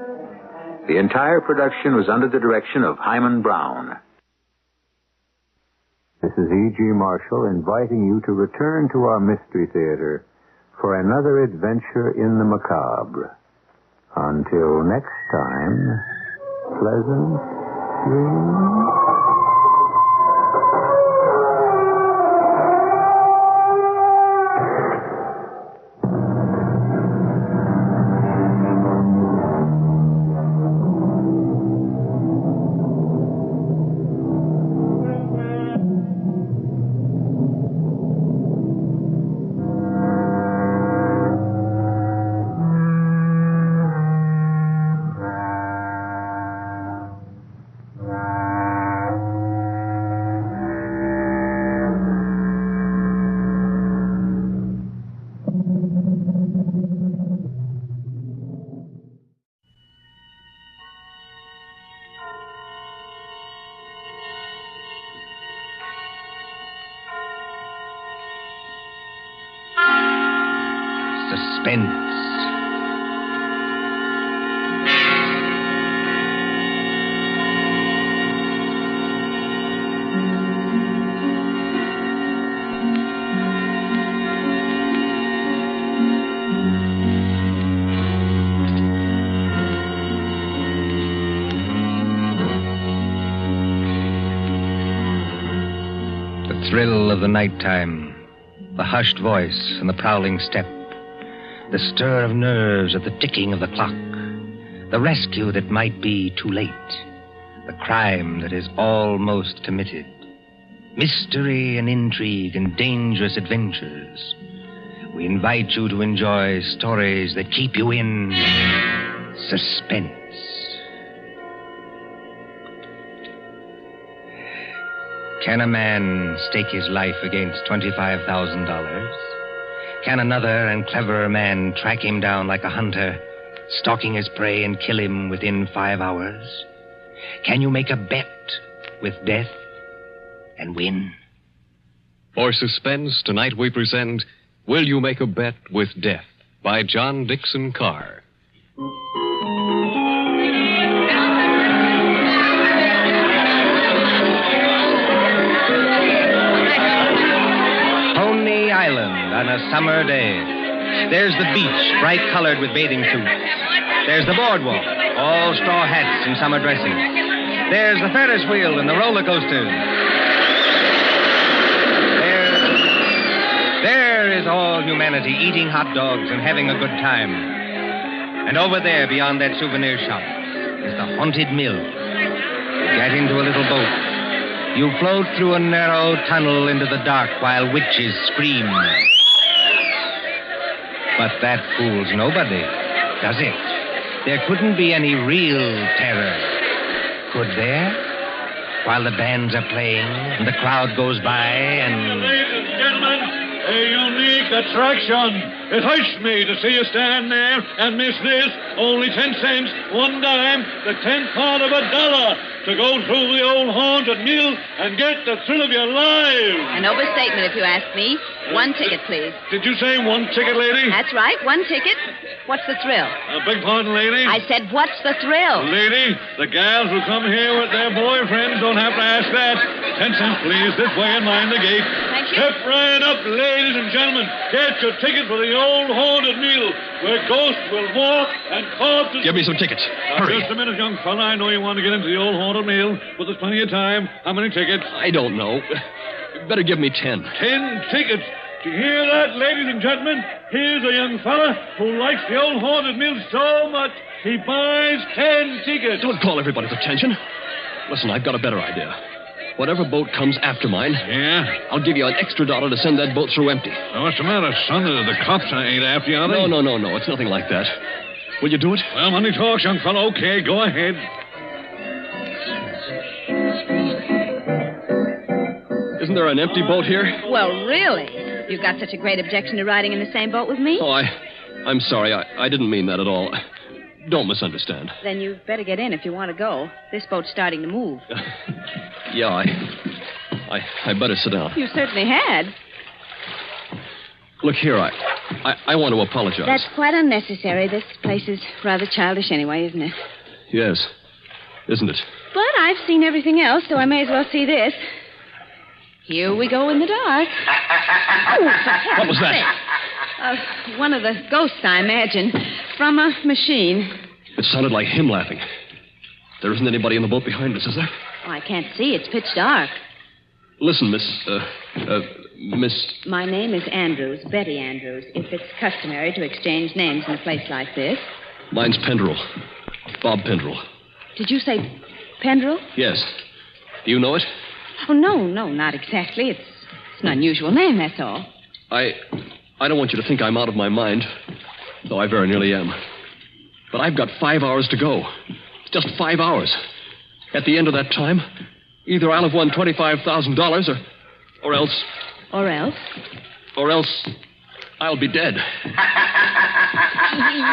The entire production was under the direction of Hyman Brown. This is E.G. Marshall inviting you to return to our Mystery Theater for another adventure in the macabre. Until next time, pleasant dreams. Suspense. thrill of the nighttime, the hushed voice and the prowling step, the stir of nerves at the ticking of the clock, the rescue that might be too late, the crime that is almost committed, mystery and intrigue and dangerous adventures. We invite you to enjoy stories that keep you in suspense. Can a man stake his life against $25,000? Can another and cleverer man track him down like a hunter, stalking his prey and kill him within 5 hours? Can you make a bet with death and win? For Suspense, tonight we present Will You Make a Bet with Death by John Dixon Carr. Coney Island on a summer day. There's the beach, bright colored with bathing suits. There's the boardwalk, all straw hats and summer dressing. There's the Ferris wheel and the roller coasters. There is all humanity eating hot dogs and having a good time. And over there, beyond that souvenir shop, is the haunted mill. You get into a little boat. You float through a narrow tunnel into the dark while witches scream. But that fools nobody, does it? There couldn't be any real terror, could there? While the bands are playing and the crowd goes by and... Ladies and gentlemen, a unique attraction. It hurts me to see you stand there and miss this. Only 10 cents, 1 dime, the 10th part of $1 to go through the old haunted mill and get the thrill of your lives. An overstatement, if you ask me. 1 ticket, please. Did you say 1 ticket, lady? That's right, 1 ticket. What's the thrill? Beg pardon, lady? I said, what's the thrill? Lady, the gals who come here with their boyfriends don't have to ask that. 10 cents, please. This way and mind the gate. Thank you. Step right up, ladies and gentlemen. Get your ticket for the old haunted mill, where ghosts will walk and corpses... Give me some tickets. Hurry. Just a minute, young fella. I know you want to get into the old haunted mill, but there's plenty of time. How many tickets? I don't know. Better give me 10. 10 tickets. Do you hear that, ladies and gentlemen? Here's a young fella who likes the old haunted mill so much, he buys 10 tickets. Don't call everybody's attention. Listen, I've got a better idea. Whatever boat comes after mine, I'll give you an extra $1 to send that boat through empty. Now, what's the matter, son? The cops ain't after you, are they? No. It's nothing like that. Will you do it? Well, money talks, young fellow. Okay, go ahead. Isn't there an empty boat here? Well, really? You've got such a great objection to riding in the same boat with me? Oh, I'm sorry. I didn't mean that at all. Don't misunderstand. Then you'd better get in if you want to go. This boat's starting to move. Yeah, I better sit down. You certainly had. Look here, I want to apologize. That's quite unnecessary. This place is rather childish anyway, isn't it? Yes, isn't it? But I've seen everything else, so I may as well see this. Here we go in the dark. What was that? One of the ghosts, I imagine, from a machine. It sounded like him laughing. There isn't anybody in the boat behind us, is there? Oh, I can't see. It's pitch dark. Listen, Miss... My name is Andrews, Betty Andrews, if it's customary to exchange names in a place like this. Mine's Pendrell. Bob Pendrell. Did you say Pendrell? Yes. Do you know it? Oh, no, not exactly. It's an unusual name, that's all. I don't want you to think I'm out of my mind, though I very nearly am. But I've got 5 hours to go. Just 5 hours. At the end of that time, either I'll have won $25,000 or else... Or else? Or else I'll be dead.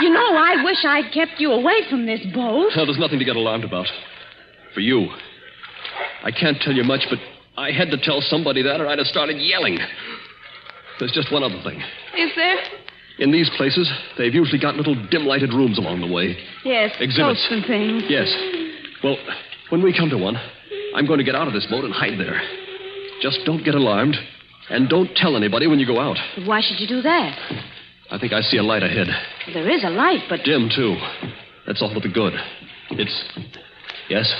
You know, I wish I'd kept you away from this boat. Well, there's nothing to get alarmed about. For you. I can't tell you much, but I had to tell somebody that or I'd have started yelling. There's just one other thing. Is there? In these places, they've usually got little dim-lighted rooms along the way. Yes, exhibits. Ghosts and things. Yes. Well, when we come to one, I'm going to get out of this boat and hide there. Just don't get alarmed, and don't tell anybody when you go out. But why should you do that? I think I see a light ahead. There is a light, but... Dim, too. That's all to the good. It's... Yes?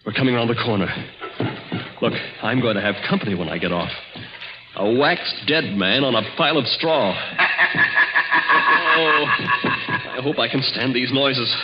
We're coming around the corner. Look, I'm going to have company when I get off. A waxed dead man on a pile of straw. Oh, I hope I can stand these noises.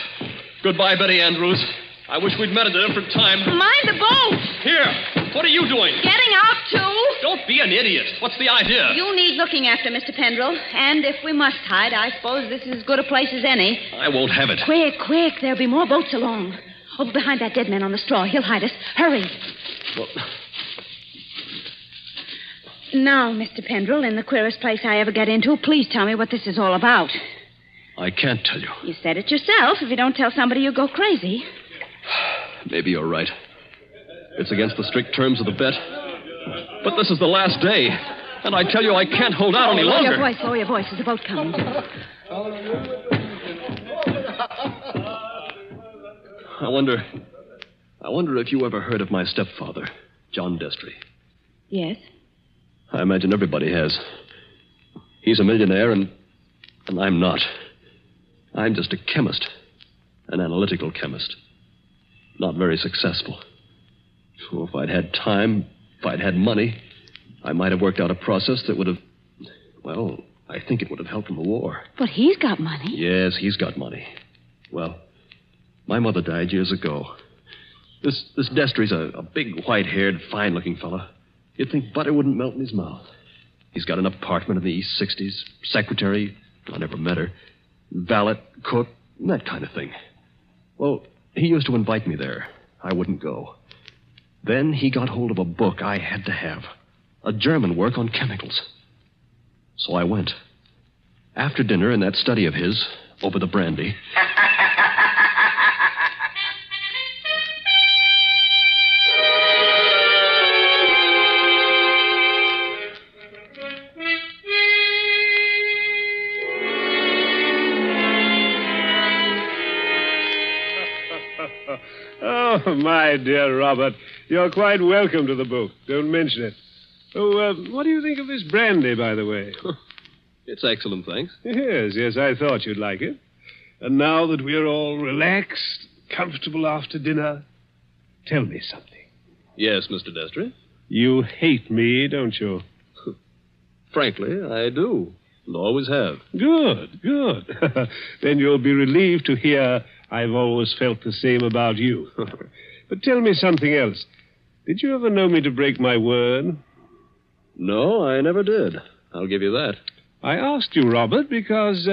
Goodbye, Betty Andrews. I wish we'd met at a different time. Mind the boat! Here, what are you doing? Getting out, too? Don't be an idiot. What's the idea? You need looking after, Mr. Pendrell. And if we must hide, I suppose this is as good a place as any. I won't have it. Quick. There'll be more boats along. Over behind that dead man on the straw. He'll hide us. Hurry. Well... Now, Mr. Pendrell, in the queerest place I ever get into, please tell me what this is all about. I can't tell you. You said it yourself. If you don't tell somebody, you'll go crazy. Maybe you're right. It's against the strict terms of the bet. But this is the last day. And I tell you, I can't hold out any longer. Lower your voice. There's a boat coming. I wonder if you ever heard of my stepfather, John Destry. Yes. I imagine everybody has. He's a millionaire, and I'm not. I'm just a chemist. An analytical chemist. Not very successful. So if I'd had time, if I'd had money, I might have worked out a process that would have... Well, I think it would have helped in the war. But he's got money. Yes, he's got money. Well, my mother died years ago. This Destry's a big, white-haired, fine-looking fella. You'd think butter wouldn't melt in his mouth. He's got an apartment in the East 60s, secretary, I never met her, valet, cook, that kind of thing. Well, he used to invite me there. I wouldn't go. Then he got hold of a book I had to have, a German work on chemicals. So I went. After dinner, in that study of his, over the brandy... Oh, my dear Robert, you're quite welcome to the book. Don't mention it. Oh, what do you think of this brandy, by the way? It's excellent, thanks. Yes, I thought you'd like it. And now that we're all relaxed, comfortable after dinner, tell me something. Yes, Mr. Destry? You hate me, don't you? Frankly, I do. And always have. Good. Then you'll be relieved to hear I've always felt the same about you. But tell me something else. Did you ever know me to break my word? No, I never did. I'll give you that. I asked you, Robert, because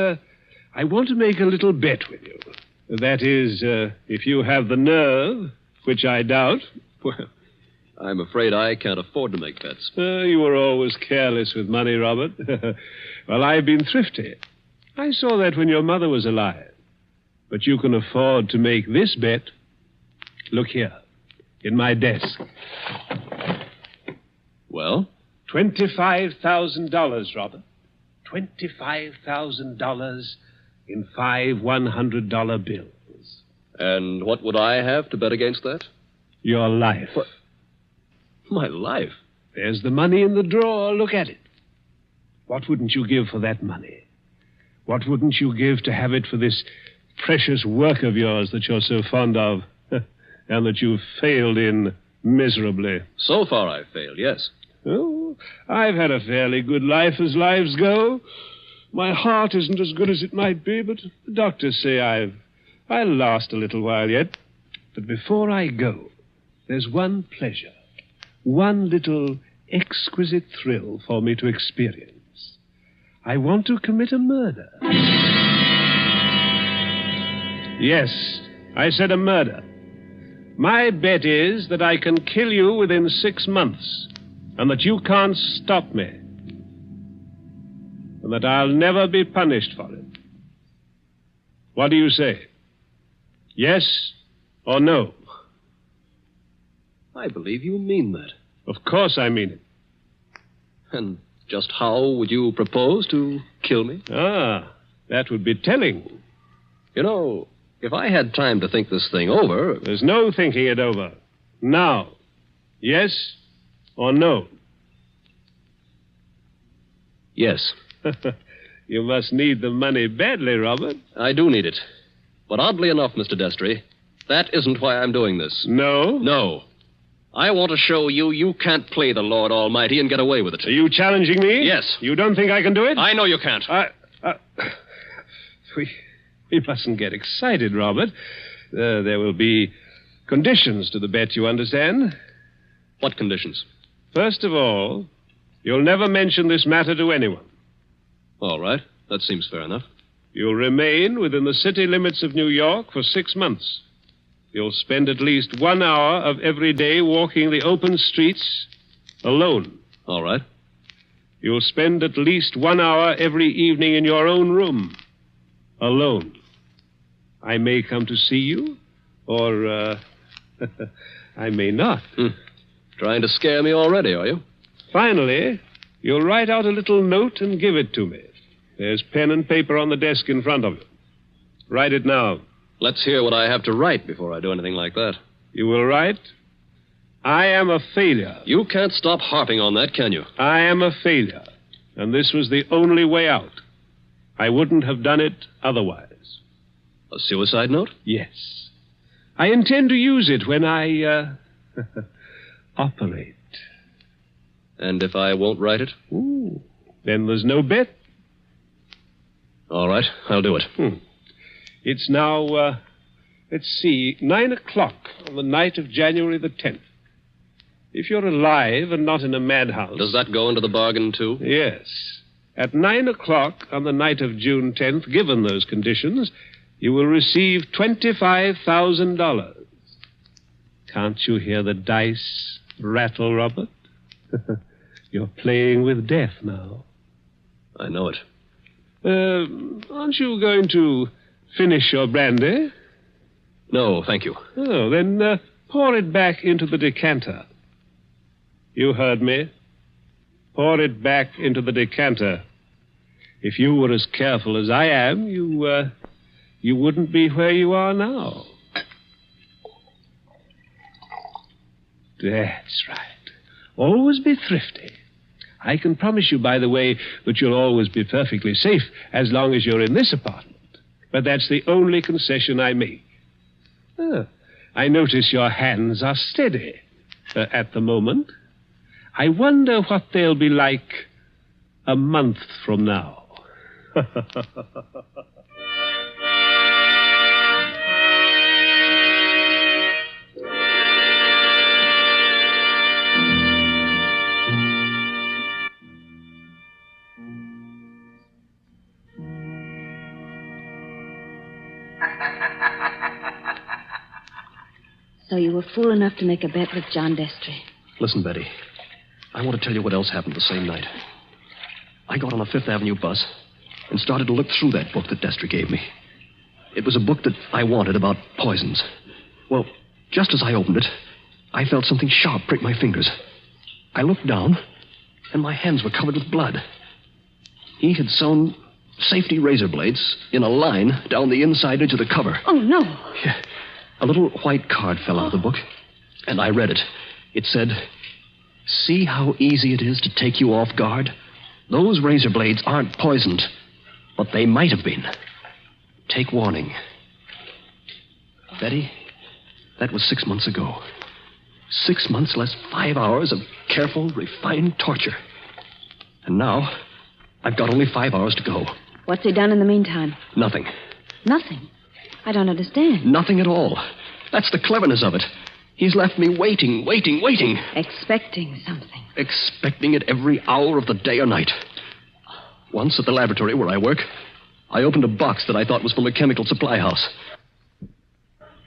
I want to make a little bet with you. That is, if you have the nerve, which I doubt. Well, I'm afraid I can't afford to make bets. You were always careless with money, Robert. Well, I've been thrifty. I saw that when your mother was alive. But you can afford to make this bet. Look here, in my desk. Well? $25,000, Robert. $25,000 in 5 $100 bills. And what would I have to bet against that? Your life. What? My life? There's the money in the drawer. Look at it. What wouldn't you give for that money? What wouldn't you give to have it for this precious work of yours that you're so fond of and that you've failed in miserably? So far I've failed, yes. Oh, I've had a fairly good life as lives go. My heart isn't as good as it might be, but the doctors say I'll last a little while yet. But before I go, there's one pleasure, one little exquisite thrill for me to experience. I want to commit a murder. Yes, I said a murder. My bet is that I can kill you within 6 months, and that you can't stop me, and that I'll never be punished for it. What do you say? Yes or no? I believe you mean that. Of course I mean it. And just how would you propose to kill me? That would be telling. You know, if I had time to think this thing over... There's no thinking it over. Now. Yes or no? Yes. You must need the money badly, Robert. I do need it. But oddly enough, Mr. Destry, that isn't why I'm doing this. No? No. I want to show you can't play the Lord Almighty and get away with it. Are you challenging me? Yes. You don't think I can do it? I know you can't. We mustn't get excited, Robert. There will be conditions to the bet, you understand? What conditions? First of all, you'll never mention this matter to anyone. All right. That seems fair enough. You'll remain within the city limits of New York for 6 months. You'll spend at least 1 hour of every day walking the open streets alone. All right. You'll spend at least 1 hour every evening in your own room alone. I may come to see you, or I may not. Trying to scare me already, are you? Finally, you'll write out a little note and give it to me. There's pen and paper on the desk in front of you. Write it now. Let's hear what I have to write before I do anything like that. You will write, I am a failure. You can't stop harping on that, can you? I am a failure, and this was the only way out. I wouldn't have done it otherwise. A suicide note? Yes. I intend to use it when I, operate. And if I won't write it? Ooh, then there's no bet. All right, I'll do it. It's now, 9 o'clock on the night of January the 10th. If you're alive and not in a madhouse... Does that go into the bargain, too? Yes. At 9 o'clock on the night of June 10th, given those conditions, you will receive $25,000. Can't you hear the dice rattle, Robert? You're playing with death now. I know it. Aren't you going to finish your brandy? No, thank you. Oh, then pour it back into the decanter. You heard me. Pour it back into the decanter. If you were as careful as I am, you wouldn't be where you are now. That's right. Always be thrifty. I can promise you, by the way, that you'll always be perfectly safe as long as you're in this apartment. But that's the only concession I make. I notice your hands are steady at the moment. I wonder what they'll be like a month from now. So you were fool enough to make a bet with John Destry. Listen, Betty. I want to tell you what else happened the same night. I got on a Fifth Avenue bus and started to look through that book that Destry gave me. It was a book that I wanted about poisons. Well, just as I opened it, I felt something sharp prick my fingers. I looked down, and my hands were covered with blood. He had sewn safety razor blades in a line down the inside edge of the cover. Oh, no. Yeah. A little white card fell out of the book, and I read it. It said, "See how easy it is to take you off guard? Those razor blades aren't poisoned, but they might have been. Take warning." Betty, that was 6 months ago. 6 months less 5 hours of careful, refined torture. And now, I've got only 5 hours to go. What's he done in the meantime? Nothing. Nothing. I don't understand. Nothing at all. That's the cleverness of it. He's left me waiting. Expecting something. Expecting it every hour of the day or night. Once at the laboratory where I work, I opened a box that I thought was from a chemical supply house.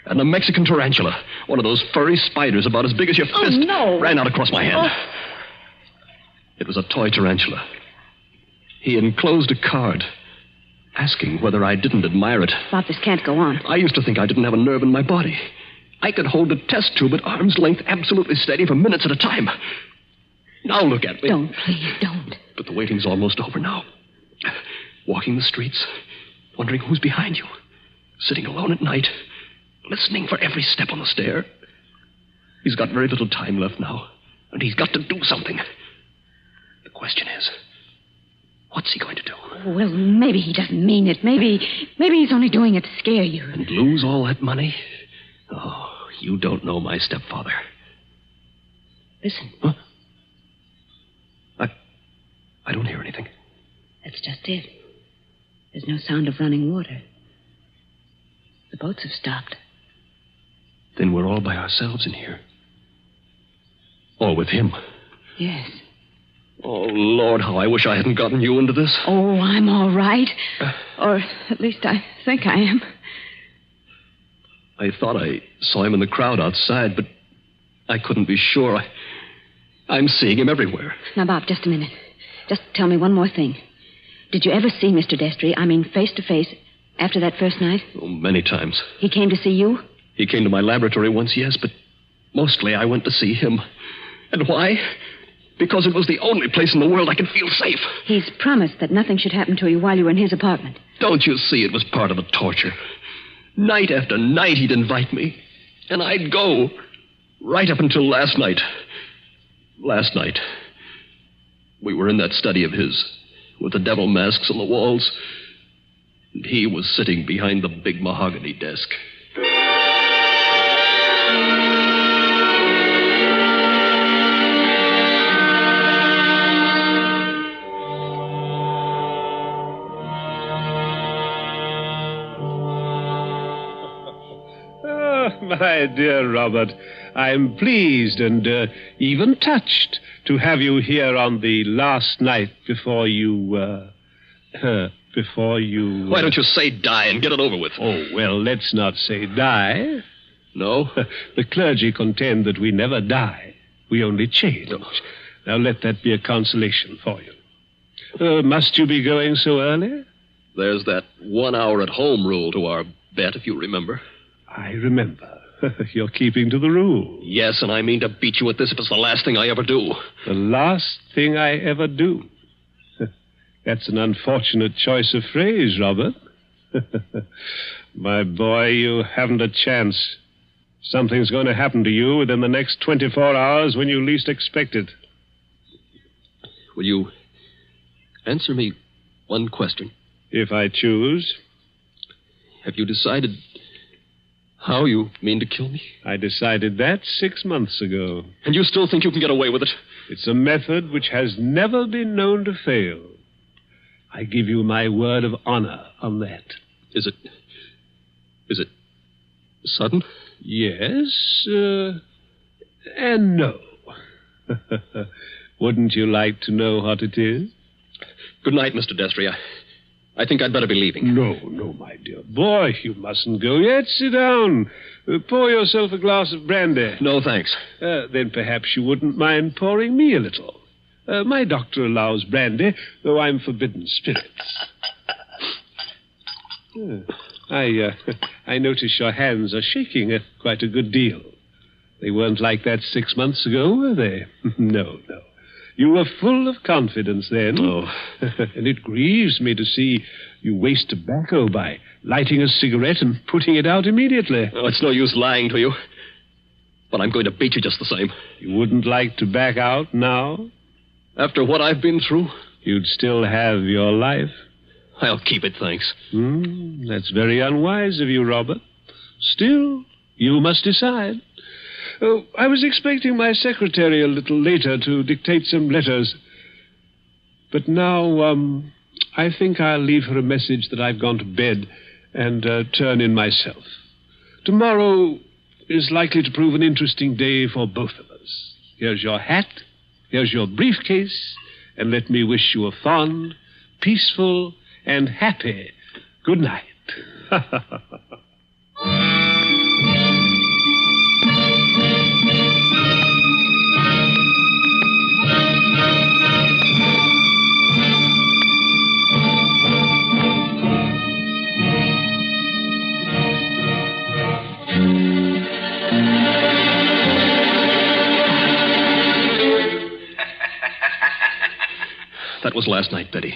And a Mexican tarantula, one of those furry spiders about as big as your fist, ran out across my hand. It was a toy tarantula. He enclosed a card asking whether I didn't admire it. Bob, this can't go on. I used to think I didn't have a nerve in my body. I could hold a test tube at arm's length absolutely steady for minutes at a time. Now look at me. Don't, please, don't. But the waiting's almost over now. Walking the streets, wondering who's behind you. Sitting alone at night, listening for every step on the stair. He's got very little time left now, and he's got to do something. The question is, what's he going to do? Well, maybe he doesn't mean it. Maybe he's only doing it to scare you. And lose all that money? Oh, you don't know my stepfather. Listen. Huh? I don't hear anything. That's just it. There's no sound of running water. The boats have stopped. Then we're all by ourselves in here. All with him. Yes. Oh, Lord, how I wish I hadn't gotten you into this. Oh, I'm all right. Or at least I think I am. I thought I saw him in the crowd outside, but I couldn't be sure. I'm seeing him everywhere. Now, Bob, just a minute. Just tell me one more thing. Did you ever see Mr. Destry, I mean face to face, after that first night? Oh, many times. He came to see you? He came to my laboratory once, yes, but mostly I went to see him. And why? Because it was the only place in the world I could feel safe. He's promised that nothing should happen to you while you were in his apartment. Don't you see it was part of the torture? Night after night he'd invite me, and I'd go, right up until last night. Last night, we were in that study of his, with the devil masks on the walls, and he was sitting behind the big mahogany desk. My dear Robert, I'm pleased and even touched to have you here on the last night before you... Why don't you say die and get it over with? Oh, well, let's not say die. No? The clergy contend that we never die. We only change. No. Now let that be a consolation for you. Must you be going so early? There's that 1 hour at home rule to our bet, if you remember. I remember. You're keeping to the rule. Yes, and I mean to beat you at this if it's the last thing I ever do. The last thing I ever do? That's an unfortunate choice of phrase, Robert. My boy, you haven't a chance. Something's going to happen to you within the next 24 hours when you least expect it. Will you answer me one question? If I choose. Have you decided how you mean to kill me? I decided that 6 months ago. And you still think you can get away with it? It's a method which has never been known to fail. I give you my word of honor on that. Is it sudden? Yes, and no. Wouldn't you like to know what it is? Good night, Mr. Destry. I think I'd better be leaving. No, my dear boy, you mustn't go yet. Sit down. Pour yourself a glass of brandy. No, thanks. Then perhaps you wouldn't mind pouring me a little. My doctor allows brandy, though I'm forbidden spirits. I notice your hands are shaking quite a good deal. They weren't like that 6 months ago, were they? No. You were full of confidence then. Oh. And it grieves me to see you waste tobacco by lighting a cigarette and putting it out immediately. Oh, it's no use lying to you. But I'm going to beat you just the same. You wouldn't like to back out now? After what I've been through? You'd still have your life. I'll keep it, thanks. That's very unwise of you, Robert. Still, you must decide. Oh, I was expecting my secretary a little later to dictate some letters. But now, I think I'll leave her a message that I've gone to bed and turn in myself. Tomorrow is likely to prove an interesting day for both of us. Here's your hat, here's your briefcase, and let me wish you a fond, peaceful, and happy good night. That was last night, Betty.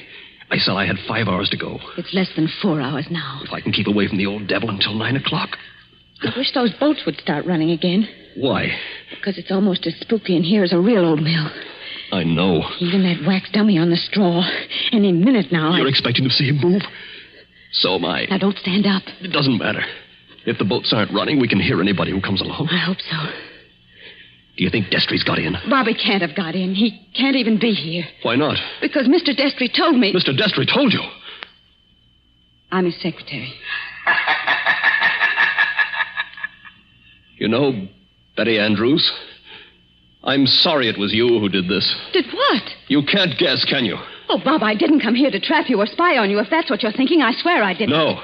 I said I had 5 hours to go. It's less than 4 hours now. If I can keep away from the old devil until 9 o'clock. I wish those boats would start running again. Why? Because it's almost as spooky in here as a real old mill. I know. Even that wax dummy on the straw. Any minute now. You're expecting to see him move? So am I. Now, don't stand up. It doesn't matter. If the boats aren't running, we can hear anybody who comes along. I hope so. Do you think Destry's got in? Bobby can't have got in. He can't even be here. Why not? Because Mr. Destry told me... Mr. Destry told you? I'm his secretary. You know, Betty Andrews, I'm sorry it was you who did this. Did what? You can't guess, can you? Oh, Bob, I didn't come here to trap you or spy on you. If that's what you're thinking, I swear I didn't. No.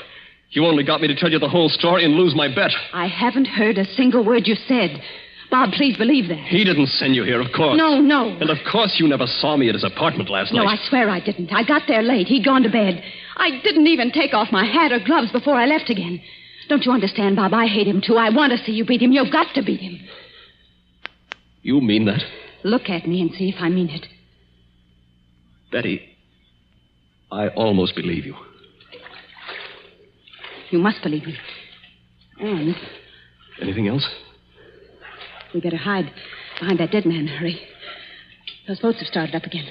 You only got me to tell you the whole story and lose my bet. I haven't heard a single word you said. Bob, please believe that. He didn't send you here, of course. No. And of course you never saw me at his apartment last night. No, I swear I didn't. I got there late. He'd gone to bed. I didn't even take off my hat or gloves before I left again. Don't you understand, Bob? I hate him, too. I want to see you beat him. You've got to beat him. You mean that? Look at me and see if I mean it. Betty, I almost believe you. You must believe me. And Anything else? we better hide behind that dead man. Hurry. Those boats have started up again.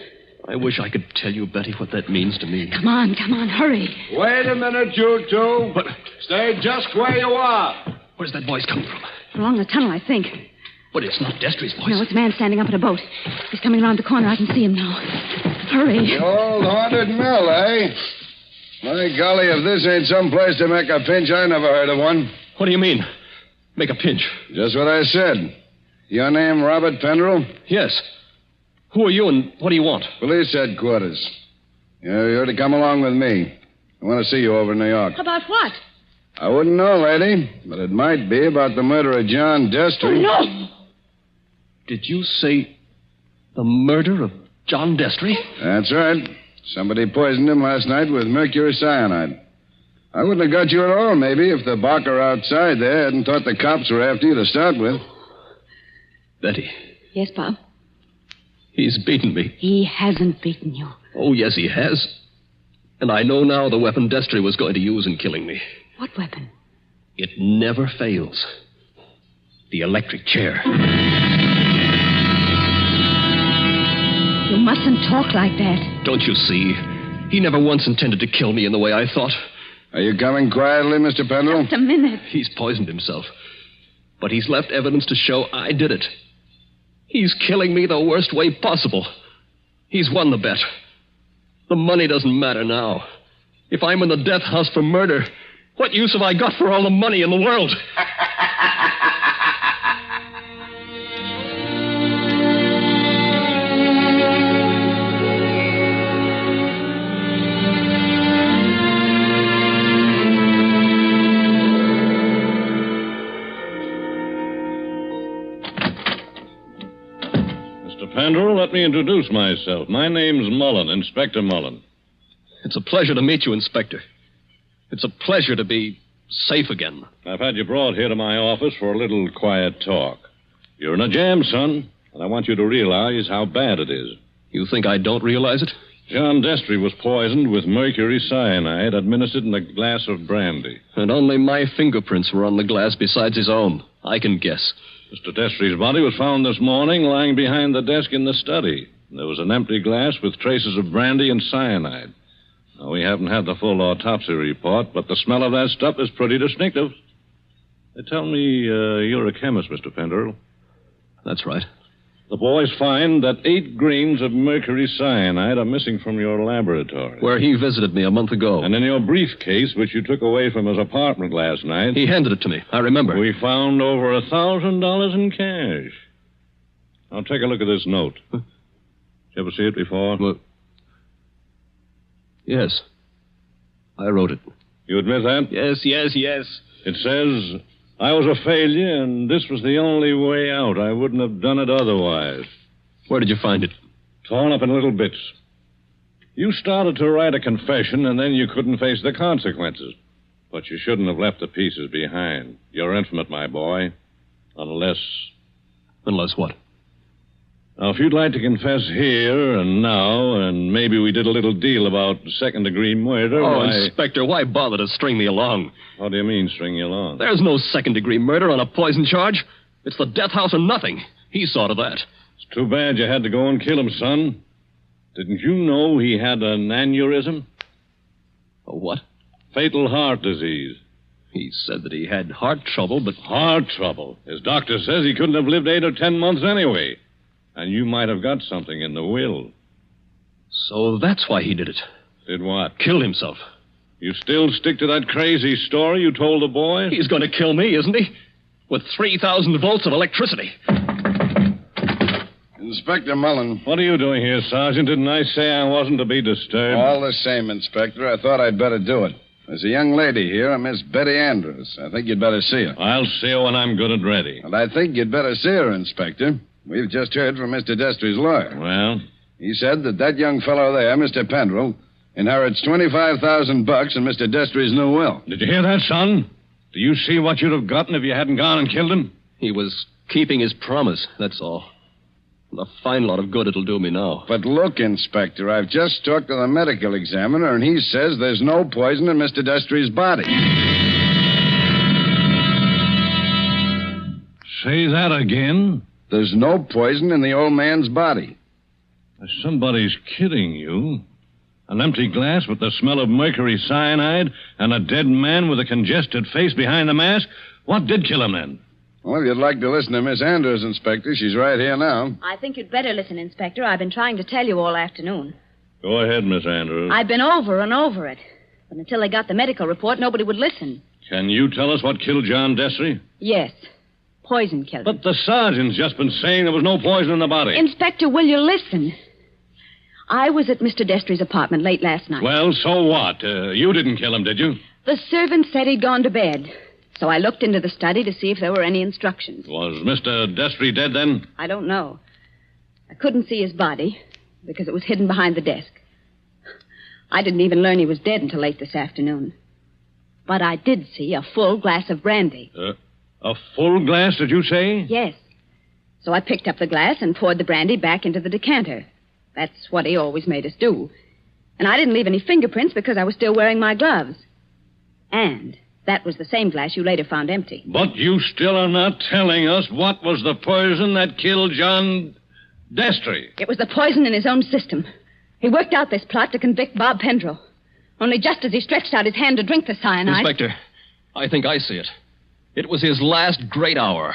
I wish I could tell you, Betty, what that means to me. Come on, hurry. Wait a minute, you two. What? Stay just where you are. Where's that voice coming from? Along the tunnel, I think. But it's not Destry's voice. No, it's a man standing up in a boat. He's coming around the corner. I can see him now. Hurry. The old haunted mill, eh? My golly, if this ain't some place to make a pinch, I never heard of one. What do you mean? Make a pinch? Just what I said. Your name, Robert Pendrell? Yes. Who are you and what do you want? Police headquarters. You're to come along with me. I want to see you over in New York. About what? I wouldn't know, lady, but it might be about the murder of John Destry. Oh, no! Did you say the murder of John Destry? That's right. Somebody poisoned him last night with mercury cyanide. I wouldn't have got you at all, maybe, if the barker outside there hadn't thought the cops were after you to start with. Betty, Yes, Bob? he's beaten me. He hasn't beaten you. Oh, yes, he has. And I know now the weapon Destry was going to use in killing me. What weapon? It never fails. The electric chair. You mustn't talk like that. Don't you see? He never once intended to kill me in the way I thought. Are you coming quietly, Mr. Pendrell? Just a minute. He's poisoned himself. But he's left evidence to show I did it. He's killing me the worst way possible. He's won the bet. The money doesn't matter now. If I'm in the death house for murder, what use have I got for all the money in the world? Pendrell, let me introduce myself. My name's Mullen, Inspector Mullen. It's a pleasure to meet you, Inspector. It's a pleasure to be safe again. I've had you brought here to my office for a little quiet talk. You're in a jam, son, and I want you to realize how bad it is. You think I don't realize it? John Destry was poisoned with mercury cyanide administered in a glass of brandy. And only my fingerprints were on the glass besides his own. I can guess. Mr. Destry's body was found this morning lying behind the desk in the study. There was an empty glass with traces of brandy and cyanide. Now, we haven't had the full autopsy report, but the smell of that stuff is pretty distinctive. They tell me you're a chemist, Mr. Pendrell. That's right. The boys find that 8 grains of mercury cyanide are missing from your laboratory. Where he visited me a month ago. And in your briefcase, which you took away from his apartment last night... He handed it to me. I remember. We found over $1,000 in cash. Now, take a look at this note. Did you ever see it before? Well, yes. I wrote it. You admit that? Yes. It says... I was a failure, and this was the only way out. I wouldn't have done it otherwise. Where did you find it? Torn up in little bits. You started to write a confession, and then you couldn't face the consequences. But you shouldn't have left the pieces behind. You're infinite, my boy. Unless... Unless what? Now, if you'd like to confess here and now, and maybe we did a little deal about second-degree murder... Oh, Inspector, why bother to string me along? How do you mean, string you along? There's no second-degree murder on a poison charge. It's the death house or nothing. He saw to that. It's too bad you had to go and kill him, son. Didn't you know he had an aneurysm? A what? Fatal heart disease. He said that he had heart trouble, but... Heart trouble? His doctor says he couldn't have lived 8 or 10 months anyway. And you might have got something in the will. So that's why he did it. Did what? Killed himself. You still stick to that crazy story you told the boy? He's going to kill me, isn't he? With 3,000 volts of electricity. Inspector Mullen. What are you doing here, Sergeant? Didn't I say I wasn't to be disturbed? All the same, Inspector, I thought I'd better do it. There's a young lady here, a Miss Betty Andrews. I think you'd better see her. I'll see her when I'm good and ready. And I think you'd better see her, Inspector. We've just heard from Mr. Destry's lawyer. Well? He said that young fellow there, Mr. Pendrell, inherits $25,000 in Mr. Destry's new will. Did you hear that, son? Do you see what you'd have gotten if you hadn't gone and killed him? He was keeping his promise, that's all. And a fine lot of good it'll do me now. But look, Inspector, I've just talked to the medical examiner, and he says there's no poison in Mr. Destry's body. Say that again? There's no poison in the old man's body. Somebody's kidding you. An empty glass with the smell of mercury cyanide and a dead man with a congested face behind the mask? What did kill him then? Well, if you'd like to listen to Miss Andrews, Inspector, she's right here now. I think you'd better listen, Inspector. I've been trying to tell you all afternoon. Go ahead, Miss Andrews. I've been over and over it. But until they got the medical report, nobody would listen. Can you tell us what killed John Destry? Yes. Poison killed him. But the sergeant's just been saying there was no poison in the body. Inspector, will you listen? I was at Mr. Destry's apartment late last night. Well, so what? You didn't kill him, did you? The servant said he'd gone to bed. So I looked into the study to see if there were any instructions. Was Mr. Destry dead then? I don't know. I couldn't see his body because it was hidden behind the desk. I didn't even learn he was dead until late this afternoon. But I did see a full glass of brandy. A full glass, did you say? Yes. So I picked up the glass and poured the brandy back into the decanter. That's what he always made us do. And I didn't leave any fingerprints because I was still wearing my gloves. And that was the same glass you later found empty. But you still are not telling us what was the poison that killed John Destry. It was the poison in his own system. He worked out this plot to convict Bob Pendrell. Only just as he stretched out his hand to drink the cyanide... Inspector, I think I see it. It was his last great hour.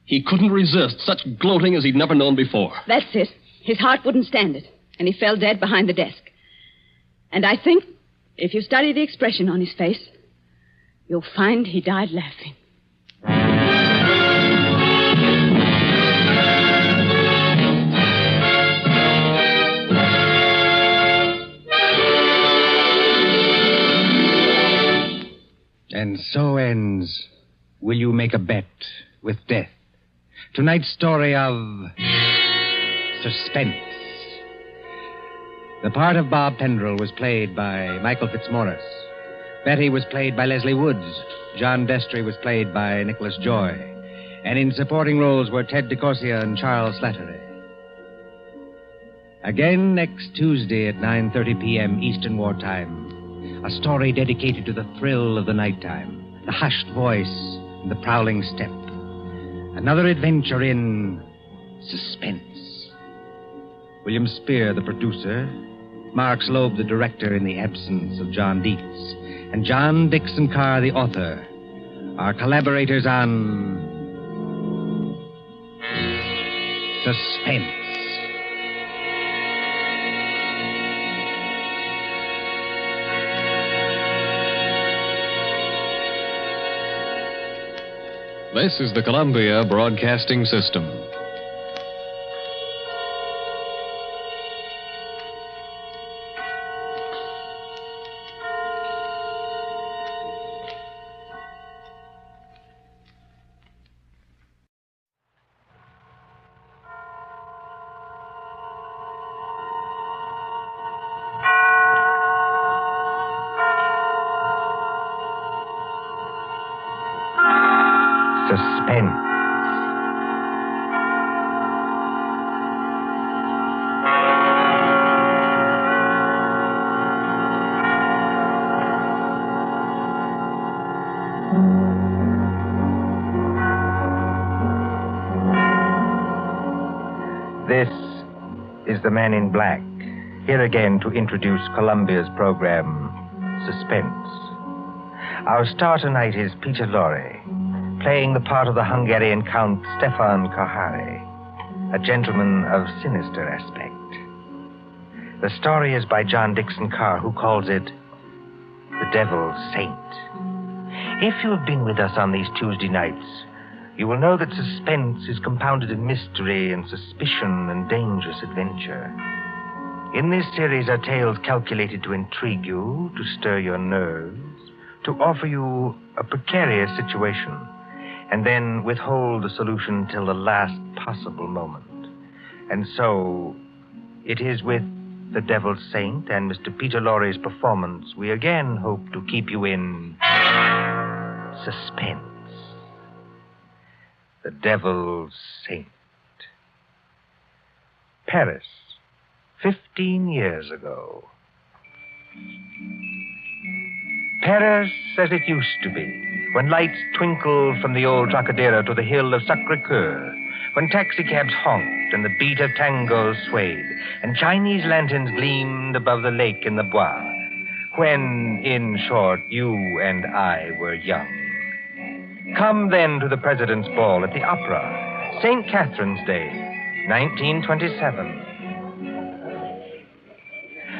He couldn't resist such gloating as he'd never known before. That's it. His heart wouldn't stand it, and he fell dead behind the desk. And I think, if you study the expression on his face, you'll find he died laughing. And so ends Will You Make a Bet with Death? Tonight's story of Suspense. The part of Bob Pendrell was played by Michael Fitzmaurice. Betty was played by Leslie Woods. John Destry was played by Nicholas Joy. And in supporting roles were Ted DeCorsia and Charles Slattery. Again next Tuesday at 9:30 p.m. Eastern Wartime. A story dedicated to the thrill of the nighttime, the hushed voice, and the prowling step. Another adventure in Suspense. William Spear, the producer, Mark Slobe, the director in the absence of John Dietz, and John Dixon Carr, the author, are collaborators on Suspense. This is the Columbia Broadcasting System. Suspense. This is the Man in Black, here again to introduce Columbia's program, Suspense. Our star tonight is Peter Lorre, playing the part of the Hungarian Count Stefan Kahari, a gentleman of sinister aspect. The story is by John Dixon Carr, who calls it The Devil's Saint. If you have been with us on these Tuesday nights, you will know that suspense is compounded in mystery and suspicion and dangerous adventure. In this series are tales calculated to intrigue you, to stir your nerves, to offer you a precarious situation, and then withhold the solution till the last possible moment. And so, it is with The Devil's Saint and Mr. Peter Lorre's performance we again hope to keep you in suspense. The Devil's Saint. Paris, 15 years ago. Paris as it used to be, when lights twinkled from the old Trocadero to the hill of Sacré-Cœur, when taxicabs honked and the beat of tangos swayed, and Chinese lanterns gleamed above the lake in the Bois, when, in short, you and I were young. Come then to the President's Ball at the Opera, St. Catherine's Day, 1927.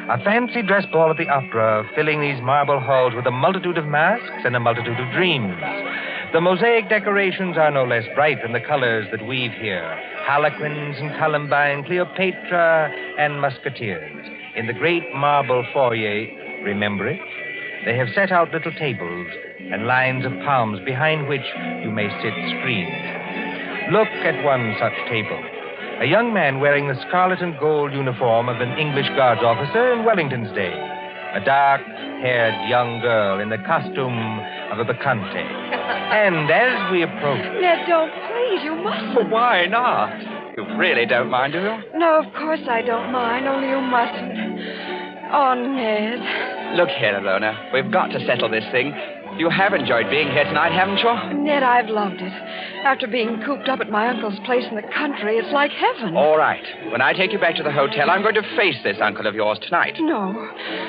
A fancy dress ball at the Opera, filling these marble halls with a multitude of masks and a multitude of dreams. The mosaic decorations are no less bright than the colors that weave here. Harlequins and Columbine, Cleopatra and Musketeers. In the great marble foyer, remember it? They have set out little tables and lines of palms behind which you may sit screened. Look at one such table. A young man wearing the scarlet and gold uniform of an English Guards officer in Wellington's day. A dark-haired young girl in the costume of a bacchante. And as we approach... Ned, don't, please. You mustn't. Well, why not? You really don't mind, do you? No, of course I don't mind, only you mustn't. Oh, Ned. Look here, Alona. We've got to settle this thing. You have enjoyed being here tonight, haven't you? Ned, I've loved it. After being cooped up at my uncle's place in the country, it's like heaven. All right. When I take you back to the hotel, I'm going to face this uncle of yours tonight. No.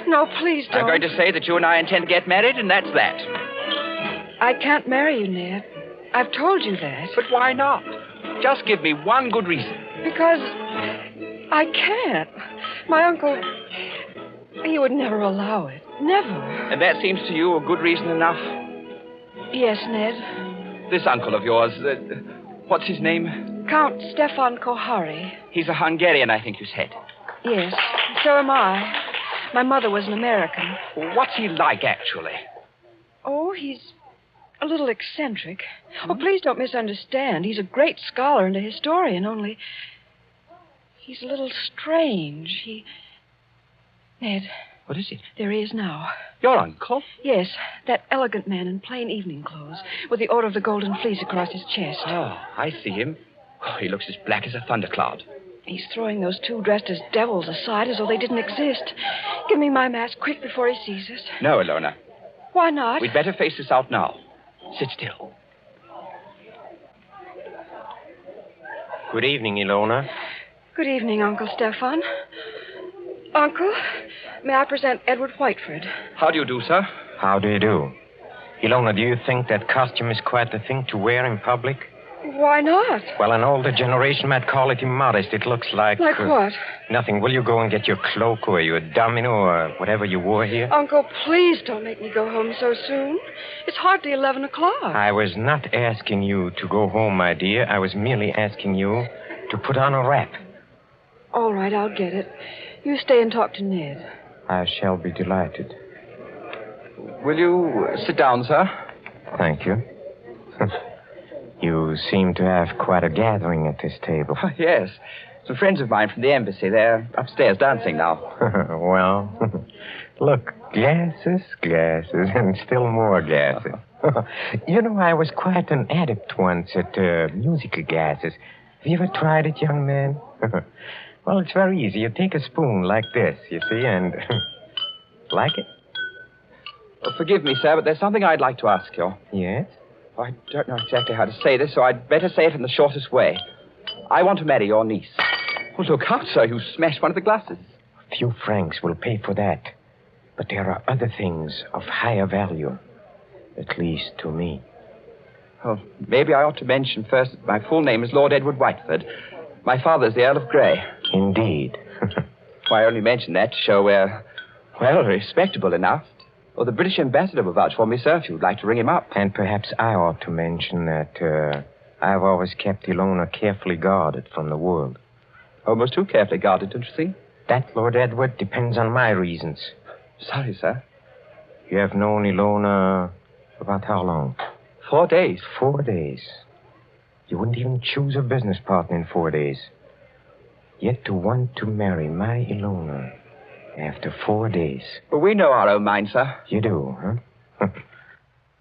No, please don't. I'm going to say that you and I intend to get married, and that's that. I can't marry you, Ned. I've told you that. But why not? Just give me one good reason. Because I can't. My uncle, he would never allow it. Never. And that seems to you a good reason enough? Yes, Ned. This uncle of yours, what's his name? Count Stefan Kahari. He's a Hungarian, I think you said. Yes, so am I. My mother was an American. What's he like, actually? Oh, he's a little eccentric. Oh, please don't misunderstand. He's a great scholar and a historian, only he's a little strange. Ned. What is it? There he is now. Your uncle? Yes, that elegant man in plain evening clothes, with the Order of the Golden Fleece across his chest. Oh, I see him. Oh, he looks as black as a thundercloud. He's throwing those two dressed as devils aside as though they didn't exist. Give me my mask quick before he sees us. No, Alona. Why not? We'd better face this out now. Sit still. Good evening, Ilona. Good evening, Uncle Stefan. Uncle, may I present Edward Whiteford? How do you do, sir? How do you do? Ilona, do you think that costume is quite the thing to wear in public? Why not? Well, an older generation might call it immodest. It looks like... Like what? Nothing. Will you go and get your cloak or your domino or whatever you wore here? Uncle, please don't make me go home so soon. It's hardly 11 o'clock. I was not asking you to go home, my dear. I was merely asking you to put on a wrap. All right, I'll get it. You stay and talk to Ned. I shall be delighted. Will you sit down, sir? Thank you. You seem to have quite a gathering at this table. Oh, yes. Some friends of mine from the embassy. They're upstairs dancing now. Well, look, glasses, and still more glasses. You know, I was quite an adept once at musical gases. Have you ever tried it, young man? Well, it's very easy. You take a spoon like this, you see, and... Like it? Well, forgive me, sir, but there's something I'd like to ask you. Yes? I don't know exactly how to say this, so I'd better say it in the shortest way. I want to marry your niece. Oh, look out, sir. You smashed one of the glasses. A few francs will pay for that. But there are other things of higher value. At least to me. Oh, maybe I ought to mention first that my full name is Lord Edward Whiteford. My father's the Earl of Grey. Indeed. Why, I only mention that to show we're, well, respectable enough. Or the British ambassador will vouch for me, sir, if you'd like to ring him up. And perhaps I ought to mention that I've always kept Ilona carefully guarded from the world. Almost too carefully guarded, don't you think? That, Lord Edward, depends on my reasons. Sorry, sir. You have known Ilona about how long? 4 days. 4 days. You wouldn't even choose a business partner in 4 days. Yet to want to marry my Ilona after 4 days. But we know our own minds, sir. You do, huh?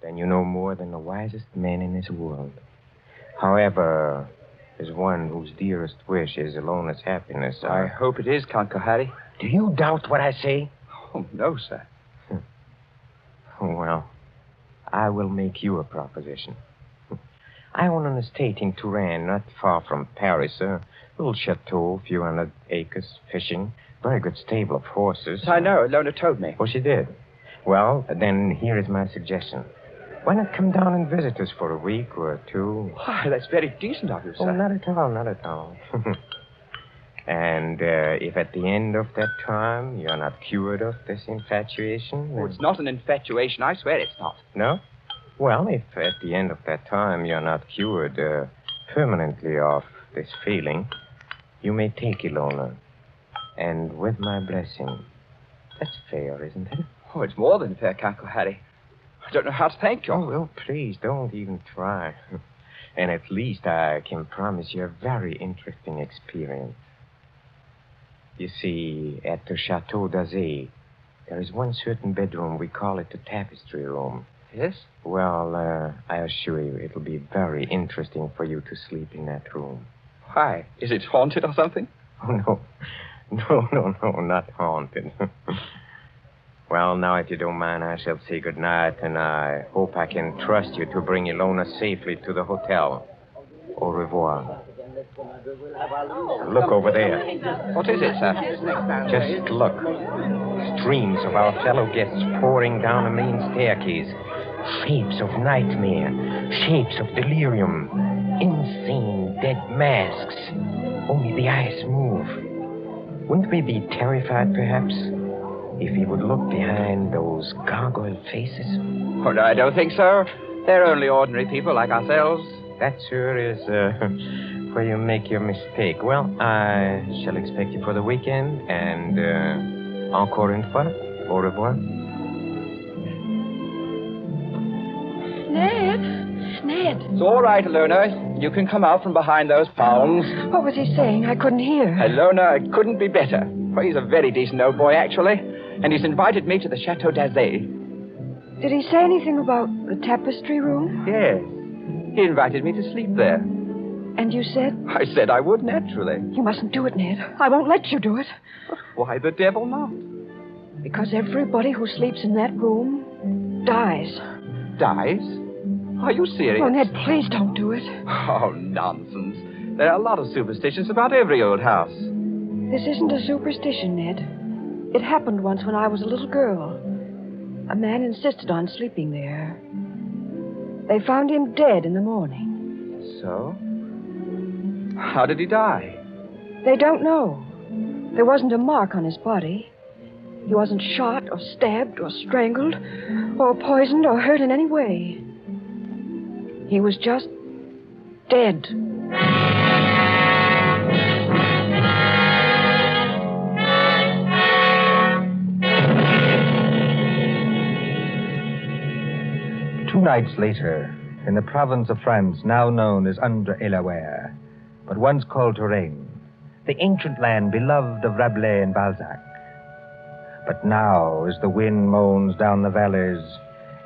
Then you know more than the wisest man in this world. However, as one whose dearest wish is Ilona's happiness, I hope it is, Count Harry. Do you doubt what I say? Oh, no, sir. Well, I will make you a proposition. I own an estate in Touraine, not far from Paris. A little chateau, a few hundred acres, fishing, very good stable of horses. I know. Ilona told me. Oh, she did? Well, then here is my suggestion. Why not come down and visit us for a week or two? Why, that's very decent of you, sir. Oh, not at all, not at all. And if at the end of that time you're not cured of this infatuation... Oh, it's not an infatuation. I swear it's not. No? Well, if at the end of that time you're not cured permanently of this feeling, you may take Ilona. And with my blessing. That's fair, isn't it? Oh, it's more than fair, Uncle Harry. I don't know how to thank you. Oh, well, please, don't even try. And at least I can promise you a very interesting experience. You see, at the Chateau d'Azay, there is one certain bedroom. We call it the tapestry room. Yes? Well, I assure you, it'll be very interesting for you to sleep in that room. Why? Is it haunted or something? Oh, no. No, not haunted. Well, now, if you don't mind, I shall say good night, and I hope I can trust you to bring Ilona safely to the hotel. Au revoir. Look over there. What is it, sir? Just look. Streams of our fellow guests pouring down a main staircase. Shapes of nightmare. Shapes of delirium. Insane dead masks. Only the eyes move. Wouldn't we be terrified, perhaps, if he would look behind those gargoyle faces? Oh, no, I don't think so. They're only ordinary people like ourselves. That, sir, is where you make your mistake. Well, I shall expect you for the weekend, and encore une fois, au revoir. Ned. It's all right, Ilona. You can come out from behind those palms. What was he saying? I couldn't hear. Ilona, it couldn't be better. Well, he's a very decent old boy, actually. And he's invited me to the Chateau d'Azay. Did he say anything about the tapestry room? Yes. He invited me to sleep there. And you said? I said I would, naturally. You mustn't do it, Ned. I won't let you do it. But why the devil not? Because everybody who sleeps in that room dies. Dies? Are you serious? Oh, Ned, please don't do it. Oh, nonsense. There are a lot of superstitions about every old house. This isn't a superstition, Ned. It happened once when I was a little girl. A man insisted on sleeping there. They found him dead in the morning. So? How did he die? They don't know. There wasn't a mark on his body. He wasn't shot or stabbed or strangled or poisoned or hurt in any way. He was just dead. Two nights later, in the province of France now known as Indre-et-Loire, but once called Touraine, the ancient land beloved of Rabelais and Balzac. But now, as the wind moans down the valleys,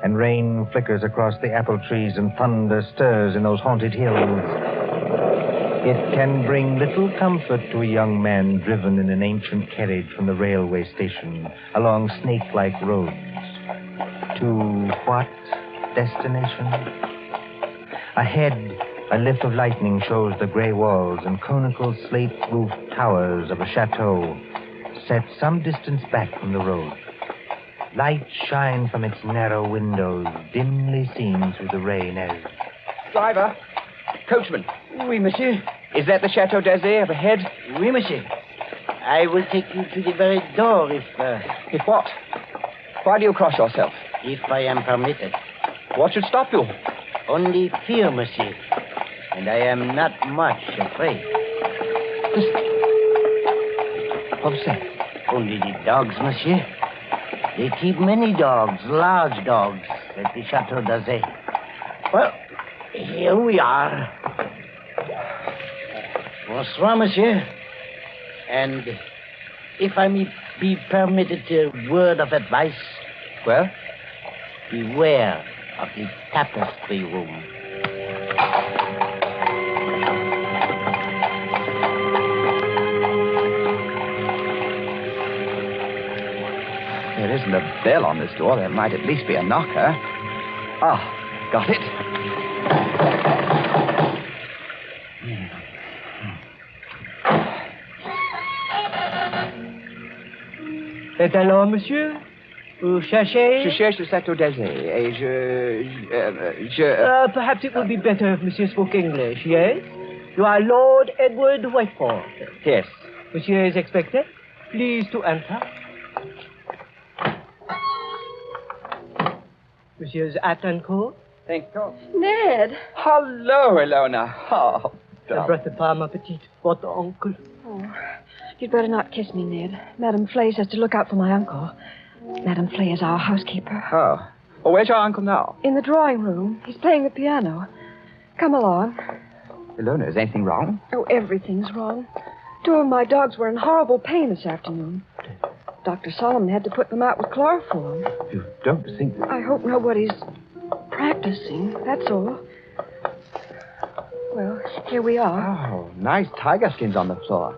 and rain flickers across the apple trees, and thunder stirs in those haunted hills, it can bring little comfort to a young man driven in an ancient carriage from the railway station along snake-like roads. To what destination? Ahead, a lift of lightning shows the gray walls and conical slate-roofed towers of a chateau set some distance back from the road. Lights shine from its narrow windows, dimly seen through the rain as... Driver. Coachman. Oui, monsieur. Is that the Chateau d'Azay up ahead? Oui, monsieur. I will take you to the very door if... If what? Why do you cross yourself? If I am permitted. What should stop you? Only fear, monsieur. And I am not much afraid. Listen. What was that? Only the dogs, monsieur. They keep many dogs, large dogs, at the Chateau d'Azay. Well, here we are. Bonsoir, monsieur. And if I may be permitted a word of advice... Well? Beware of the tapestry room. There isn't a bell on this door. There might at least be a knocker. Ah, got it. Et alors, monsieur? Vous cherchez? Je cherche le Château d'Azay et je... Perhaps it would be better if monsieur spoke English, yes? You are Lord Edward Whiteford. Yes. Monsieur is expected. Please to enter. Monsieur's hat and coat. Thank you. Ned. Hello, Elona. Oh, La breath pas ma petite, votre uncle. Oh, you'd better not kiss me, Ned. Madame Flay says to look out for my uncle. Madame Flay is our housekeeper. Oh. Well, where's your uncle now? In the drawing room. He's playing the piano. Come along. Elona, is anything wrong? Oh, everything's wrong. 2 of my dogs were in horrible pain this afternoon. Dr. Solomon had to put them out with chloroform. You don't think that... I hope nobody's practicing, that's all. Well, here we are. Oh, nice tiger skins on the floor.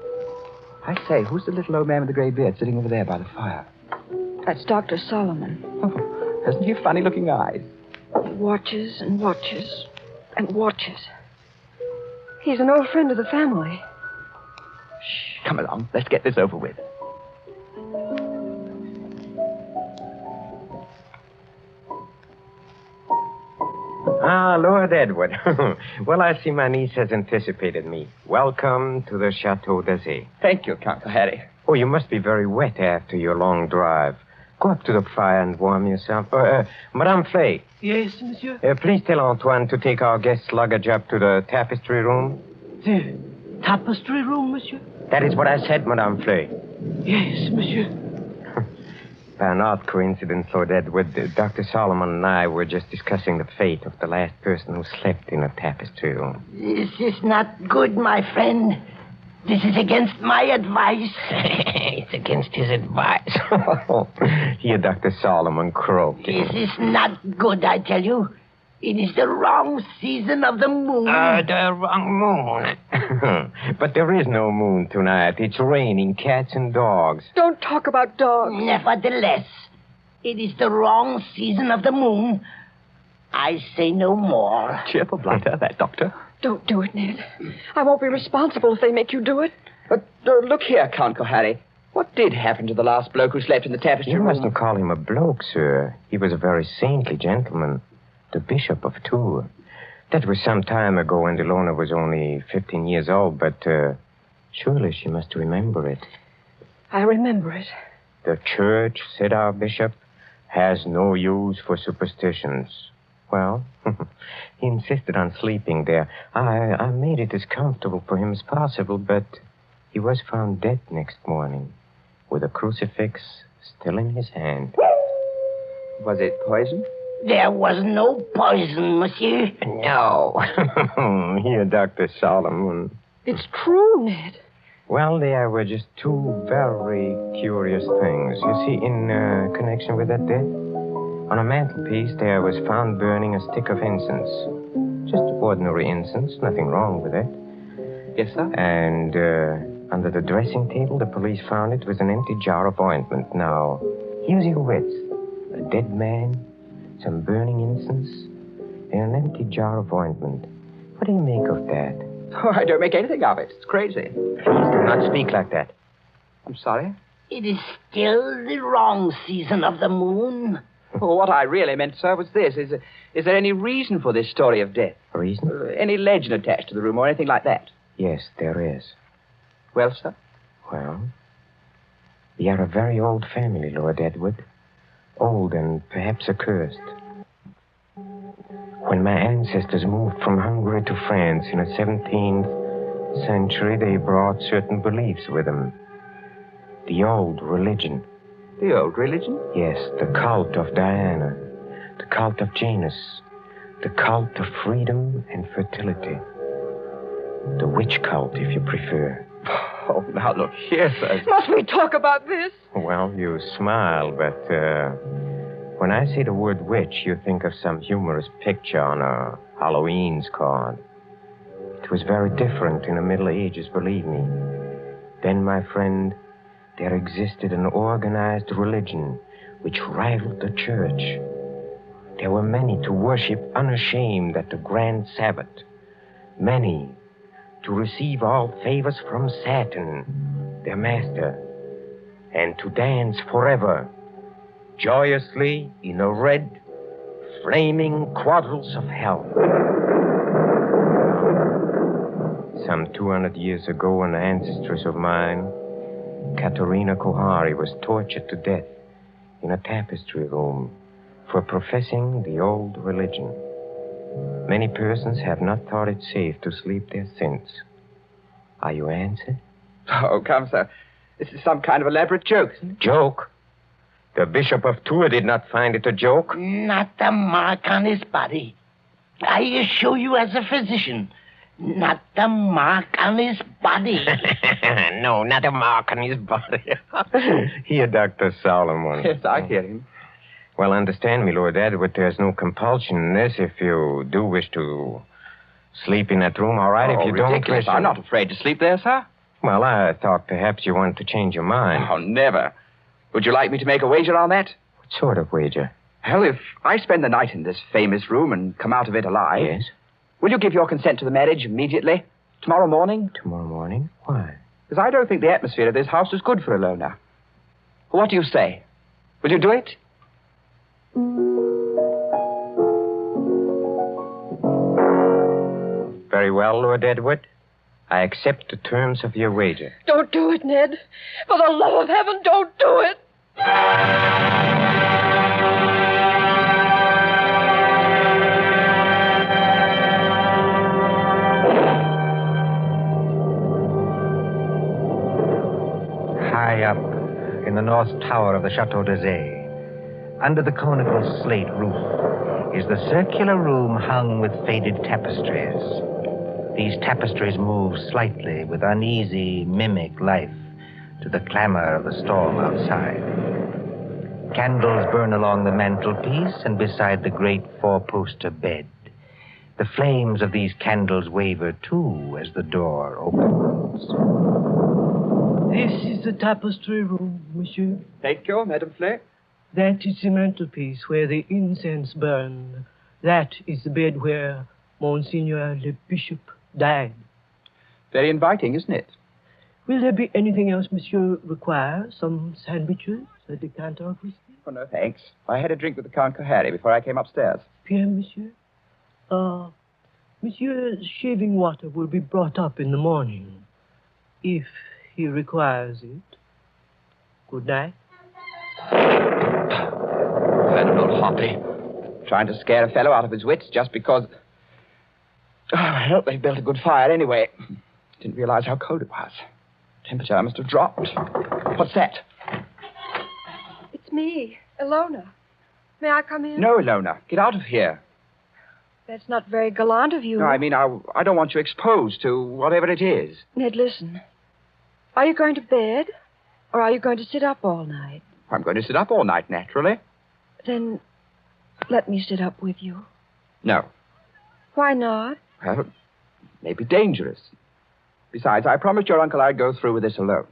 I say, who's the little old man with the grey beard sitting over there by the fire? That's Dr. Solomon. Oh, hasn't he funny-looking eyes? He watches and watches and watches. He's an old friend of the family. Shh, come along. Let's get this over with. Ah, Lord Edward. Well, I see my niece has anticipated me. Welcome to the Chateau d'Azay. Thank you, Count Harry. Oh, you must be very wet after your long drive. Go up to the fire and warm yourself. Madame Flay. Yes, monsieur? Please tell Antoine to take our guest's luggage up to the tapestry room. The tapestry room, monsieur? That is what I said, Madame Flay. Yes, monsieur. By an odd coincidence, Lord Edward, Dr. Solomon and I were just discussing the fate of the last person who slept in a tapestry room. This is not good, my friend. This is against my advice. It's against his advice. Here, Dr. Solomon croaked. This is not good, I tell you. It is the wrong season of the moon. The wrong moon. But there is no moon tonight. It's raining cats and dogs. Don't talk about dogs. Nevertheless, it is the wrong season of the moon. I say no more. Cheerful blunder, that doctor. Don't do it, Ned. I won't be responsible if they make you do it. But look here, Count Harry. What did happen to the last bloke who slept in the tapestry room? You mustn't call him a bloke, sir. He was a very saintly gentleman. The Bishop of Tours. That was some time ago when Ilona was only 15 years old, but surely she must remember it. I remember it. The church, said our bishop, has no use for superstitions. Well, he insisted on sleeping there. I made it as comfortable for him as possible, but he was found dead next morning with a crucifix still in his hand. Was it poison? There was no poison, monsieur. No. Here, Dr. Solomon. It's true, Ned. Well, there were just 2 very curious things. You see, in connection with that death, on a mantelpiece there was found burning a stick of incense. Just ordinary incense, nothing wrong with it. Yes, sir? And under the dressing table, the police found it was an empty jar of ointment. Now, here's your wits. A dead man, some burning incense, and an empty jar of ointment. What do you make of that? Oh, I don't make anything of it. It's crazy. Please do not speak like that. I'm sorry. It is still the wrong season of the moon. Well, what I really meant, sir, was this. Is there any reason for this story of death? Reason? Any legend attached to the room or anything like that? Yes, there is. Well, sir? Well, we are a very old family, Lord Edward. Old and perhaps accursed. When my ancestors moved from Hungary to France in the 17th century, they brought certain beliefs with them. The old religion. The old religion? Yes, the cult of Diana, the cult of Janus, the cult of freedom and fertility. The witch cult, if you prefer. Oh, now look here, sir. Must we talk about this? Well, you smile, but when I say the word witch, you think of some humorous picture on a Halloween's card. It was very different in the Middle Ages, believe me. Then, my friend, there existed an organized religion which rivaled the church. There were many to worship unashamed at the grand Sabbath. Many to receive all favors from Saturn, their master, and to dance forever, joyously in the red, flaming quadrants of hell. Some 200 years ago, an ancestress of mine, Katerina Kohari, was tortured to death in a tapestry room for professing the old religion. Many persons have not thought it safe to sleep there since. Are you answered? Oh, come, sir. This is some kind of elaborate joke. Joke? The Bishop of Tours did not find it a joke. Not a mark on his body. I assure you as a physician, not a mark on his body. No, not a mark on his body. Hear Dr. Solomon. Yes, I hear him. Well, understand me, Lord Edward, there's no compulsion in this. If you do wish to sleep in that room, all right. If you ridiculous. don't... I'm not afraid to sleep there, sir. Well, I thought perhaps you wanted to change your mind. Oh, never. Would you like me to make a wager on that? What sort of wager? Well, if I spend the night in this famous room and come out of it alive... Yes? Will you give your consent to the marriage immediately? Tomorrow morning? Tomorrow morning? Why? Because I don't think the atmosphere of this house is good for a loner. What do you say? Will you do it? Very well, Lord Edward. I accept the terms of your wager. Don't do it, Ned. For the love of heaven, don't do it. High up in the north tower of the Chateau d'Azay, under the conical slate roof, is the circular room hung with faded tapestries. These tapestries move slightly with uneasy, mimic life to the clamor of the storm outside. Candles burn along the mantelpiece and beside the great four-poster bed. The flames of these candles waver, too, as the door opens. This is the tapestry room, monsieur. Thank you, Madame Flay. That is the mantelpiece where the incense burned. That is the bed where Monseigneur le Bishop died. Very inviting, isn't it? Will there be anything else monsieur requires? Some sandwiches? A decanter of whiskey? Oh, no, thanks. I had a drink with the Count Kohari before I came upstairs. Bien, monsieur. Monsieur's shaving water will be brought up in the morning, if he requires it. Good night. Venerable Hoppy. Trying to scare a fellow out of his wits just because... Oh, I hope they built a good fire anyway. Didn't realize how cold it was. Temperature must have dropped. What's that? It's me, Ilona. May I come in? No, Ilona. Get out of here. That's not very gallant of you. No, I mean, I don't want you exposed to whatever it is. Ned, listen. Are you going to bed? Or are you going to sit up all night? I'm going to sit up all night, naturally. Then let me sit up with you. No. Why not? Well, it may be dangerous. Besides, I promised your uncle I'd go through with this alone.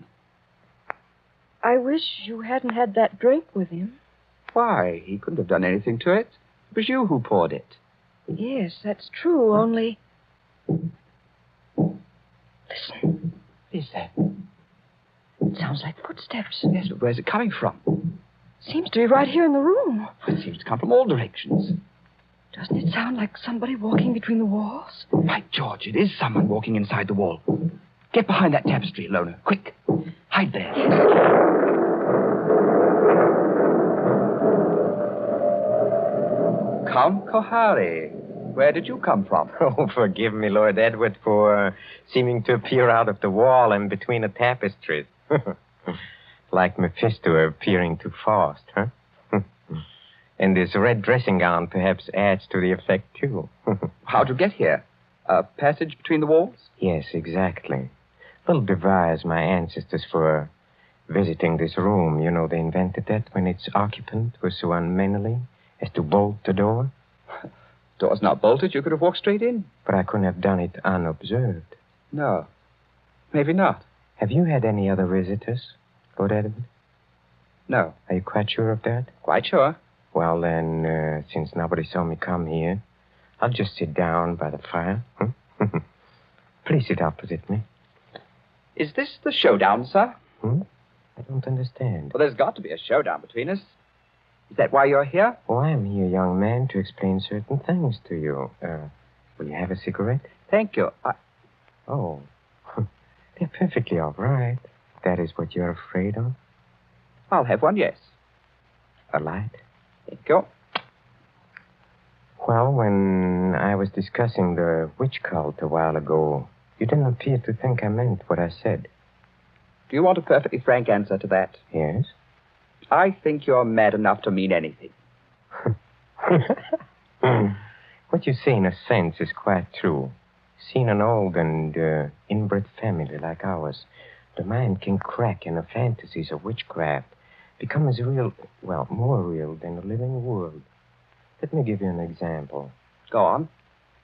I wish you hadn't had that drink with him. Why? He couldn't have done anything to it. It was you who poured it. Yes, that's true, only... Listen. Is that? It sounds like footsteps. Yes, but where's it coming from? Seems to be right here in the room. It seems to come from all directions. Doesn't it sound like somebody walking between the walls? By George, it is someone walking inside the wall. Get behind that tapestry, Lona. Quick. Hide there. Count Kohari, where did you come from? Oh, forgive me, Lord Edward, for seeming to appear out of the wall and between the tapestries. Like Mephisto appearing to Faust, huh? And this red dressing gown perhaps adds to the effect, too. How'd you get here? A passage between the walls? Yes, exactly. Little device my ancestors for visiting this room. You know, they invented that when its occupant was so unmannerly as to bolt the door. Door's not bolted. You could have walked straight in. But I couldn't have done it unobserved. No. Maybe not. Have you had any other visitors, Lord Edward? No. Are you quite sure of that? Quite sure. Well, then, since nobody saw me come here, I'll just sit down by the fire. Please sit opposite me. Is this the showdown, sir? I don't understand. Well, there's got to be a showdown between us. Is that why you're here? Oh, I'm here, young man, to explain certain things to you. Will you have a cigarette? Thank you. Oh, they're perfectly all right. That is what you're afraid of? I'll have one, yes. A light? Thank you. Well, when I was discussing the witch cult a while ago, you didn't appear to think I meant what I said. Do you want a perfectly frank answer to that? Yes. I think you're mad enough to mean anything. What you say, in a sense, is quite true. Seeing an old and inbred family like ours, the mind can crack and the fantasies of witchcraft become as real, well, more real than the living world. Let me give you an example. Go on.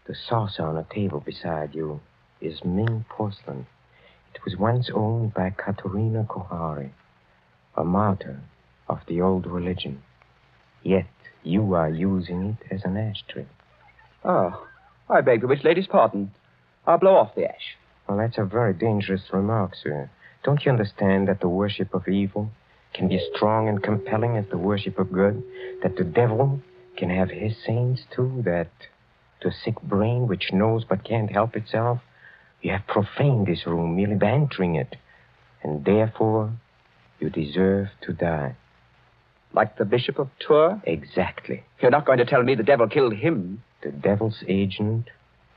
The saucer on a table beside you is Ming porcelain. It was once owned by Katerina Kohari, a martyr of the old religion. Yet you are using it as an ashtray. Oh, I beg the witch lady's pardon. I'll blow off the ash. Well, that's a very dangerous remark, sir. Don't you understand that the worship of evil can be as strong and compelling as the worship of good? That the devil can have his saints, too? That to a sick brain which knows but can't help itself, you have profaned this room merely by entering it. And therefore, you deserve to die. Like the Bishop of Tours? Exactly. You're not going to tell me the devil killed him? The devil's agent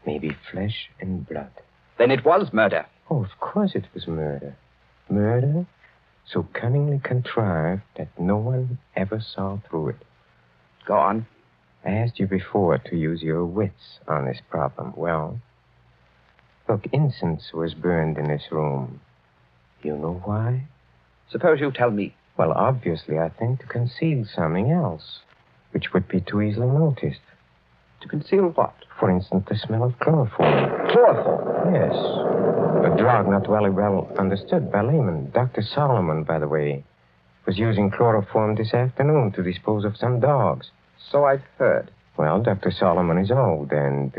may be flesh and blood. Then it was murder. Oh, of course it was murder. Murder so cunningly contrived that no one ever saw through it. Go on. I asked you before to use your wits on this problem. Well, look, incense was burned in this room. You know why? Suppose you tell me. Well, obviously, I think to conceal something else, which would be too easily noticed. To conceal what? For instance, the smell of chloroform. Chloroform? Yes. A drug not very well understood by laymen. Dr. Solomon, by the way, was using chloroform this afternoon to dispose of some dogs. So I've heard. Well, Dr. Solomon is old and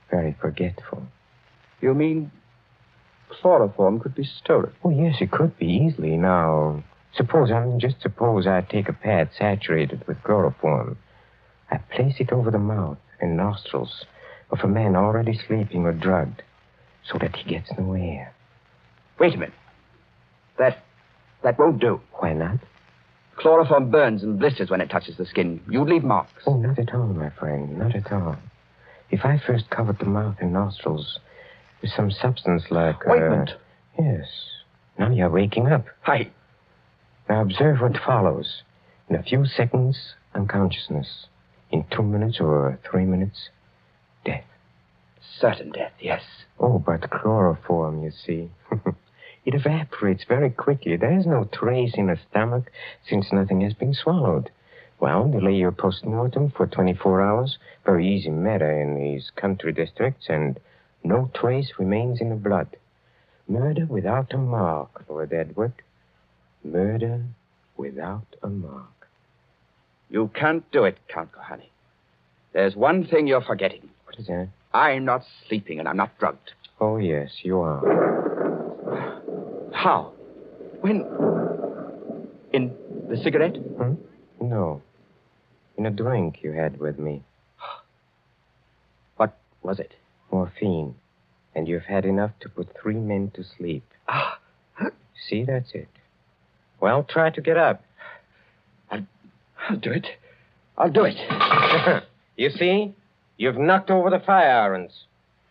very forgetful. You mean chloroform could be stolen? Oh, yes, it could be easily. Now, suppose I take a pad saturated with chloroform. I place it over the mouth and nostrils of a man already sleeping or drugged so that he gets no air. Wait a minute. That won't do. Why not? Chloroform burns and blisters when it touches the skin. You'd leave marks. Oh, not at all, my friend. Not at all. If I first covered the mouth and nostrils with some substance like... Ointment. Yes. Now you're waking up. Hi. Now observe what follows. In a few seconds, unconsciousness. In 2 minutes or 3 minutes, death. Certain death, yes. Oh, but chloroform, you see. It evaporates very quickly. There is no trace in the stomach since nothing has been swallowed. Well, delay your post-mortem for 24 hours. Very easy matter in these country districts, and no trace remains in the blood. Murder without a mark, Lord Edward. Murder without a mark. You can't do it, Count Kohani. There's one thing you're forgetting. What is that? I'm not sleeping and I'm not drugged. Oh, yes, you are. How? When? In the cigarette? No. In a drink you had with me. What was it? Morphine. And you've had enough to put 3 men to sleep. See, that's it. Well, try to get up. I'll do it. I'll do it. You see? You've knocked over the fire irons.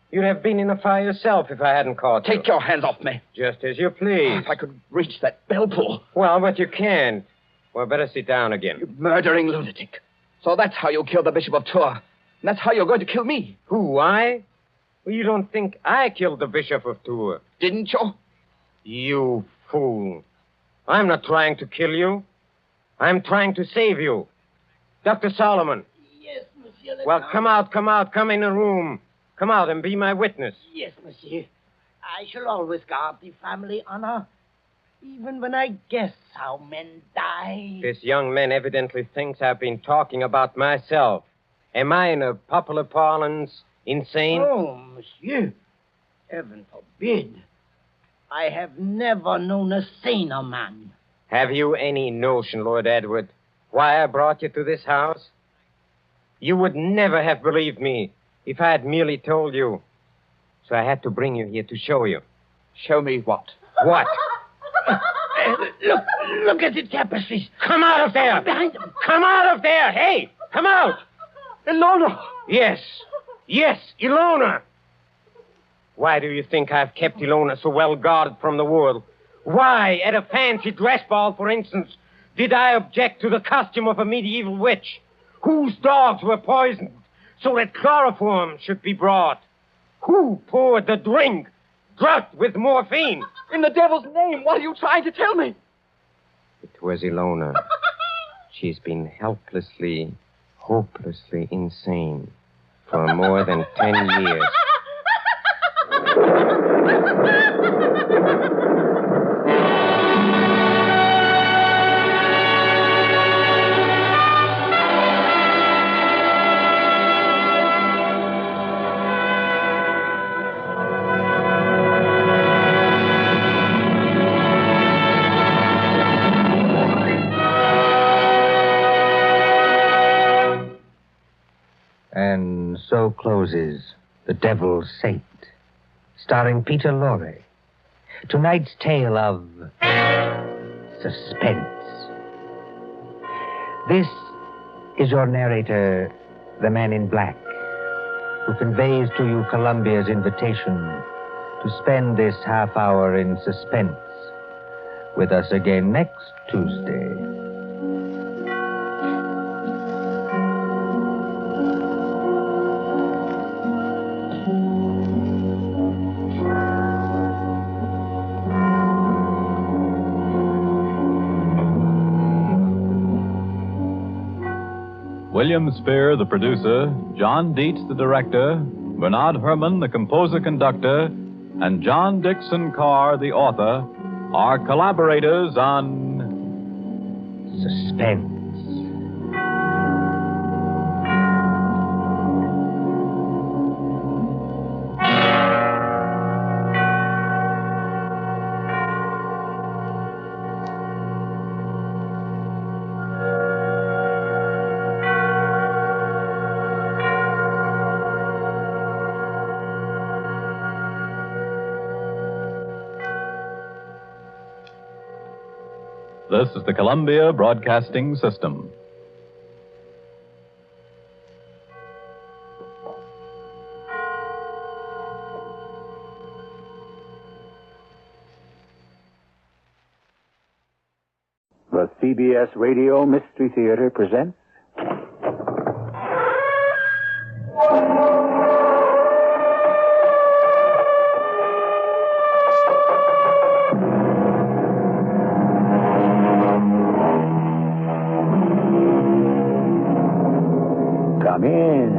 You'd have been in the fire yourself if I hadn't caught you. Take your hands off me. Just as you please. If I could reach that bell pull. Well, but you can't. Well, better sit down again. You murdering lunatic. So that's how you killed the Bishop of Tours. And that's how you're going to kill me. Who, I? Well, you don't think I killed the Bishop of Tours? Didn't you? You fool. I'm not trying to kill you. I'm trying to save you. Dr. Solomon. Yes, monsieur. Well, come out. Come in the room. Come out and be my witness. Yes, monsieur. I shall always guard the family honor, even when I guess how men die. This young man evidently thinks I've been talking about myself. Am I, in a popular parlance, insane? Oh, monsieur. Heaven forbid. I have never known a saner man. Have you any notion, Lord Edward, why I brought you to this house? You would never have believed me if I had merely told you. So I had to bring you here to show you. Show me what? What? Look at the tapestries. Come out of there! Behind them. Come out of there! Hey, come out! Ilona! Yes, Ilona. Why do you think I've kept Ilona so well guarded from the world? Why, at a fancy dress ball, for instance, did I object to the costume of a medieval witch? Whose dogs were poisoned so that chloroform should be brought? Who poured the drink drugged with morphine? In the devil's name, what are you trying to tell me? It was Ilona. She's been helplessly, hopelessly insane for more than 10 years. And so closes The Devil's Saint, starring Peter Lorre. Tonight's tale of suspense. This is your narrator, the man in black, who conveys to you Columbia's invitation to spend this half hour in suspense with us again next Tuesday. William Spear, the producer, John Dietz, the director, Bernard Herrmann, the composer-conductor, and John Dixon Carr, the author, are collaborators on Suspense. This is the Columbia Broadcasting System. The CBS Radio Mystery Theater presents Come in.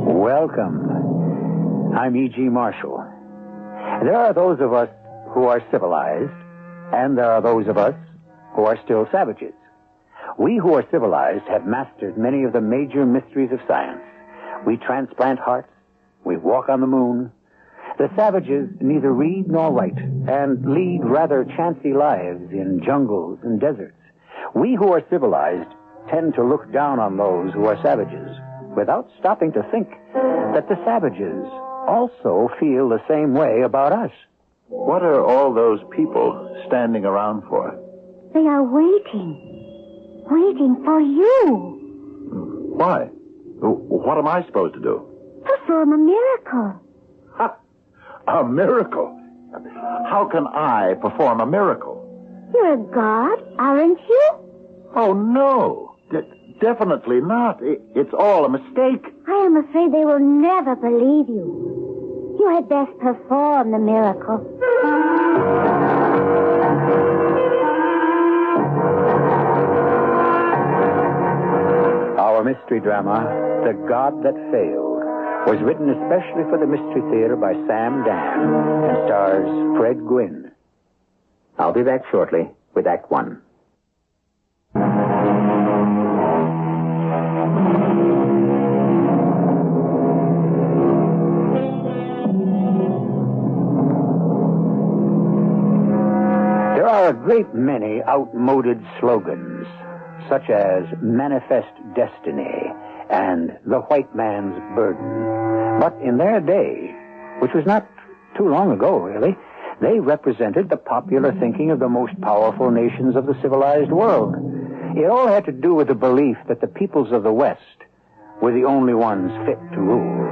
Welcome. I'm E.G. Marshall. There are those of us who are civilized, and there are those of us who are still savages. We who are civilized have mastered many of the major mysteries of science. We transplant hearts. We walk on the moon. The savages neither read nor write, and lead rather chancy lives in jungles and deserts. We who are civilized tend to look down on those who are savages, without stopping to think that the savages also feel the same way about us. What are all those people standing around for? They are waiting. Waiting for you. Why? What am I supposed to do? Perform a miracle. A miracle? How can I perform a miracle? You're a god, aren't you? Oh, no. Definitely not. It's all a mistake. I am afraid they will never believe you. You had best perform the miracle. Our mystery drama, The God That Failed, was written especially for the Mystery Theater by Sam Dan and stars Fred Gwynne. I'll be back shortly with Act One. There are a great many outmoded slogans, such as Manifest Destiny and The White Man's Burden. But in their day, which was not too long ago, really, they represented the popular thinking of the most powerful nations of the civilized world. It all had to do with the belief that the peoples of the West were the only ones fit to rule.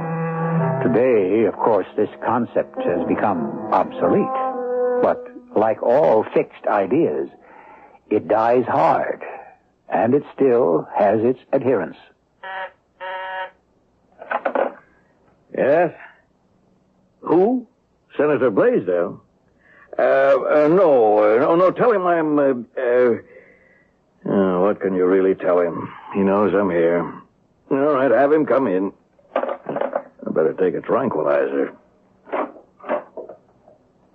Today, of course, this concept has become obsolete. But like all fixed ideas, it dies hard, and it still has its adherents. Yes? Who? Senator Blaisdell? No. Tell him I'm, what can you really tell him? He knows I'm here. All right, have him come in. I better take a tranquilizer.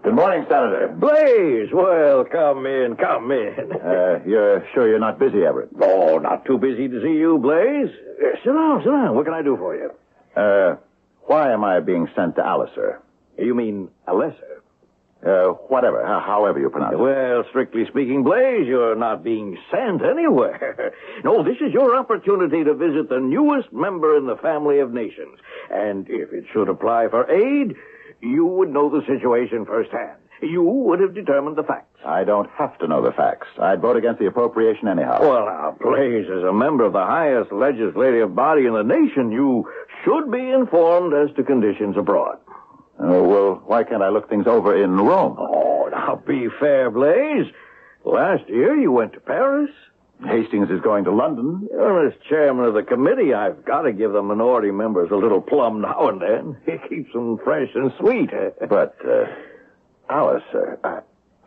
Good morning, Senator. Blaze! Well, come in. You're sure you're not busy, Everett? Oh, not too busy to see you, Blaze. Sit down. What can I do for you? Why am I being sent to Alicer? You mean Alesser? Whatever, however you pronounce it. Well, strictly speaking, Blaze, you're not being sent anywhere. No, this is your opportunity to visit the newest member in the family of nations. And if it should apply for aid, you would know the situation firsthand. You would have determined the facts. I don't have to know the facts. I'd vote against the appropriation anyhow. Well, now, Blaze, as a member of the highest legislative body in the nation, you should be informed as to conditions abroad. Well, why can't I look things over in Rome? Oh, now, be fair, Blaze. Last year you went to Paris. Hastings is going to London. Well, as chairman of the committee, I've got to give the minority members a little plum now and then. It keeps them fresh and sweet. But, Alice,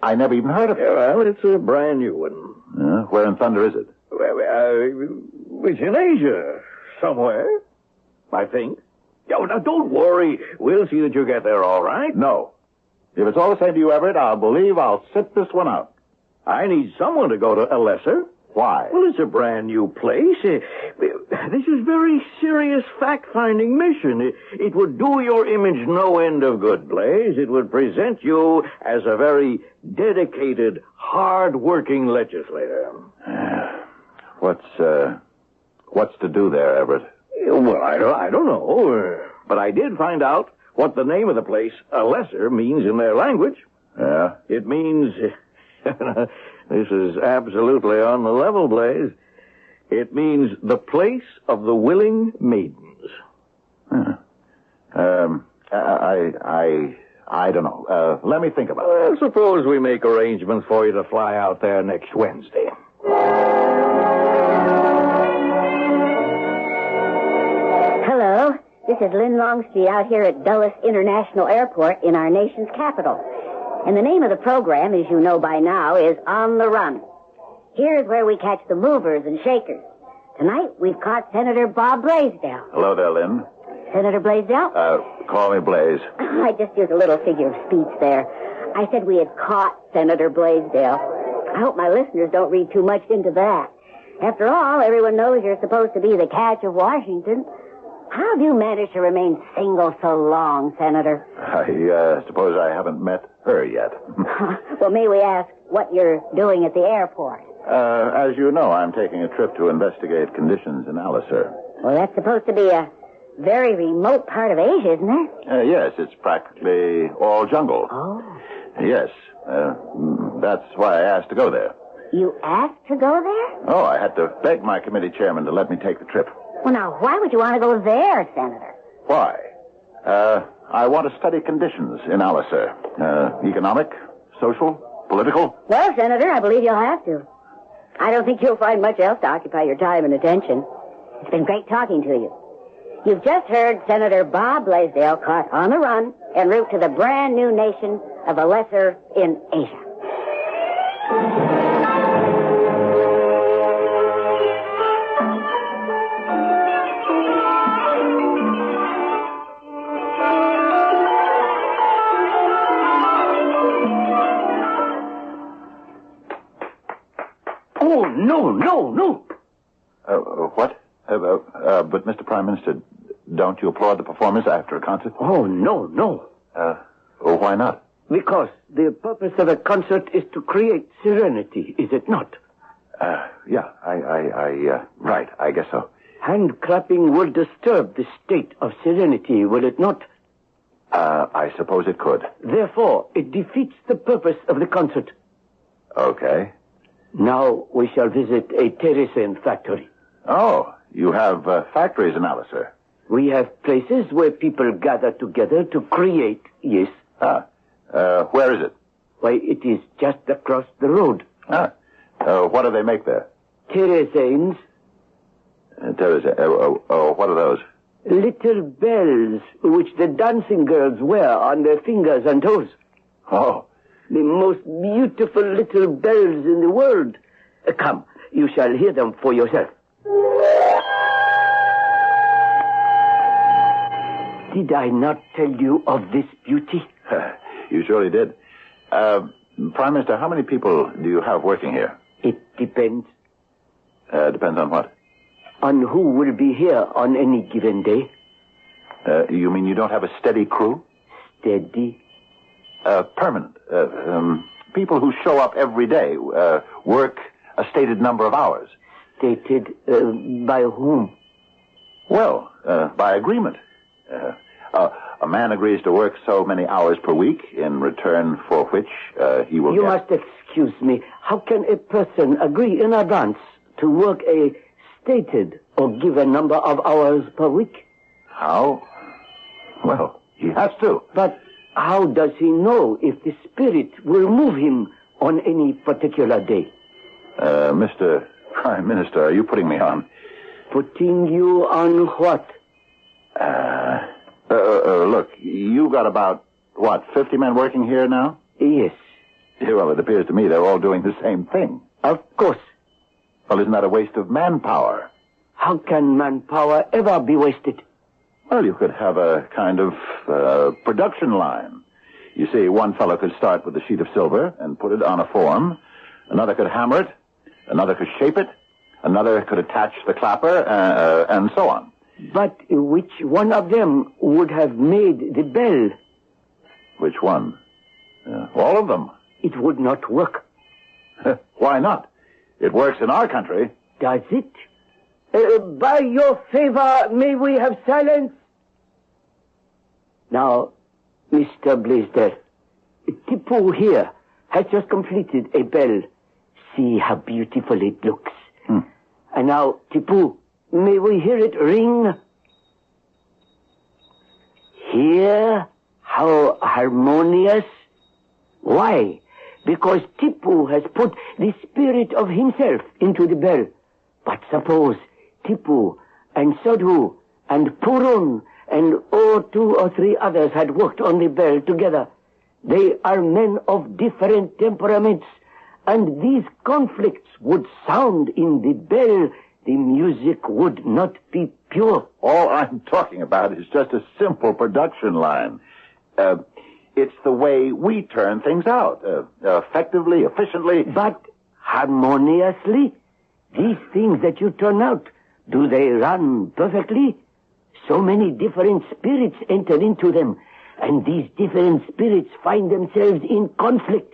I never even heard of it. Well, it's a brand new one. Where in thunder is it? It's in Asia, somewhere, I think. Oh, now, don't worry. We'll see that you get there all right. No. If it's all the same to you, Everett, I'll believe I'll sit this one out. I need someone to go to Alesser. Why? Well, it's a brand new place. This is very serious fact-finding mission. It would do your image no end of good, Blaze. It would present you as a very dedicated, hard-working legislator. What's to do there, Everett? Well, I don't know. But I did find out what the name of the place, Alesser, means in their language. Yeah? It means... This is absolutely on the level, Blaze. It means the place of the willing maidens. I don't know. Let me think about it. Well, suppose we make arrangements for you to fly out there next Wednesday. Hello, this is Lynn Longstreet out here at Dulles International Airport in our nation's capital. And the name of the program, as you know by now, is On the Run. Here's where we catch the movers and shakers. Tonight, we've caught Senator Bob Blaisdell. Hello there, Lynn. Senator Blaisdell? Call me Blaze. I just used a little figure of speech there. I said we had caught Senator Blaisdell. I hope my listeners don't read too much into that. After all, everyone knows you're supposed to be the catch of Washington. How have you managed to remain single so long, Senator? I suppose I haven't met her yet. Well, may we ask what you're doing at the airport? As you know, I'm taking a trip to investigate conditions in Alicer. Well, that's supposed to be a very remote part of Asia, isn't it? Yes, it's practically all jungle. Oh. Yes. That's why I asked to go there. You asked to go there? Oh, I had to beg my committee chairman to let me take the trip. Well, now, why would you want to go there, Senator? Why? I want to study conditions in Alicer. Economic, social, political. Well, Senator, I believe you'll have to. I don't think you'll find much else to occupy your time and attention. It's been great talking to you. You've just heard Senator Bob Blaisdell caught on the run en route to the brand new nation of the Lesser in Asia. Oh, no. What? But, Mr. Prime Minister, don't you applaud the performance after a concert? Oh, no. Why not? Because the purpose of a concert is to create serenity, is it not? Yeah, right, I guess so. Hand clapping will disturb the state of serenity, will it not? I suppose it could. Therefore, it defeats the purpose of the concert. Okay. Now we shall visit a terracene factory. Oh, you have factories in Alicer. We have places where people gather together to create, yes. Where is it? Why, it is just across the road. What do they make there? Terracenes. What are those? Little bells which the dancing girls wear on their fingers and toes. Oh. The most beautiful little bells in the world. Come, you shall hear them for yourself. Did I not tell you of this beauty? You surely did. Prime Minister, how many people do you have working here? It depends. Depends on what? On who will be here on any given day. You mean you don't have a steady crew? Steady? Permanent. People who show up every day, work a stated number of hours. Stated by whom? Well, by agreement. A man agrees to work so many hours per week, in return for which he will You get... must excuse me. How can a person agree in advance to work a stated or given number of hours per week? How? Well, he has to. But how does he know if the spirit will move him on any particular day? Mr. Prime Minister, are you putting me on? Putting you on what? Look, you got about, 50 men working here now? Yes. Well, it appears to me they're all doing the same thing. Of course. Well, isn't that a waste of manpower? How can manpower ever be wasted? Well, you could have a kind of production line. You see, one fellow could start with a sheet of silver and put it on a form. Another could hammer it. Another could shape it. Another could attach the clapper, and so on. But which one of them would have made the bell? Which one? All of them. It would not work. Why not? It works in our country. Does it? By your favor, may we have silence? Now, Mr. Blaisdell, Tipu here has just completed a bell. See how beautiful it looks. And now, Tipu, may we hear it ring? Hear how harmonious? Why? Because Tipu has put the spirit of himself into the bell. But suppose Tipu and Sadhu and Purun and 2 or 3 others had worked on the bell together. They are men of different temperaments, and these conflicts would sound in the bell. The music would not be pure. All I'm talking about is just a simple production line. It's the way we turn things out, effectively, efficiently. But harmoniously? These things that you turn out, do they run perfectly? So many different spirits enter into them, and these different spirits find themselves in conflict.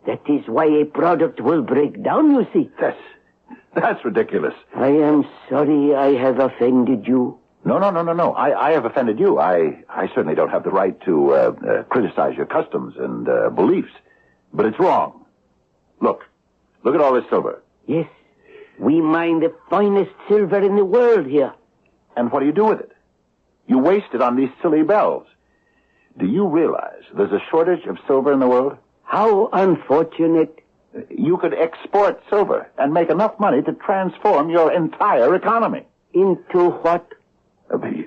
That is why a product will break down, you see. That's ridiculous. I am sorry I have offended you. No. I have offended you. I certainly don't have the right to criticize your customs and beliefs. But it's wrong. Look at all this silver. Yes, we mine the finest silver in the world here. And what do you do with it? You waste it on these silly bells. Do you realize there's a shortage of silver in the world? How unfortunate. You could export silver and make enough money to transform your entire economy. Into what?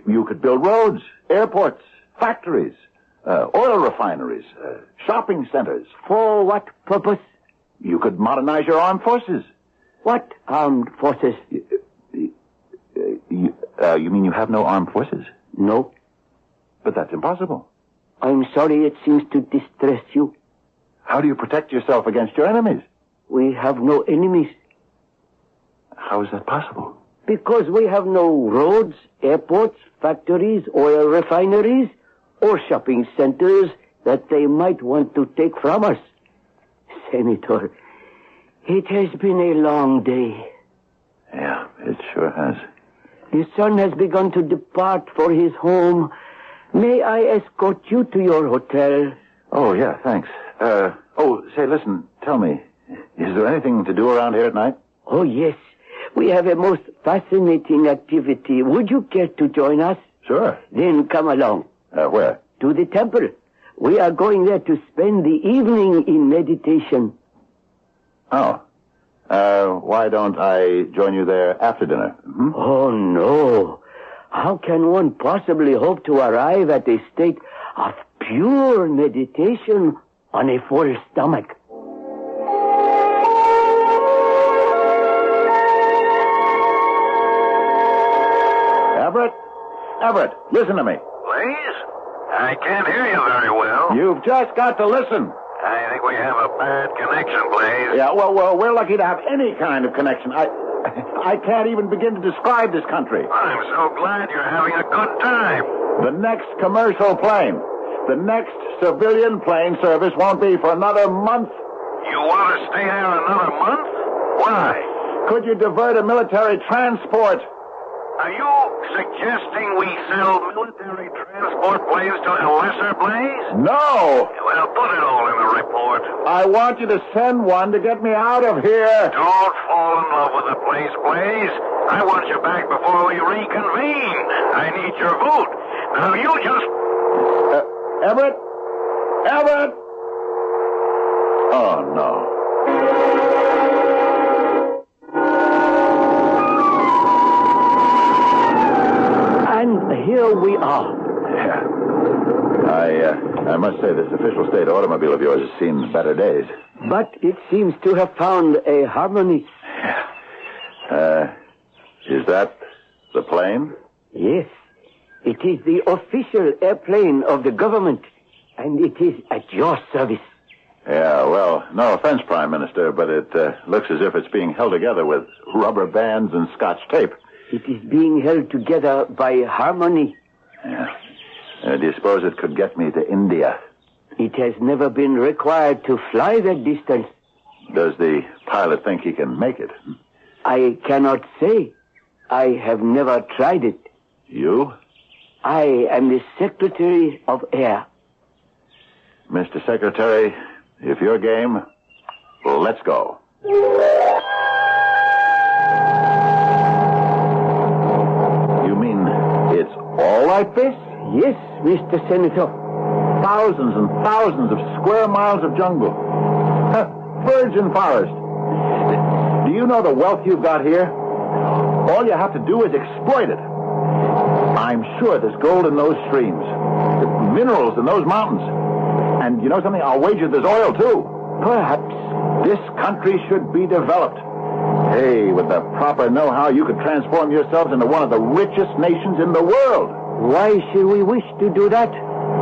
You could build roads, airports, factories, oil refineries, shopping centers. For what purpose? You could modernize your armed forces. What armed forces? You mean you have no armed forces? No. But that's impossible. I'm sorry it seems to distress you. How do you protect yourself against your enemies? We have no enemies. How is that possible? Because we have no roads, airports, factories, oil refineries, or shopping centers that they might want to take from us. Senator, it has been a long day. Yeah, it sure has. The sun has begun to depart for his home. May I escort you to your hotel? Oh, yeah, thanks. Say, listen, tell me, is there anything to do around here at night? Oh, yes. We have a most fascinating activity. Would you care to join us? Sure. Then come along. Where? To the temple. We are going there to spend the evening in meditation. Oh. Why don't I join you there after dinner? Mm-hmm. Oh, no. How can one possibly hope to arrive at a state of pure meditation on a full stomach? Everett, listen to me. Please? I can't hear you very well. You've just got to listen. I think we have a bad connection, Blaze. Yeah, well, we're lucky to have any kind of connection. I can't even begin to describe this country. I'm so glad you're having a good time. The next commercial plane, the next civilian plane service won't be for another month. You want to stay there another month? Why? Could you divert a military transport? Are you suggesting we sell military transport planes to a lesser Blaze? No! Well, put it all in the report. I want you to send one to get me out of here. Don't fall in love with the place, Blaze. I want you back before we reconvene. I need your vote. Now, you just... Everett? Oh, no. And here we are. Yeah. I must say this official state automobile of yours has seen better days. But it seems to have found a harmony. Is that the plane? Yes. It is the official airplane of the government, and it is at your service. Yeah, well, no offense, Prime Minister, but it looks as if it's being held together with rubber bands and Scotch tape. It is being held together by harmony. Yeah. Do you suppose it could get me to India? It has never been required to fly that distance. Does the pilot think he can make it? I cannot say. I have never tried it. You? I am the Secretary of Air. Mr. Secretary, if you're game, let's go. You mean it's all like this? Yes, Mr. Senator. Thousands and thousands of square miles of jungle. Virgin forest. Do you know the wealth you've got here? All you have to do is exploit it. I'm sure there's gold in those streams, minerals in those mountains. And you know something? I'll wager there's oil, too. Perhaps. This country should be developed. Hey, with the proper know-how, you could transform yourselves into one of the richest nations in the world. Why should we wish to do that?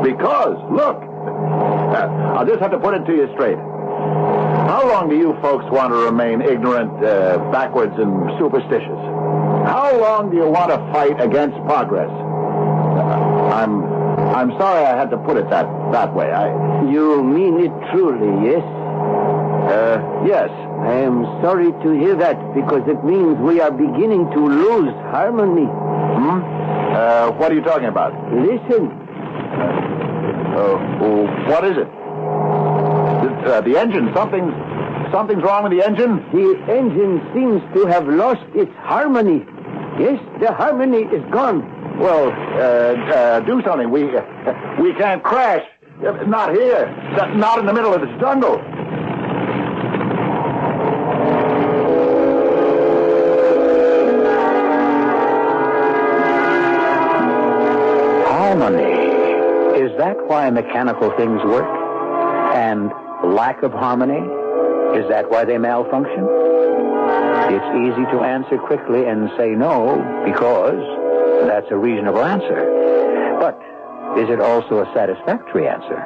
Because, look, I'll just have to put it to you straight. How long do you folks want to remain ignorant, backwards, and superstitious? How long do you want to fight against progress? I'm sorry I had to put it that way. You mean it truly, yes? Yes. I am sorry to hear that, because it means we are beginning to lose harmony. What are you talking about? Listen. What is it? The engine. Something's wrong with the engine? The engine seems to have lost its harmony. Yes, the harmony is gone. Well, do something. We can't crash. Not here. Not in the middle of this jungle. Harmony. Is that why mechanical things work? And lack of harmony? Is that why they malfunction? It's easy to answer quickly and say no, because that's a reasonable answer. But is it also a satisfactory answer?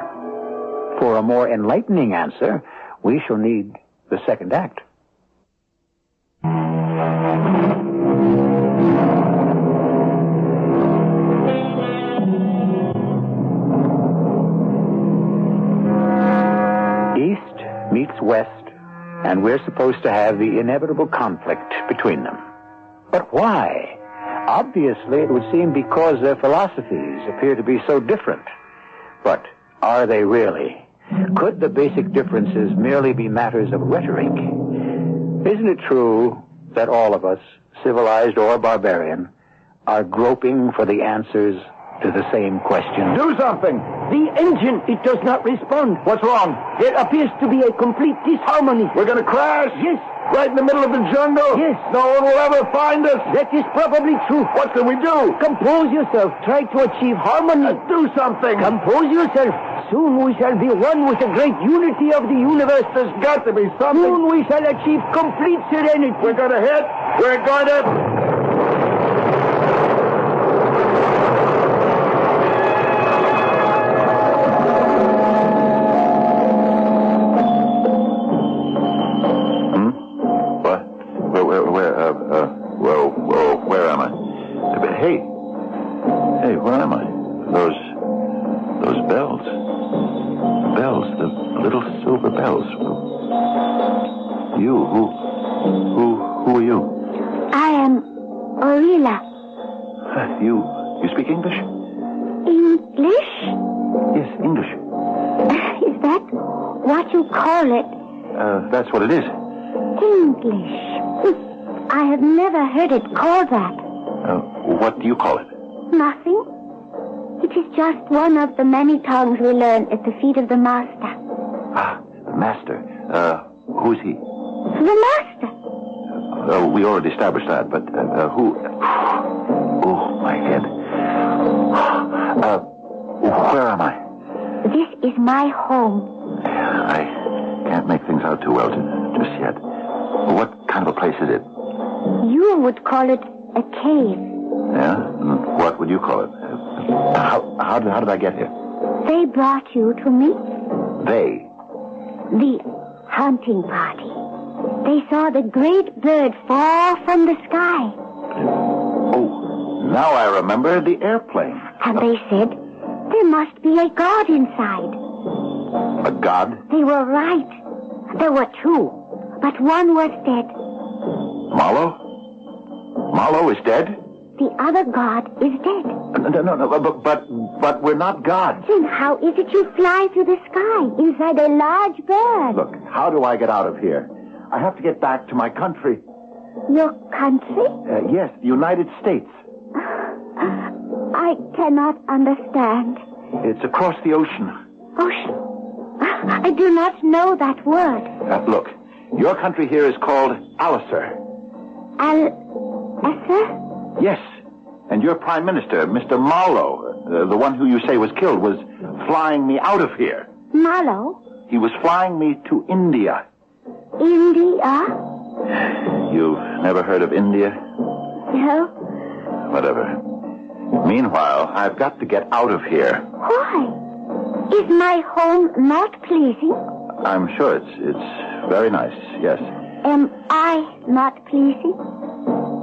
For a more enlightening answer, we shall need the second act. East meets West, and we're supposed to have the inevitable conflict between them. But why? Obviously, it would seem because their philosophies appear to be so different. But are they really? Could the basic differences merely be matters of rhetoric? Isn't it true that all of us, civilized or barbarian, are groping for the answers to the same question? Do something! The engine, it does not respond. What's wrong? There appears to be a complete disharmony. We're going to crash? Yes. Right in the middle of the jungle? Yes. No one will ever find us. That is probably true. What can we do? Compose yourself. Try to achieve harmony. Do something. Compose yourself. Soon we shall be one with the great unity of the universe. There's got to be something. Soon we shall achieve complete serenity. We're going to hit. We're going to... Where am I? Hey, where am I? Those bells. The little silver bells. You, who are you? I am Orilla. You speak English? English? Yes, English. Is that what you call it? That's what it is. English. I have never heard it called that. What do you call it? Nothing. It is just one of the many tongues we learn at the feet of the master. Ah, the master. Who's he? The master. We already established that, but who? Oh, my head. Where am I? This is my home. I can't make things out too well just yet. What kind of a place is it? You would call it a cave. Yeah? What would you call it? How did I get here? They brought you to me. They? The hunting party. They saw the great bird fall from the sky. Oh, now I remember the airplane. And they said there must be a god inside. A god? They were right. There were two, but one was dead. Marlowe? Marlowe is dead? The other god is dead. No, but we're not gods. Then how is it you fly through the sky inside a large bird? Look, how do I get out of here? I have to get back to my country. Your country? Yes, the United States. I cannot understand. It's across the ocean. Ocean? I do not know that word. Look, your country here is called Alicer. Alicer? Yes, and your prime minister, Mr. Marlowe, the one who you say was killed, was flying me out of here. Marlowe? He was flying me to India. India? You've never heard of India? No. Whatever. Meanwhile, I've got to get out of here. Why? Is my home not pleasing? I'm sure it's very nice, yes. Am I not pleasing?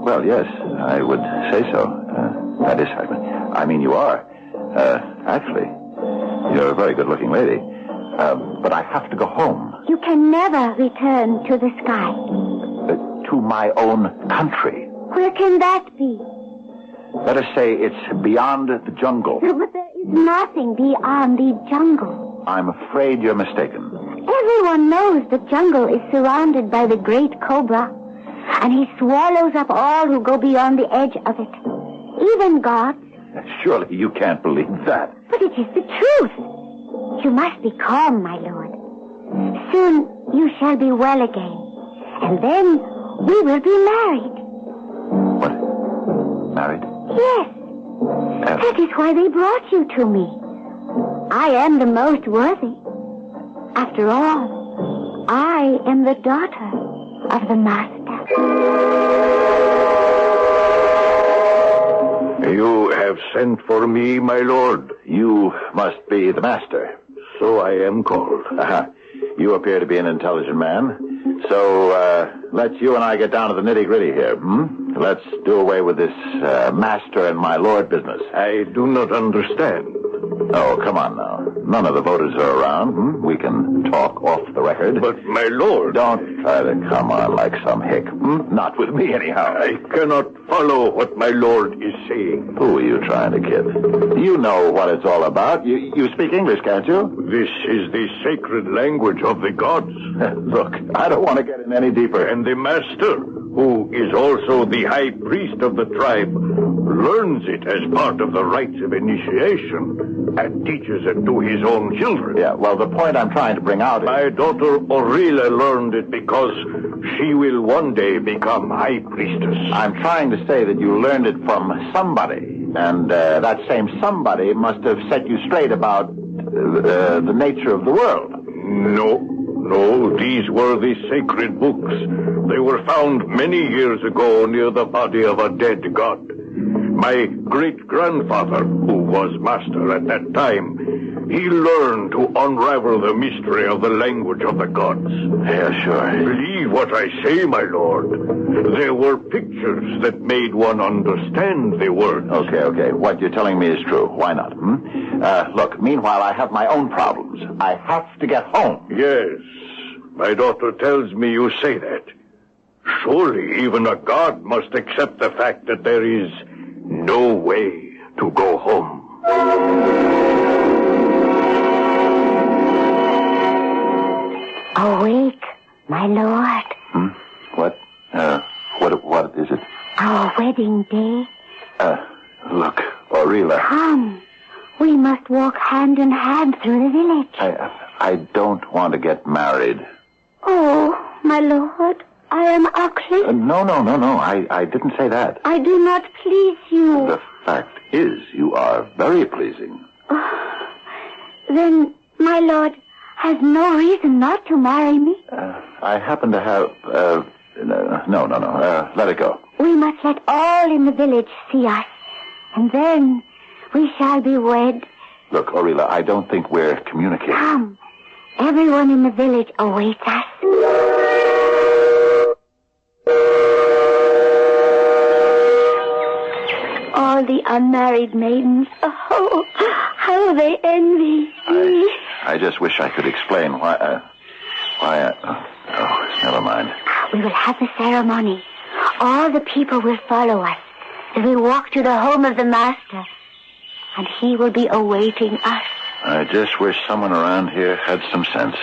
Well, yes, I would say so. That is, I mean, you are. Actually, you're a very good-looking lady. But I have to go home. You can never return to the sky. To my own country. Where can that be? Let us say it's beyond the jungle. But there is nothing beyond the jungle. I'm afraid you're mistaken. Everyone knows the jungle is surrounded by the great cobra, and he swallows up all who go beyond the edge of it, even gods. Surely you can't believe that. But it is the truth. You must be calm, my lord. Soon you shall be well again, and then we will be married. What? Married? Yes. That is why they brought you to me. I am the most worthy. After all, I am the daughter of the master. You have sent for me, my lord. You must be the master. So I am called. You appear to be an intelligent man. So, let's you and I get down to the nitty-gritty here, Let's do away with this master and my lord business. I do not understand. Oh, come on now. None of the voters are around. We can talk off the record. But, my lord... Don't try to come on like some hick. Not with me, anyhow. I cannot follow what my lord is saying. Who are you trying to kid? You know what it's all about. You speak English, can't you? This is the sacred language of the gods. Look, I don't want to get in any deeper. And the master, who is also the high priest of the tribe, learns it as part of the rites of initiation and teaches it to his own children. Yeah, well, the point I'm trying to bring out is... My daughter Aurela learned it because she will one day become high priestess. I'm trying to say that you learned it from somebody, and that same somebody must have set you straight about the nature of the world. No, these were the sacred books. They were found many years ago near the body of a dead god. My great-grandfather, who was master at that time, he learned to unravel the mystery of the language of the gods. Yeah, sure. Believe what I say, my lord. There were pictures that made one understand the words. Okay. What you're telling me is true. Why not? Look, meanwhile, I have my own problems. I have to get home. Yes. My daughter tells me you say that. Surely even a god must accept the fact that there is no way to go home. Awake, my lord. What? What is it? Our wedding day. Look, Aurela. Come. We must walk hand in hand through the village. I don't want to get married. Oh, my lord, I am ugly. No. I didn't say that. I do not please you. The fact is, you are very pleasing. Then, my lord has no reason not to marry me. I happen to have... No. Let it go. We must let all in the village see us. And then we shall be wed. Look, Aurela, I don't think we're communicating. Come. Everyone in the village awaits us. All the unmarried maidens. Oh, how they envy me. I just wish I could explain why. Never mind. We will have the ceremony. All the people will follow us as we walk to the home of the master, and he will be awaiting us. I just wish someone around here had some sense.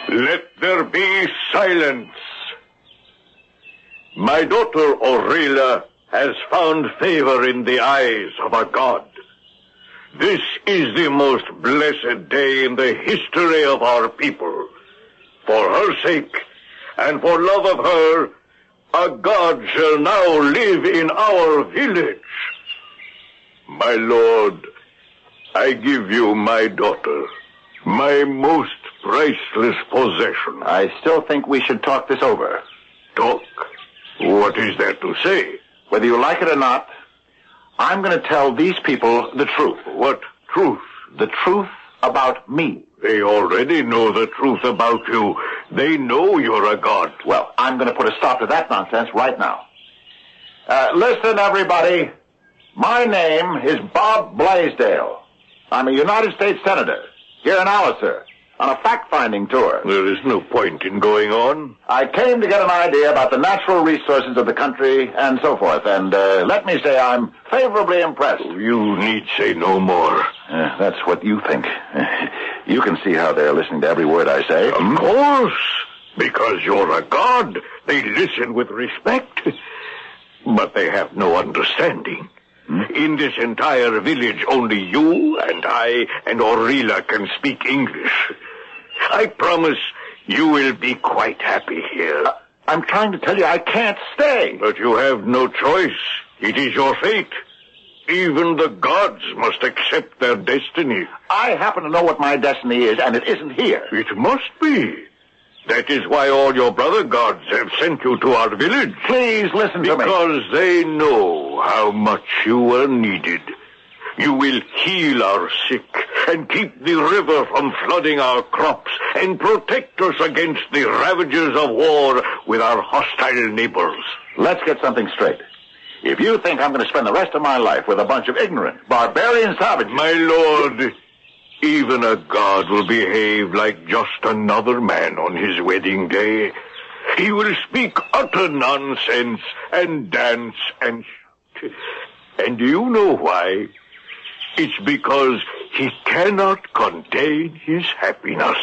Let there be silence. My daughter Aurela has found favor in the eyes of a god. This is the most blessed day in the history of our people. For her sake, and for love of her, a god shall now live in our village. My lord, I give you my daughter, my most priceless possession. I still think we should talk this over. Talk? What is there to say? Whether you like it or not, I'm going to tell these people the truth. What truth? The truth about me. They already know the truth about you. They know you're a god. Well, I'm going to put a stop to that nonsense right now. Listen, everybody. My name is Bob Blaisdell. I'm a United States Senator, here in Alice, sir, on a fact-finding tour. There is no point in going on. I came to get an idea about the natural resources of the country and so forth, and let me say I'm favorably impressed. You need say no more. That's what you think. You can see how they're listening to every word I say. Of course. Because you're a god, they listen with respect. But they have no understanding. In this entire village, only you and I and Orilla can speak English. I promise you will be quite happy here. I'm trying to tell you I can't stay. But you have no choice. It is your fate. Even the gods must accept their destiny. I happen to know what my destiny is, and it isn't here. It must be. That is why all your brother gods have sent you to our village. Please listen to me. Because they know how much you are needed. You will heal our sick and keep the river from flooding our crops and protect us against the ravages of war with our hostile neighbors. Let's get something straight. If you think I'm going to spend the rest of my life with a bunch of ignorant, barbarian savages... My lord... Even a god will behave like just another man on his wedding day. He will speak utter nonsense and dance and shout. And do you know why? It's because he cannot contain his happiness.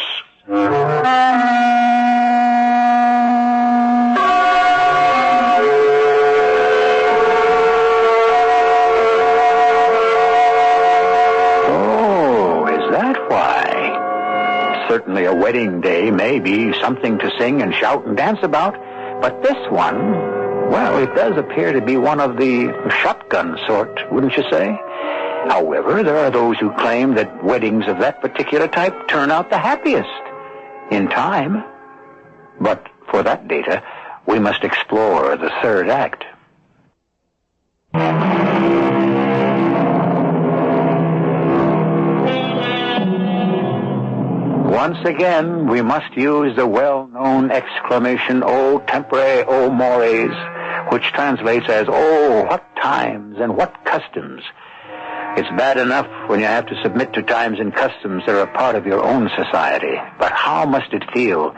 Certainly a wedding day may be something to sing and shout and dance about, but this one, well, it does appear to be one of the shotgun sort, wouldn't you say? However, there are those who claim that weddings of that particular type turn out the happiest in time. But for that data, we must explore the third act. Once again, we must use the well-known exclamation, "O tempore, O mores," which translates as, "Oh, what times and what customs." It's bad enough when you have to submit to times and customs that are a part of your own society. But how must it feel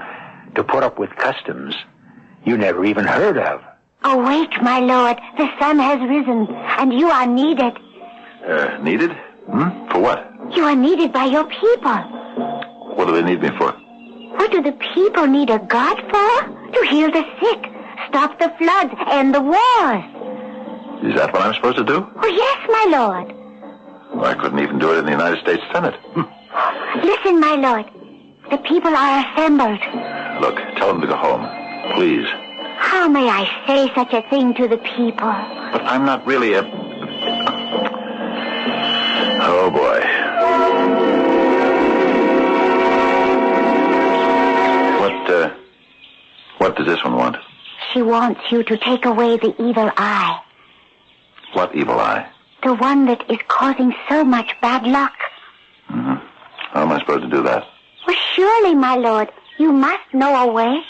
to put up with customs you never even heard of? Awake, my lord. The sun has risen, and you are needed. Needed? For what? You are needed by your people. What do they need me for? What do the people need a god for? To heal the sick, stop the floods, end the wars. Is that what I'm supposed to do? Oh, yes, my lord. Well, I couldn't even do it in the United States Senate. Listen, my lord. The people are assembled. Look, tell them to go home. Please. How may I say such a thing to the people? But I'm not really a... Oh, boy. What does this one want? She wants you to take away the evil eye. What evil eye? The one that is causing so much bad luck. How am I supposed to do that? Well, surely, my lord, you must know a way.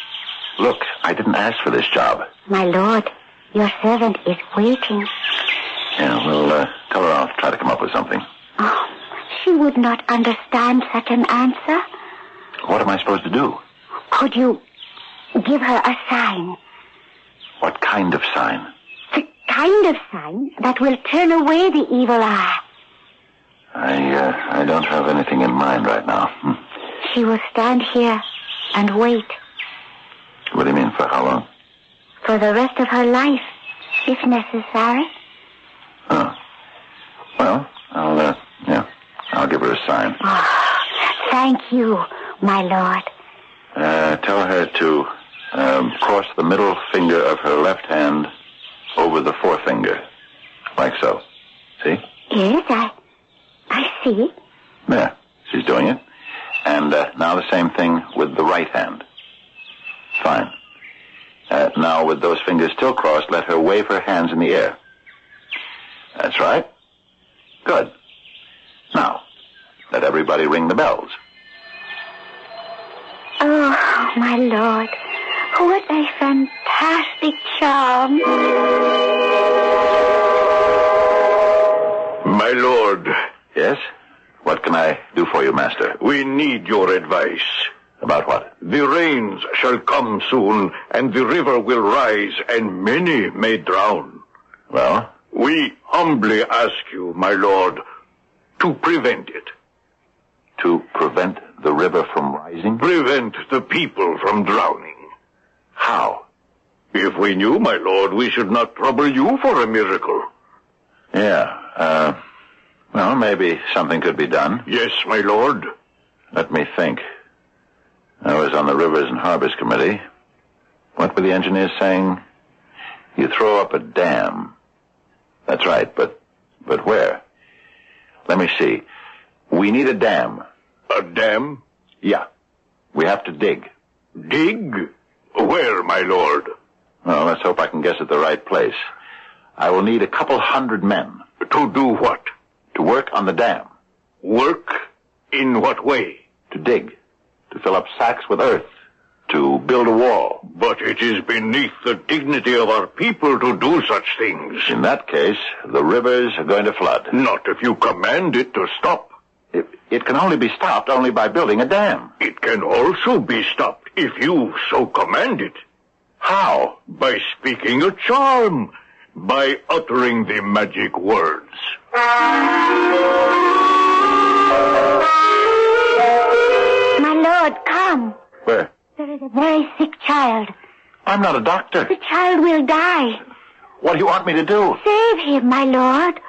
Look, I didn't ask for this job. My lord, your servant is waiting. Yeah, well, tell her I'll try to come up with something. Oh, she would not understand such an answer. What am I supposed to do? Could you give her a sign? What kind of sign? The kind of sign that will turn away the evil eye. I don't have anything in mind right now. She will stand here and wait. What do you mean, for how long? For the rest of her life, if necessary. Oh. Well, I'll give her a sign. Oh, thank you, my lord. Tell her to cross the middle finger of her left hand over the forefinger. Like so. See? Yes, I see. There. She's doing it. And now the same thing with the right hand. Fine. Now with those fingers still crossed, let her wave her hands in the air. That's right. Good. Now, let everybody ring the bells. Oh, my lord, what a fantastic charm. My lord. Yes? What can I do for you, master? We need your advice. About what? The rains shall come soon, and the river will rise, and many may drown. Well? We humbly ask you, my lord, to prevent it. To prevent the river from rising? Prevent the people from drowning. How? If we knew, my lord, we should not trouble you for a miracle. Yeah, well, maybe something could be done. Yes, my lord. Let me think. I was on the Rivers and Harbors Committee. What were the engineers saying? You throw up a dam. That's right, but where? Let me see. We need a dam. A dam? Yeah. We have to dig. Dig? Where, my lord? Well, let's hope I can guess at the right place. I will need a couple hundred men. To do what? To work on the dam. Work? In what way? To dig. To fill up sacks with earth. To build a wall. But it is beneath the dignity of our people to do such things. In that case, the rivers are going to flood. Not if you command it to stop. It can only be stopped only by building a dam. It can also be stopped if you so command it. How? By speaking a charm. By uttering the magic words. My lord, come. Where? There is a very sick child. I'm not a doctor. The child will die. What do you want me to do? Save him, my lord.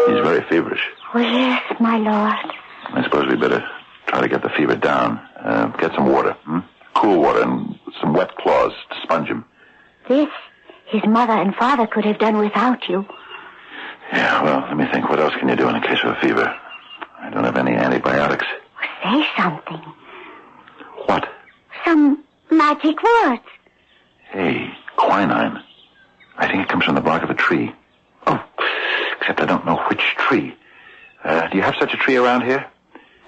He's very feverish. Oh, yes, my lord. I suppose we better try to get the fever down. Get some water, cool water, and some wet cloths to sponge him. This his mother and father could have done without you. Yeah, well, let me think. What else can you do in a case of a fever? I don't have any antibiotics. Say something. What? Some magic words. Hey, quinine. I think it comes from the bark of a tree. Oh, except I don't know which tree. Do you have such a tree around here?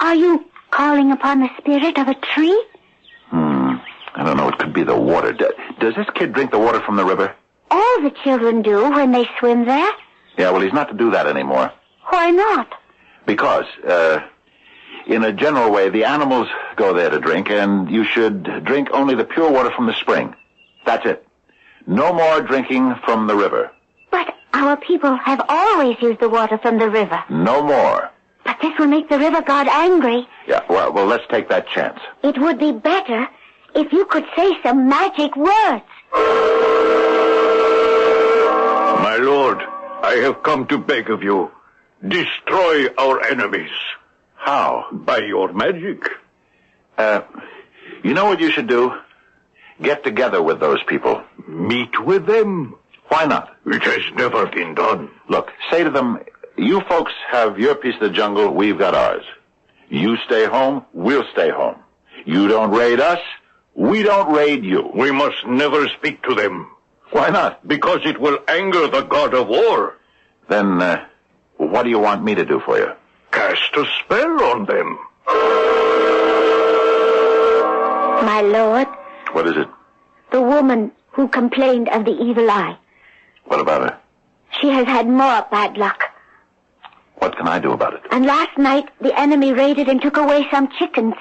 Are you calling upon the spirit of a tree? I don't know. It could be the water. Does this kid drink the water from the river? All the children do when they swim there. Yeah, well, he's not to do that anymore. Why not? Because, in a general way, the animals go there to drink, and you should drink only the pure water from the spring. That's it. No more drinking from the river. But our people have always used the water from the river. No more. But this will make the river god angry. Yeah, well, let's take that chance. It would be better if you could say some magic words. My lord, I have come to beg of you. Destroy our enemies. How? By your magic. You know what you should do? Get together with those people. Meet with them. Why not? It has never been done. Look, say to them, you folks have your piece of the jungle, we've got ours. You stay home, we'll stay home. You don't raid us, we don't raid you. We must never speak to them. Why not? Because it will anger the god of war. Then, what do you want me to do for you? Cast a spell on them. My lord. What is it? The woman who complained of the evil eye. What about her? She has had more bad luck. What can I do about it? And last night, the enemy raided and took away some chickens.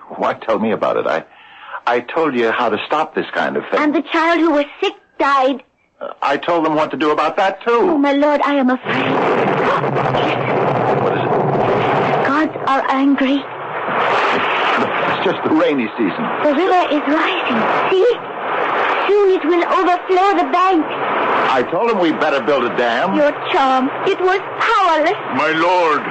Why tell me about it? I told you how to stop this kind of thing. And the child who was sick died. I told them what to do about that, too. Oh, my lord, I am afraid. What is it? The gods are angry. It's just the rainy season. The river is rising. See? Soon it will overflow the bank. I told him we better build a dam. Your charm, it was powerless. My lord.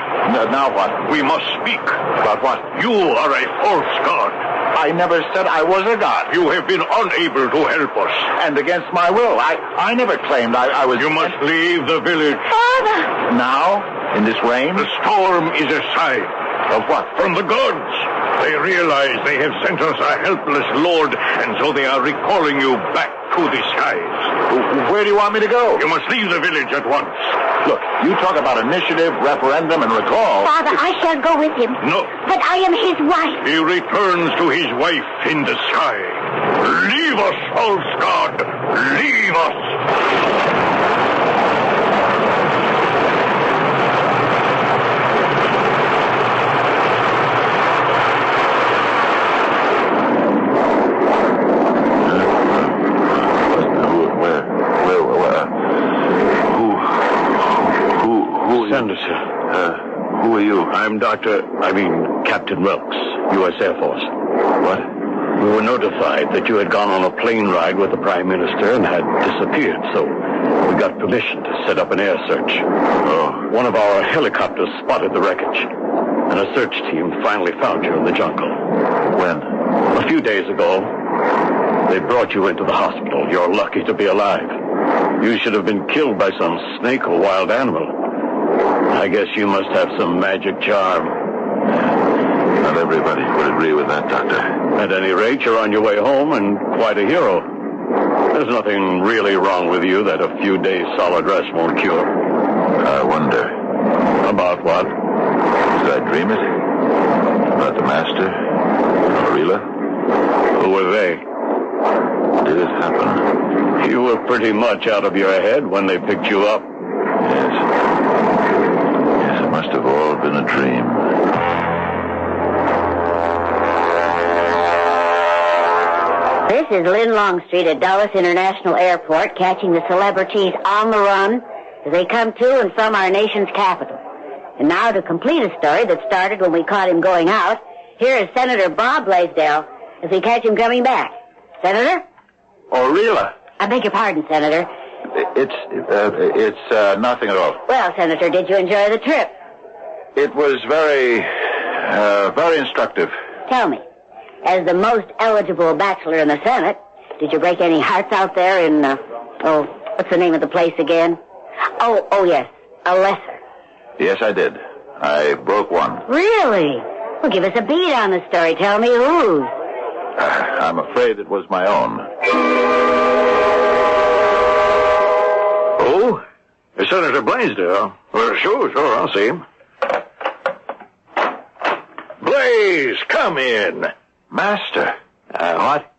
Now what? We must speak. About what? You are a false god. I never said I was a god. You have been unable to help us. And against my will. I never claimed I was... You must leave the village. Father! Now? In this rain? The storm is a sign. Of what? From the gods. They realize they have sent us a helpless lord, and so they are recalling you back to the skies. Where do you want me to go? You must leave the village at once. Look, you talk about initiative, referendum, and recall. Father, I shall go with him. No. But I am his wife. He returns to his wife in the sky. Leave us, false god. Leave us. Commander, sir. Who are you? I'm Captain Wilkes, U.S. Air Force. What? We were notified that you had gone on a plane ride with the Prime Minister and had disappeared, so we got permission to set up an air search. Oh. One of our helicopters spotted the wreckage, and a search team finally found you in the jungle. When? A few days ago. They brought you into the hospital. You're lucky to be alive. You should have been killed by some snake or wild animal. I guess you must have some magic charm. Not everybody would agree with that, Doctor. At any rate, you're on your way home and quite a hero. There's nothing really wrong with you that a few days solid rest won't cure. I wonder. About what? Did I dream it? About the Master? Orilla? Who were they? Did it happen? You were pretty much out of your head when they picked you up. Yes. Yes, it must have all been a dream. This is Lynn Longstreet at Dulles International Airport, catching the celebrities on the run as they come to and from our nation's capital. And now, to complete a story that started when we caught him going out, here is Senator Bob Blaisdell as we catch him coming back. Senator? Orilla. I beg your pardon, Senator. It's nothing at all. Well, Senator, did you enjoy the trip? It was very instructive. Tell me, as the most eligible bachelor in the Senate, did you break any hearts out there in, what's the name of the place again? Oh, yes, Lesser. Yes, I did. I broke one. Really? Well, give us a beat on the story. Tell me whose. I'm afraid it was my own. Oh? Senator Blaisdell? Well, sure, I'll see him. Blaze, come in. Master. What?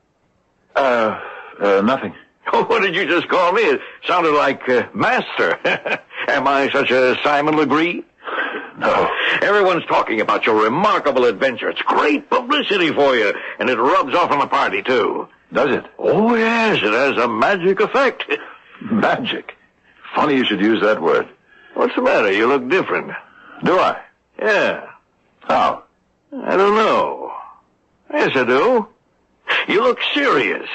Nothing. What did you just call me? It sounded like Master. Am I such a Simon Legree? No. Everyone's talking about your remarkable adventure. It's great publicity for you, and it rubs off on the party, too. Does it? Oh, yes, it has a magic effect. Magic? Funny you should use that word. What's the matter? You look different. Do I? Yeah. How? I don't know. Yes, I do. You look serious.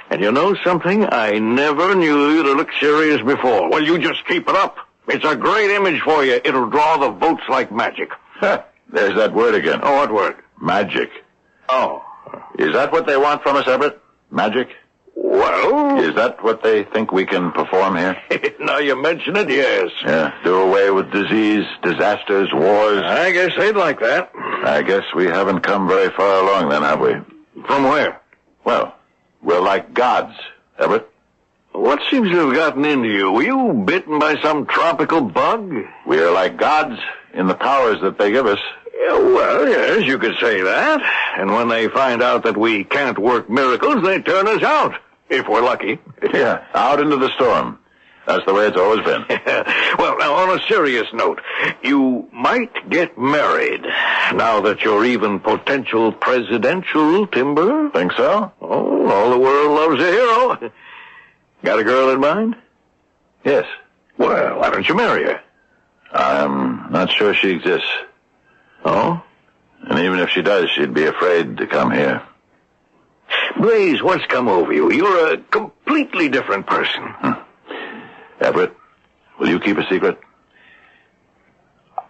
And you know something? I never knew you to look serious before. Well, you just keep it up. It's a great image for you. It'll draw the votes like magic. There's that word again. Oh, what word? Magic. Oh. Is that what they want from us, Everett? Magic? Well... Is that what they think we can perform here? Now you mention it, yes. Yeah, do away with disease, disasters, wars. I guess they'd like that. I guess we haven't come very far along then, have we? From where? Well, we're like gods, Everett. What seems to have gotten into you? Were you bitten by some tropical bug? We're like gods in the powers that they give us. Yeah, well, yes, you could say that. And when they find out that we can't work miracles, they turn us out. If we're lucky. Yeah, out into the storm. That's the way it's always been. Well, now, on a serious note, you might get married now that you're even potential presidential, Timber. Think so? Oh, all the world loves a hero. Got a girl in mind? Yes. Well, why don't you marry her? I'm not sure she exists. Oh? And even if she does, she'd be afraid to come here. Blaze, what's come over you? You're a completely different person. Everett, will you keep a secret?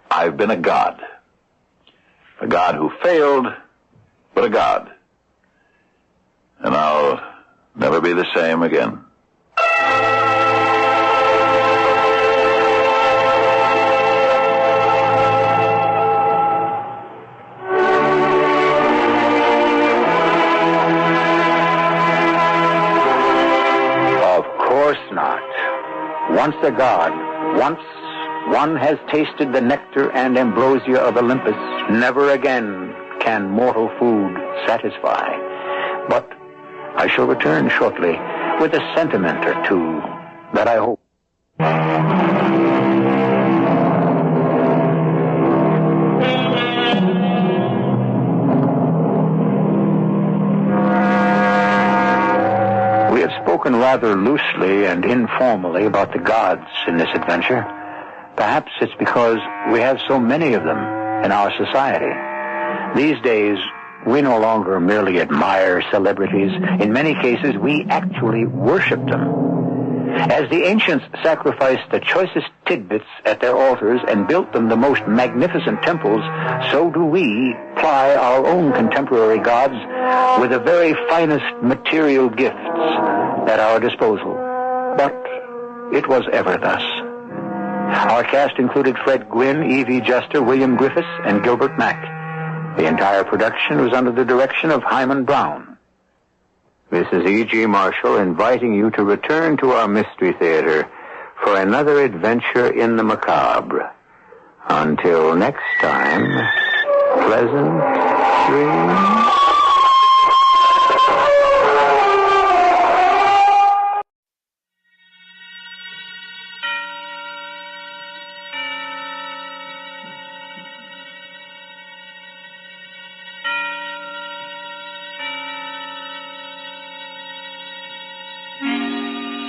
I've been a god. A god who failed, but a god. And I'll never be the same again. Once a god, once one has tasted the nectar and ambrosia of Olympus, never again can mortal food satisfy. But I shall return shortly with a sentiment or two that I hope. We have spoken rather loosely and informally about the gods in this adventure, Perhaps it's because we have so many of them in our society. These days, we no longer merely admire celebrities. In many cases, we actually worship them. As the ancients sacrificed the choicest tidbits at their altars and built them the most magnificent temples, so do we ply our own contemporary gods with the very finest material gifts at our disposal. But it was ever thus. Our cast included Fred Gwynne, Evie Juster, William Griffiths, and Gilbert Mack. The entire production was under the direction of Hyman Brown. This is E.G. Marshall inviting you to return to our Mystery Theater for another adventure in the macabre. Until next time, pleasant dreams.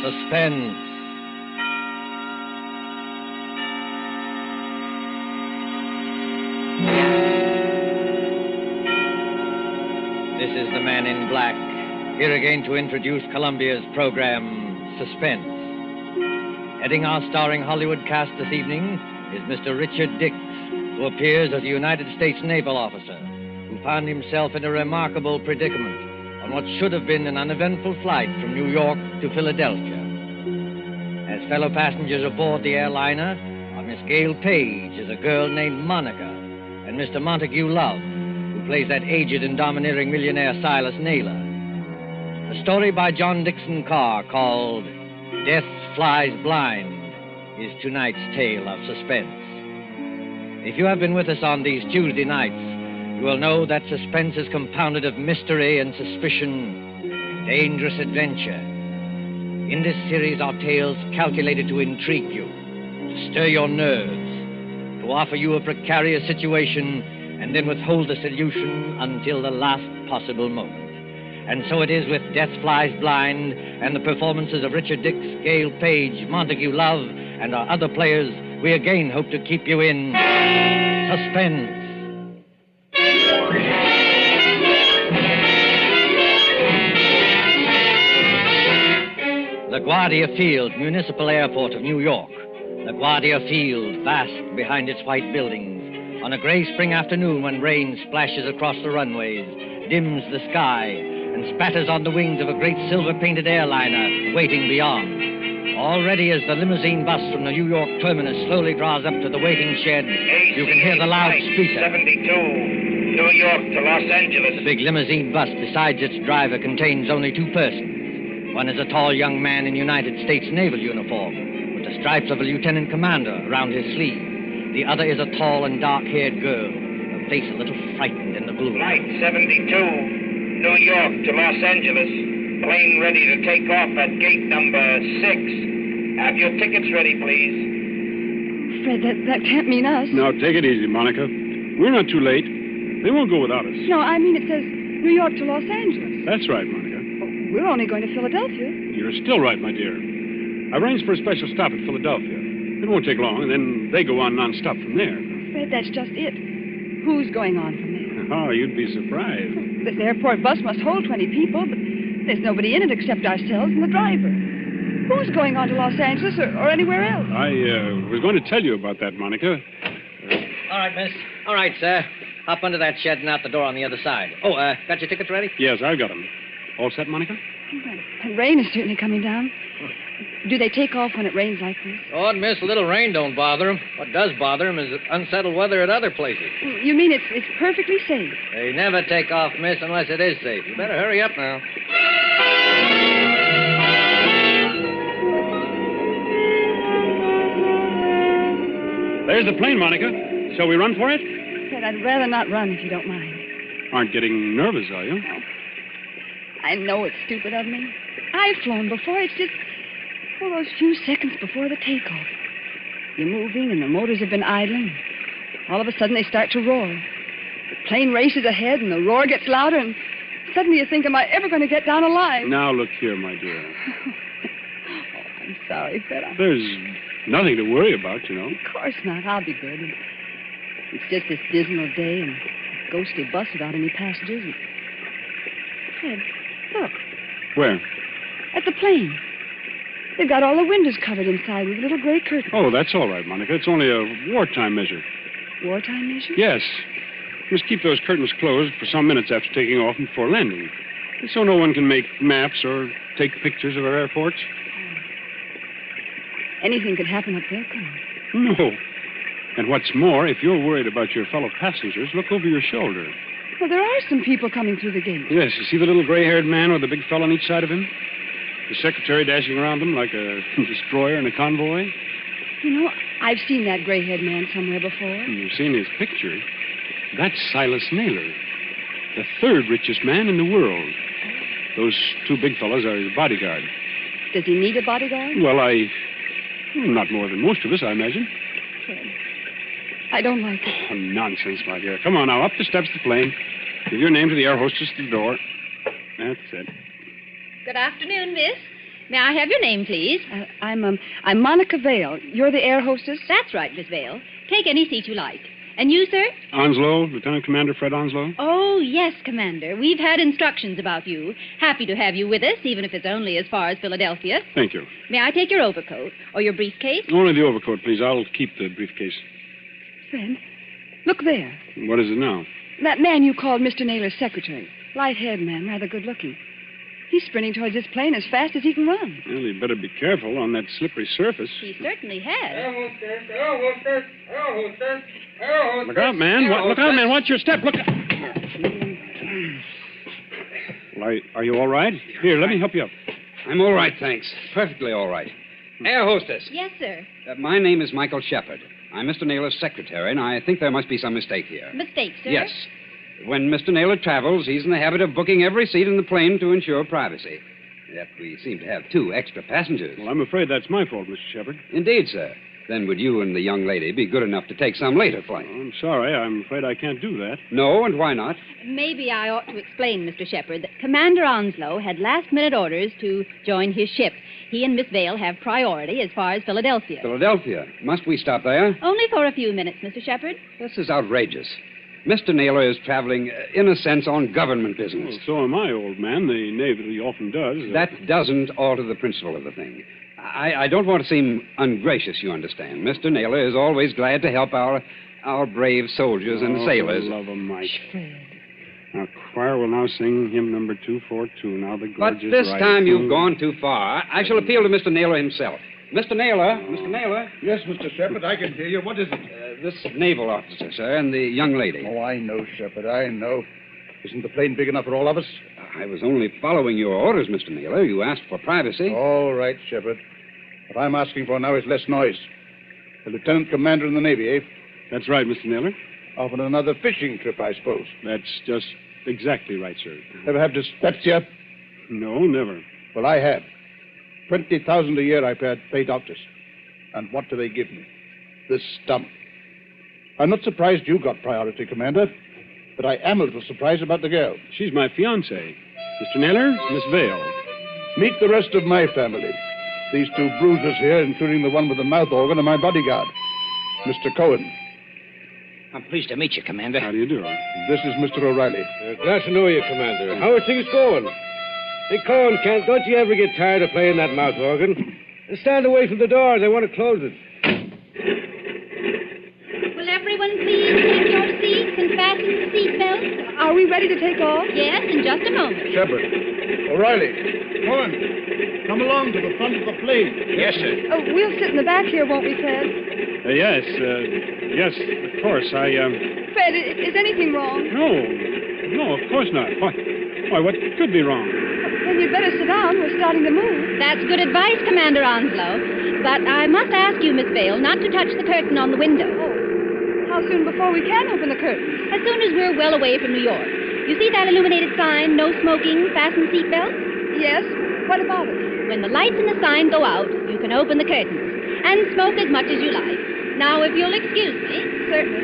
Suspense. This is the Man in Black, here again to introduce Columbia's program, Suspense. Heading our starring Hollywood cast this evening is Mr. Richard Dix, who appears as a United States naval officer who found himself in a remarkable predicament on what should have been an uneventful flight from New York to Philadelphia. As fellow passengers aboard the airliner are Miss Gail Page as a girl named Monica, and Mr. Montague Love, who plays that aged and domineering millionaire Silas Naylor. A story by John Dixon Carr called Death Flies Blind is tonight's tale of suspense. If you have been with us on these Tuesday nights, you will know that suspense is compounded of mystery and suspicion, dangerous adventure. In this series are tales calculated to intrigue you, to stir your nerves, to offer you a precarious situation, and then withhold the solution until the last possible moment. And so it is with Death Flies Blind and the performances of Richard Dix, Gail Page, Montague Love, and our other players, we again hope to keep you in suspense. LaGuardia Field, Municipal Airport of New York. LaGuardia Field, vast behind its white buildings. On a gray spring afternoon when rain splashes across the runways, dims the sky, and spatters on the wings of a great silver-painted airliner waiting beyond. Already as the limousine bus from the New York terminus slowly draws up to the waiting shed, you can hear the loudspeaker. 72, New York to Los Angeles. The big limousine bus, besides its driver, contains only two persons. One is a tall young man in United States naval uniform, with the stripes of a lieutenant commander around his sleeve. The other is a tall and dark-haired girl, her face a little frightened in the gloom. Flight 72, New York to Los Angeles. Plane ready to take off at gate number 6. Have your tickets ready, please. Fred, that can't mean us. Now, take it easy, Monica. We're not too late. They won't go without us. No, I mean it says New York to Los Angeles. That's right, Monica. We're only going to Philadelphia. You're still right, my dear. I arranged for a special stop at Philadelphia. It won't take long, and then they go on non-stop from there. Fred, that's just it. Who's going on from there? Oh, you'd be surprised. This airport bus must hold 20 people, but there's nobody in it except ourselves and the driver. Who's going on to Los Angeles or anywhere else? I was going to tell you about that, Monica. All right, miss. All right, sir. Hop under that shed and out the door on the other side. Oh, got your tickets ready? Yes, I've got them. All set, Monica? The rain is certainly coming down. Do they take off when it rains like this? Oh, miss, a little rain don't bother them. What does bother them is unsettled weather at other places. You mean it's perfectly safe? They never take off, miss, unless it is safe. You better hurry up now. There's the plane, Monica. Shall we run for it? Fred, I'd rather not run if you don't mind. Aren't getting nervous, are you? No. I know it's stupid of me. I've flown before. It's just those few seconds before the takeoff. You're moving and the motors have been idling. All of a sudden they start to roar. The plane races ahead and the roar gets louder and suddenly you think, am I ever going to get down alive? Now look here, my dear. I'm sorry, Fred. There's Nothing to worry about, you know. Of course not. I'll be good. It's just this dismal day and a ghostly bus without any passengers. And... Fred, look, Where? at the plane. They've got all the windows covered inside with little gray curtains. Oh, that's all right, Monica. It's only a wartime measure. Wartime measure? Yes. Must keep those curtains closed for some minutes after taking off and before landing. So no one can make maps or take pictures of our airports. Anything could happen up there, couldn't it? No. And what's more, if you're worried about your fellow passengers, look over your shoulder. Well, there are some people coming through the gate. Yes, you see the little gray-haired man with the big fellow on each side of him? The secretary dashing around them like a destroyer in a convoy? You know, I've seen that gray-haired man somewhere before. You've seen his picture. That's Silas Naylor, the third richest man in the world. Those two big fellows are his bodyguard. Does he need a bodyguard? Well, not more than most of us, I imagine. Fred, I don't like it. Oh, nonsense, my dear. Come on now, up the steps of the plane. Give your name to the air hostess at the door. That's it. Good afternoon, miss. May I have your name, please? I'm Monica Vale. You're the air hostess? That's right, Miss Vale. Take any seat you like. And you, sir? Onslow, Lieutenant Commander Fred Onslow. Oh, yes, Commander. We've had instructions about you. Happy to have you with us, even if it's only as far as Philadelphia. Thank you. May I take your overcoat or your briefcase? Only the overcoat, please. I'll keep the briefcase. Fred, look there. What is it now? That man you called Mr. Naylor's secretary. Light-haired man, rather good-looking. He's sprinting towards this plane as fast as he can run. Well, he'd better be careful on that slippery surface. He certainly has. Look out, man. Look out, man. Watch your step. Look out. Well, are you all right? Here, let me help you up. I'm all right, thanks. Perfectly all right. Air hostess. Yes, sir. My name is Michael Shepard. I'm Mr. Naylor's secretary, and I think there must be some mistake here. Mistake, sir? Yes. When Mr. Naylor travels, he's in the habit of booking every seat in the plane to ensure privacy. Yet we seem to have 2 extra passengers. Well, I'm afraid that's my fault, Mr. Shepard. Indeed, sir. Then would you and the young lady be good enough to take some later flight? I'm sorry. I'm afraid I can't do that. No, and why not? Maybe I ought to explain, Mr. Shepard, that Commander Onslow had last-minute orders to join his ship. He and Miss Vale have priority as far as Philadelphia. Philadelphia? Must we stop there? Only for a few minutes, Mr. Shepard. This is outrageous. Mr. Naylor is traveling, in a sense, on government business. Well, so am I, old man. The Navy often does. That doesn't alter the principle of the thing. I don't want to seem ungracious, you understand. Mr. Naylor is always glad to help our brave soldiers and sailors. For the love of Mike. Now, choir will now sing hymn number 242. Now the But gorgeous this ride time you've through- gone too far. I shall appeal to Mr. Naylor himself. Mr. Naylor? Mr. Naylor? Yes, Mr. Shepard, I can hear you. What is it? This naval officer, sir, and the young lady. Oh, I know, Shepard, I know. Isn't the plane big enough for all of us? I was only following your orders, Mr. Naylor. You asked for privacy. All right, Shepard. What I'm asking for now is less noise. The lieutenant commander in the Navy, eh? That's right, Mr. Naylor. Off on another fishing trip, I suppose. That's just exactly right, sir. Ever have dyspepsia? No, never. Well, I have. 20,000 a year I pay doctors. And what do they give me? This stump. I'm not surprised you got priority, Commander, but I am a little surprised about the girl. She's my fiancée. Mr. Naylor, Miss Vale. Meet the rest of my family. These 2 bruisers here, including the one with the mouth organ, are my bodyguard, Mr. Cohen. I'm pleased to meet you, Commander. How do you do? This is Mr. O'Reilly. Glad to know you, Commander. How are things going? Hey, Cohen, don't you ever get tired of playing that mouth organ? Stand away from the door. They want to close it. Will everyone please take your seats and fasten the seatbelts? Are we ready to take off? Yes, in just a moment. Shepard. O'Reilly. Cohen. Come along to the front of the plane. Yes, sir. Oh, we'll sit in the back here, won't we, Fred? Yes, of course. Fred, is anything wrong? No, of course not. Why, what could be wrong? Then you'd better sit down. We're starting to move. That's good advice, Commander Onslow. But I must ask you, Miss Vale, not to touch the curtain on the window. Oh, how soon before we can open the curtain? As soon as we're well away from New York. You see that illuminated sign, no smoking, fasten seatbelts? Yes. What about it? When the lights in the sign go out, you can open the curtains and smoke as much as you like. Now, if you'll excuse me. Certainly.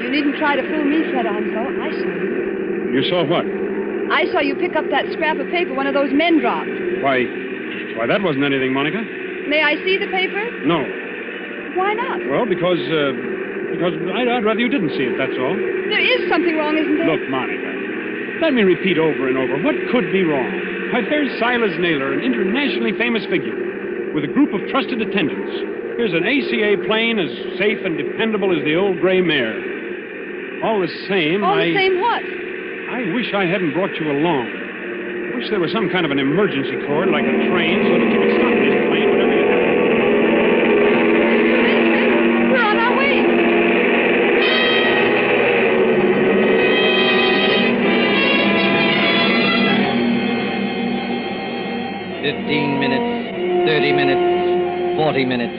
You needn't try to fool me, Fred Onslow. I saw you. You saw what? I saw you pick up that scrap of paper one of those men dropped. Why, that wasn't anything, Monica. May I see the paper? No. Why not? Well, because I'd rather you didn't see it, that's all. There is something wrong, isn't there? Look, Monica, let me repeat over and over. What could be wrong? Why, there's Silas Naylor, an internationally famous figure, with a group of trusted attendants. Here's an ACA plane as safe and dependable as the old gray mare. All the same, All the same what? I wish I hadn't brought you along. I wish there was some kind of an emergency cord, like a train, so that you could stop this plane whenever you have to. We're on our way. "15 minutes, 30 minutes, 40 minutes.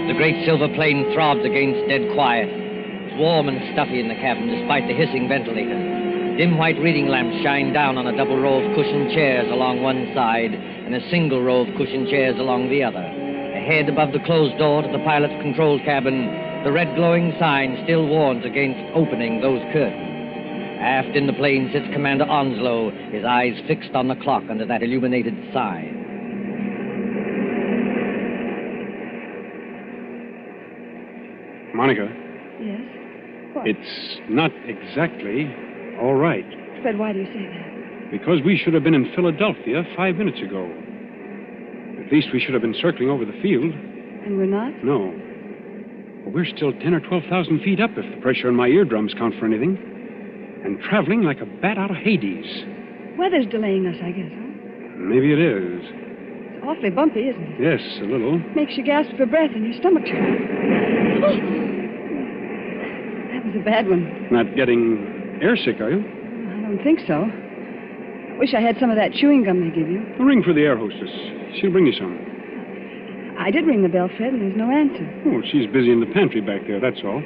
The great silver plane throbs against dead quiet. It's warm and stuffy in the cabin, despite the hissing ventilator. Dim white reading lamps shine down on a double row of cushioned chairs along one side and a single row of cushioned chairs along the other. Ahead, above the closed door to the pilot's control cabin, the red glowing sign still warns against opening those curtains. Aft in the plane sits Commander Onslow, his eyes fixed on the clock under that illuminated sign. Monica. Yes? What? It's not exactly all right. Fred, why do you say that? Because we should have been in Philadelphia 5 minutes ago. At least we should have been circling over the field. And we're not? No. Well, we're still 10 or 12,000 feet up if the pressure on my eardrums count for anything. And traveling like a bat out of Hades. Weather's delaying us, I guess, huh? Maybe it is. It's awfully bumpy, isn't it? Yes, a little. Makes you gasp for breath and your stomach turns. That was a bad one. Not getting airsick, are you? I don't think so. I wish I had some of that chewing gum they give you. Ring for the air hostess. She'll bring you some. I did ring the bell, Fred, and there's no answer. Oh, she's busy in the pantry back there, that's all.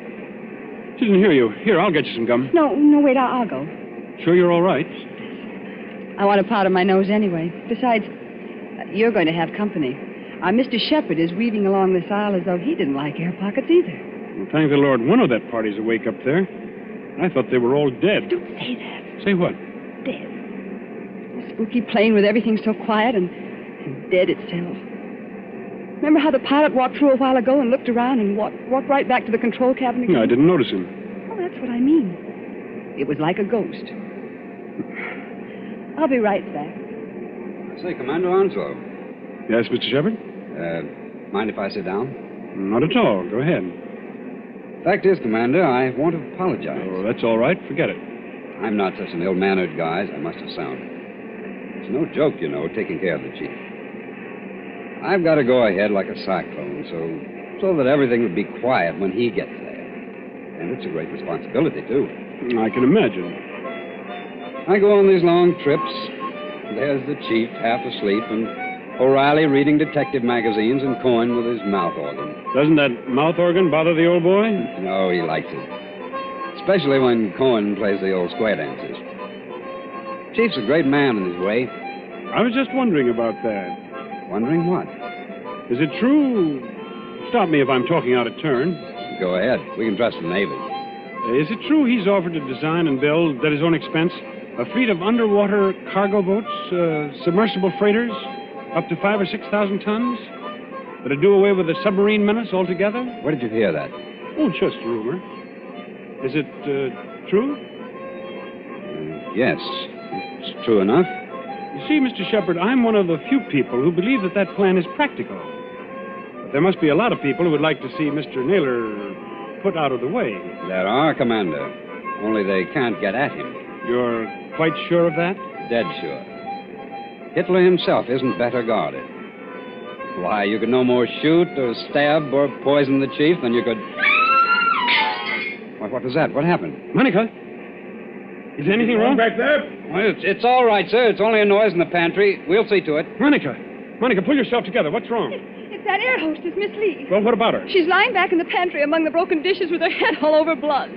She didn't hear you. Here, I'll get you some gum. No, wait, I'll go. Sure you're all right? I want a powder my nose anyway. Besides, you're going to have company. Our Mr. Shepherd is weaving along this aisle as though he didn't like air pockets either. Well, thank the Lord one of that party's awake up there. I thought they were all dead. Don't say that. Say what? Dead. A spooky plane with everything so quiet and dead itself. Remember how the pilot walked through a while ago and looked around and walked right back to the control cabin again? No, I didn't notice him. Oh, that's what I mean. It was like a ghost. I'll be right back. Say, Commander Onslow. Yes, Mr. Shepherd? Mind if I sit down? Not at all. Go ahead. Fact is, Commander, I want to apologize. Oh, that's all right. Forget it. I'm not such an ill-mannered guy as I must have sounded. It's no joke, you know, taking care of the chief. I've got to go ahead like a cyclone, so that everything would be quiet when he gets there. And it's a great responsibility, too. I can imagine. I go on these long trips. There's the chief, half asleep, and O'Reilly reading detective magazines and Cohen with his mouth organ. Doesn't that mouth organ bother the old boy? No, he likes it. Especially when Cohen plays the old square dances. Chief's a great man in his way. I was just wondering about that. Wondering what? Is it true? Stop me if I'm talking out of turn. Go ahead. We can trust the Navy. Is it true he's offered to design and build, at his own expense, a fleet of underwater cargo boats, submersible freighters, up to 5,000 or 6,000 tons? That'd do away with the submarine menace altogether? Where did you hear that? Oh, just rumor. Is it true? Yes, it's true enough. You see, Mr. Shepherd, I'm one of the few people who believe that plan is practical. But there must be a lot of people who would like to see Mr. Naylor put out of the way. There are, Commander. Only they can't get at him. You're quite sure of that? Dead sure. Hitler himself isn't better guarded. Why, you could no more shoot or stab or poison the chief than you could... What was that? What happened? Monica? Is anything wrong back there? Well, it's all right, sir. It's only a noise in the pantry. We'll see to it. Monica, pull yourself together. What's wrong? It's that air hostess, Miss Lee. Well, what about her? She's lying back in the pantry among the broken dishes with her head all over blood.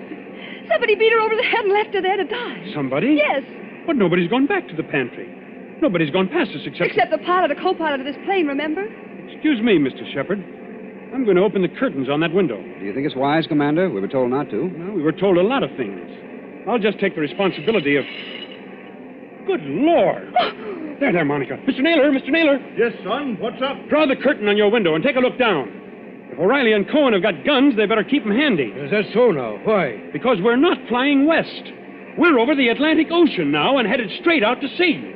Somebody beat her over the head and left her there to die. Somebody? Yes. But nobody's gone back to the pantry. Nobody's gone past us Except the pilot, a co-pilot of this plane, remember? Excuse me, Mr. Shepherd. I'm going to open the curtains on that window. Do you think it's wise, Commander? We were told not to. Well, we were told a lot of things. I'll just take the responsibility of... Good Lord. There, Monica. Mr. Naylor, Mr. Naylor. Yes, son. What's up? Draw the curtain on your window and take a look down. If O'Reilly and Cohen have got guns, they better keep them handy. Is that so now? Why? Because we're not flying west. We're over the Atlantic Ocean now and headed straight out to sea.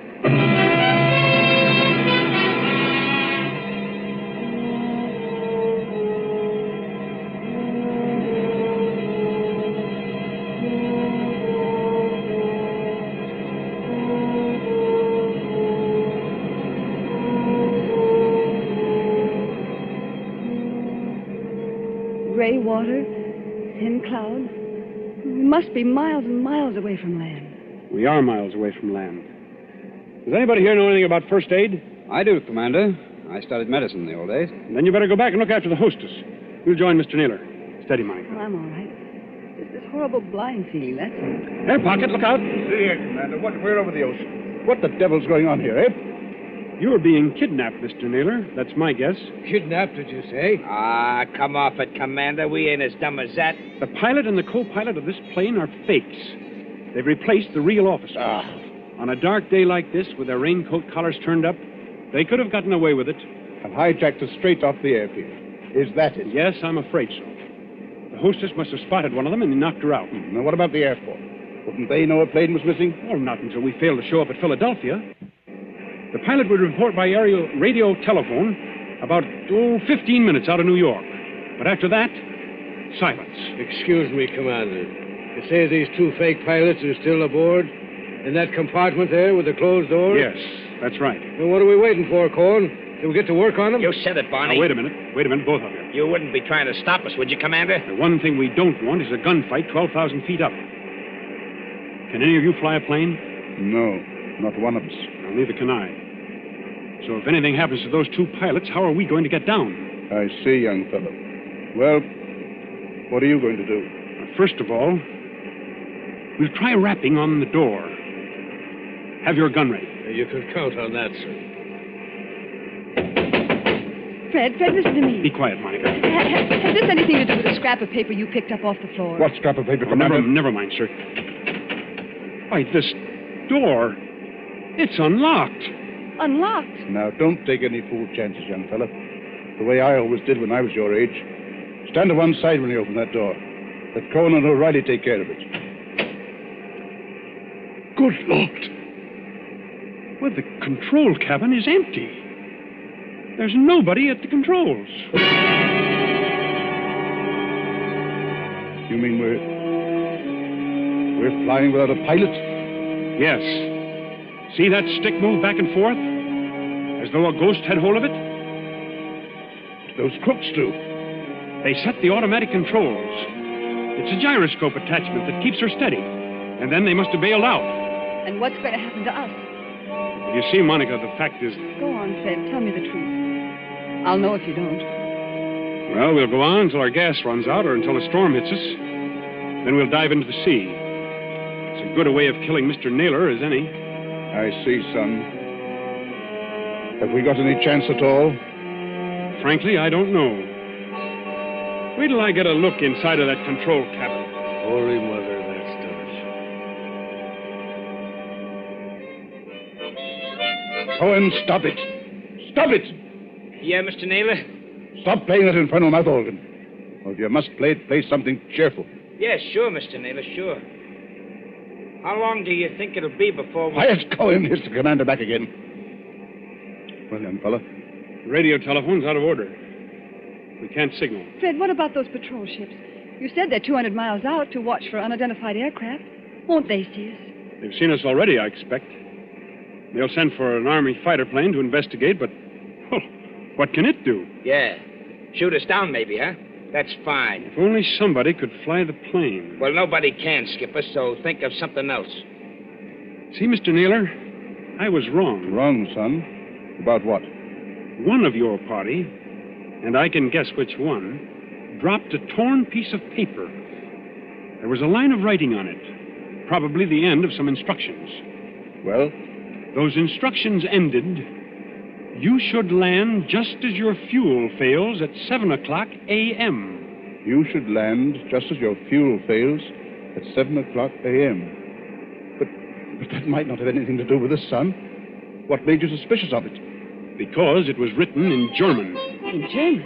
Gray water, thin clouds. We must be miles and miles away from land. We are miles away from land. Does anybody here know anything about first aid? I do, Commander. I studied medicine in the old days. Then you better go back and look after the hostess. We'll join Mr. Naylor. Steady, Monica. Well, I'm all right. It's this horrible blind feeling, that's all. Air pocket, look out. See here, Commander. We're over the ocean. What the devil's going on here, eh? You're being kidnapped, Mr. Naylor. That's my guess. Kidnapped, did you say? Ah, come off it, Commander. We ain't as dumb as that. The pilot and the co-pilot of this plane are fakes. They've replaced the real officer. On a dark day like this, with their raincoat collars turned up, they could have gotten away with it. And hijacked us straight off the airfield. Is that it? Yes, I'm afraid so. The hostess must have spotted one of them and he knocked her out. Now, what about the airport? Wouldn't they know a plane was missing? Well, not until we failed to show up at Philadelphia. The pilot would report by aerial radio telephone about, 15 minutes out of New York. But after that, silence. Excuse me, Commander. You say these two fake pilots are still aboard? In that compartment there with the closed doors? Yes, that's right. Then what are we waiting for, Cohen? Can we get to work on them? You said it, Barney. Now, wait a minute, both of you. You wouldn't be trying to stop us, would you, Commander? The one thing we don't want is a gunfight 12,000 feet up. Can any of you fly a plane? No, not one of us. Well, neither can I. So if anything happens to those two pilots, how are we going to get down? I see, young fellow. Well, what are you going to do? First of all, we'll try rapping on the door. Have your gun ready. You can count on that, sir. Fred, listen to me. Be quiet, Monica. Has this anything to do with the scrap of paper you picked up off the floor? What scrap of paper, Commander? Never mind, sir. Why, this door, it's unlocked. Unlocked? Now, don't take any fool chances, young fella. The way I always did when I was your age. Stand to one side when you open that door. Let Cohen and O'Reilly take care of it. Good Lord. Well, the control cabin is empty. There's nobody at the controls. You mean we're flying without a pilot? Yes. See that stick move back and forth? As though a ghost had hold of it? Those crooks do. They set the automatic controls. It's a gyroscope attachment that keeps her steady. And then they must have bailed out. And what's going to happen to us? You see, Monica, the fact is... Go on, Fred. Tell me the truth. I'll know if you don't. Well, we'll go on until our gas runs out or until a storm hits us. Then we'll dive into the sea. It's as good a way of killing Mr. Naylor as any. I see, son. Have we got any chance at all? Frankly, I don't know. Wait till I get a look inside of that control cabin. Holy Mother, that's done. Cohen, stop it. Stop it! Yeah, Mr. Naylor? Stop playing that infernal mouth organ. Or if you must play something cheerful. Yeah, sure, Mr. Naylor, sure. How long do you think it'll be before we... Quiet, Cohen. Here's the commander back again. Well, young fella. The radio telephone's out of order. We can't signal. Fred, what about those patrol ships? You said they're 200 miles out to watch for unidentified aircraft. Won't they see us? They've seen us already, I expect. They'll send for an Army fighter plane to investigate, but... Oh, what can it do? Yeah. Shoot us down, maybe, huh? That's fine. If only somebody could fly the plane. Well, nobody can, Skipper, so think of something else. See, Mr. Naylor, I was wrong. Wrong, son? About what? One of your party, and I can guess which one, dropped a torn piece of paper. There was a line of writing on it, probably the end of some instructions. Well? Those instructions ended, you should land just as your fuel fails at 7 o'clock a.m. You should land just as your fuel fails at 7 o'clock a.m. But But that might not have anything to do with the sun. What made you suspicious of it? Because it was written in German. In German?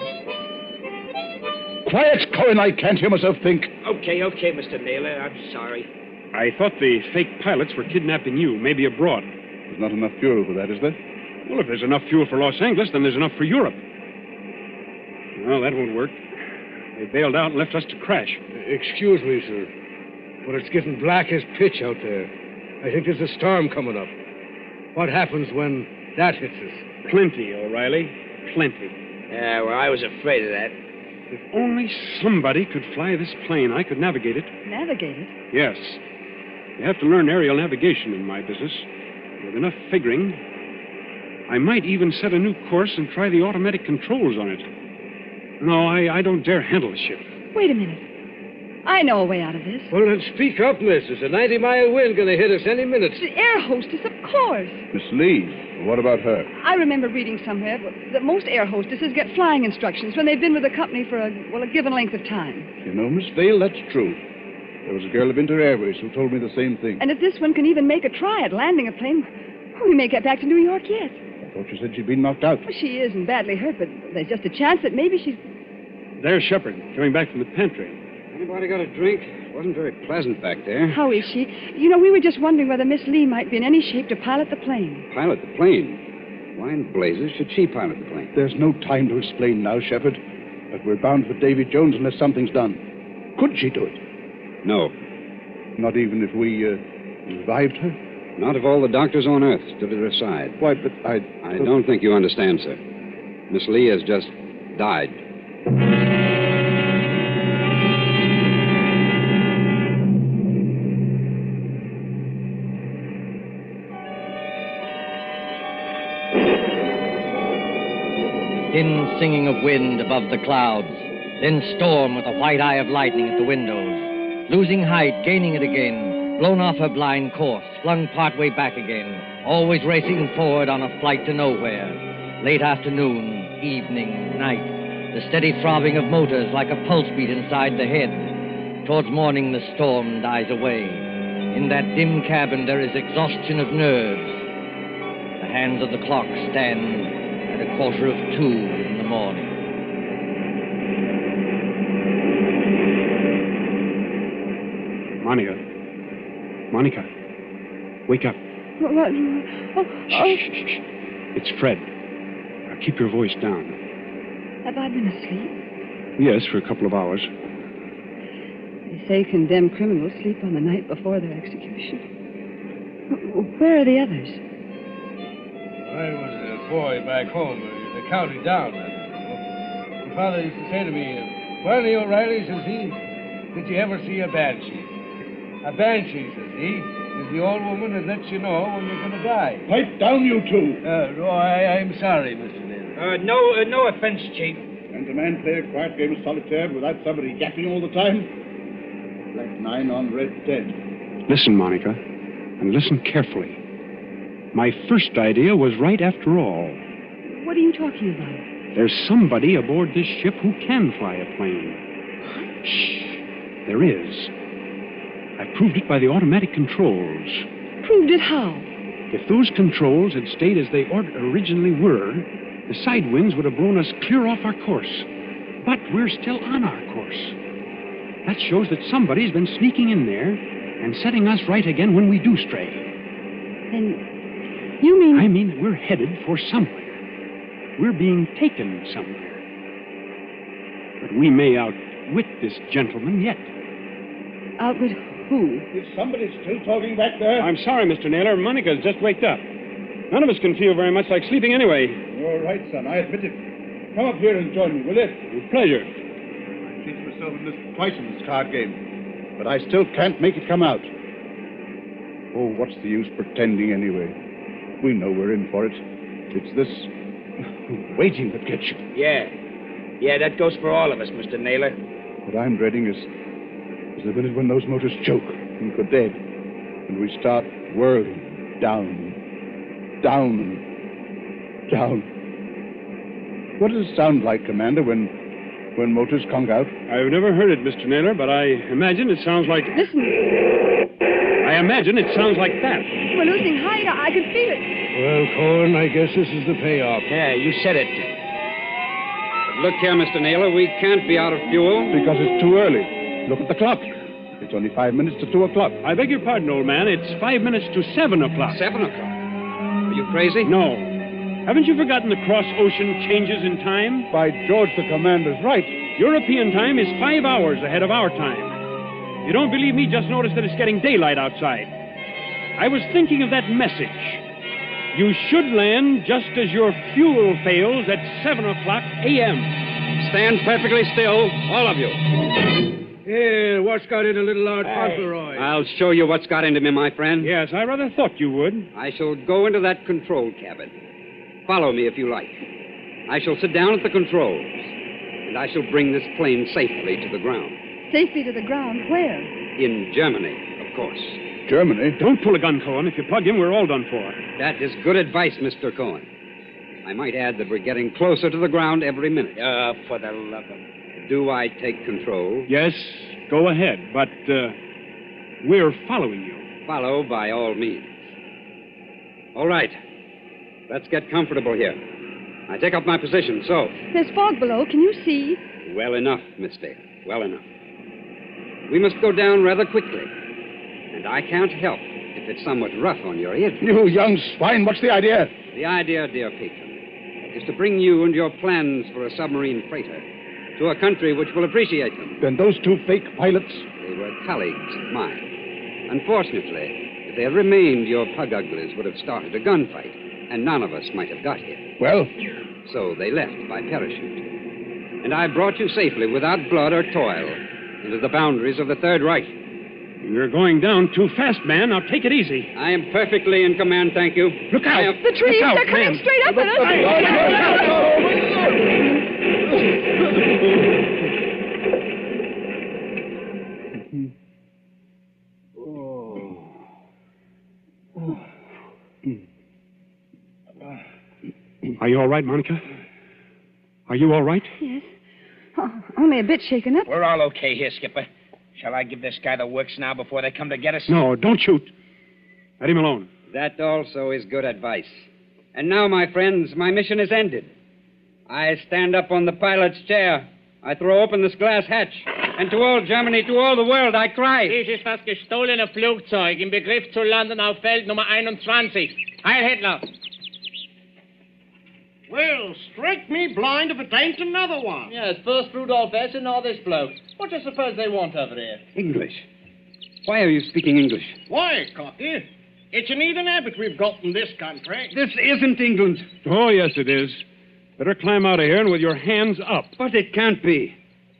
Quiet, Cohen. I can't hear myself think. Okay, Mr. Naylor. I'm sorry. I thought the fake pilots were kidnapping you, maybe abroad. There's not enough fuel for that, is there? Well, if there's enough fuel for Los Angeles, then there's enough for Europe. Well, that won't work. They bailed out and left us to crash. Excuse me, sir, but it's getting black as pitch out there. I think there's a storm coming up. What happens when that hits us? Plenty, O'Reilly. Plenty. Yeah, well, I was afraid of that. If only somebody could fly this plane, I could navigate it. Navigate it? Yes. You have to learn aerial navigation in my business. With enough figuring, I might even set a new course and try the automatic controls on it. No, I don't dare handle the ship. Wait a minute. I know a way out of this. Well, then speak up, miss. There's a 90-mile wind going to hit us any minute. The air hostess, of course. Miss Lee, what about her? I remember reading somewhere that most air hostesses get flying instructions when they've been with the company for a given length of time. You know, Miss Vale, that's true. There was a girl of Inter Airways who told me the same thing. And if this one can even make a try at landing a plane, we may get back to New York yet. I thought you said she'd been knocked out. Well, she isn't badly hurt, but there's just a chance that maybe she's... There's Shepard, coming back from the pantry. Anybody got a drink? It wasn't very pleasant back there. How is she? You know, we were just wondering whether Miss Lee might be in any shape to pilot the plane. Pilot the plane? Why in blazes should she pilot the plane? There's no time to explain now, Shepard. But we're bound for Davy Jones unless something's done. Could she do it? No. Not even if we revived her? Not if all the doctors on Earth stood at her side. Why, but I don't think you understand, sir. Miss Lee has just died. Thin singing of wind above the clouds, then storm with a white eye of lightning at the windows. Losing height, gaining it again, blown off her blind course, flung partway back again, always racing forward on a flight to nowhere. Late afternoon, evening, night, the steady throbbing of motors like a pulse beat inside the head. Towards morning, the storm dies away. In that dim cabin, there is exhaustion of nerves. The hands of the clock stand at 1:45 in the morning. Monica, wake up. What? Oh. Shh. It's Fred. Now keep your voice down. Have I been asleep? Yes, for a couple of hours. They say condemned criminals sleep on the night before their execution. Where are the others? I was a boy back home in the county down. My father used to say to me, "Barney O'Reilly," says he, "did you ever see a banshee? A banshee," says he, "is the old woman that lets you know when you're going to die." Pipe down, you two. No, I'm sorry, Mr. Naylor. No offense, Chief. Can a man play a quiet game of solitaire without somebody yapping all the time? Black 9 on red 10. Listen, Monica, and listen carefully. My first idea was right after all. What are you talking about? There's somebody aboard this ship who can fly a plane. Shh. There is. I proved it by the automatic controls. Proved it how? If those controls had stayed as they originally were, the side winds would have blown us clear off our course. But we're still on our course. That shows that somebody's been sneaking in there and setting us right again when we do stray. Then you mean... I mean that we're headed for somewhere. We're being taken somewhere. But we may outwit this gentleman yet. Outwit who? Is somebody still talking back there? I'm sorry, Mr. Naylor. Monica's just waked up. None of us can feel very much like sleeping anyway. You're right, son. I admit it. Come up here and join me, will you? With pleasure. I've cheated myself in this twice in this card game, but I still can't make it come out. Oh, what's the use pretending anyway? We know we're in for it. It's this waiting that gets you. Yeah, that goes for all of us, Mr. Naylor. What I'm dreading is the minute when those motors choke and go dead, and we start whirling down. What does it sound like, Commander, when motors conk out? I've never heard it, Mr. Naylor, but I imagine it sounds like... Listen. I imagine it sounds like that. We're losing height. I can feel it. Well, Cohen, I guess this is the payoff. Yeah, you said it. But look here, Mr. Naylor, we can't be out of fuel. Because it's too early. Look at the clock. It's only 5 minutes to 2 o'clock. I beg your pardon, old man. It's 5 minutes to 7 o'clock. 7 o'clock? Are you crazy? No. Haven't you forgotten the cross-ocean changes in time? By George, the commander's right. European time is 5 hours ahead of our time. If you don't believe me, just notice that it's getting daylight outside. I was thinking of that message. You should land just as your fuel fails at 7 o'clock a.m. Stand perfectly still, all of you. Here, what's got into little Lord Fauntleroy? I'll show you what's got into me, my friend. Yes, I rather thought you would. I shall go into that control cabin. Follow me if you like. I shall sit down at the controls, and I shall bring this plane safely to the ground. Safely to the ground? Where? In Germany, of course. Germany? Don't pull a gun, Cohen. If you plug him, we're all done for. That is good advice, Mr. Cohen. I might add that we're getting closer to the ground every minute. For the love of... Do I take control? Yes, go ahead, but we're following you. Follow by all means. All right. Let's get comfortable here. I take up my position, so. There's fog below. Can you see? Well enough, Miss Dale. Well enough. We must go down rather quickly. And I can't help if it's somewhat rough on your ear. You young swine, what's the idea? The idea, dear patron, is to bring you and your plans for a submarine freighter to a country which will appreciate them. Then those two fake pilots? They were colleagues of mine. Unfortunately, if they had remained, your pug uglies would have started a gunfight, and none of us might have got here. Well? So they left by parachute. And I brought you safely, without blood or toil, into the boundaries of the Third Reich. You're going down too fast, man. Now take it easy. I am perfectly in command, thank you. Look out! The trees, Look out, they're coming man. straight up at Are you all right, Monica? Are you all right? Yes. Oh, only a bit shaken up. We're all okay here, Skipper. Shall I give this guy the works now before they come to get us? No, don't shoot. Let him alone. That also is good advice. And now, my friends, my mission is ended. I stand up on the pilot's chair. I throw open this glass hatch. And to all Germany, to all the world, I cry. Dies ist das gestohlene Flugzeug im Begriff zu landen auf Feld Nummer 21. Heil Hitler! Well, strike me blind if it ain't another one. Yes, first Rudolph S. and now this bloke. What do you suppose they want over here? English. Why are you speaking English? Why, Cocky? It's an even habit we've got in this country. This isn't England. Oh, yes, it is. Better climb out of here and with your hands up. But it can't be.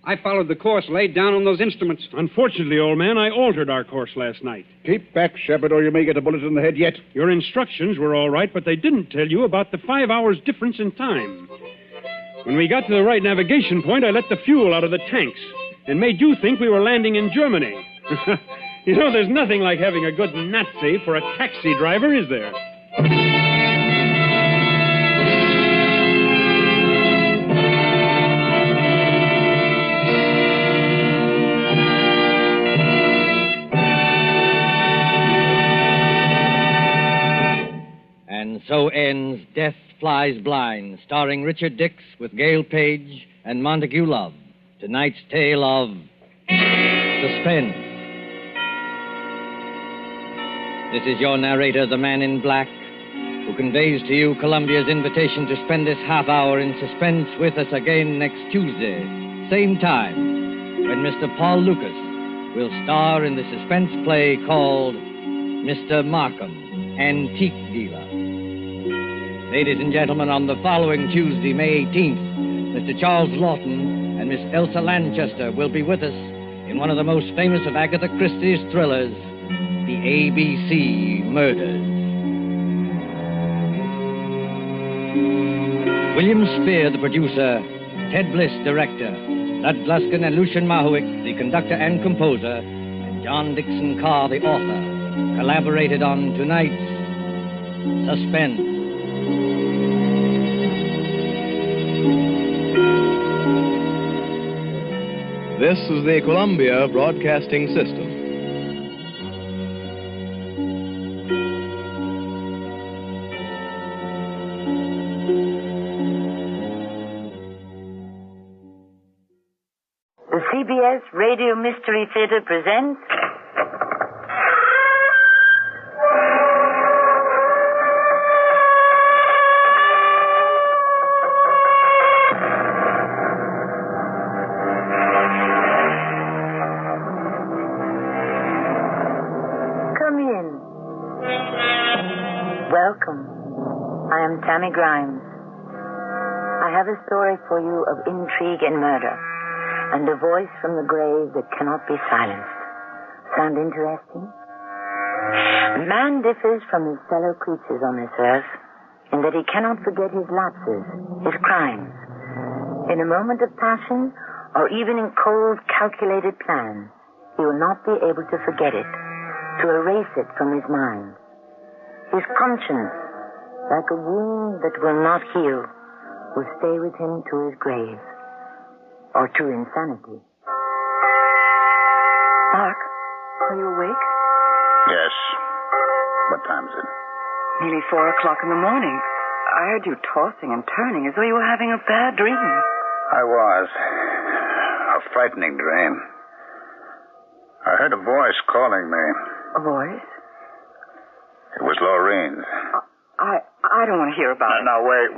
I followed the course laid down on those instruments. Unfortunately, old man, I altered our course last night. Keep back, Shepard, or you may get a bullet in the head yet. Your instructions were all right, but they didn't tell you about the 5 hours difference in time. When we got to the right navigation point, I let the fuel out of the tanks and made you think we were landing in Germany. You know, there's nothing like having a good Nazi for a taxi driver, is there? And so ends Death Flies Blind, starring Richard Dix with Gail Page and Montague Love. Tonight's tale of Suspense. This is your narrator, the Man in Black, who conveys to you Columbia's invitation to spend this half hour in suspense with us again next Tuesday, same time, when Mr. Paul Lucas will star in the suspense play called Mr. Markham, Antique Dealer. Ladies and gentlemen, on the following Tuesday, May 18th, Mr. Charles Lawton and Miss Elsa Lanchester will be with us in one of the most famous of Agatha Christie's thrillers, The ABC Murders. William Spear, the producer, Ted Bliss, director, Lud Gluskin and Lucian Mahowick, the conductor and composer, and John Dixon Carr, the author, collaborated on tonight's Suspense. This is the Columbia Broadcasting System. The CBS Radio Mystery Theater presents... Come in. Welcome. I am Tammy Grimes. I have a story for you of intrigue and murder, and a voice from the grave that cannot be silenced. Sound interesting? Man differs from his fellow creatures on this earth in that he cannot forget his lapses, his crimes. In a moment of passion, or even in cold, calculated plan, he will not be able to forget it, to erase it from his mind. His conscience, like a wound that will not heal, will stay with him to his grave. Or to insanity. Mark, are you awake? Yes. What time is it? Nearly 4 o'clock in the morning. I heard you tossing and turning as though you were having a bad dream. I was. A frightening dream. I heard a voice calling me. A voice? It was Laureen's. I don't want to hear about it. No, wait.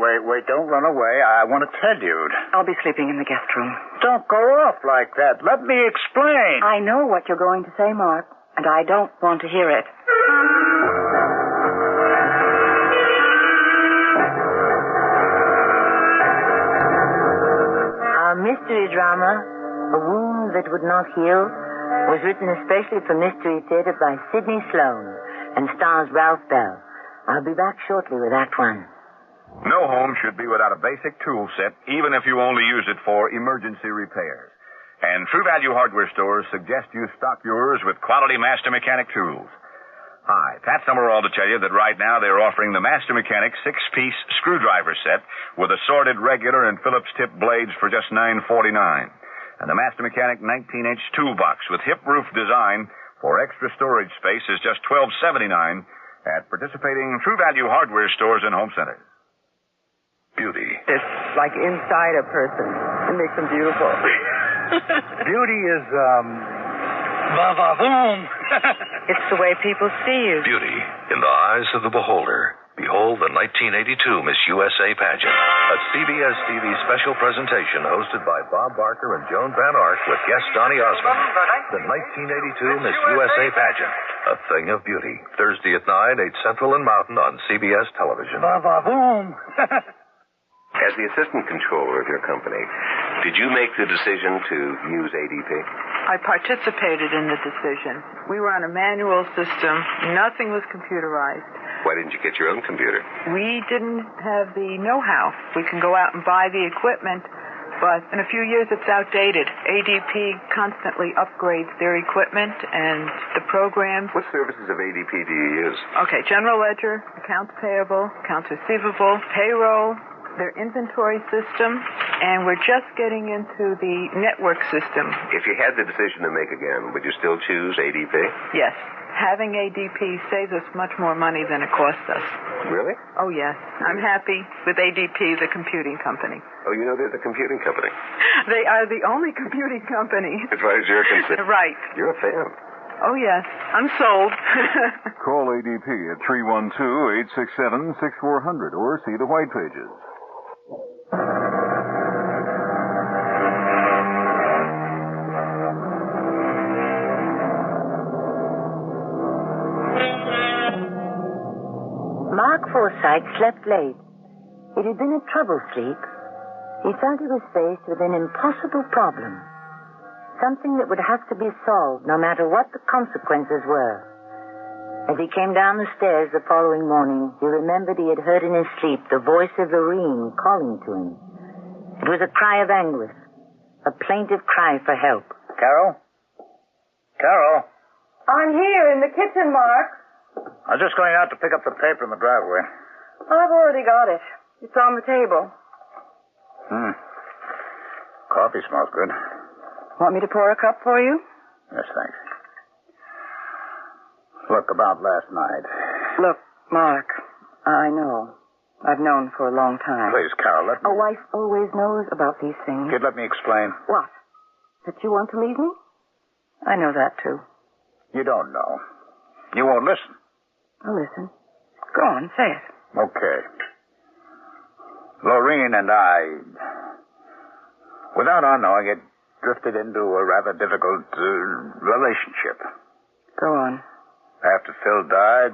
Don't run away. I want to tell you. I'll be sleeping in the guest room. Don't go off like that. Let me explain. I know what you're going to say, Mark, and I don't want to hear it. Our mystery drama, A Wound That Would Not Heal, was written especially for Mystery Theater by Sidney Sloan and stars Ralph Bell. I'll be back shortly with Act One. No home should be without a basic tool set, even if you only use it for emergency repairs. And True Value Hardware stores suggest you stock yours with quality Master Mechanic tools. Hi, Pat Summerall to tell you that right now they're offering the Master Mechanic 6-piece screwdriver set with assorted regular and Phillips tip blades for just $9.49. And the Master Mechanic 19-inch toolbox with hip roof design for extra storage space is just $12.79 at participating True Value Hardware stores and home centers. Beauty. It's like inside a person. It makes them beautiful. Beauty is, va-va-voom. It's the way people see you. Beauty in the eyes of the beholder. Behold the 1982 Miss USA pageant, a CBS TV special presentation hosted by Bob Barker and Joan Van Ark with guest Donny Osmond. The 1982 Miss USA pageant, a thing of beauty. Thursday at 9, 8 Central and Mountain on CBS television. Va-va-voom. As the assistant controller of your company, did you make the decision to use ADP? I participated in the decision. We were on a manual system. Nothing was computerized. Why didn't you get your own computer? We didn't have the know-how. We can go out and buy the equipment, but in a few years it's outdated. ADP constantly upgrades their equipment and the programs. What services of ADP do you use? Okay, general ledger, accounts payable, accounts receivable, payroll, their inventory system, and we're just getting into the network system. If you had the decision to make again, would you still choose ADP? Yes. Having ADP saves us much more money than it costs us. Really? Oh, yes. I'm happy with ADP, the computing company. Oh, you know they're the computing company? They are the only computing company. As far as you're concerned. Right. You're a fan. Oh, yes. I'm sold. Call ADP at 312-867-6400 or see the white pages. Mark Forsythe slept late. It had been a trouble sleep. He felt he was faced with an impossible problem. Something that would have to be solved no matter what the consequences were. As he came down the stairs the following morning, he remembered he had heard in his sleep the voice of Lorene calling to him. It was a cry of anguish, a plaintive cry for help. Carol? Carol? I'm here in the kitchen, Mark. I was just going out to pick up the paper in the driveway. I've already got it. It's on the table. Coffee smells good. Want me to pour a cup for you? Yes, thanks. Look, about last night. Look, Mark, I know. I've known for a long time. Please, Carol, let me... A wife always knows about these things. Kid, let me explain. What? That you want to leave me? I know that, too. You don't know. You won't listen. I'll listen. Go on, say it. Okay. Lorene and I, without our knowing it, drifted into a rather difficult relationship. Go on. After Phil died,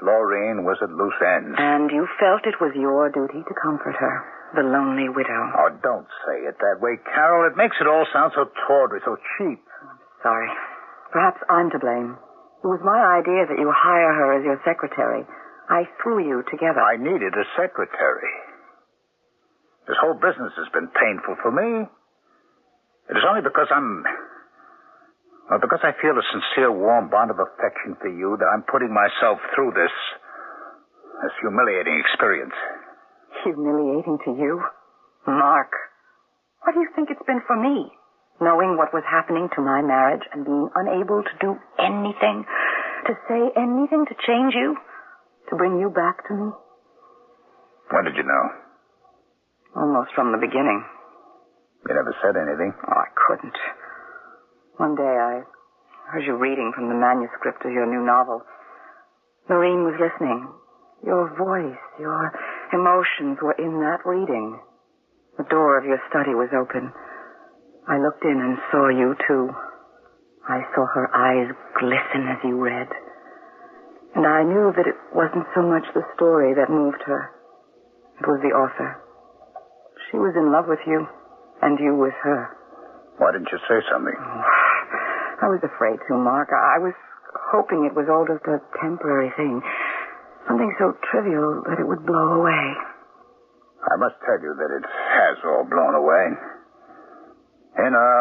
Lorene was at loose ends. And you felt it was your duty to comfort her, the lonely widow. Oh, don't say it that way, Carol. It makes it all sound so tawdry, so cheap. Sorry. Perhaps I'm to blame. It was my idea that you hire her as your secretary. I threw you together. I needed a secretary. This whole business has been painful for me. It is only because because I feel a sincere, warm bond of affection for you that I'm putting myself through this humiliating experience. Humiliating to you? Mark, what do you think it's been for me? Knowing what was happening to my marriage and being unable to do anything, to say anything to change you, to bring you back to me? When did you know? Almost from the beginning. You never said anything. Oh, I couldn't. One day I heard you reading from the manuscript of your new novel. Lorene was listening. Your voice, your emotions were in that reading. The door of your study was open. I looked in and saw you, too. I saw her eyes glisten as you read. And I knew that it wasn't so much the story that moved her. It was the author. She was in love with you, and you with her. Why didn't you say something? Oh, I was afraid to, Mark. I was hoping it was all just a temporary thing. Something so trivial that it would blow away. I must tell you that it has all blown away. In a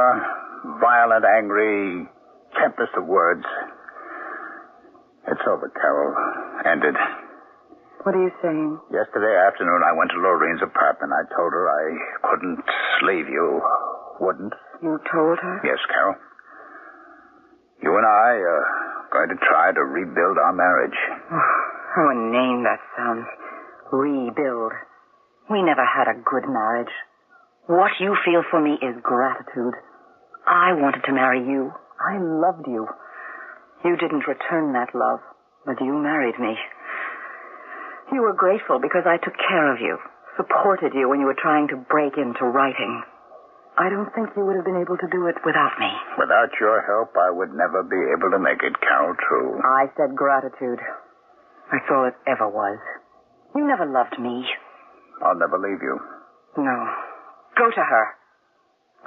violent, angry tempest of words. It's over, Carol. Ended. What are you saying? Yesterday afternoon, I went to Lorene's apartment. I told her I couldn't leave you. Wouldn't. You told her? Yes, Carol. You and I are going to try to rebuild our marriage. Oh, how inane that sounds. Rebuild. We never had a good marriage. What you feel for me is gratitude. I wanted to marry you. I loved you. You didn't return that love, but you married me. You were grateful because I took care of you, supported you when you were trying to break into writing. I don't think you would have been able to do it without me. Without your help, I would never be able to make it, Carol, true. I said gratitude. That's all it ever was. You never loved me. I'll never leave you. No. Go to her.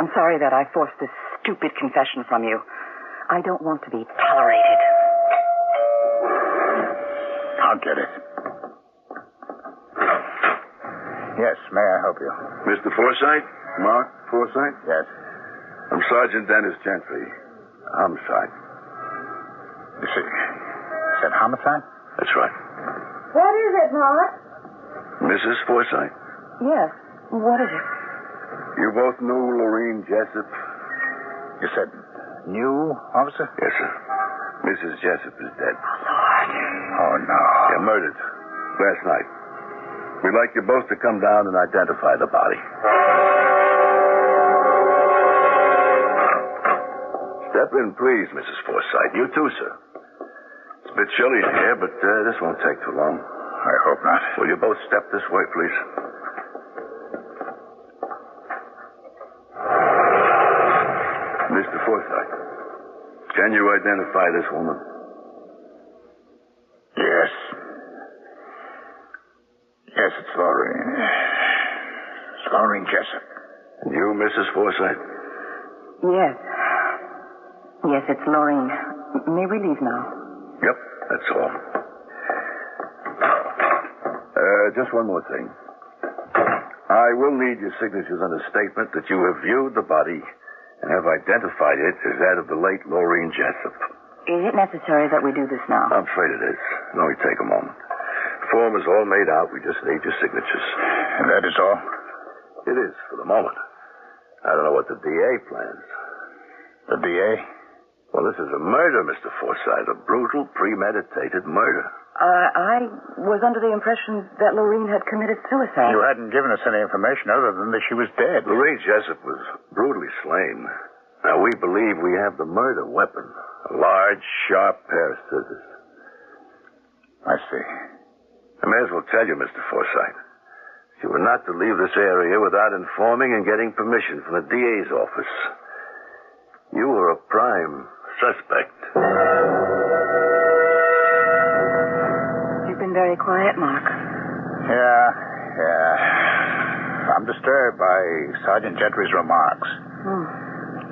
I'm sorry that I forced this stupid confession from you. I don't want to be tolerated. I'll get it. Yes, may I help you? Mr. Forsythe? Mark Forsythe? Yes. I'm Sergeant Dennis Gentry. Homicide. You see, said homicide? That's right. What is it, Mark? Mrs. Forsythe? Yes. What is it? You both knew Lorene Jessup? You said knew, officer? Yes, sir. Mrs. Jessup is dead. Lord. Oh, no. Yeah, murdered. Last night. We'd like you both to come down and identify the body. Step in, please, Mrs. Forsythe. You too, sir. It's a bit chilly in here, but this won't take too long. I hope not. Will you both step this way, please? Mr. Forsythe, can you identify this woman? Yes. Yes, it's Lorene. It's Lorene Jessup. And you, Mrs. Forsythe? Yes. Yes, it's Lorene. May we leave now? Yep, that's all. Just one more thing. I will need your signatures on a statement that you have viewed the body and have identified it as that of the late Lorene Jessup. Is it necessary that we do this now? I'm afraid it is. It'll only take a moment. The form is all made out. We just need your signatures. And that is all? It is, for the moment. I don't know what the DA plans. The DA? Well, this is a murder, Mr. Forsythe. A brutal, premeditated murder. I was under the impression that Lorene had committed suicide. You hadn't given us any information other than that she was dead. Lorene Jessup was brutally slain. Now, we believe we have the murder weapon. A large, sharp pair of scissors. I see. I may as well tell you, Mr. Forsythe. You were not to leave this area without informing and getting permission from the DA's office. You were a prime suspect. You've been very quiet, Mark. Yeah. I'm disturbed by Sergeant Gentry's remarks.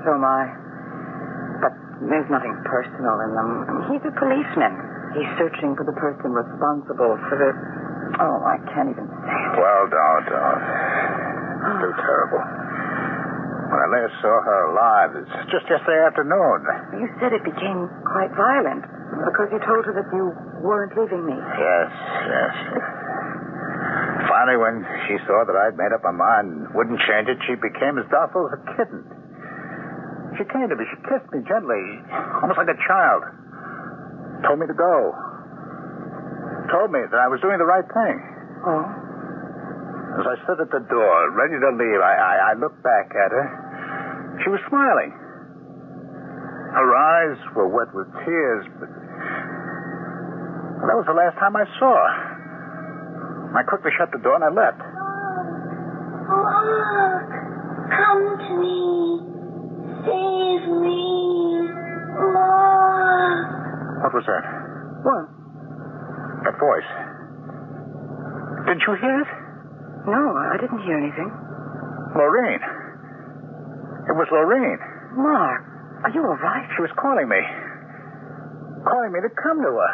So am I. But there's nothing personal in them. He's a policeman. He's searching for the person responsible for the... Oh, I can't even say it. Well, don't. It's too terrible. When I last saw her alive, it's just yesterday afternoon. You said it became quite violent because you told her that you weren't leaving me. Yes. Finally, when she saw that I'd made up my mind and wouldn't change it, she became as docile as a kitten. She came to me. She kissed me gently, almost like a child. Told me to go. Told me that I was doing the right thing. Oh? As I stood at the door, ready to leave, I looked back at her. She was smiling. Her eyes were wet with tears, but that was the last time I saw her. I quickly shut the door and I left. Mark, come to me. Save me. Mark. What was that? What? That voice. Didn't you hear it? No, I didn't hear anything. Lorraine. It was Lorraine. Mark, are you all right? She was calling me. Calling me to come to her.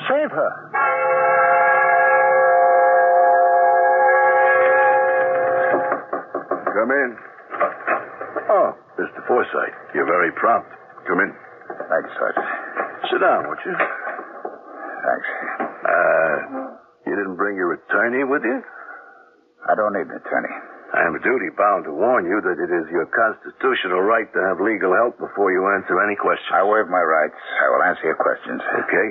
Save her. Come in. Oh, Mr. Forsythe, you're very prompt. Come in. Thanks, Sergeant. Sit down, won't you? Thanks. You didn't bring your attorney with you? I don't need an attorney. I am duty-bound to warn you that it is your constitutional right to have legal help before you answer any questions. I waive my rights. I will answer your questions. Okay.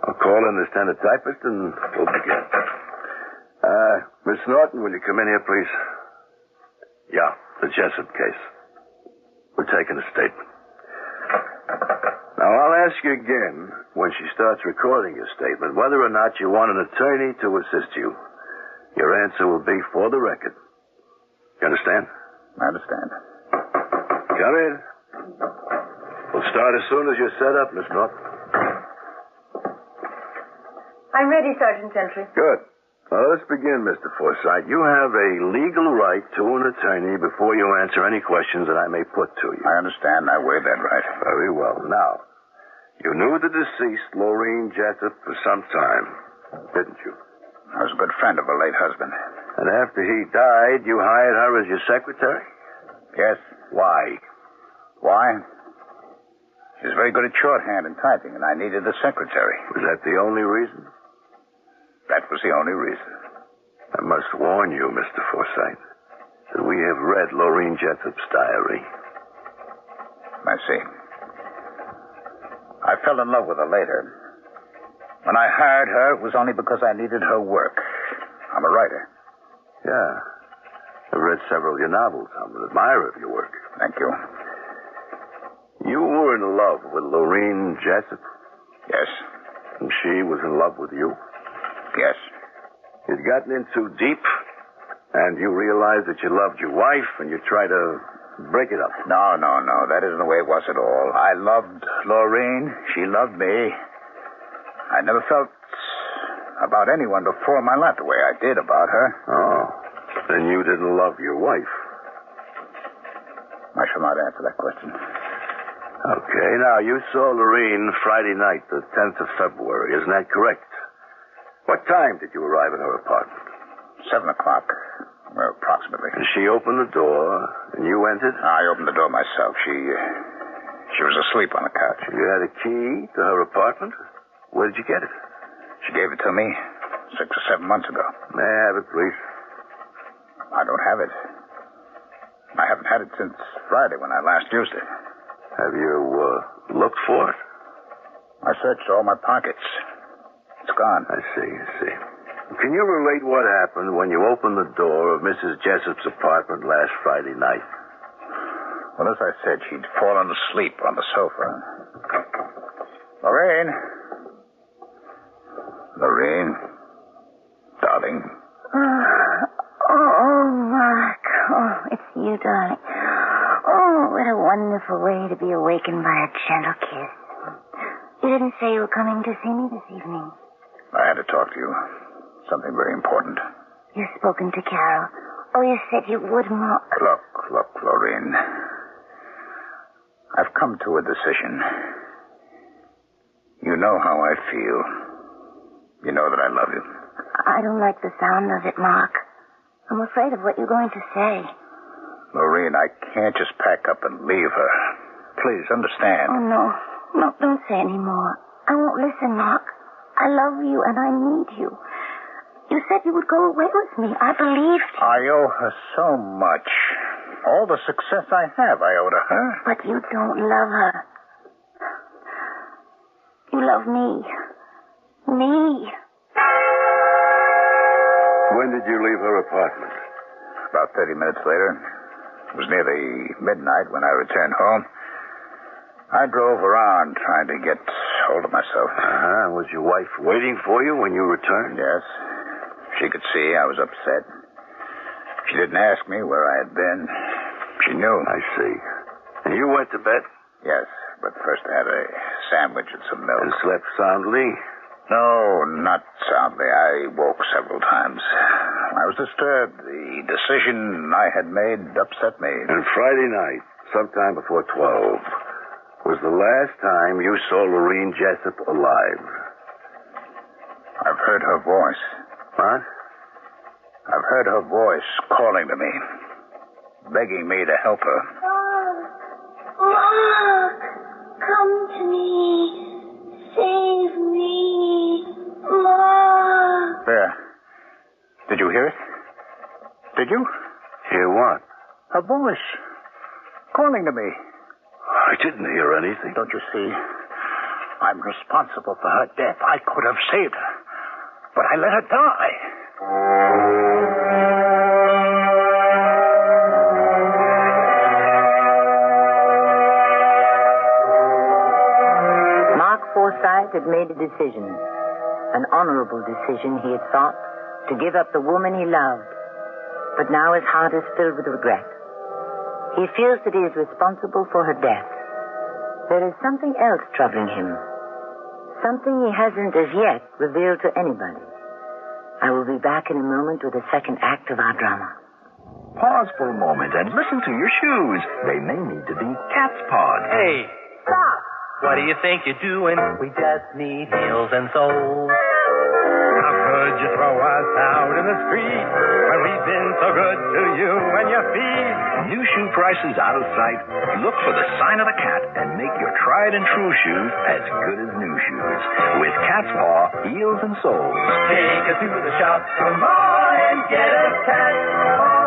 I'll call in the stenotypist and we'll begin. Miss Norton, will you come in here, please? Yeah, the Jessup case. We're taking a statement. Now, I'll ask you again, when she starts recording your statement, whether or not you want an attorney to assist you. Your answer will be for the record. You understand? I understand. Come in. We'll start as soon as you're set up, Miss Norton. I'm ready, Sergeant Gentry. Good. Now, let's begin, Mr. Forsythe. You have a legal right to an attorney before you answer any questions that I may put to you. I understand. I waive that right. Very well. Now, you knew the deceased, Lorraine Jessup, for some time, didn't you? I was a good friend of her late husband. And after he died, you hired her as your secretary? Yes. Why? Why? She was very good at shorthand and typing, and I needed a secretary. Was that the only reason? That was the only reason. I must warn you, Mr. Forsythe, that we have read Lorraine Jessup's diary. I see. I fell in love with her later. When I hired her, it was only because I needed her work. I'm a writer. Yeah. I've read several of your novels. I'm an admirer of your work. Thank you. You were in love with Lorraine Jessup? Yes. And she was in love with you? Yes. You'd gotten in too deep, and you realized that you loved your wife, and you tried to break it up. No. That isn't the way it was at all. I loved Lorraine. She loved me. I never felt about anyone before in my life the way I did about her. Oh. Then you didn't love your wife. I shall not answer that question. Okay. Now, you saw Lorraine Friday night, the 10th of February. Isn't that correct? What time did you arrive at her apartment? 7 o'clock. Well, approximately. And she opened the door, and you entered? I opened the door myself. She was asleep on the couch. You had a key to her apartment? Where did you get it? She gave it to me 6 or 7 months ago. May I have it, please? I don't have it. I haven't had it since Friday when I last used it. Have you looked for it? I searched all my pockets. It's gone. I see. Can you relate what happened when you opened the door of Mrs. Jessup's apartment last Friday night? Well, as I said, she'd fallen asleep on the sofa. Lorraine. Lorraine. Darling. Oh, Mark. Oh, it's you, darling. Oh, what a wonderful way to be awakened by a gentle kiss. You didn't say you were coming to see me this evening. I had to talk to you. Something very important. You've spoken to Carol. Oh, you said you would, Mark. Look, Lorraine. I've come to a decision. You know how I feel. You know that I love you. I don't like the sound of it, Mark. I'm afraid of what you're going to say. Lorraine, I can't just pack up and leave her. Please, understand. Oh, no. No, don't say any more. I won't listen, Mark. I love you and I need you. You said you would go away with me. I believed you. I owe her so much. All the success I have, I owe to her. But you don't love her. You love me. Me. When did you leave her apartment? About 30 minutes later. It was nearly midnight when I returned home. I drove around trying to get hold of myself. Was your wife waiting for you when you returned? Yes. She could see I was upset. She didn't ask me where I had been. She knew. I see. And you went to bed? Yes, but first I had a sandwich and some milk. And slept soundly? No, not soundly. I woke several times. I was disturbed. The decision I had made upset me. And Friday night, sometime before 12, was the last time you saw Lorraine Jessup alive. I've heard her voice. What? I've heard her voice calling to me, begging me to help her. Mark, come to me. Save me. Mark. There. Did you hear it? Did you? Hear what? Her voice. Calling to me. I didn't hear anything. Don't you see? I'm responsible for her death. I could have saved her. But I let her die. Mark Forsythe had made a decision. An honorable decision, he had thought, to give up the woman he loved. But now his heart is filled with regret. He feels that he is responsible for her death. There is something else troubling him. Something he hasn't as yet revealed to anybody. I will be back in a moment with the second act of our drama. Pause for a moment and listen to your shoes. They may need to be cat's paws. Hey, stop! What do you think you're doing? We just need heels and soles. How could you throw us out in the street when we've been so good to you and your feet? New shoe prices out of sight. Look for the sign of the cat and make your tried and true shoes as good as new shoes. With Cat's Paw, heels and soles. Take us to the shop. Come on and get a Cat's Paw.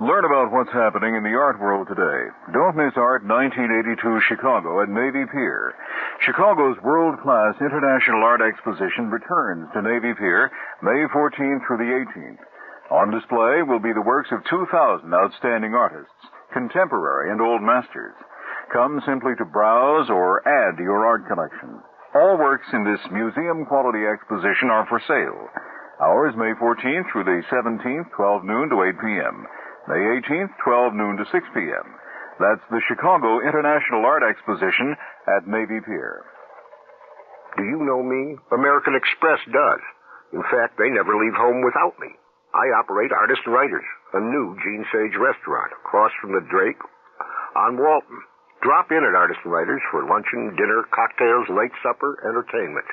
Learn about what's happening in the art world today. Don't miss Art 1982 Chicago at Navy Pier. Chicago's world-class International Art Exposition returns to Navy Pier May 14th through the 18th. On display will be the works of 2,000 outstanding artists, contemporary and old masters. Come simply to browse or add to your art collection. All works in this museum-quality exposition are for sale. Hours May 14th through the 17th, 12 noon to 8 p.m. May 18th, 12 noon to 6 p.m. That's the Chicago International Art Exposition at Navy Pier. Do you know me? American Express does. In fact, they never leave home without me. I operate Artist Writers, a new Gene Sage restaurant across from the Drake on Walton. Drop in at Artist Writers for luncheon, dinner, cocktails, late supper, entertainment.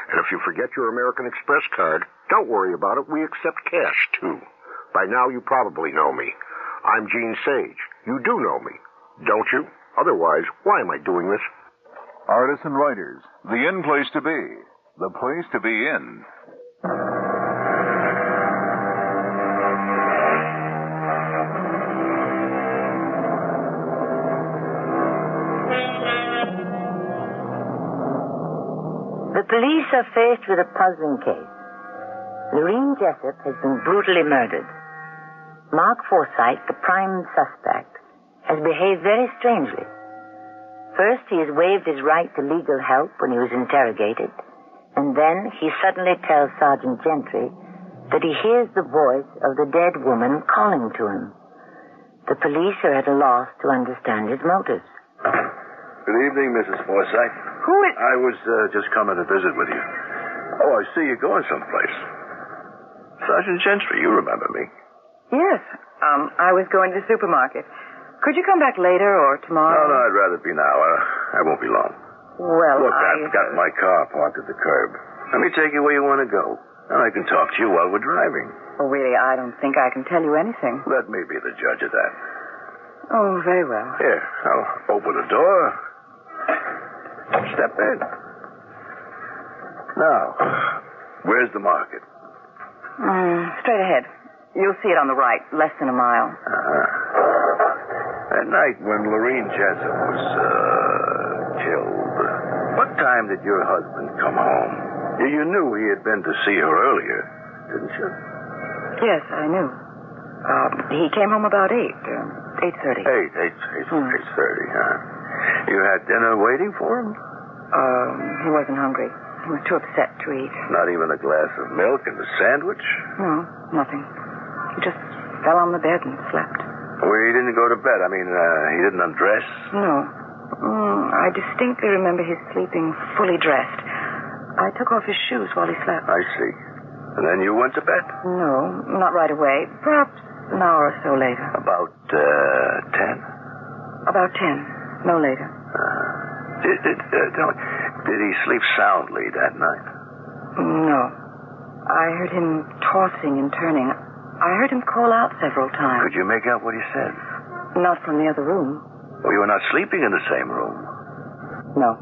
And if you forget your American Express card, don't worry about it. We accept cash, too. By now, you probably know me. I'm Gene Sage, You do know me, don't you? Otherwise, why am I doing this? Artists and writers, the in place to be. The place to be in. The police are faced with a puzzling case. Lorene Jessup has been brutally murdered. Mark Forsythe, the prime suspect, has behaved very strangely. First, he has waived his right to legal help when he was interrogated, and then he suddenly tells Sergeant Gentry that he hears the voice of the dead woman calling to him. The police are at a loss to understand his motives. Good evening, Mrs. Forsythe. Who is... I was just coming to visit with you. Oh, I see you're going someplace. Sergeant Gentry, you remember me. Yes. I was going to the supermarket. Could you come back later or tomorrow? No, I'd rather be now. I won't be long. Well, Look, I've got my car parked at the curb. Let me take you where you want to go. And I can talk to you while we're driving. Oh, really, I don't think I can tell you anything. Let me be the judge of that. Oh, very well. Here, I'll open the door. Step in. Now, where's the market? Straight ahead. You'll see it on the right, less than a mile. At night, when Lorene Jessup was killed, what time did your husband come home? You knew he had been to see her earlier, didn't you? Yes, I knew. He came home about 8:30. 8:30, huh? You had dinner waiting for him? He wasn't hungry. He was too upset to eat. Not even a glass of milk and a sandwich? No, nothing. He just fell on the bed and slept. Well, he didn't go to bed. I mean, he didn't undress? No. I distinctly remember his sleeping fully dressed. I took off his shoes while he slept. I see. And then you went to bed? No, not right away. Perhaps an hour or so later. About 10? About 10. No later. Tell me, did he sleep soundly that night? No. I heard him tossing and turning. I heard him call out several times. Could you make out what he said? Not from the other room. Well, you were not sleeping in the same room? No.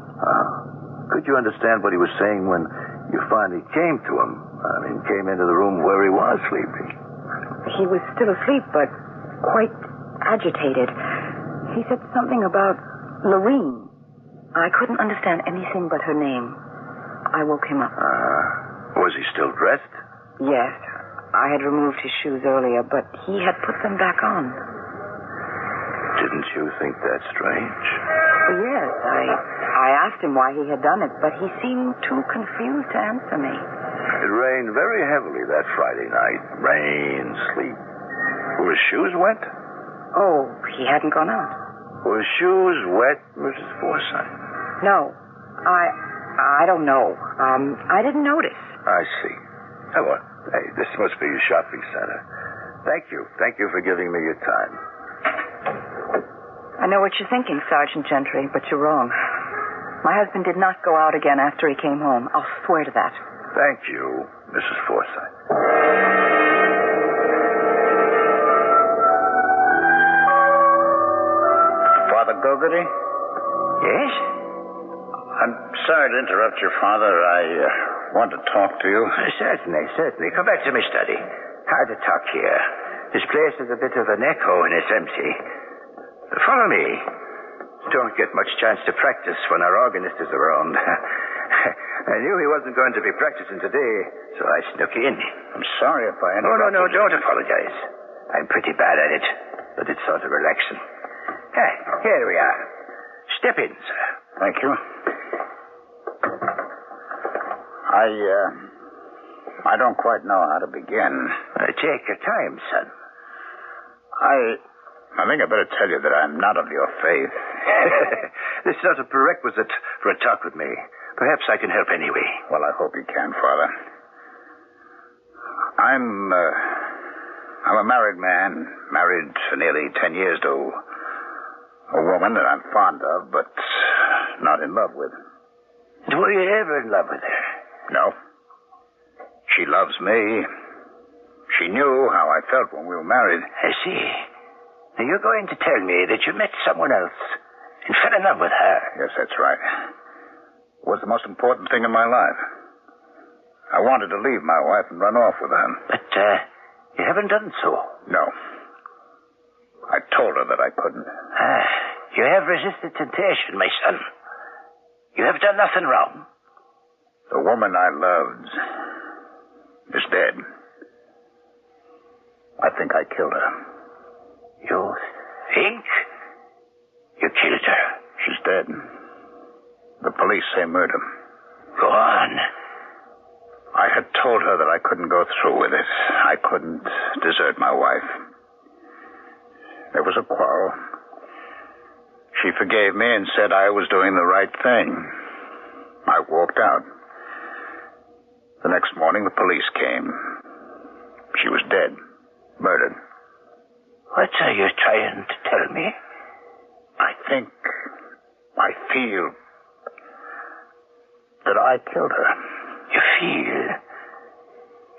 Could you understand what he was saying when you finally came to him? I mean, came into the room where he was sleeping. He was still asleep, but quite agitated. He said something about Lorene. I couldn't understand anything but her name. I woke him up. Was he still dressed? Yes. I had removed his shoes earlier, but he had put them back on. Didn't you think that strange? Yes. I asked him why he had done it, but he seemed too confused to answer me. It rained very heavily that Friday night. Rain, sleep. Were his shoes wet? Oh, he hadn't gone out. Were his shoes wet, Mrs. Forsythe? No. I don't know. I didn't notice. I see. Oh, well, hey, this must be a shopping center. Thank you. Thank you for giving me your time. I know what you're thinking, Sergeant Gentry, but you're wrong. My husband did not go out again after he came home. I'll swear to that. Thank you, Mrs. Forsythe. Father Gogarty? Yes? I'm sorry to interrupt your father. I want to talk to you. Certainly. Come back to my study. Hard to talk here. This place is a bit of an echo and it's empty. Follow me. Don't get much chance to practice when our organist is around. I knew he wasn't going to be practicing today, so I snuck in. I'm sorry if I interrupted. No, don't apologize. I'm pretty bad at it, but it's sort of relaxing. Here we are. Step in, sir. Thank you. I don't quite know how to begin. Take your time, son. I think I better tell you that I'm not of your faith. This is not a prerequisite for a talk with me. Perhaps I can help anyway. Well, I hope you can, Father. I'm a married man, married for nearly 10 years to a woman that I'm fond of, but not in love with. Were you ever in love with her? No. She loves me. She knew how I felt when we were married. I see. Now, you're going to tell me that you met someone else and fell in love with her. Yes, that's right. It was the most important thing in my life. I wanted to leave my wife and run off with her. But, you haven't done so. No. I told her that I couldn't. You have resisted temptation, my son. You have done nothing wrong. The woman I loved is dead. I think I killed her. You think you killed her? She's dead. The police say murder. Go on. I had told her that I couldn't go through with it. I couldn't desert my wife. There was a quarrel. She forgave me and said I was doing the right thing. I walked out. The next morning, the police came. She was dead. Murdered. What are you trying to tell me? I feel that I killed her. You feel?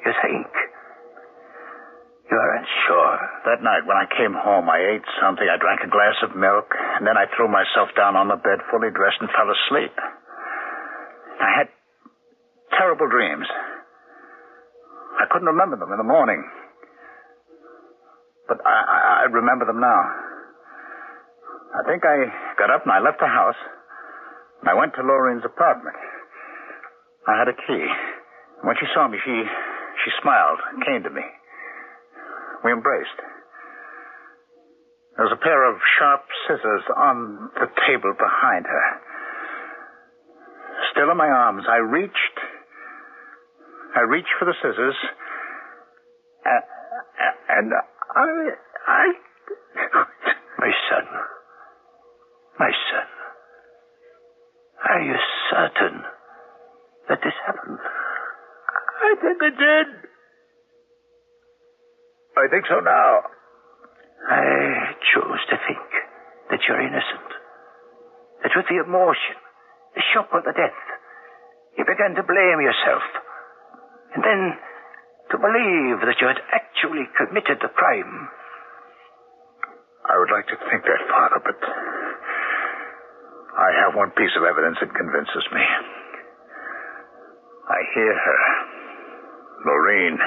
You think? You aren't sure? That night when I came home, I ate something. I drank a glass of milk, and then I threw myself down on the bed, fully dressed, and fell asleep. I had terrible dreams. I couldn't remember them in the morning. But I remember them now. I think I got up and I left the house, and I went to Lorraine's apartment. I had a key. When she saw me, she smiled and came to me. We embraced. There was a pair of sharp scissors on the table behind her. Still in my arms, I reached for the scissors, and I... My son, are you certain that this happened? I think it did. I think so now. I choose to think that you're innocent. That with the emotion, the shock of the death, you began to blame yourself. And then to believe that you had actually committed the crime. I would like to think that, Father, but I have one piece of evidence that convinces me. I hear her, Lorraine,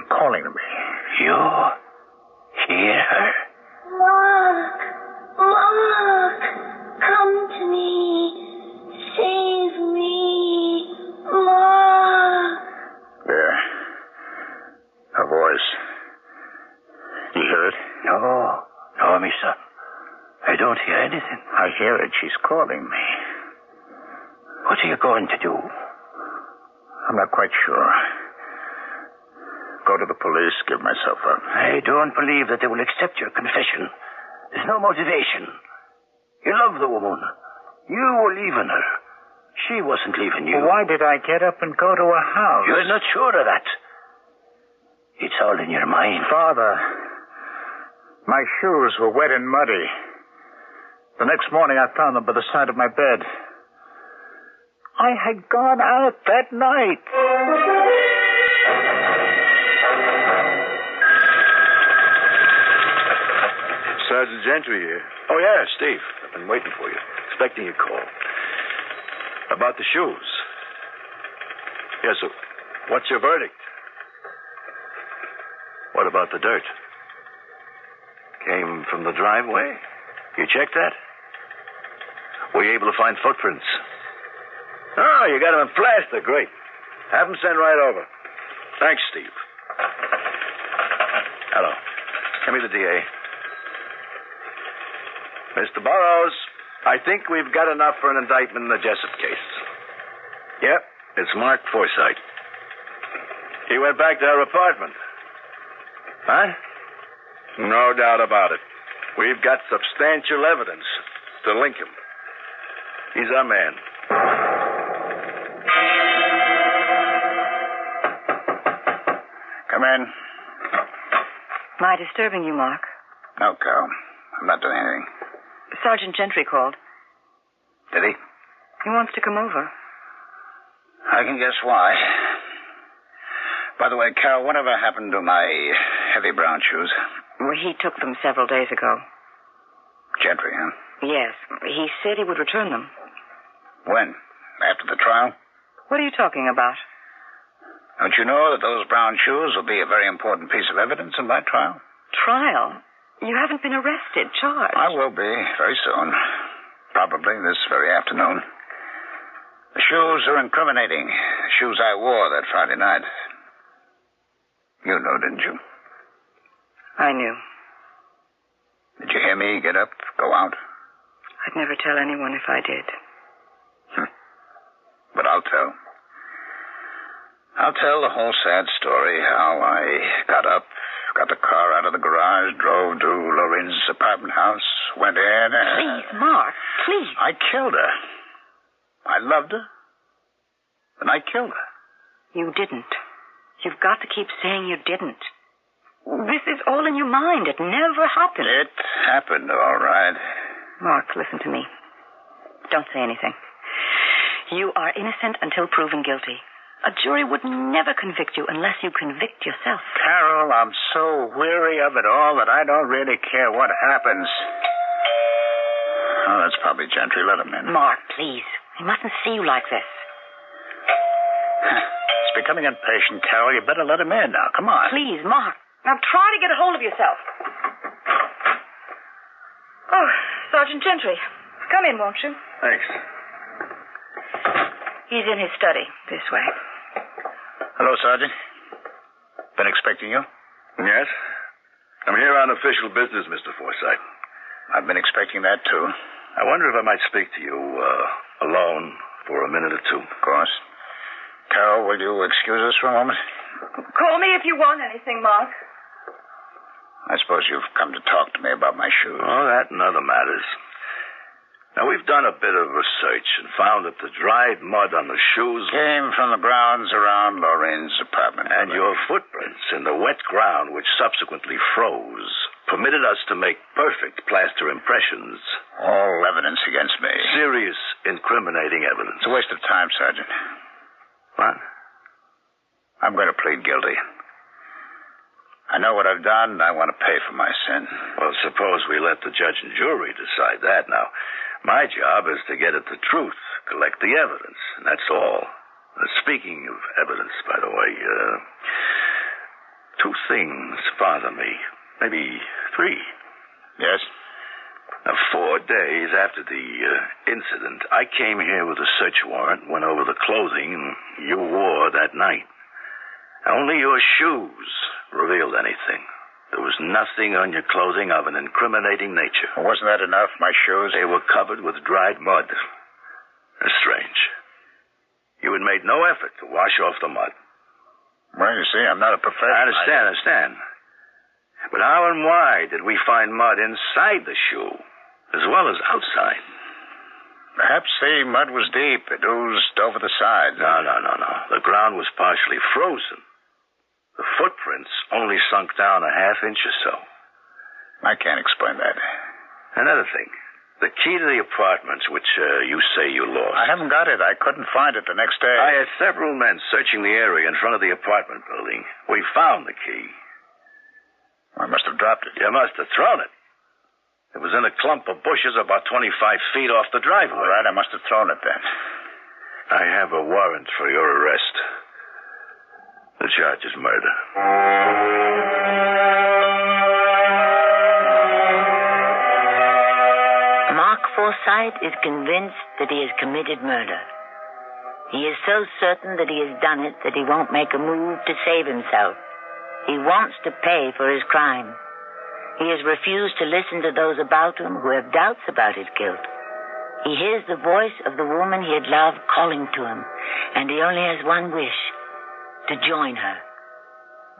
calling to me. You hear her? Mark, come to me. Save me, Mark. There. Her voice. You hear it? No, me son. I don't hear anything. I hear it. She's calling me. What are you going to do? I'm not quite sure. Go to the police, give myself up. I don't believe that they will accept your confession. There's no motivation. You love the woman. You were leaving her. She wasn't leaving you. Why did I get up and go to her house? You're not sure of that. It's all in your mind. Father, my shoes were wet and muddy. The next morning I found them by the side of my bed. I had gone out that night. Sergeant Gentry here. Oh, yeah, Steve. I've been waiting for you. Expecting your call. About the shoes. Yes, so what's your verdict? What about the dirt? Came from the driveway? You checked that? Were you able to find footprints? Oh, you got them in plaster. Great. Have them sent right over. Thanks, Steve. Hello. Give me the DA. Mr. Burroughs, I think we've got enough for an indictment in the Jessup case. Yep, it's Mark Forsythe. He went back to her apartment. Huh? No doubt about it. We've got substantial evidence to link him. He's our man. Come in. Am I disturbing you, Mark? No, Carol. I'm not doing anything. Sergeant Gentry called. Did he? He wants to come over. I can guess why. By the way, Carol, whatever happened to my heavy brown shoes? Well, he took them several days ago. Gentry, huh? Yes. He said he would return them. When? After the trial? What are you talking about? Don't you know that those brown shoes will be a very important piece of evidence in my trial? Trial? You haven't been arrested, charged. I will be very soon. Probably this very afternoon. The shoes are incriminating. The shoes I wore that Friday night. You knew, didn't you? I knew. Did you hear me get up, go out? I'd never tell anyone if I did. But I'll tell. I'll tell the whole sad story, how I got up, got the car out of the garage, drove to Loren's apartment house, went in and... Please, Mark, please. I killed her. I loved her. And I killed her. You didn't. You've got to keep saying you didn't. This is all in your mind. It never happened. It happened, all right. Mark, listen to me. Don't say anything. You are innocent until proven guilty. A jury would never convict you unless you convict yourself. Carol, I'm so weary of it all that I don't really care what happens. Oh, that's probably Gentry. Let him in. Mark, please. I mustn't see you like this. It's becoming impatient, Carol. You better let him in now. Come on. Please, Mark. Now try to get a hold of yourself. Oh, Sergeant Gentry. Come in, won't you? Thanks. He's in his study. This way. Hello, Sergeant. Been expecting you? Yes? I'm here on official business, Mr. Forsythe. I've been expecting that, too. I wonder if I might speak to you alone for a minute or two. Of course. Carol, will you excuse us for a moment? Call me if you want anything, Mark. I suppose you've come to talk to me about my shoes. Oh, that and other matters. Now, we've done a bit of research and found that the dried mud on the shoes came from the grounds around Loren's apartment. And your footprints in the wet ground, which subsequently froze, permitted us to make perfect plaster impressions. All evidence against me. Serious, incriminating evidence. It's a waste of time, Sergeant. What? I'm going to plead guilty. I know what I've done, and I want to pay for my sin. Well, suppose we let the judge and jury decide that. Now, my job is to get at the truth, collect the evidence, and that's all. Speaking of evidence, by the way, two things bother me. Maybe three. Yes? Now, 4 days after the incident, I came here with a search warrant, went over the clothing you wore that night. Only your shoes revealed anything. There was nothing on your clothing of an incriminating nature. Well, wasn't that enough, my shoes? They were covered with dried mud. That's strange. You had made no effort to wash off the mud. Well, you see, I'm not a professional. I understand. But how and why did we find mud inside the shoe, as well as outside? Perhaps the mud was deep. It oozed over the sides. No. The ground was partially frozen. The footprints only sunk down a half inch or so. I can't explain that. Another thing. The key to the apartments, which you say you lost. I haven't got it. I couldn't find it the next day. I had several men searching the area in front of the apartment building. We found the key. I must have dropped it. You must have thrown it. It was in a clump of bushes about 25 feet off the driveway. All right, I must have thrown it then. I have a warrant for your arrest. The charge is murder. Mark Forsythe is convinced that he has committed murder. He is so certain that he has done it that he won't make a move to save himself. He wants to pay for his crime. He has refused to listen to those about him who have doubts about his guilt. He hears the voice of the woman he had loved calling to him, and he only has one wish, to join her.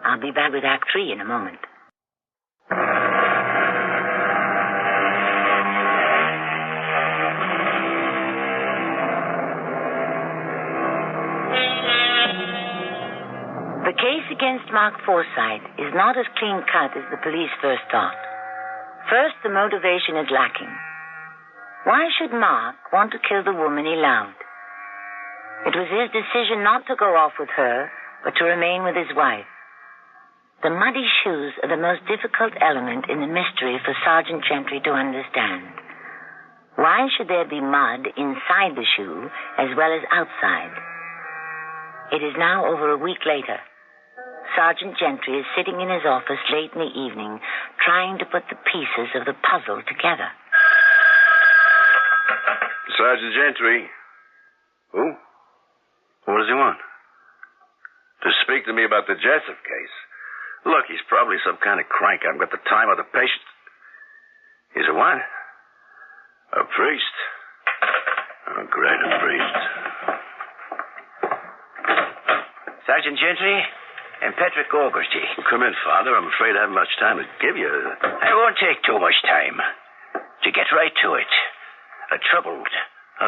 I'll be back with Act 3 in a moment. The case against Mark Forsythe is not as clean-cut as the police first thought. First, the motivation is lacking. Why should Mark want to kill the woman he loved? It was his decision not to go off with her, but to remain with his wife. The muddy shoes are the most difficult element in the mystery for Sergeant Gentry to understand. Why should there be mud inside the shoe as well as outside? It is now over a week later. Sergeant Gentry is sitting in his office late in the evening, trying to put the pieces of the puzzle together. Sergeant Gentry. Who? What does he want? To speak to me about the Jessup case. Look, he's probably some kind of crank. I haven't got the time or the patience. He's a what? A priest. Oh, great, a priest. Sergeant Gentry and Patrick Augerty. Well, come in, Father. I'm afraid I haven't much time to give you. I won't take too much time. To get right to it, a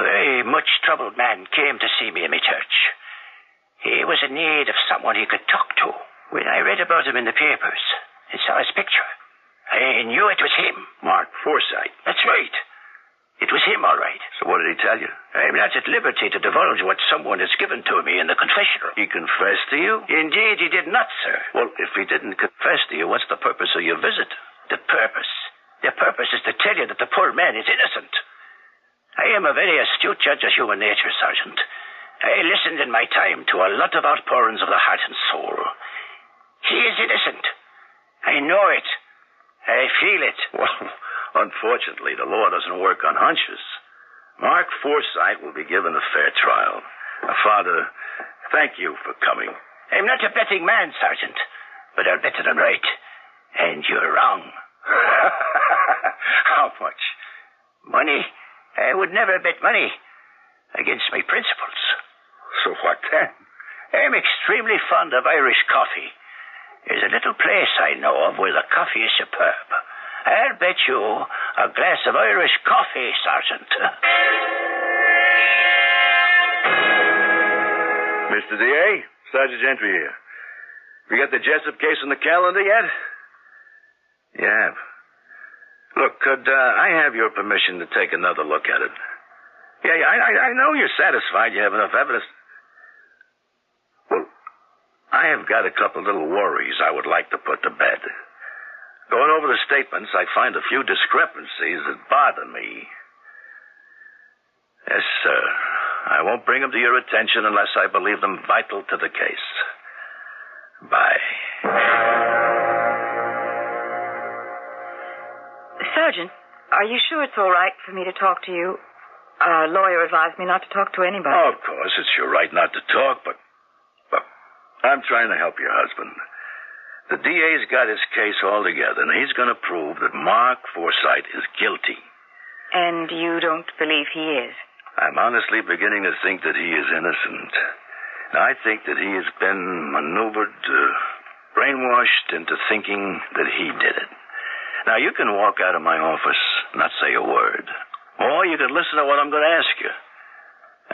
very much troubled man came to see me in my church. He was in need of someone he could talk to. When I read about him in the papers and saw his picture, I knew it was him. Mark Forsythe. That's right. It was him, all right. So what did he tell you? I'm not at liberty to divulge what someone has given to me in the confessional. He confessed to you? Indeed, he did not, sir. Well, if he didn't confess to you, what's the purpose of your visit? The purpose? The purpose is to tell you that the poor man is innocent. I am a very astute judge of human nature, Sergeant. I listened in my time to a lot of outpourings of the heart and soul. He is innocent. I know it. I feel it. Well, unfortunately, the law doesn't work on hunches. Mark Forsythe will be given a fair trial. Father, thank you for coming. I'm not a betting man, Sergeant, but I'll bet that I'm right. And you're wrong. How much? Money? I would never bet money against my principles. So what then? I'm extremely fond of Irish coffee. There's a little place I know of where the coffee is superb. I'll bet you a glass of Irish coffee, Sergeant. Mr. D.A., Sergeant Gentry here. You got the Jessup case on the calendar yet? You have. Look, could I have your permission to take another look at it? Yeah, I know you're satisfied you have enough evidence. Well, I have got a couple little worries I would like to put to bed. Going over the statements, I find a few discrepancies that bother me. Yes, sir. I won't bring them to your attention unless I believe them vital to the case. Bye. Sergeant, are you sure it's all right for me to talk to you? Our lawyer advised me not to talk to anybody. Oh, of course, it's your right not to talk, but I'm trying to help your husband. The DA's got his case all together, and he's going to prove that Mark Forsythe is guilty. And you don't believe he is? I'm honestly beginning to think that he is innocent. I think that he has been maneuvered, brainwashed into thinking that he did it. Now, you can walk out of my office and not say a word. Or you can listen to what I'm going to ask you.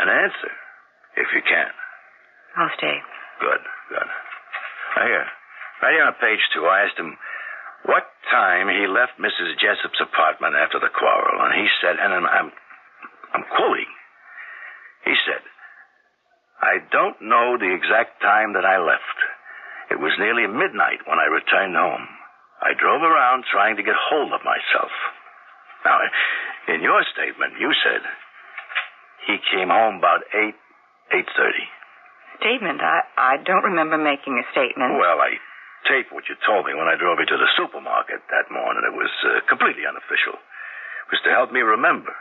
And answer, if you can. I'll stay. Good. Now, here. Right here on page 2, I asked him what time he left Mrs. Jessup's apartment after the quarrel. And he said, and I'm quoting. He said, I don't know the exact time that I left. It was nearly midnight when I returned home. I drove around trying to get hold of myself. Now, in your statement, you said he came home about 8:30. Statement? I don't remember making a statement. Well, I taped what you told me when I drove you to the supermarket that morning. It was completely unofficial. It was to help me remember.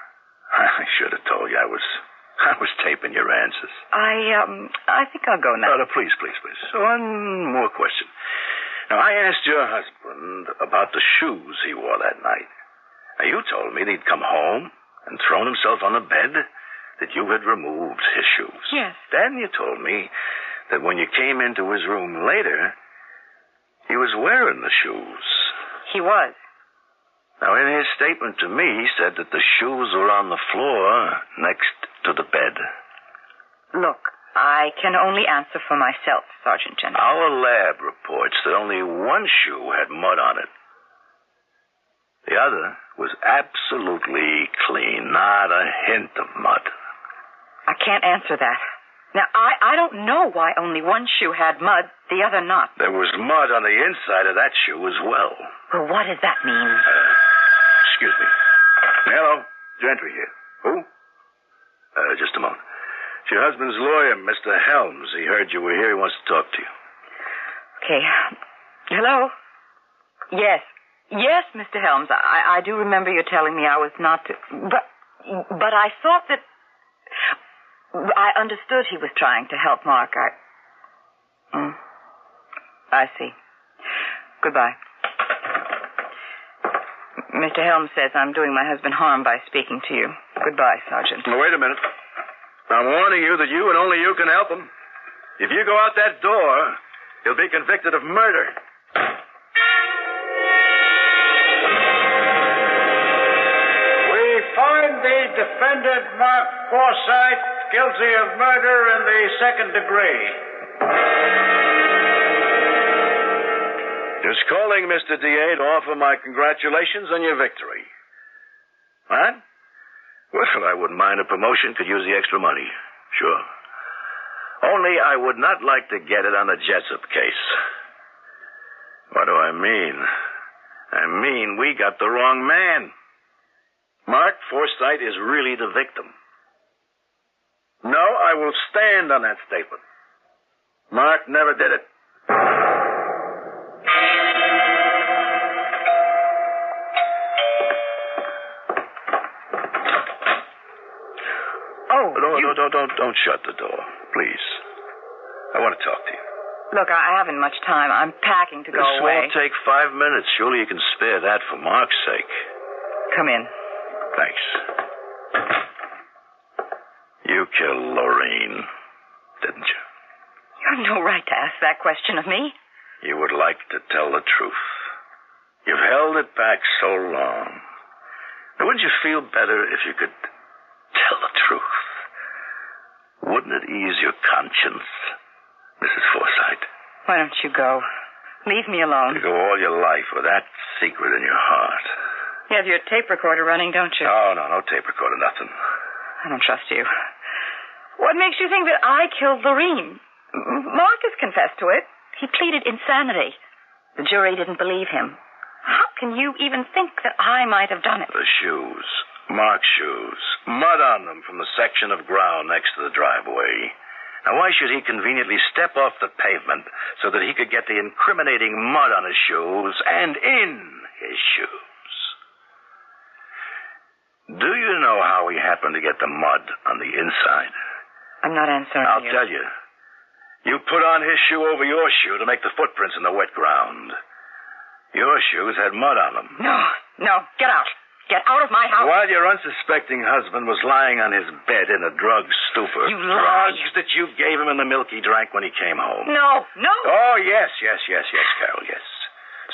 I should have told you I was taping your answers. I think I'll go now. No, please. One more question. Now, I asked your husband about the shoes he wore that night. Now, you told me that he'd come home and thrown himself on the bed, that you had removed his shoes. Yes. Then you told me that when you came into his room later, he was wearing the shoes. He was. Now, in his statement to me, he said that the shoes were on the floor next to the bed. Look, I can only answer for myself, Sergeant Gentry. Our lab reports that only one shoe had mud on it. The other was absolutely clean, not a hint of mud. I can't answer that. Now, I don't know why only one shoe had mud, the other not. There was mud on the inside of that shoe as well. Well, what does that mean? Excuse me. Hello, Gentry here. Who? Just a moment. It's your husband's lawyer, Mr. Helms. He heard you were here. He wants to talk to you. Okay. Hello? Yes. Yes, Mr. Helms. I do remember you telling me I was not to... But I thought that... I understood he was trying to help Mark. I see. Goodbye. Mr. Helms says I'm doing my husband harm by speaking to you. Goodbye, Sergeant. Now, wait a minute. I'm warning you that you and only you can help him. If you go out that door, he'll be convicted of murder. We find the defendant, Mark Forsythe, guilty of murder in the second degree. Just calling, Mr. DA, to offer my congratulations on your victory. What? Well, I wouldn't mind a promotion. Could use the extra money. Sure. Only I would not like to get it on the Jessup case. What do I mean? I mean we got the wrong man. Mark Forsythe is really the victim. No, I will stand on that statement. Mark never did it. Don't shut the door, please. I want to talk to you. Look, I haven't much time. I'm packing to go away. This won't take 5 minutes. Surely you can spare that for Mark's sake. Come in. Thanks. You killed Lorraine, didn't you? You have no right to ask that question of me. You would like to tell the truth. You've held it back so long. Now, wouldn't you feel better if you could tell the truth? Wouldn't it ease your conscience, Mrs. Forsythe? Why don't you go? Leave me alone. You go all your life with that secret in your heart. You have your tape recorder running, don't you? Oh, no tape recorder, nothing. I don't trust you. What makes you think that I killed Lorene? Mark has confessed to it. He pleaded insanity. The jury didn't believe him. How can you even think that I might have done it? The shoes. Mark's shoes. Mud on them from the section of ground next to the driveway. Now, why should he conveniently step off the pavement so that he could get the incriminating mud on his shoes and in his shoes? Do you know how he happened to get the mud on the inside? I'm not answering I'll you. tell you. You put on his shoe over your shoe to make the footprints in the wet ground. Your shoes had mud on them. No. Get out. Get out of my house. While your unsuspecting husband was lying on his bed in a drug stupor. You lied. Drugs that you gave him in the milk he drank when he came home. No. Oh, yes, Carol, yes.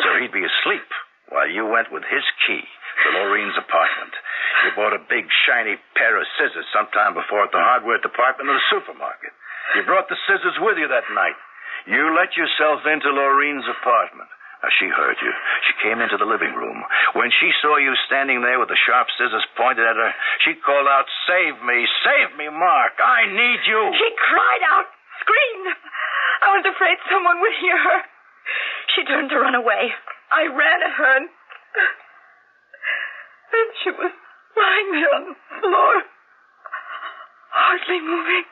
So he'd be asleep while you went with his key to Lorene's apartment. You bought a big, shiny pair of scissors sometime before at the hardware department of the supermarket. You brought the scissors with you that night. You let yourself into Lorene's apartment. Now, she heard you. She came into the living room. When she saw you standing there with the sharp scissors pointed at her, she called out, "Save me, Mark. I need you." She cried out, screamed. I was afraid someone would hear her. She turned to run away. I ran at her, and she was lying there on the floor, hardly moving.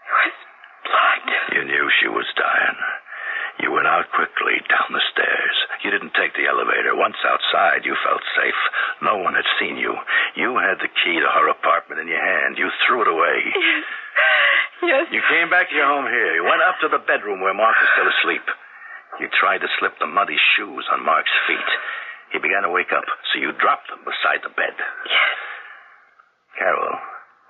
It was blood. You knew she was dying. You went out quickly down the stairs. You didn't take the elevator. Once outside, you felt safe. No one had seen you. You had the key to her apartment in your hand. You threw it away. Yes. You came back to your home here. You went up to the bedroom where Mark was still asleep. You tried to slip the muddy shoes on Mark's feet. He began to wake up, so you dropped them beside the bed. Yes. Carol,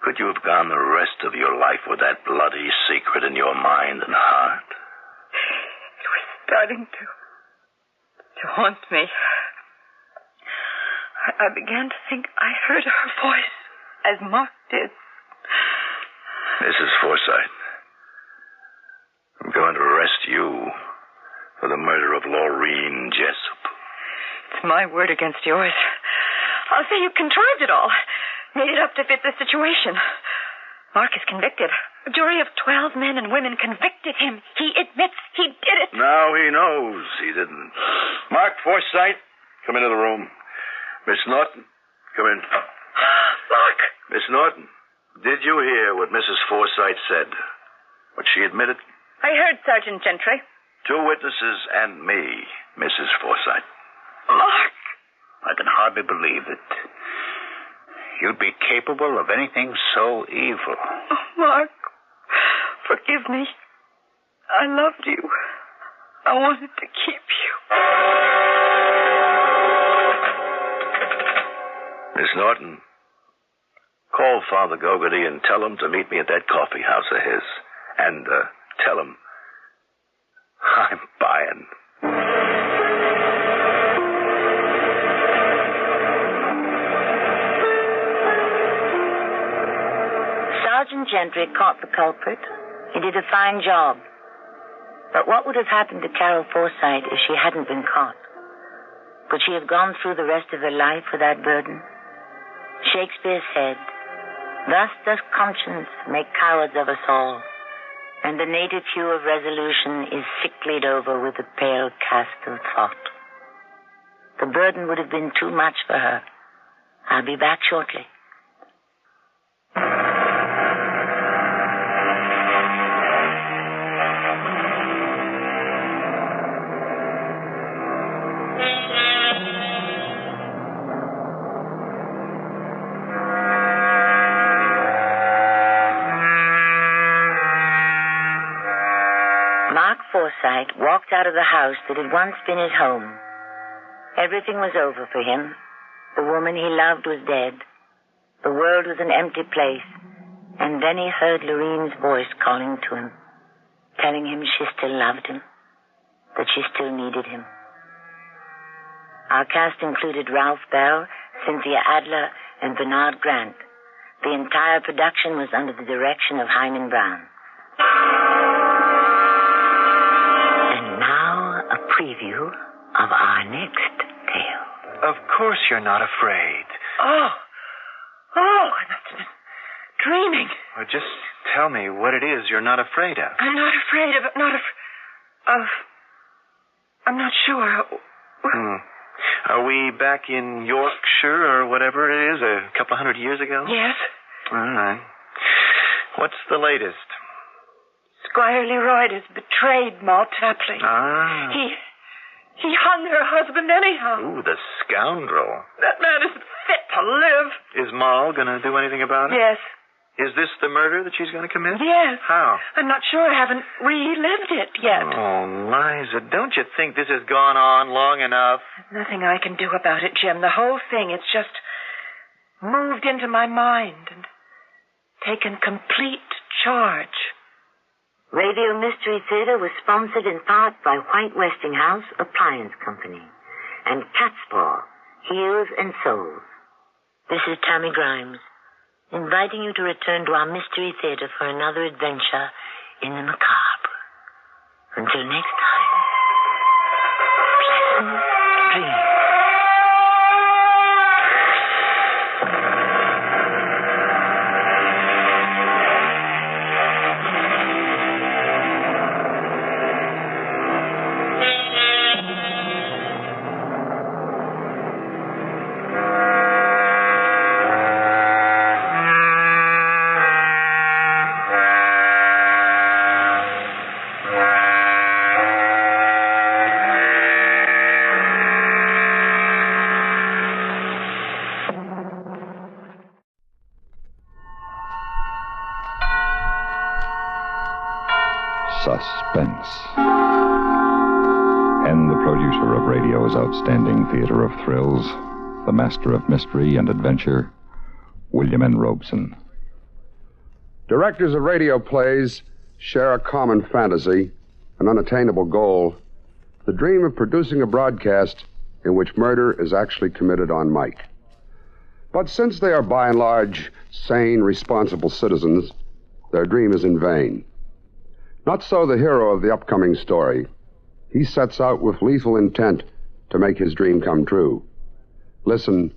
could you have gone the rest of your life with that bloody secret in your mind and heart? It was starting to haunt me. I began to think I heard her voice, as Mark did. Mrs. Forsythe, I'm going to arrest you for the murder of Lorene Jessup. It's my word against yours. I'll say you contrived it all. Made it up to fit the situation. Mark is convicted. A jury of 12 men and women convicted him. He admits he did it. Now he knows he didn't. Mark Forsythe, come into the room. Miss Norton, come in. Mark! Miss Norton, did you hear what Mrs. Forsythe said? What she admitted? I heard, Sergeant Gentry. 2 witnesses and me, Mrs. Forsythe. Mark! I can hardly believe that you'd be capable of anything so evil. Oh, Mark, forgive me. I loved you. I wanted to keep you. Miss Norton, call Father Gogarty and tell him to meet me at that coffee house of his. And tell him I'm buying. Sergeant Gentry caught the culprit. He did a fine job. But what would have happened to Carol Forsythe if she hadn't been caught? Could she have gone through the rest of her life with that burden? Shakespeare said, "Thus does conscience make cowards of us all, and the native hue of resolution is sicklied over with the pale cast of thought." The burden would have been too much for her. I'll be back shortly. Forsythe walked out of the house that had once been his home. Everything was over for him. The woman he loved was dead. The world was an empty place. And then he heard Lorene's voice calling to him, telling him she still loved him, that she still needed him. Our cast included Ralph Bell, Cynthia Adler, and Bernard Grant. The entire production was under the direction of Hyman Brown. A preview of our next tale. Of course you're not afraid. Oh, I must have been dreaming. Well, just tell me what it is you're not afraid of. I'm not afraid of... I'm not sure. Are we back in Yorkshire or whatever it is, a couple 100 years ago? Yes. All right. What's the latest? Squire Leroyd has betrayed Moll Tapley. Ah. He hung her husband anyhow. Ooh, the scoundrel. That man isn't fit to live. Is Moll going to do anything about it? Yes. Is this the murder that she's going to commit? Yes. How? I'm not sure. I haven't relived it yet. Oh, Liza, don't you think this has gone on long enough? There's nothing I can do about it, Jim. The whole thing, it's just moved into my mind and taken complete charge. Radio Mystery Theater was sponsored in part by White Westinghouse Appliance Company and Catspaw, Heels and Souls. This is Tammy Grimes, inviting you to return to our Mystery Theater for another adventure in the macabre. Until next time, pleasant dreams. Suspense. And the producer of radio's outstanding theater of thrills, the master of mystery and adventure, William N. Robeson. Directors of radio plays share a common fantasy, an unattainable goal, the dream of producing a broadcast in which murder is actually committed on mic. But since they are by and large sane, responsible citizens, their dream is in vain. Not so the hero of the upcoming story. He sets out with lethal intent to make his dream come true. Listen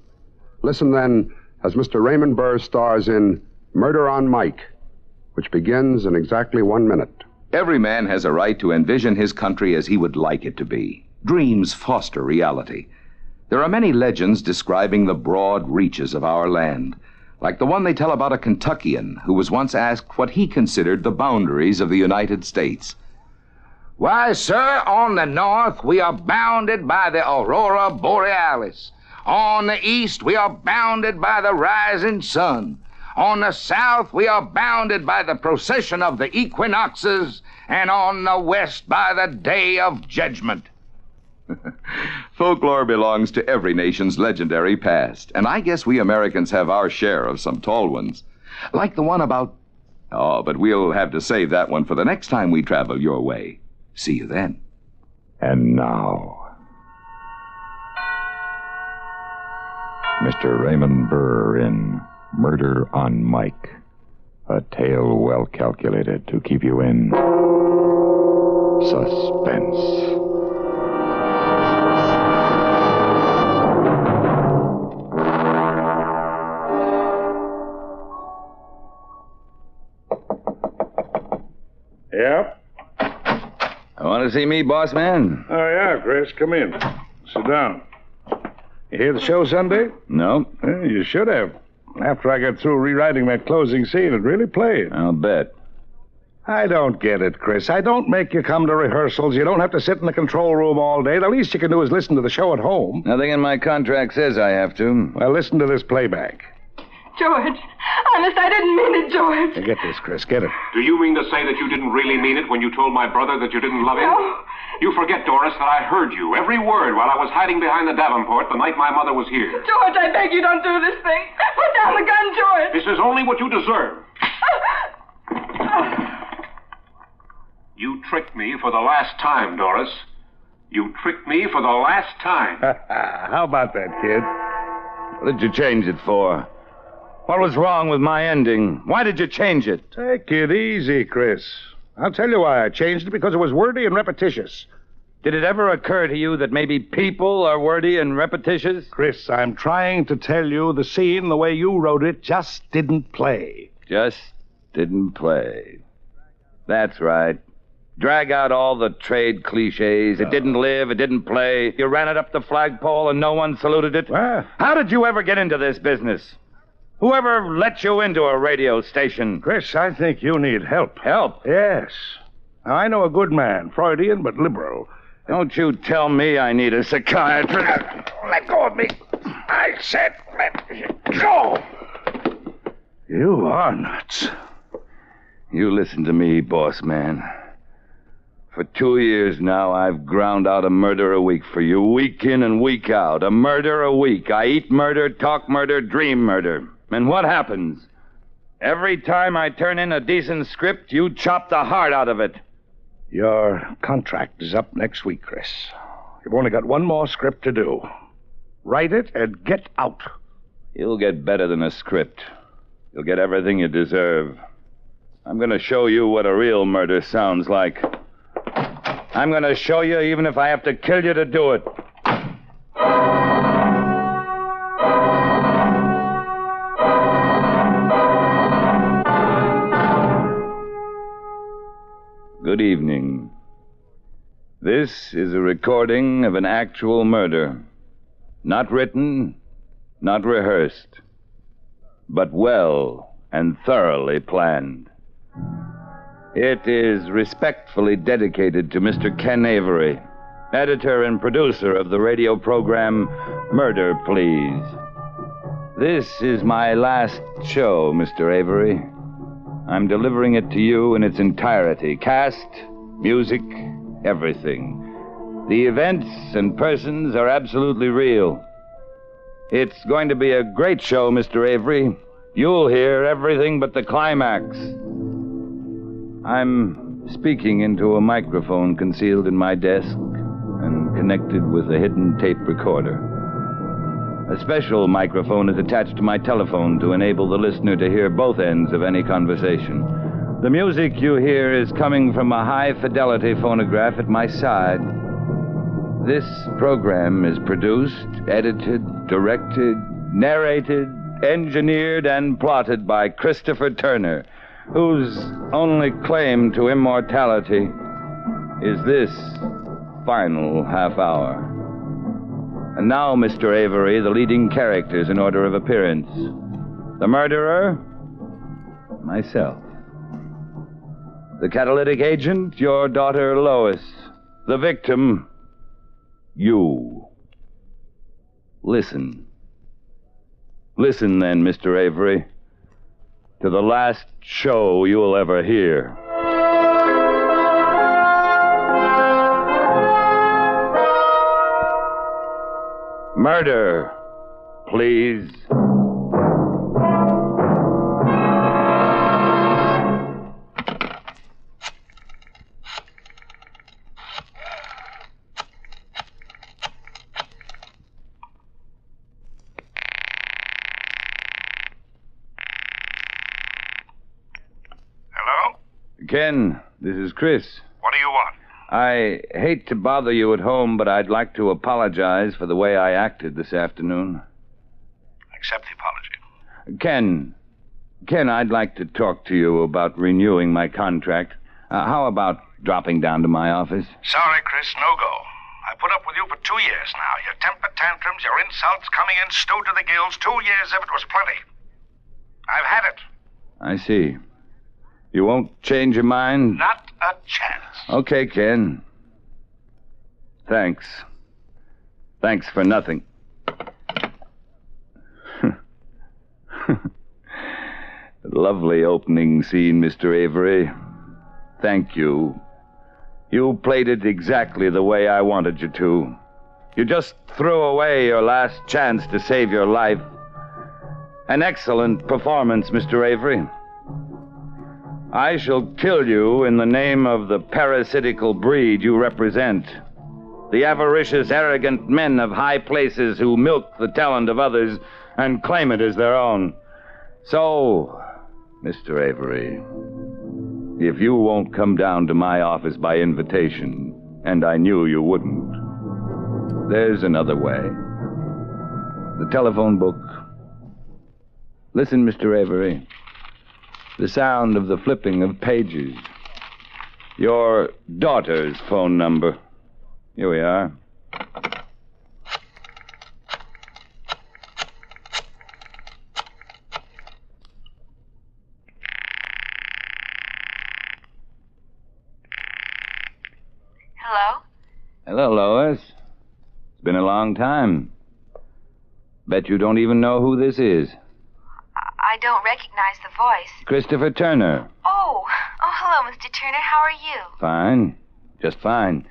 then, as Mr. Raymond Burr stars in Murder on Mike, which begins in exactly 1 minute. Every man has a right to envision his country as he would like it to be. Dreams foster reality. There are many legends describing the broad reaches of our land, like the one they tell about a Kentuckian who was once asked what he considered the boundaries of the United States. Why, sir, on the north we are bounded by the aurora borealis. On the east we are bounded by the rising sun. On the south we are bounded by the procession of the equinoxes, and on the west by the day of judgment. Folklore belongs to every nation's legendary past, and I guess we Americans have our share of some tall ones. Like the one about... Oh, but we'll have to save that one for the next time we travel your way. See you then. And now, Mr. Raymond Burr in Murder on Mike, a tale well calculated to keep you in suspense. Yep. Want to see me, boss man? Oh, yeah, Chris. Come in. Sit down. You hear the show Sunday? No. Well, you should have. After I got through rewriting that closing scene, it really played. I'll bet. I don't get it, Chris. I don't make you come to rehearsals. You don't have to sit in the control room all day. The least you can do is listen to the show at home. Nothing in my contract says I have to. Well, listen to this playback. George, honest, I didn't mean it, George. Now, get this, Chris. Get it. Do you mean to say that you didn't really mean it when you told my brother that you didn't love him? No. You forget, Doris, that I heard you, every word, while I was hiding behind the Davenport the night my mother was here. George, I beg you, don't do this thing. Put down the gun, George. This is only what you deserve. You tricked me for the last time, Doris. You tricked me for the last time. How about that, kid? What did you change it for? What was wrong with my ending? Why did you change it? Take it easy, Chris. I'll tell you why I changed it, because it was wordy and repetitious. Did it ever occur to you that maybe people are wordy and repetitious? Chris, I'm trying to tell you the scene, the way you wrote it, just didn't play. Just didn't play. That's right. Drag out all the trade cliches. It didn't live, it didn't play. You ran it up the flagpole and no one saluted it. Well, how did you ever get into this business? Whoever let you into a radio station? Chris, I think you need help. Help? Yes. Now, I know a good man, Freudian but liberal. Don't you tell me I need a psychiatrist. Let go of me. I said let go. You are nuts. You listen to me, boss man. For 2 years now, I've ground out a murder a week for you, week in and week out. A murder a week. I eat murder, talk murder, dream murder. And what happens? Every time I turn in a decent script, you chop the heart out of it. Your contract is up next week, Chris. You've only got one more script to do. Write it and get out. You'll get better than a script. You'll get everything you deserve. I'm going to show you what a real murder sounds like. I'm going to show you even if I have to kill you to do it. Good evening. This is a recording of an actual murder. Not written, not rehearsed, but well and thoroughly planned. It is respectfully dedicated to Mr. Ken Avery, editor and producer of the radio program Murder, Please. This is my last show, Mr. Avery. I'm delivering it to you in its entirety. Cast, music, everything. The events and persons are absolutely real. It's going to be a great show, Mr. Avery. You'll hear everything but the climax. I'm speaking into a microphone concealed in my desk and connected with a hidden tape recorder. A special microphone is attached to my telephone to enable the listener to hear both ends of any conversation. The music you hear is coming from a high-fidelity phonograph at my side. This program is produced, edited, directed, narrated, engineered, and plotted by Christopher Turner, whose only claim to immortality is this final half hour. And now, Mr. Avery, the leading characters in order of appearance. The murderer, myself. The catalytic agent, your daughter Lois. The victim, you. Listen. Listen then, Mr. Avery, to the last show you'll ever hear. Murder, please. Ken, this is Chris. What do you want? I hate to bother you at home, but I'd like to apologize for the way I acted this afternoon. Accept the apology. Ken, I'd like to talk to you about renewing my contract. How about dropping down to my office? Sorry, Chris, no go. I put up with you for 2 years now. Your temper tantrums, your insults, coming in stewed to the gills. 2 years if it was plenty. I've had it. I see. You won't change your mind? Not a chance. Okay, Ken. Thanks. Thanks for nothing. Lovely opening scene, Mr. Avery. Thank you. You played it exactly the way I wanted you to. You just threw away your last chance to save your life. An excellent performance, Mr. Avery. I shall kill you in the name of the parasitical breed you represent. The avaricious, arrogant men of high places who milk the talent of others and claim it as their own. So, Mr. Avery, if you won't come down to my office by invitation, and I knew you wouldn't, there's another way. The telephone book. Listen, Mr. Avery. The sound of the flipping of pages. Your daughter's phone number. Here we are. Hello? Hello, Lois. It's been a long time. Bet you don't even know who this is. I don't recognize the voice. Christopher Turner. Oh, hello, Mr. Turner. How are you? Fine. Just fine.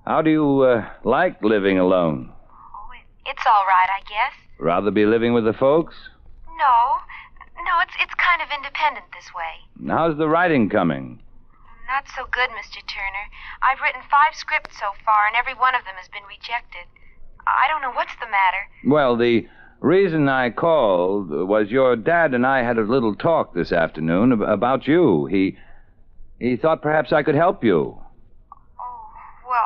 How do you like living alone? Oh, it's all right, I guess. Rather be living with the folks? No, it's kind of independent this way. How's the writing coming? Not so good, Mr. Turner. I've written 5 scripts so far, and every one of them has been rejected. I don't know what's the matter. Well, the reason I called was your dad and I had a little talk this afternoon about you. He thought perhaps I could help you. Oh, well,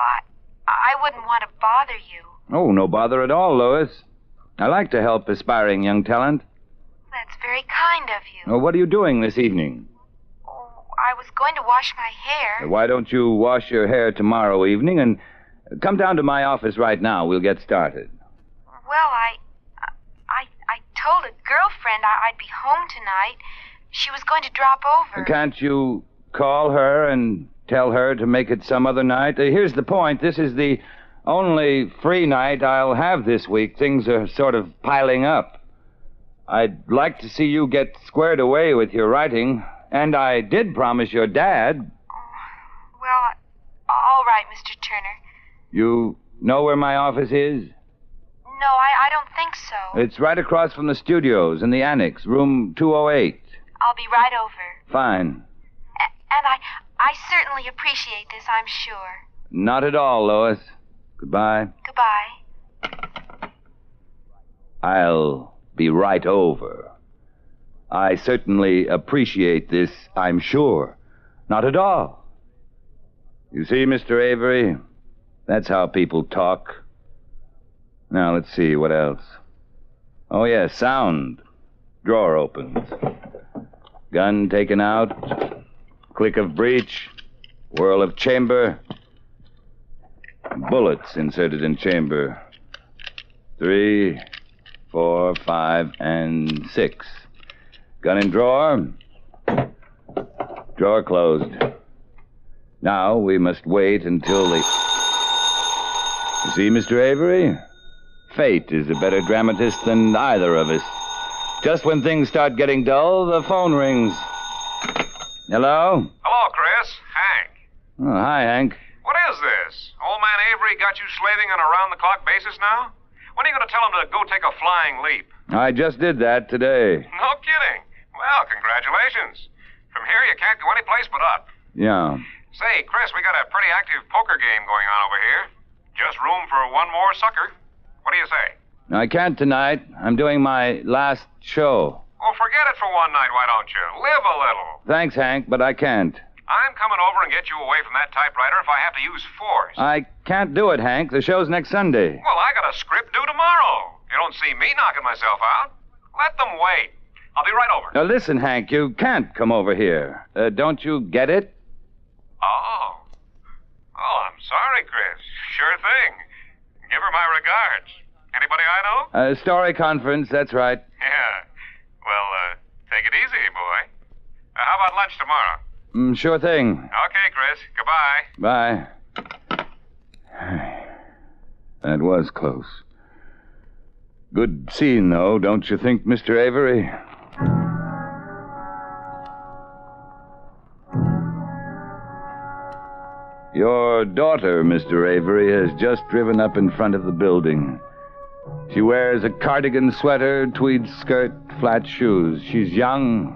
I wouldn't want to bother you. Oh, no bother at all, Lois. I like to help aspiring young talent. That's very kind of you. Oh, what are you doing this evening? Oh, I was going to wash my hair. Why don't you wash your hair tomorrow evening and come down to my office right now. We'll get started. Well, I told a girlfriend I'd be home tonight. She was going to drop over. Can't you call her and tell her to make it some other night? Here's the point. This is the only free night I'll have this week. Things are sort of piling up. I'd like to see you get squared away with your writing, and I did promise your dad. Well, all right, Mr. Turner. You know where my office is? No, I don't think so. It's right across from the studios in the annex, room 208. I'll be right over. Fine. And I certainly appreciate this, I'm sure. Not at all, Lois. Goodbye. Goodbye. I'll be right over. I certainly appreciate this, I'm sure. Not at all. You see, Mr. Avery, that's how people talk. Now, let's see, what else? Oh, yes, sound. Drawer opens. Gun taken out. Click of breech. Whirl of chamber. Bullets inserted in chamber. 3, 4, 5, and 6. Gun in drawer. Drawer closed. Now we must wait until the... You see, Mr. Avery? Fate is a better dramatist than either of us. Just when things start getting dull, the phone rings. Hello? Hello, Chris. Hank. Oh, hi, Hank. What is this? Old man Avery got you slaving on a round-the-clock basis now? When are you going to tell him to go take a flying leap? I just did that today. No kidding. Well, congratulations. From here, you can't go any place but up. Yeah. Say, Chris, we got a pretty active poker game going on over here. Just room for one more sucker. What do you say? I can't tonight. I'm doing my last show. Oh, forget it for one night, why don't you? Live a little. Thanks, Hank, but I can't. I'm coming over and get you away from that typewriter if I have to use force. I can't do it, Hank. The show's next Sunday. Well, I got a script due tomorrow. You don't see me knocking myself out. Let them wait. I'll be right over. Now, listen, Hank, you can't come over here. Don't you get it? Oh, I'm sorry, Chris. Sure thing. Give her my regards. Anybody I know? Story conference, that's right. Yeah. Well, take it easy, boy. How about lunch tomorrow? Sure thing. Okay, Chris. Goodbye. Bye. That was close. Good scene, though, don't you think, Mr. Avery? Your daughter, Mr. Avery, has just driven up in front of the building. She wears a cardigan sweater, tweed skirt, flat shoes. She's young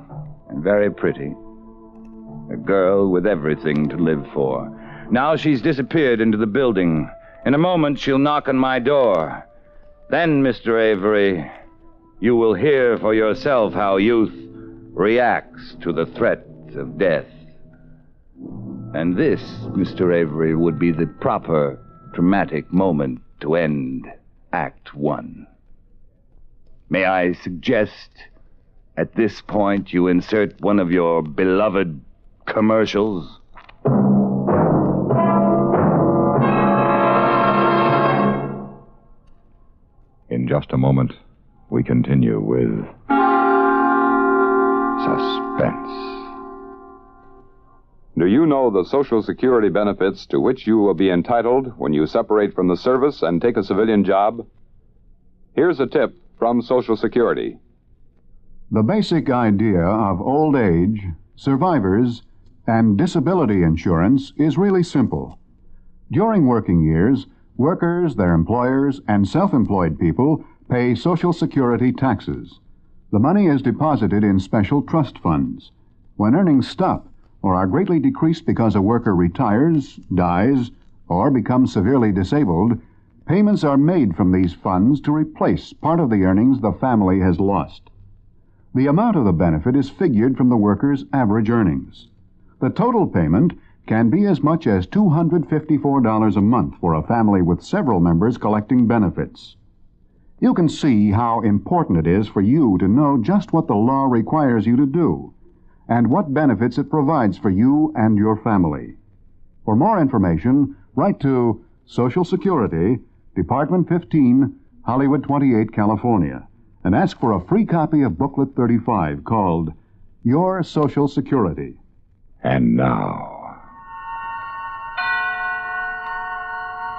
and very pretty. A girl with everything to live for. Now she's disappeared into the building. In a moment, she'll knock on my door. Then, Mr. Avery, you will hear for yourself how youth reacts to the threat of death. And this, Mr. Avery, would be the proper dramatic moment to end Act 1. May I suggest, at this point, you insert one of your beloved commercials? In just a moment, we continue with Suspense. Do you know the Social Security benefits to which you will be entitled when you separate from the service and take a civilian job? Here's a tip from Social Security. The basic idea of old age, survivors, and disability insurance is really simple. During working years, workers, their employers, and self-employed people pay Social Security taxes. The money is deposited in special trust funds. When earnings stop or are greatly decreased because a worker retires, dies, or becomes severely disabled, payments are made from these funds to replace part of the earnings the family has lost. The amount of the benefit is figured from the worker's average earnings. The total payment can be as much as $254 a month for a family with several members collecting benefits. You can see how important it is for you to know just what the law requires you to do and what benefits it provides for you and your family. For more information, write to Social Security, Department 15, Hollywood 28, California, and ask for a free copy of Booklet 35 called Your Social Security. And now,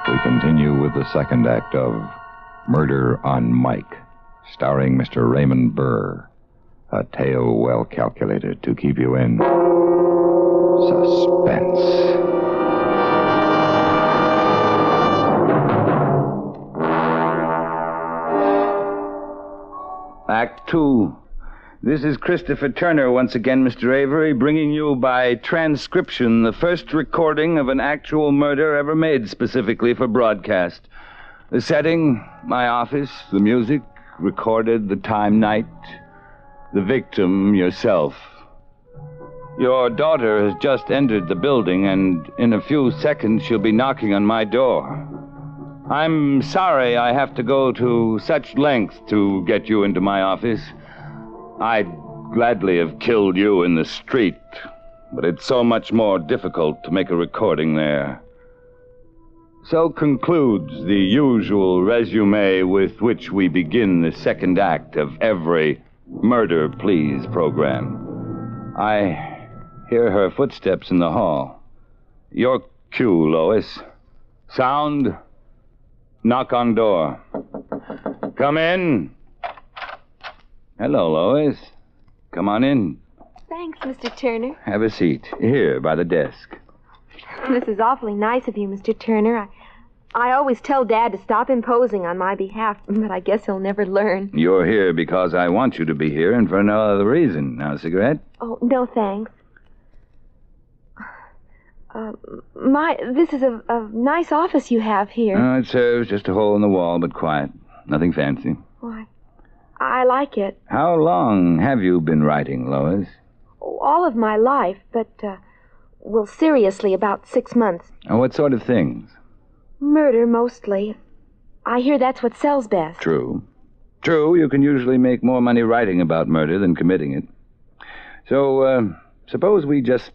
we continue with the second act of Murder on Mike, starring Mr. Raymond Burr. A tale well calculated to keep you in suspense. Act 2. This is Christopher Turner once again, Mr. Avery, bringing you by transcription the first recording of an actual murder ever made specifically for broadcast. The setting, my office, the music, recorded, the time, night. The victim, yourself. Your daughter has just entered the building, and in a few seconds she'll be knocking on my door. I'm sorry I have to go to such lengths to get you into my office. I'd gladly have killed you in the street, but it's so much more difficult to make a recording there. So concludes the usual resume with which we begin the second act of every Murder, Please program. I hear her footsteps in the hall. Your cue, Lois. Sound. Knock on door. Come in. Hello, Lois. Come on in. Thanks, Mr. Turner. Have a seat. Here, by the desk. This is awfully nice of you, Mr. Turner. I always tell Dad to stop imposing on my behalf, but I guess he'll never learn. You're here because I want you to be here and for no other reason. Now, a cigarette? Oh, no, thanks. This is a nice office you have here. Oh, it serves just a hole in the wall, but quiet. Nothing fancy. Why, I like it. How long have you been writing, Lois? All of my life, but, well, seriously, about 6 months. Oh, what sort of things? Murder, mostly. I hear that's what sells best. True. True, you can usually make more money writing about murder than committing it. So, suppose we just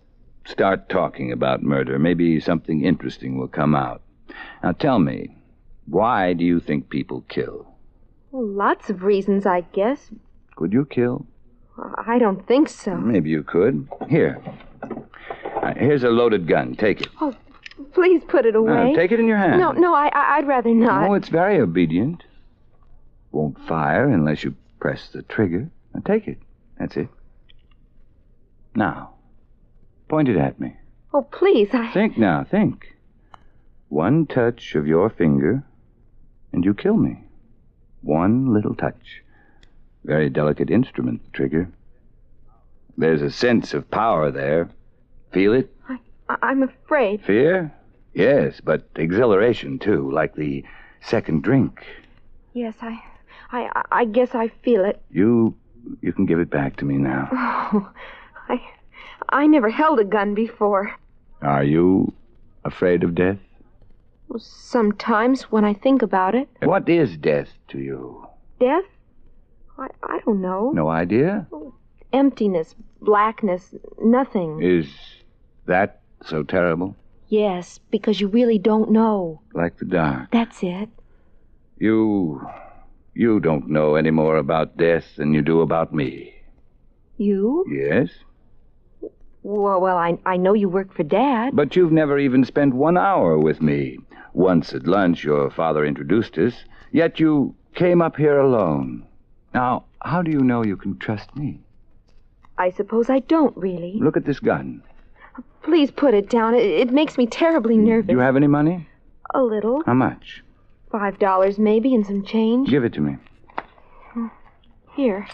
start talking about murder. Maybe something interesting will come out. Now, tell me, why do you think people kill? Well, lots of reasons, I guess. Could you kill? I don't think so. Maybe you could. Here. Here's a loaded gun. Take it. Oh, please put it away. Take it in your hand. No, I'd rather not. Oh, it's very obedient. Won't fire unless you press the trigger. Now, take it. That's it. Now, point it at me. Oh, please, Think now, think. One touch of your finger, and you kill me. One little touch. Very delicate instrument, the trigger. There's a sense of power there. Feel it? I'm afraid. Fear? Yes, but exhilaration, too, like the second drink. Yes, I guess I feel it. You can give it back to me now. Oh, I never held a gun before. Are you afraid of death? Well, sometimes when I think about it. What is death to you? Death? I don't know. No idea? Emptiness, blackness, nothing. Is that so terrible? Yes, because you really don't know. Like the dark. That's it. You don't know any more about death than you do about me. You? Yes? Well, I know you work for Dad. But you've never even spent 1 hour with me. Once at lunch, your father introduced us, yet you came up here alone. Now, how do you know you can trust me? I suppose I don't, really. Look at this gun. Please put it down. It makes me terribly nervous. Do you have any money? A little. How much? $5 maybe and some change. Give it to me. Here.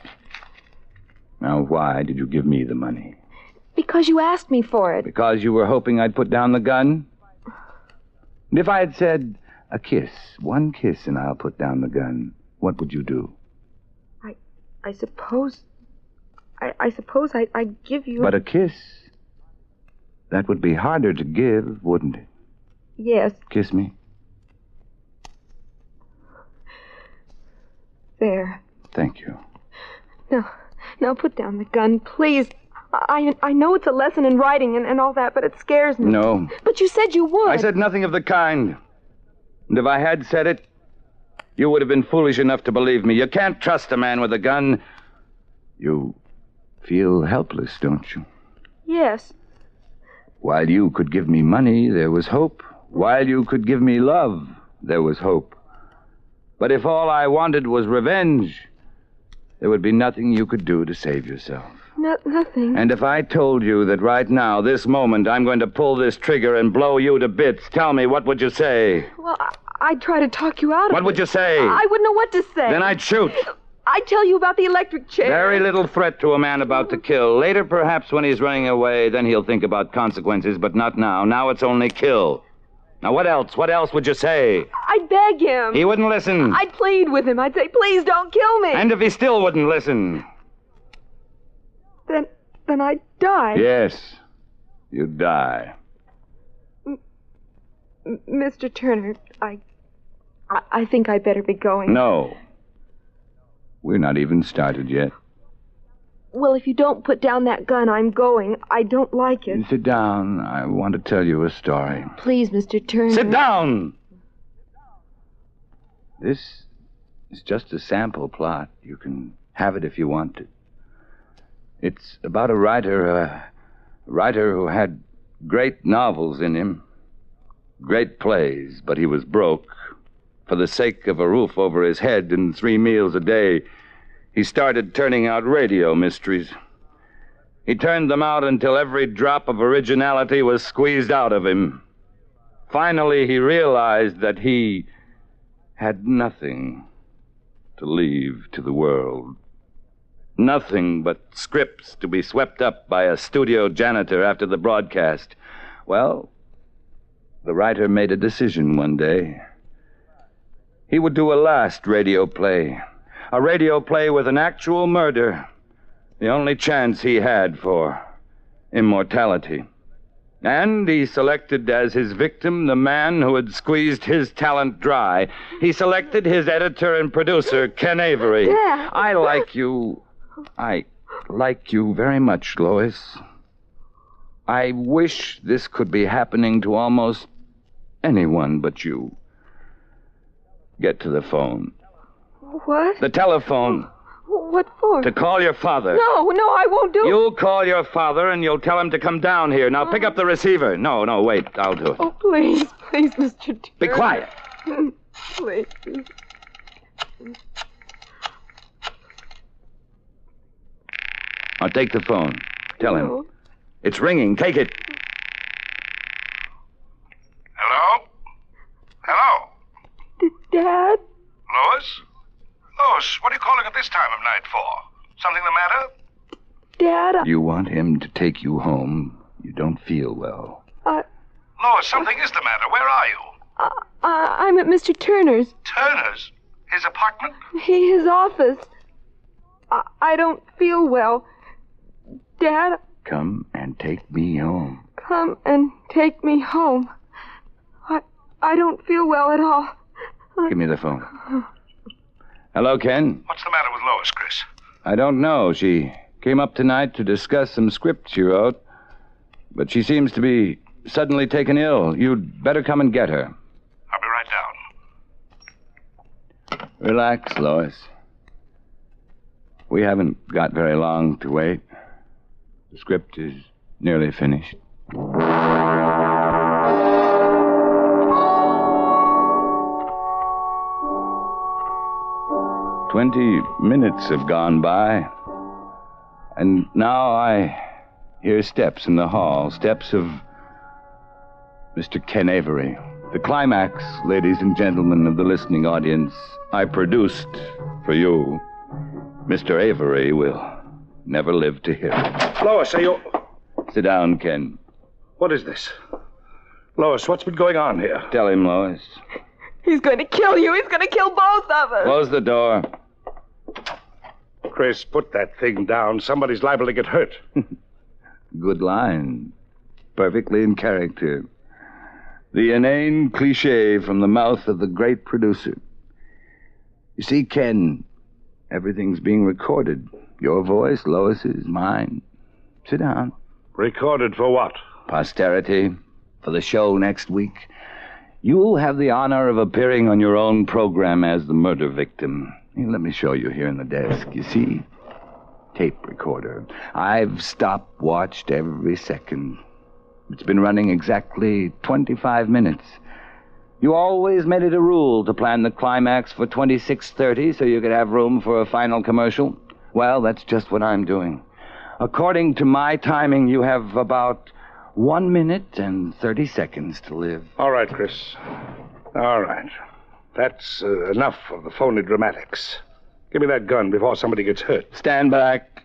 Now, why did you give me the money? Because you asked me for it. Because you were hoping I'd put down the gun? And if I had said, a kiss, one kiss, and I'll put down the gun, what would you do? I suppose I'd give you... But a kiss, that would be harder to give, wouldn't it? Yes. Kiss me. There. Thank you. Now put down the gun, please. I know it's a lesson in writing and all that, but it scares me. No. But you said you would. I said nothing of the kind. And if I had said it, you would have been foolish enough to believe me. You can't trust a man with a gun. You feel helpless, don't you? Yes. While you could give me money, there was hope. While you could give me love, there was hope. But if all I wanted was revenge, there would be nothing you could do to save yourself. Nothing. And if I told you that right now, this moment, I'm going to pull this trigger and blow you to bits, tell me, what would you say? Well, I'd try to talk you out of it. What would you say? I wouldn't know what to say. Then I'd shoot. I'd tell you about the electric chair. Very little threat to a man about to kill. Later, perhaps, when he's running away, then he'll think about consequences, but not now. Now it's only kill. Now, what else? What else would you say? I'd beg him. He wouldn't listen. I'd plead with him. I'd say, please don't kill me. And if he still wouldn't listen? Then I'd die. Yes, you'd die. Mr. Turner, I think I'd better be going. No. We're not even started yet. Well, if you don't put down that gun, I'm going. I don't like it. Sit down. I want to tell you a story. Please, Mr. Turner. Sit down! This is just a sample plot. You can have it if you want to. It's about a writer who had great novels in him, great plays, but he was broke. For the sake of a roof over his head and 3 meals a day, he started turning out radio mysteries. He turned them out until every drop of originality was squeezed out of him. Finally, he realized that he had nothing to leave to the world. Nothing but scripts to be swept up by a studio janitor after the broadcast. Well, the writer made a decision one day. He would do a last radio play. A radio play with an actual murder. The only chance he had for immortality. And he selected as his victim the man who had squeezed his talent dry. He selected his editor and producer, Ken Avery. Dad. I like you very much, Lois. I wish this could be happening to almost anyone but you. Get to the phone. What? The telephone. What for? To call your father. No, I won't do it. You'll call your father and you'll tell him to come down here. Now pick up the receiver. No, wait. I'll do it. Oh, please, Mr. Turner. Be quiet. Please. Now take the phone. Tell him. It's ringing. Take it. Hello? Hello? Dad? Lois? Lois, what are you calling at this time of night for? Something the matter? Dad, You want him to take you home. You don't feel well. Lois, something is the matter. Where are you? I'm at Mr. Turner's. Turner's? His apartment? His office. I don't feel well. Dad, Come and take me home. come and take me home. I don't feel well at all. Give me the phone. Hello, Ken. What's the matter with Lois, Chris? I don't know. She came up tonight to discuss some scripts she wrote, but she seems to be suddenly taken ill. You'd better come and get her. I'll be right down. Relax, Lois. We haven't got very long to wait. The script is nearly finished. 20 minutes have gone by, and now I hear steps in the hall, steps of Mr. Ken Avery. The climax, ladies and gentlemen of the listening audience, I produced for you. Mr. Avery will never live to hear it. Lois, are you... Sit down, Ken. What is this? Lois, what's been going on here? Tell him, Lois. He's going to kill you. He's going to kill both of us. Close the door. Chris, put that thing down. Somebody's liable to get hurt. Good line. Perfectly in character. The inane cliche from the mouth of the great producer. You see, Ken, everything's being recorded. Your voice, Lois's, mine. Sit down. Recorded for what? Posterity. For the show next week. You'll have the honor of appearing on your own program as the murder victim. Here, let me show you here in the desk. You see? Tape recorder. I've stopwatched every second. It's been running exactly 25 minutes. You always made it a rule to plan the climax for 26:30 so you could have room for a final commercial. Well, that's just what I'm doing. According to my timing, you have about 1 minute and 30 seconds to live. All right, Chris. All right. That's enough of the phony dramatics. Give me that gun before somebody gets hurt. Stand back.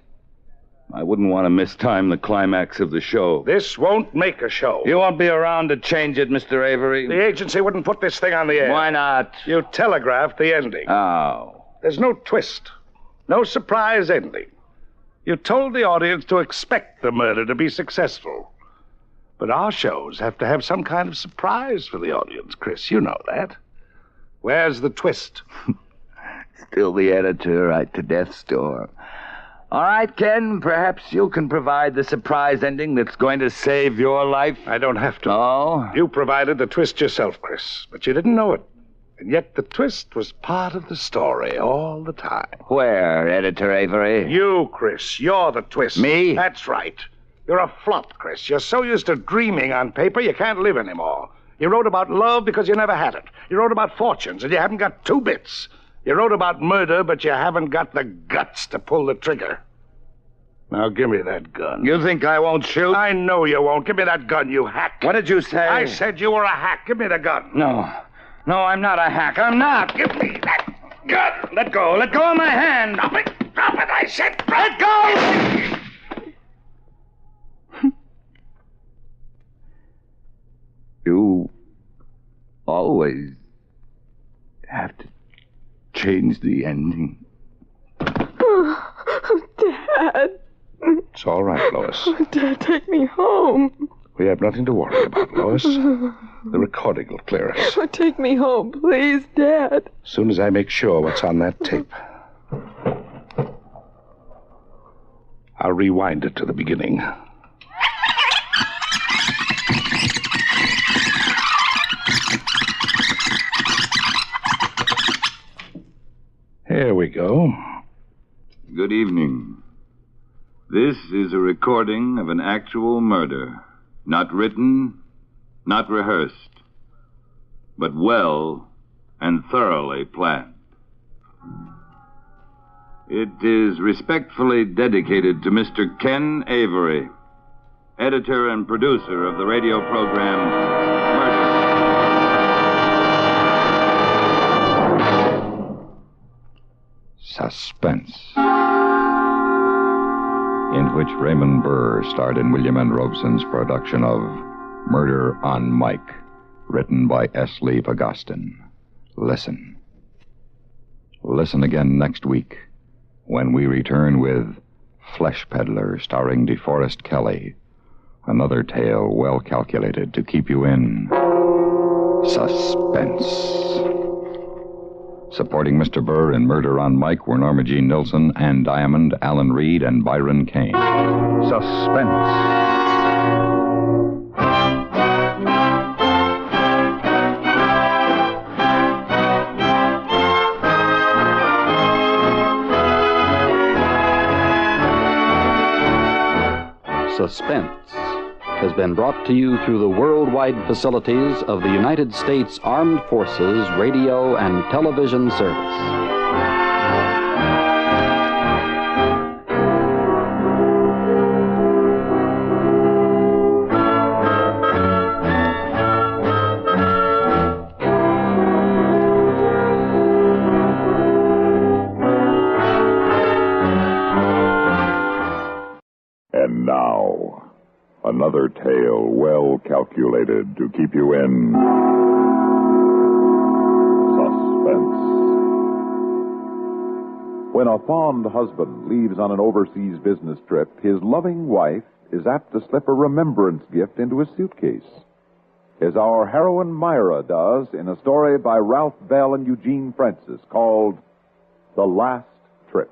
I wouldn't want to mistime the climax of the show. This won't make a show. You won't be around to change it, Mr. Avery. The agency wouldn't put this thing on the air. Why not? You telegraphed the ending. Oh. There's no twist. No surprise ending. You told the audience to expect the murder to be successful. But our shows have to have some kind of surprise for the audience, Chris. You know that. Where's the twist? Still the editor at the death's door. All right, Ken, perhaps you can provide the surprise ending that's going to save your life. I don't have to. Oh? You provided the twist yourself, Chris, but you didn't know it. And yet the twist was part of the story all the time. Where, Editor Avery? You, Chris. You're the twist. Me? That's right. You're a flop, Chris. You're so used to dreaming on paper, you can't live anymore. You wrote about love because you never had it. You wrote about fortunes, and you haven't got 2 bits. You wrote about murder, but you haven't got the guts to pull the trigger. Now, give me that gun. You think I won't shoot? I know you won't. Give me that gun, you hack. What did you say? I said you were a hack. Give me the gun. No. No, I'm not a hack. I'm not. Give me that gun. Let go. Let go of my hand. Drop it. Drop it, I said. Let go. You always have to change the ending. Dad. It's all right, Lois. Dad, take me home. We have nothing to worry about, Lois. The recording will clear us. Take me home, please, Dad. As soon as I make sure what's on that tape. I'll rewind it to the beginning. Here we go. Good evening. This is a recording of an actual murder. Not written, not rehearsed, but well and thoroughly planned. It is respectfully dedicated to Mr. Ken Avery, editor and producer of the radio program Murder. Suspense, in which Raymond Burr starred in William N. Robeson's production of Murder on Mike, written by S. Lee Agustin. Listen. Listen again next week when we return with Flesh Peddler, starring DeForest Kelley. Another tale well calculated to keep you in suspense. Supporting Mr. Burr in Murder on Mike were Norma Jean Nilsson, Ann Diamond, Alan Reed, and Byron Kane. Suspense. Suspense has been brought to you through the worldwide facilities of the United States Armed Forces Radio and Television Service. And now, another tale well calculated to keep you in suspense. When a fond husband leaves on an overseas business trip, his loving wife is apt to slip a remembrance gift into his suitcase, as our heroine Myra does in a story by Ralph Bell and Eugene Francis called The Last Trip.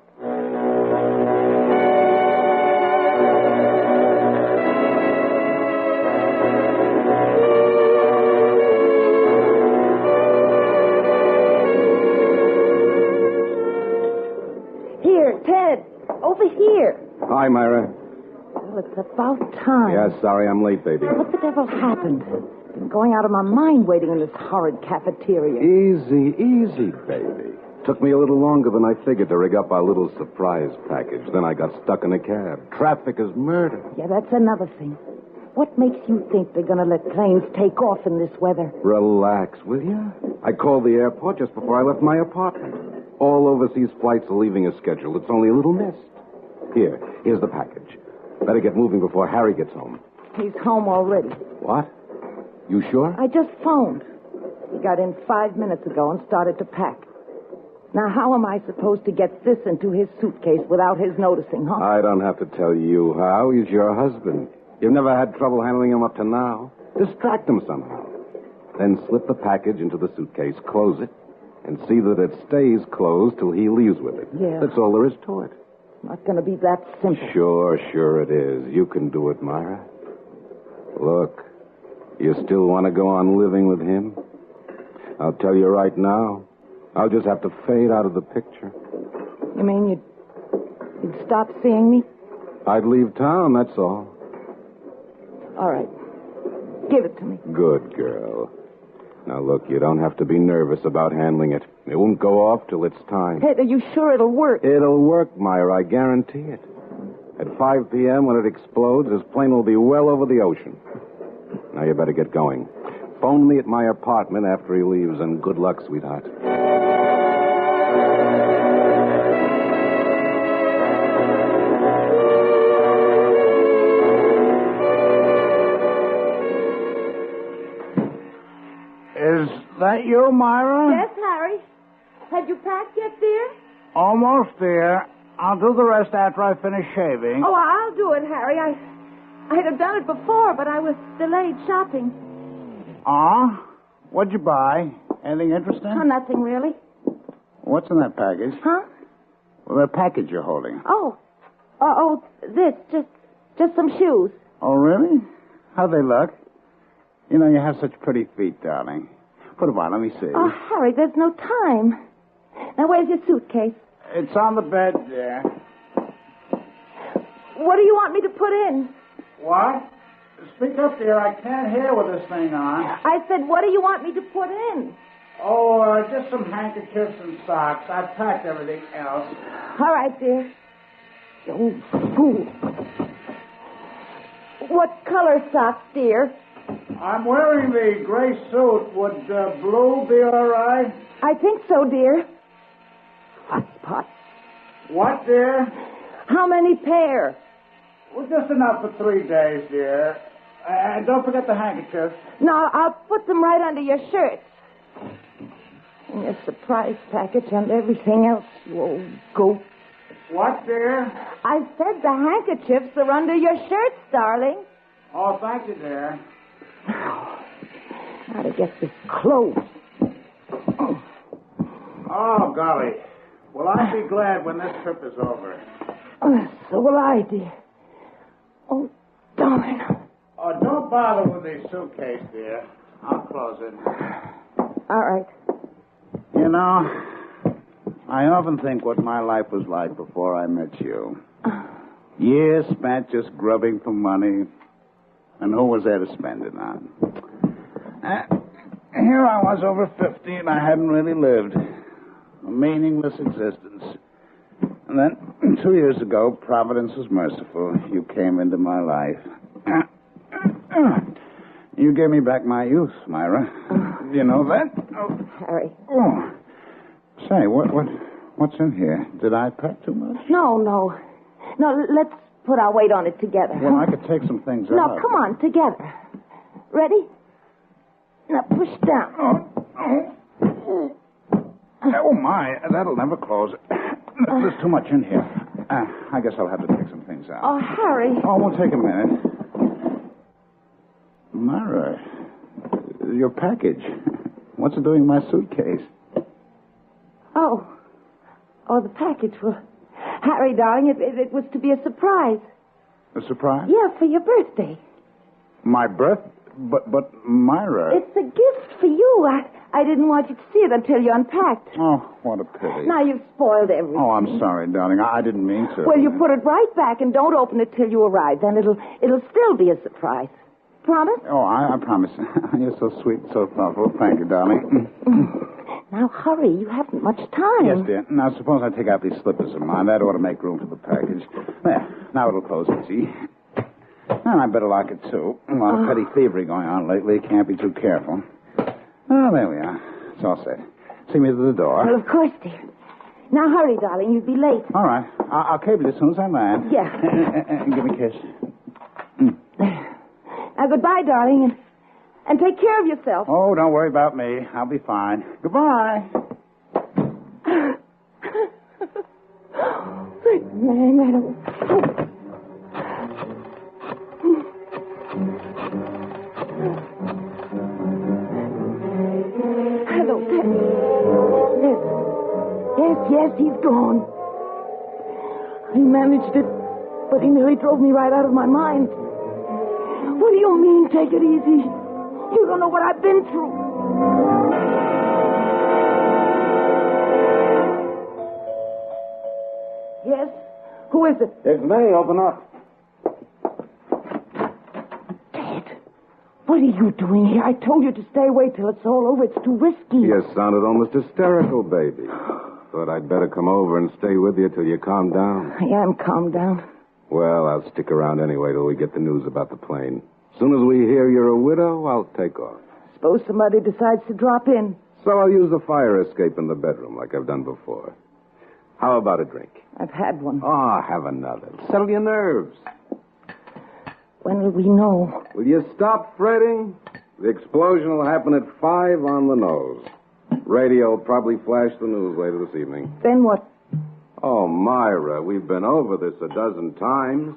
Ted, over here. Hi, Myra. Well, it's about time. Yeah, sorry I'm late, baby. What the devil happened? Been going out of my mind waiting in this horrid cafeteria. Easy, easy, baby. Took me a little longer than I figured to rig up our little surprise package. Then I got stuck in a cab. Traffic is murder. Yeah, that's another thing. What makes you think they're going to let planes take off in this weather? Relax, will you? I called the airport just before I left my apartment. All overseas flights are leaving as scheduled. It's only a little missed. Here's the package. Better get moving before Harry gets home. He's home already. What? You sure? I just phoned. He got in 5 minutes ago and started to pack. Now, how am I supposed to get this into his suitcase without his noticing, huh? I don't have to tell you how. He's your husband. You've never had trouble handling him up to now. Distract him somehow. Then slip the package into the suitcase, close it, and see that it stays closed till he leaves with it. Yeah. That's all there is to it. Not going to be that simple. Sure it is. You can do it, Myra. Look, you still want to go on living with him? I'll tell you right now, I'll just have to fade out of the picture. You mean you'd stop seeing me? I'd leave town, that's all. All right. Give it to me. Good girl. Now, look, you don't have to be nervous about handling it. It won't go off till it's time. Ted, are you sure it'll work? It'll work, Myra, I guarantee it. At 5 p.m., when it explodes, this plane will be well over the ocean. Now, you better get going. Phone me at my apartment after he leaves, and good luck, sweetheart. Is that you, Myra? Yes, Harry. Have you packed yet, dear? Almost there. I'll do the rest after I finish shaving. Oh, I'll do it, Harry. I'd have done it before, but I was delayed shopping. What'd you buy? Anything interesting? Oh, nothing really. What's in that package? Huh? Well, that package you're holding. This, just some shoes. Oh, really? How'd they look? You know, you have such pretty feet, darling. Put them on, let me see. Oh, Harry, there's no time. Now, where's your suitcase? It's on the bed there. What do you want me to put in? What? Speak up, dear. I can't hear with this thing on. I said, what do you want me to put in? Oh, just some handkerchiefs and socks. I've packed everything else. All right, dear. You fool. What color socks, dear? I'm wearing the gray suit. Would blue be all right? I think so, dear. Fusspot. What, dear? How many pair? Well, just enough for 3 days, dear. And don't forget the handkerchiefs. No, I'll put them right under your shirts. And your surprise package and everything else, you old goat. What, dear? I said the handkerchiefs are under your shirts, darling. Oh, thank you, dear. Now to get this closed. Oh, golly. Well, I'll be glad when this trip is over. So will I, dear. Oh, darn. Oh, don't bother with the suitcase, dear. I'll close it. All right. You know, I often think what my life was like before I met you. Years spent just grubbing for money, and who was there to spend it on? Here I was over 50, and I hadn't really lived. A meaningless existence. And then, 2 years ago, Providence was merciful. You came into my life. You gave me back my youth, Myra. You know that? Oh, Harry. Oh. Say, what's in here? Did I pack too much? No, let's put our weight on it together. Well, I could take some things out. No, come on, together. Ready? Now, push down. Oh, my. That'll never close. There's too much in here. I guess I'll have to take some things out. Oh, Harry. Oh, it won't take a minute. Myra, your package. What's it doing in my suitcase? Oh, the package. Well, Harry, darling, it was to be a surprise. A surprise? Yeah, for your birthday. My birth? But Myra... It's a gift for you. I didn't want you to see it until you unpacked. Oh, what a pity. Now you've spoiled everything. Oh, I'm sorry, darling. I didn't mean to. Well, you put it right back and don't open it till you arrive. Then it'll still be a surprise. Promise? Oh, I promise. You're so sweet and so thoughtful. Thank you, darling. Now, hurry. You haven't much time. Yes, dear. Now, suppose I take out these slippers of mine. That ought to make room for the package. There. Now it'll close easy. And I better lock it, too. A lot of petty thievery going on lately. Can't be too careful. Oh, there we are. It's all set. See me to the door. Well, of course, dear. Now, hurry, darling. You'll be late. All right. I'll cable you as soon as I land. Yeah. Give me a kiss. Now, goodbye, darling, and take care of yourself. Oh, don't worry about me. I'll be fine. Goodbye. Good man, I don't... Hello, Teddy. Yes, he's gone. He managed it, but he nearly drove me right out of my mind. What do you mean, take it easy? You don't know what I've been through. Yes? Who is it? It's me. Open up. What are you doing here? I told you to stay away till it's all over. It's too risky. You sounded almost hysterical, baby. Thought I'd better come over and stay with you till you calm down. I am calmed down. Well, I'll stick around anyway till we get the news about the plane. As soon as we hear you're a widow, I'll take off. Suppose somebody decides to drop in. So I'll use the fire escape in the bedroom like I've done before. How about a drink? I've had one. Oh, have another. Settle your nerves. When will we know? Will you stop fretting? The explosion will happen at 5 on the nose. Radio will probably flash the news later this evening. Then what? Oh, Myra, we've been over this a dozen times.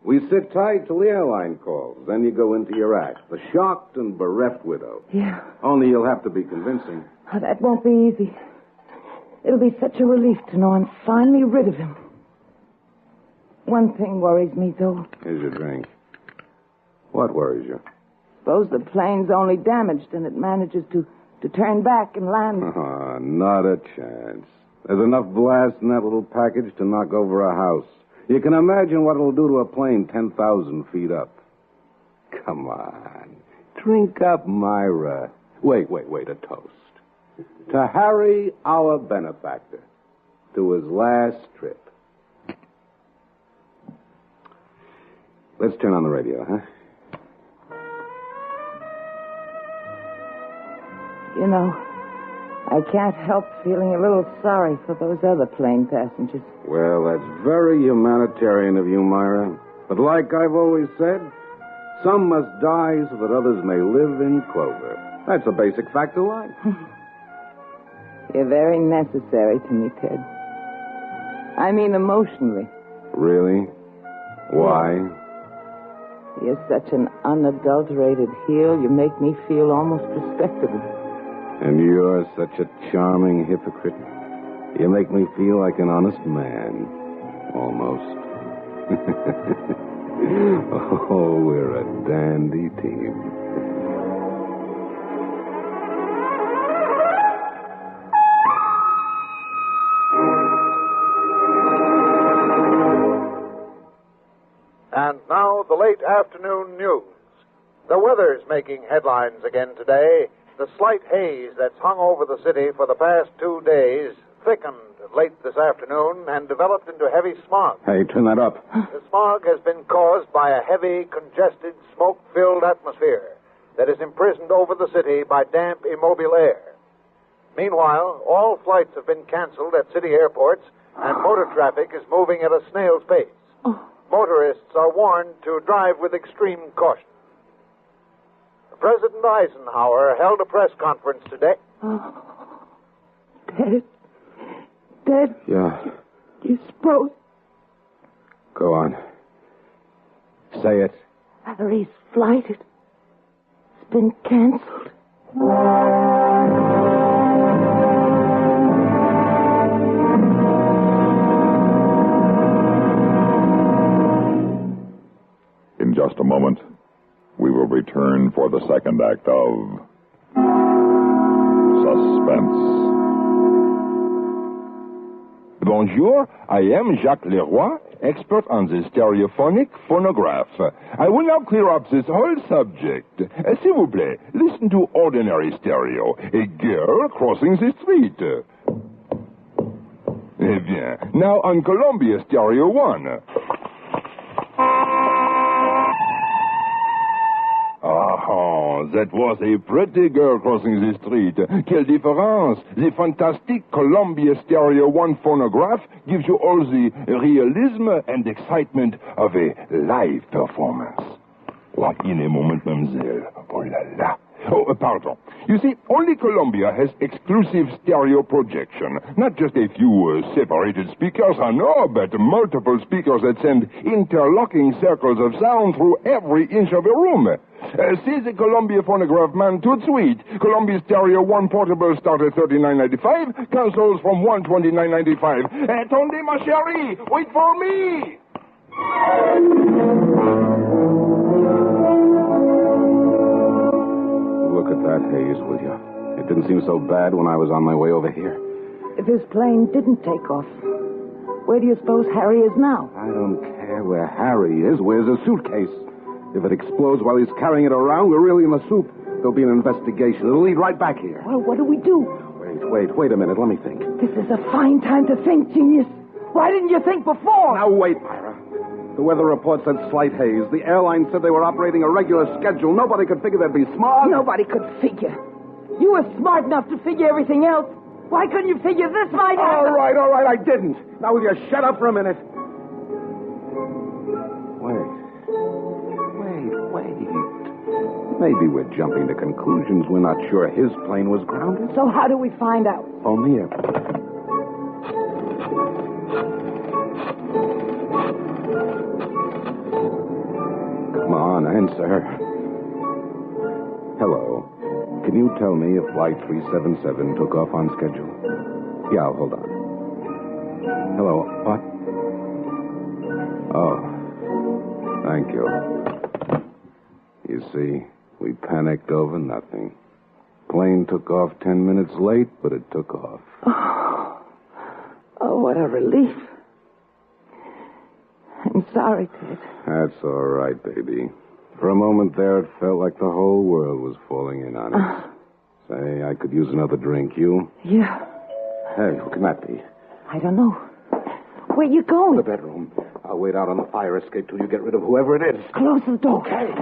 We sit tight till the airline calls. Then you go into your act. The shocked and bereft widow. Yeah. Only you'll have to be convincing. Oh, that won't be easy. It'll be such a relief to know I'm finally rid of him. One thing worries me, though. Here's your drink. What worries you? Suppose the plane's only damaged and it manages to turn back and land. Not a chance. There's enough blast in that little package to knock over a house. You can imagine what it'll do to a plane 10,000 feet up. Come on. Drink up, Myra. Wait, a toast. To Harry, our benefactor. To his last trip. Let's turn on the radio, huh? You know, I can't help feeling a little sorry for those other plane passengers. Well, that's very humanitarian of you, Myra. But like I've always said, some must die so that others may live in clover. That's a basic fact of life. You're very necessary to me, Ted. I mean emotionally. Really? Why? You're such an unadulterated heel, you make me feel almost respectable. And you're such a charming hypocrite. You make me feel like an honest man. Almost. Oh, we're a dandy team. And now, the late afternoon news. The weather's making headlines again today. The slight haze that's hung over the city for the past 2 days thickened late this afternoon and developed into heavy smog. Hey, turn that up. The smog has been caused by a heavy, congested, smoke-filled atmosphere that is imprisoned over the city by damp, immobile air. Meanwhile, all flights have been canceled at city airports, and motor traffic is moving at a snail's pace. Motorists are warned to drive with extreme caution. President Eisenhower held a press conference today. Ted? Yeah. You suppose? Go on. Say it. Harry's flight, it's been canceled. In just a moment, we will return for the second act of Suspense. Bonjour, I am Jacques Leroy, expert on the stereophonic phonograph. I will now clear up this whole subject. S'il vous plaît, listen to ordinary stereo. A girl crossing the street. Eh bien, now on Columbia Stereo 1. That was a pretty girl crossing the street. Quelle différence! The fantastic Columbia Stereo 1 phonograph gives you all the realism and excitement of a live performance. Oh, in a moment, mademoiselle. Oh la la. Oh, pardon. You see, only Columbia has exclusive stereo projection. Not just a few separated speakers, no, but multiple speakers that send interlocking circles of sound through every inch of a room. See the Columbia phonograph, man, too sweet. Columbia stereo 1 portable start at $39.95. Consoles from $129.95. Attendez, ma chérie, wait for me. Look at that haze, will you? It didn't seem so bad when I was on my way over here. If his plane didn't take off, where do you suppose Harry is now? I don't care where Harry is. Where's his suitcase? If it explodes while he's carrying it around, we're really in the soup. There'll be an investigation. It'll lead right back here. Well, what do we do? Wait a minute. Let me think. This is a fine time to think, genius. Why didn't you think before? Now, wait, Myra. The weather report said slight haze. The airline said they were operating a regular schedule. Nobody could figure they'd be smart. Nobody could figure. You were smart enough to figure everything else. Why couldn't you figure this might happen? All right, I didn't. Now, will you shut up for a minute? Wait. Maybe we're jumping to conclusions. We're not sure his plane was grounded. So how do we find out? Phone the airport. Come on, answer. Hello. Can you tell me if Flight 377 took off on schedule? Yeah, hold on. Hello, what? Oh, thank you. You see, we panicked over nothing. Plane took off 10 minutes late, but it took off. Oh, what a relief. I'm sorry, Ted. That's all right, baby. For a moment there, it felt like the whole world was falling in on us. Say, I could use another drink. You? Yeah. Hey, who can that be? I don't know. Where you going? The bedroom. I'll wait out on the fire escape till you get rid of whoever it is. Close the door. Okay.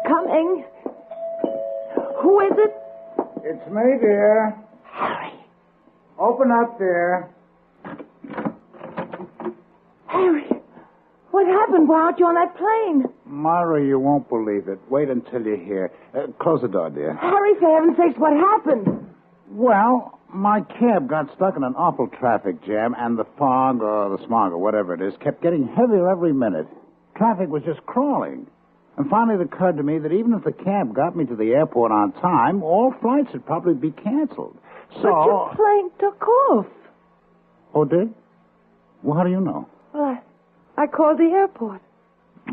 Coming. Who is it? It's me, dear. Harry. Open up there. Harry. What happened? Why aren't you on that plane? Myra, you won't believe it. Wait until you hear. Close the door, dear. Harry, for heaven's sakes, what happened? Well, my cab got stuck in an awful traffic jam, and the fog or the smog or whatever it is kept getting heavier every minute. Traffic was just crawling. And finally it occurred to me that even if the cab got me to the airport on time, all flights would probably be canceled. So... But your plane took off. Oh, did? Well, how do you know? Well, I called the airport.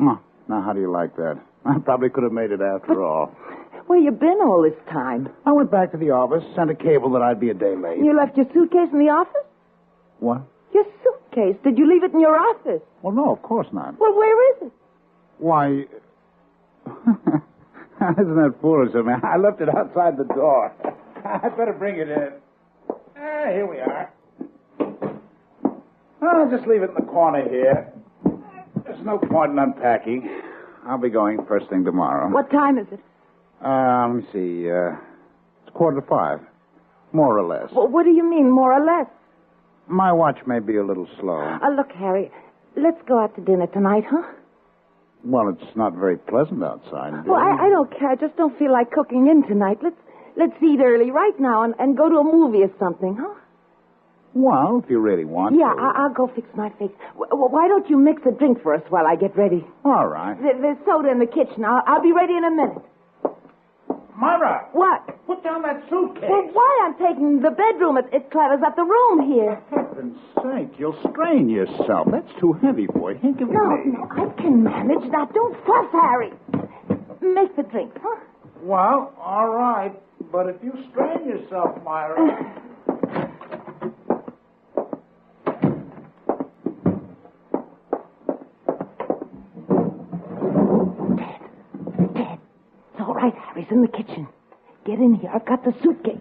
Oh, now, how do you like that? I probably could have made it after all. Where you been all this time? I went back to the office, sent a cable that I'd be a day late. You left your suitcase in the office? What? Your suitcase. Did you leave it in your office? Well, no, of course not. Well, where is it? Why... Isn't that foolish of me? I left it outside the door. I'd better bring it in. Here we are. I'll just leave it in the corner here. There's no point in unpacking. I'll be going first thing tomorrow. What time is it? Let me see. It's 4:45. More or less. Well, what do you mean, more or less? My watch may be a little slow. Look, Harry, let's go out to dinner tonight, huh? Well, it's not very pleasant outside. Well, I don't care. I just don't feel like cooking in tonight. Let's eat early right now and go to a movie or something, huh? Well, if you really want Yeah, to. I'll go fix my face. Why don't you mix a drink for us while I get ready? All right. There's soda in the kitchen. I'll be ready in a minute. Myra! What? Put down that suitcase. Well, why? I'm taking the bedroom. It clutters up the room here. For heaven's sake, you'll strain yourself. That's too heavy for you. Here, give it to me. No, I can manage. Now, don't fuss, Harry. Make the drink, huh? Well, all right. But if you strain yourself, Myra... Dad. It's all right, Harry's in the kitchen. Get in here. I've got the suitcase.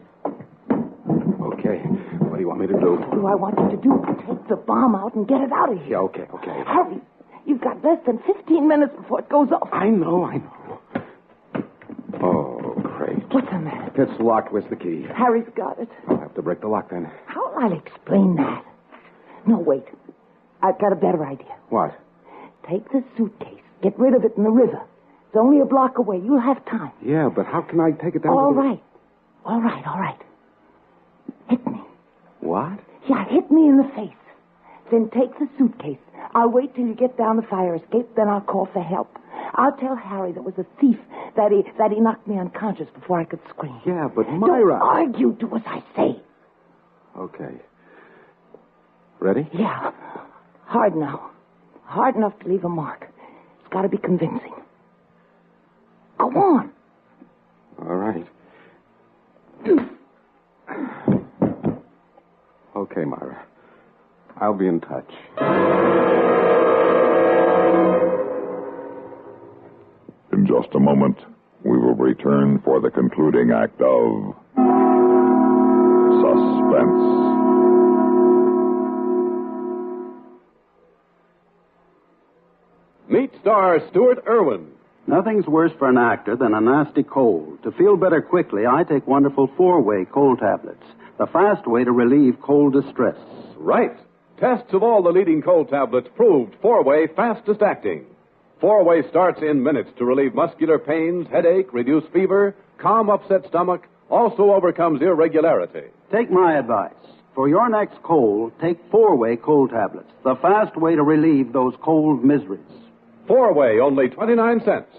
Okay. What do you want me to do? What do I want you to do? Take the bomb out and get it out of here. Yeah, okay. Hurry. You've got less than 15 minutes before it goes off. I know. Oh, great. What's the matter? It's locked. Where's the key? Harry's got it. I'll have to break the lock then. How'll I explain that? No, wait. I've got a better idea. What? Take the suitcase. Get rid of it in the river. It's only a block away. You'll have time. Yeah, but how can I take it down? All right. Hit me. What? Yeah, hit me in the face. Then take the suitcase. I'll wait till you get down the fire escape, then I'll call for help. I'll tell Harry that was a thief, that he knocked me unconscious before I could scream. Yeah, but Myra... Don't argue. Do as I say. Okay. Ready? Yeah. Hard now. Hard enough to leave a mark. It's got to be convincing. Go on. All right. Okay, Myra. I'll be in touch. In just a moment, we will return for the concluding act of Suspense. Meet star Stuart Irwin. Nothing's worse for an actor than a nasty cold. To feel better quickly, I take wonderful 4-way cold tablets, the fast way to relieve cold distress. Right. Tests of all the leading cold tablets proved 4-way fastest acting. 4-way starts in minutes to relieve muscular pains, headache, reduce fever, calm upset stomach, also overcomes irregularity. Take my advice. For your next cold, take 4-way cold tablets, the fast way to relieve those cold miseries. 4-way, only 29 cents.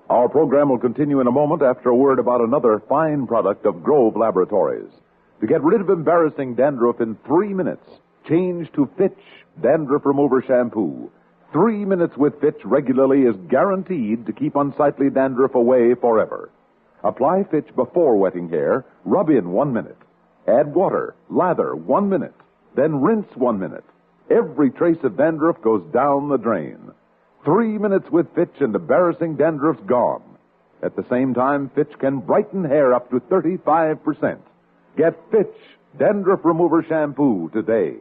Our program will continue in a moment after a word about another fine product of Grove Laboratories. To get rid of embarrassing dandruff in 3 minutes, change to Fitch Dandruff Remover Shampoo. 3 minutes with Fitch regularly is guaranteed to keep unsightly dandruff away forever. Apply Fitch before wetting hair, rub in 1 minute. Add water, lather 1 minute, then rinse 1 minute. Every trace of dandruff goes down the drain. 3 minutes with Fitch and embarrassing dandruff's gone. At the same time, Fitch can brighten hair up to 35%. Get Fitch Dandruff Remover Shampoo today.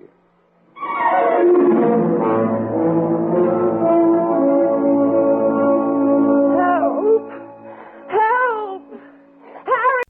Help! Help! Harry!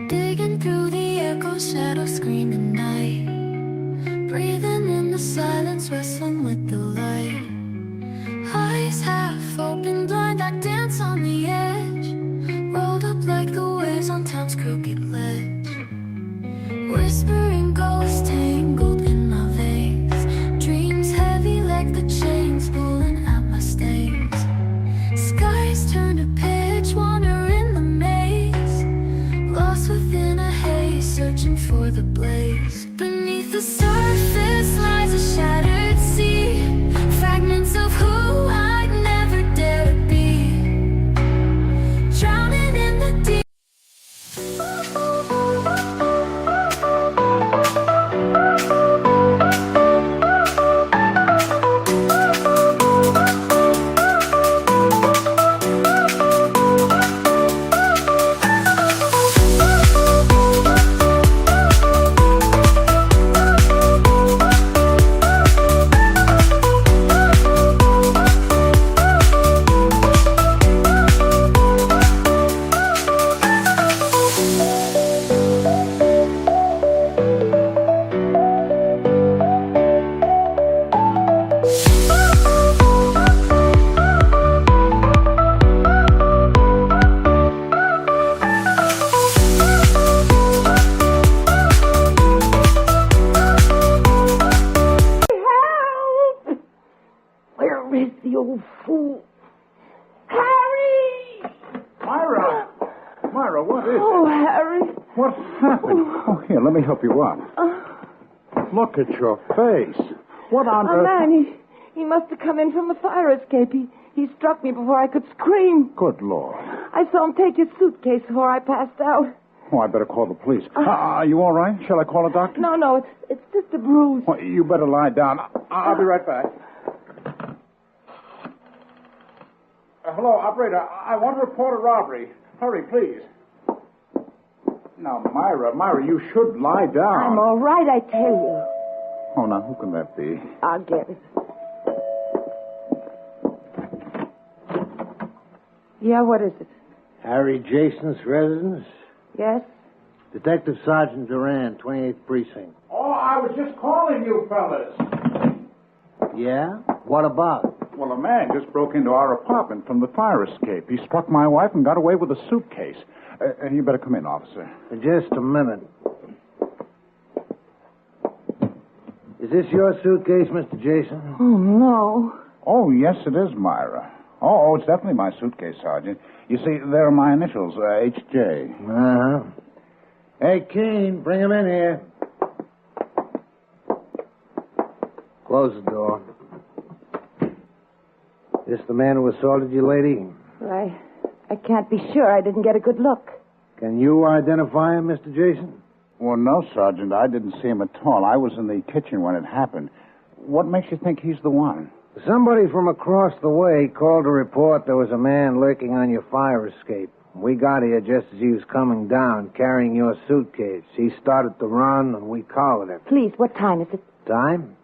Digging through the echo shadow screaming night, breathing in the silence, wrestling with the light. Eyes half open, blind, I dance on the edge, rolled up like the waves on town's crooked ledge. Whispering ghosts tangled in my veins, dreams heavy like the chains pulling at my stains. Skies turn to pitch, wander in the maze, lost within a haze, searching for the blaze. Beneath the surface lies a shattered sea, fragments of who I'd never dare to be, drowning in the deep. Where is the old fool? Harry! Myra! Myra, what is Oh, it? Harry. What's happened? Oh, here, let me help you up. Look at your face. What on A earth? man, he must have come in from the fire escape. He He struck me before I could scream. Good Lord. I saw him take his suitcase before I passed out. Oh, I better call the police. Are you all right? Shall I call a doctor? No, it's just a bruise. Well, you better lie down. I'll be right back. Hello, operator. I want to report a robbery. Hurry, please. Now, Myra, you should lie down. I'm all right, I tell you. Oh, now, who can that be? I'll get it. Yeah, what is it? Harry Jason's residence? Yes? Detective Sergeant Duran, 28th Precinct. Oh, I was just calling you fellas. Yeah? What about? Well, a man just broke into our apartment from the fire escape. He struck my wife and got away with a suitcase. You better come in, officer. Just a minute. Is this your suitcase, Mr. Jason? Oh, no. Oh, yes, it is, Myra. Oh, it's definitely my suitcase, Sergeant. You see, there are my initials, H.J. Uh-huh. Hey, Keene, bring him in here. Close the door. This the man who assaulted you, lady? Well, I can't be sure. I didn't get a good look. Can you identify him, Mr. Jason? Well, no, Sergeant. I didn't see him at all. I was in the kitchen when it happened. What makes you think he's the one? Somebody from across the way called to report there was a man lurking on your fire escape. We got here just as he was coming down, carrying your suitcase. He started to run, and we collared him. Please, what time is it? Time?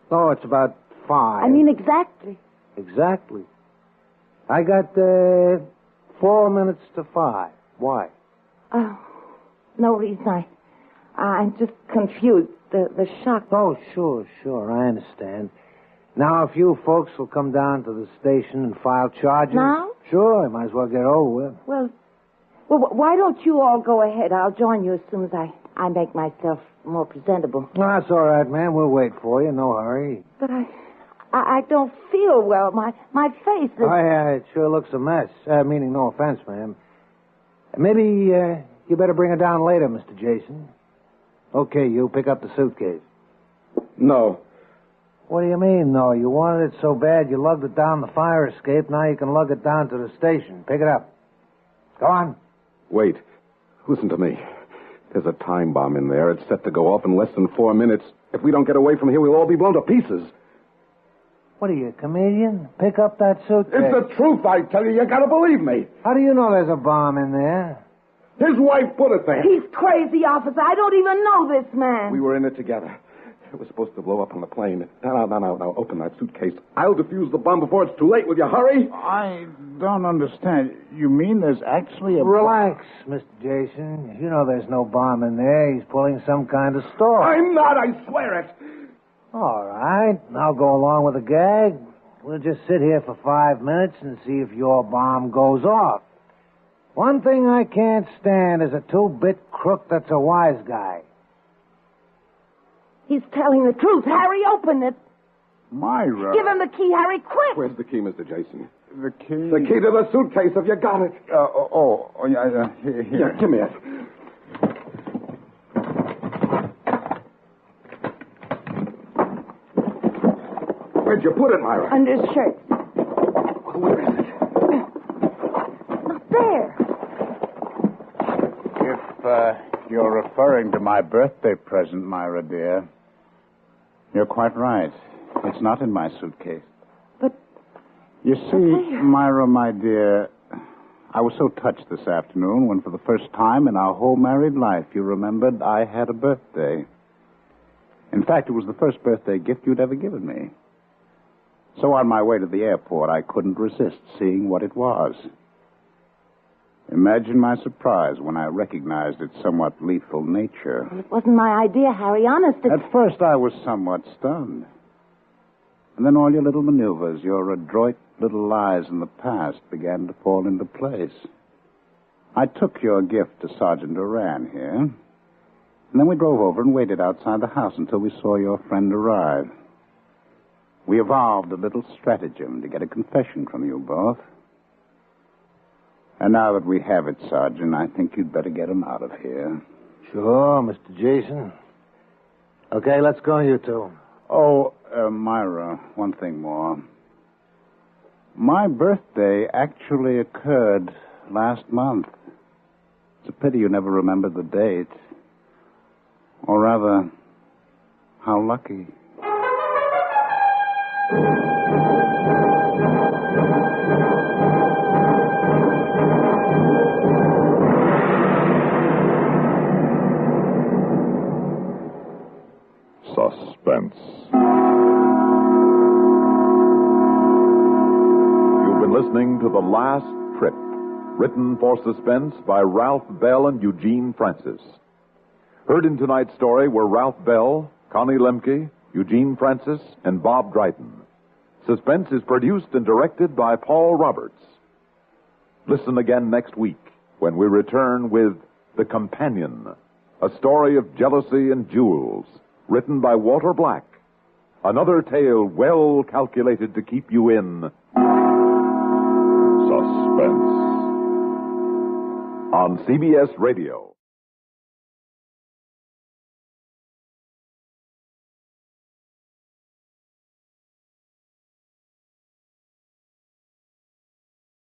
Oh, it's about 5. I mean exactly. Exactly. I got 4 minutes to 5. Why? Oh, no reason. I'm just confused. The shock. Oh, sure. I understand. Now, a few folks will come down to the station and file charges. Now? Sure, might as well get over with. Well, why don't you all go ahead? I'll join you as soon as I make myself more presentable. No, that's all right, man. We'll wait for you. No hurry. But I don't feel well. My face is... Oh, yeah, it sure looks a mess. Meaning no offense, ma'am. Maybe you better bring it down later, Mr. Jason. Okay, you pick up the suitcase. No. What do you mean, no? You wanted it so bad you lugged it down the fire escape. Now you can lug it down to the station. Pick it up. Go on. Wait. Listen to me. There's a time bomb in there. It's set to go off in less than 4 minutes. If we don't get away from here, we'll all be blown to pieces. What are you, a comedian? Pick up that suitcase. It's the truth, I tell you. You gotta believe me. How do you know there's a bomb in there? His wife put it there. He's crazy, officer. I don't even know this man. We were in it together. It was supposed to blow up on the plane. Now, open that suitcase. I'll defuse the bomb before it's too late. Will you hurry? I don't understand. You mean there's actually a... Relax, Mr. Jason. You know there's no bomb in there. He's pulling some kind of story. I'm not, I swear it. All right. I'll go along with the gag. We'll just sit here for 5 minutes and see if your bomb goes off. One thing I can't stand is a two-bit crook that's a wise guy. He's telling the truth. Harry, open it. Myra. Give him the key, Harry, quick. Where's the key, Mr. Jason? The key? The key to the suitcase. Have you got it? Here. Yeah, give me it. Where'd you put it, Myra? Under his shirt. Where is it? Not there. If you're referring to my birthday present, Myra, dear, you're quite right. It's not in my suitcase. But... You see, Myra, my dear, I was so touched this afternoon when for the first time in our whole married life, you remembered I had a birthday. In fact, it was the first birthday gift you'd ever given me. So on my way to the airport, I couldn't resist seeing what it was. Imagine my surprise when I recognized its somewhat lethal nature. Well, it wasn't my idea, Harry, honest. At first, I was somewhat stunned. And then all your little maneuvers, your adroit little lies in the past began to fall into place. I took your gift to Sergeant Duran here, and then we drove over and waited outside the house until we saw your friend arrive. We evolved a little stratagem to get a confession from you both. And now that we have it, Sergeant, I think you'd better get him out of here. Sure, Mr. Jason. Okay, let's go, you two. Oh, Myra, one thing more. My birthday actually occurred last month. It's a pity you never remembered the date. Or rather, how lucky. Suspense. You've been listening to The Last Trip, written for Suspense by Ralph Bell and Eugene Francis. Heard in tonight's story were Ralph Bell, Connie Lemke, Eugene Francis, and Bob Dryden. Suspense is produced and directed by Paul Roberts. Listen again next week when we return with The Companion, a story of jealousy and jewels, written by Walter Black. Another tale well calculated to keep you in suspense. On CBS Radio.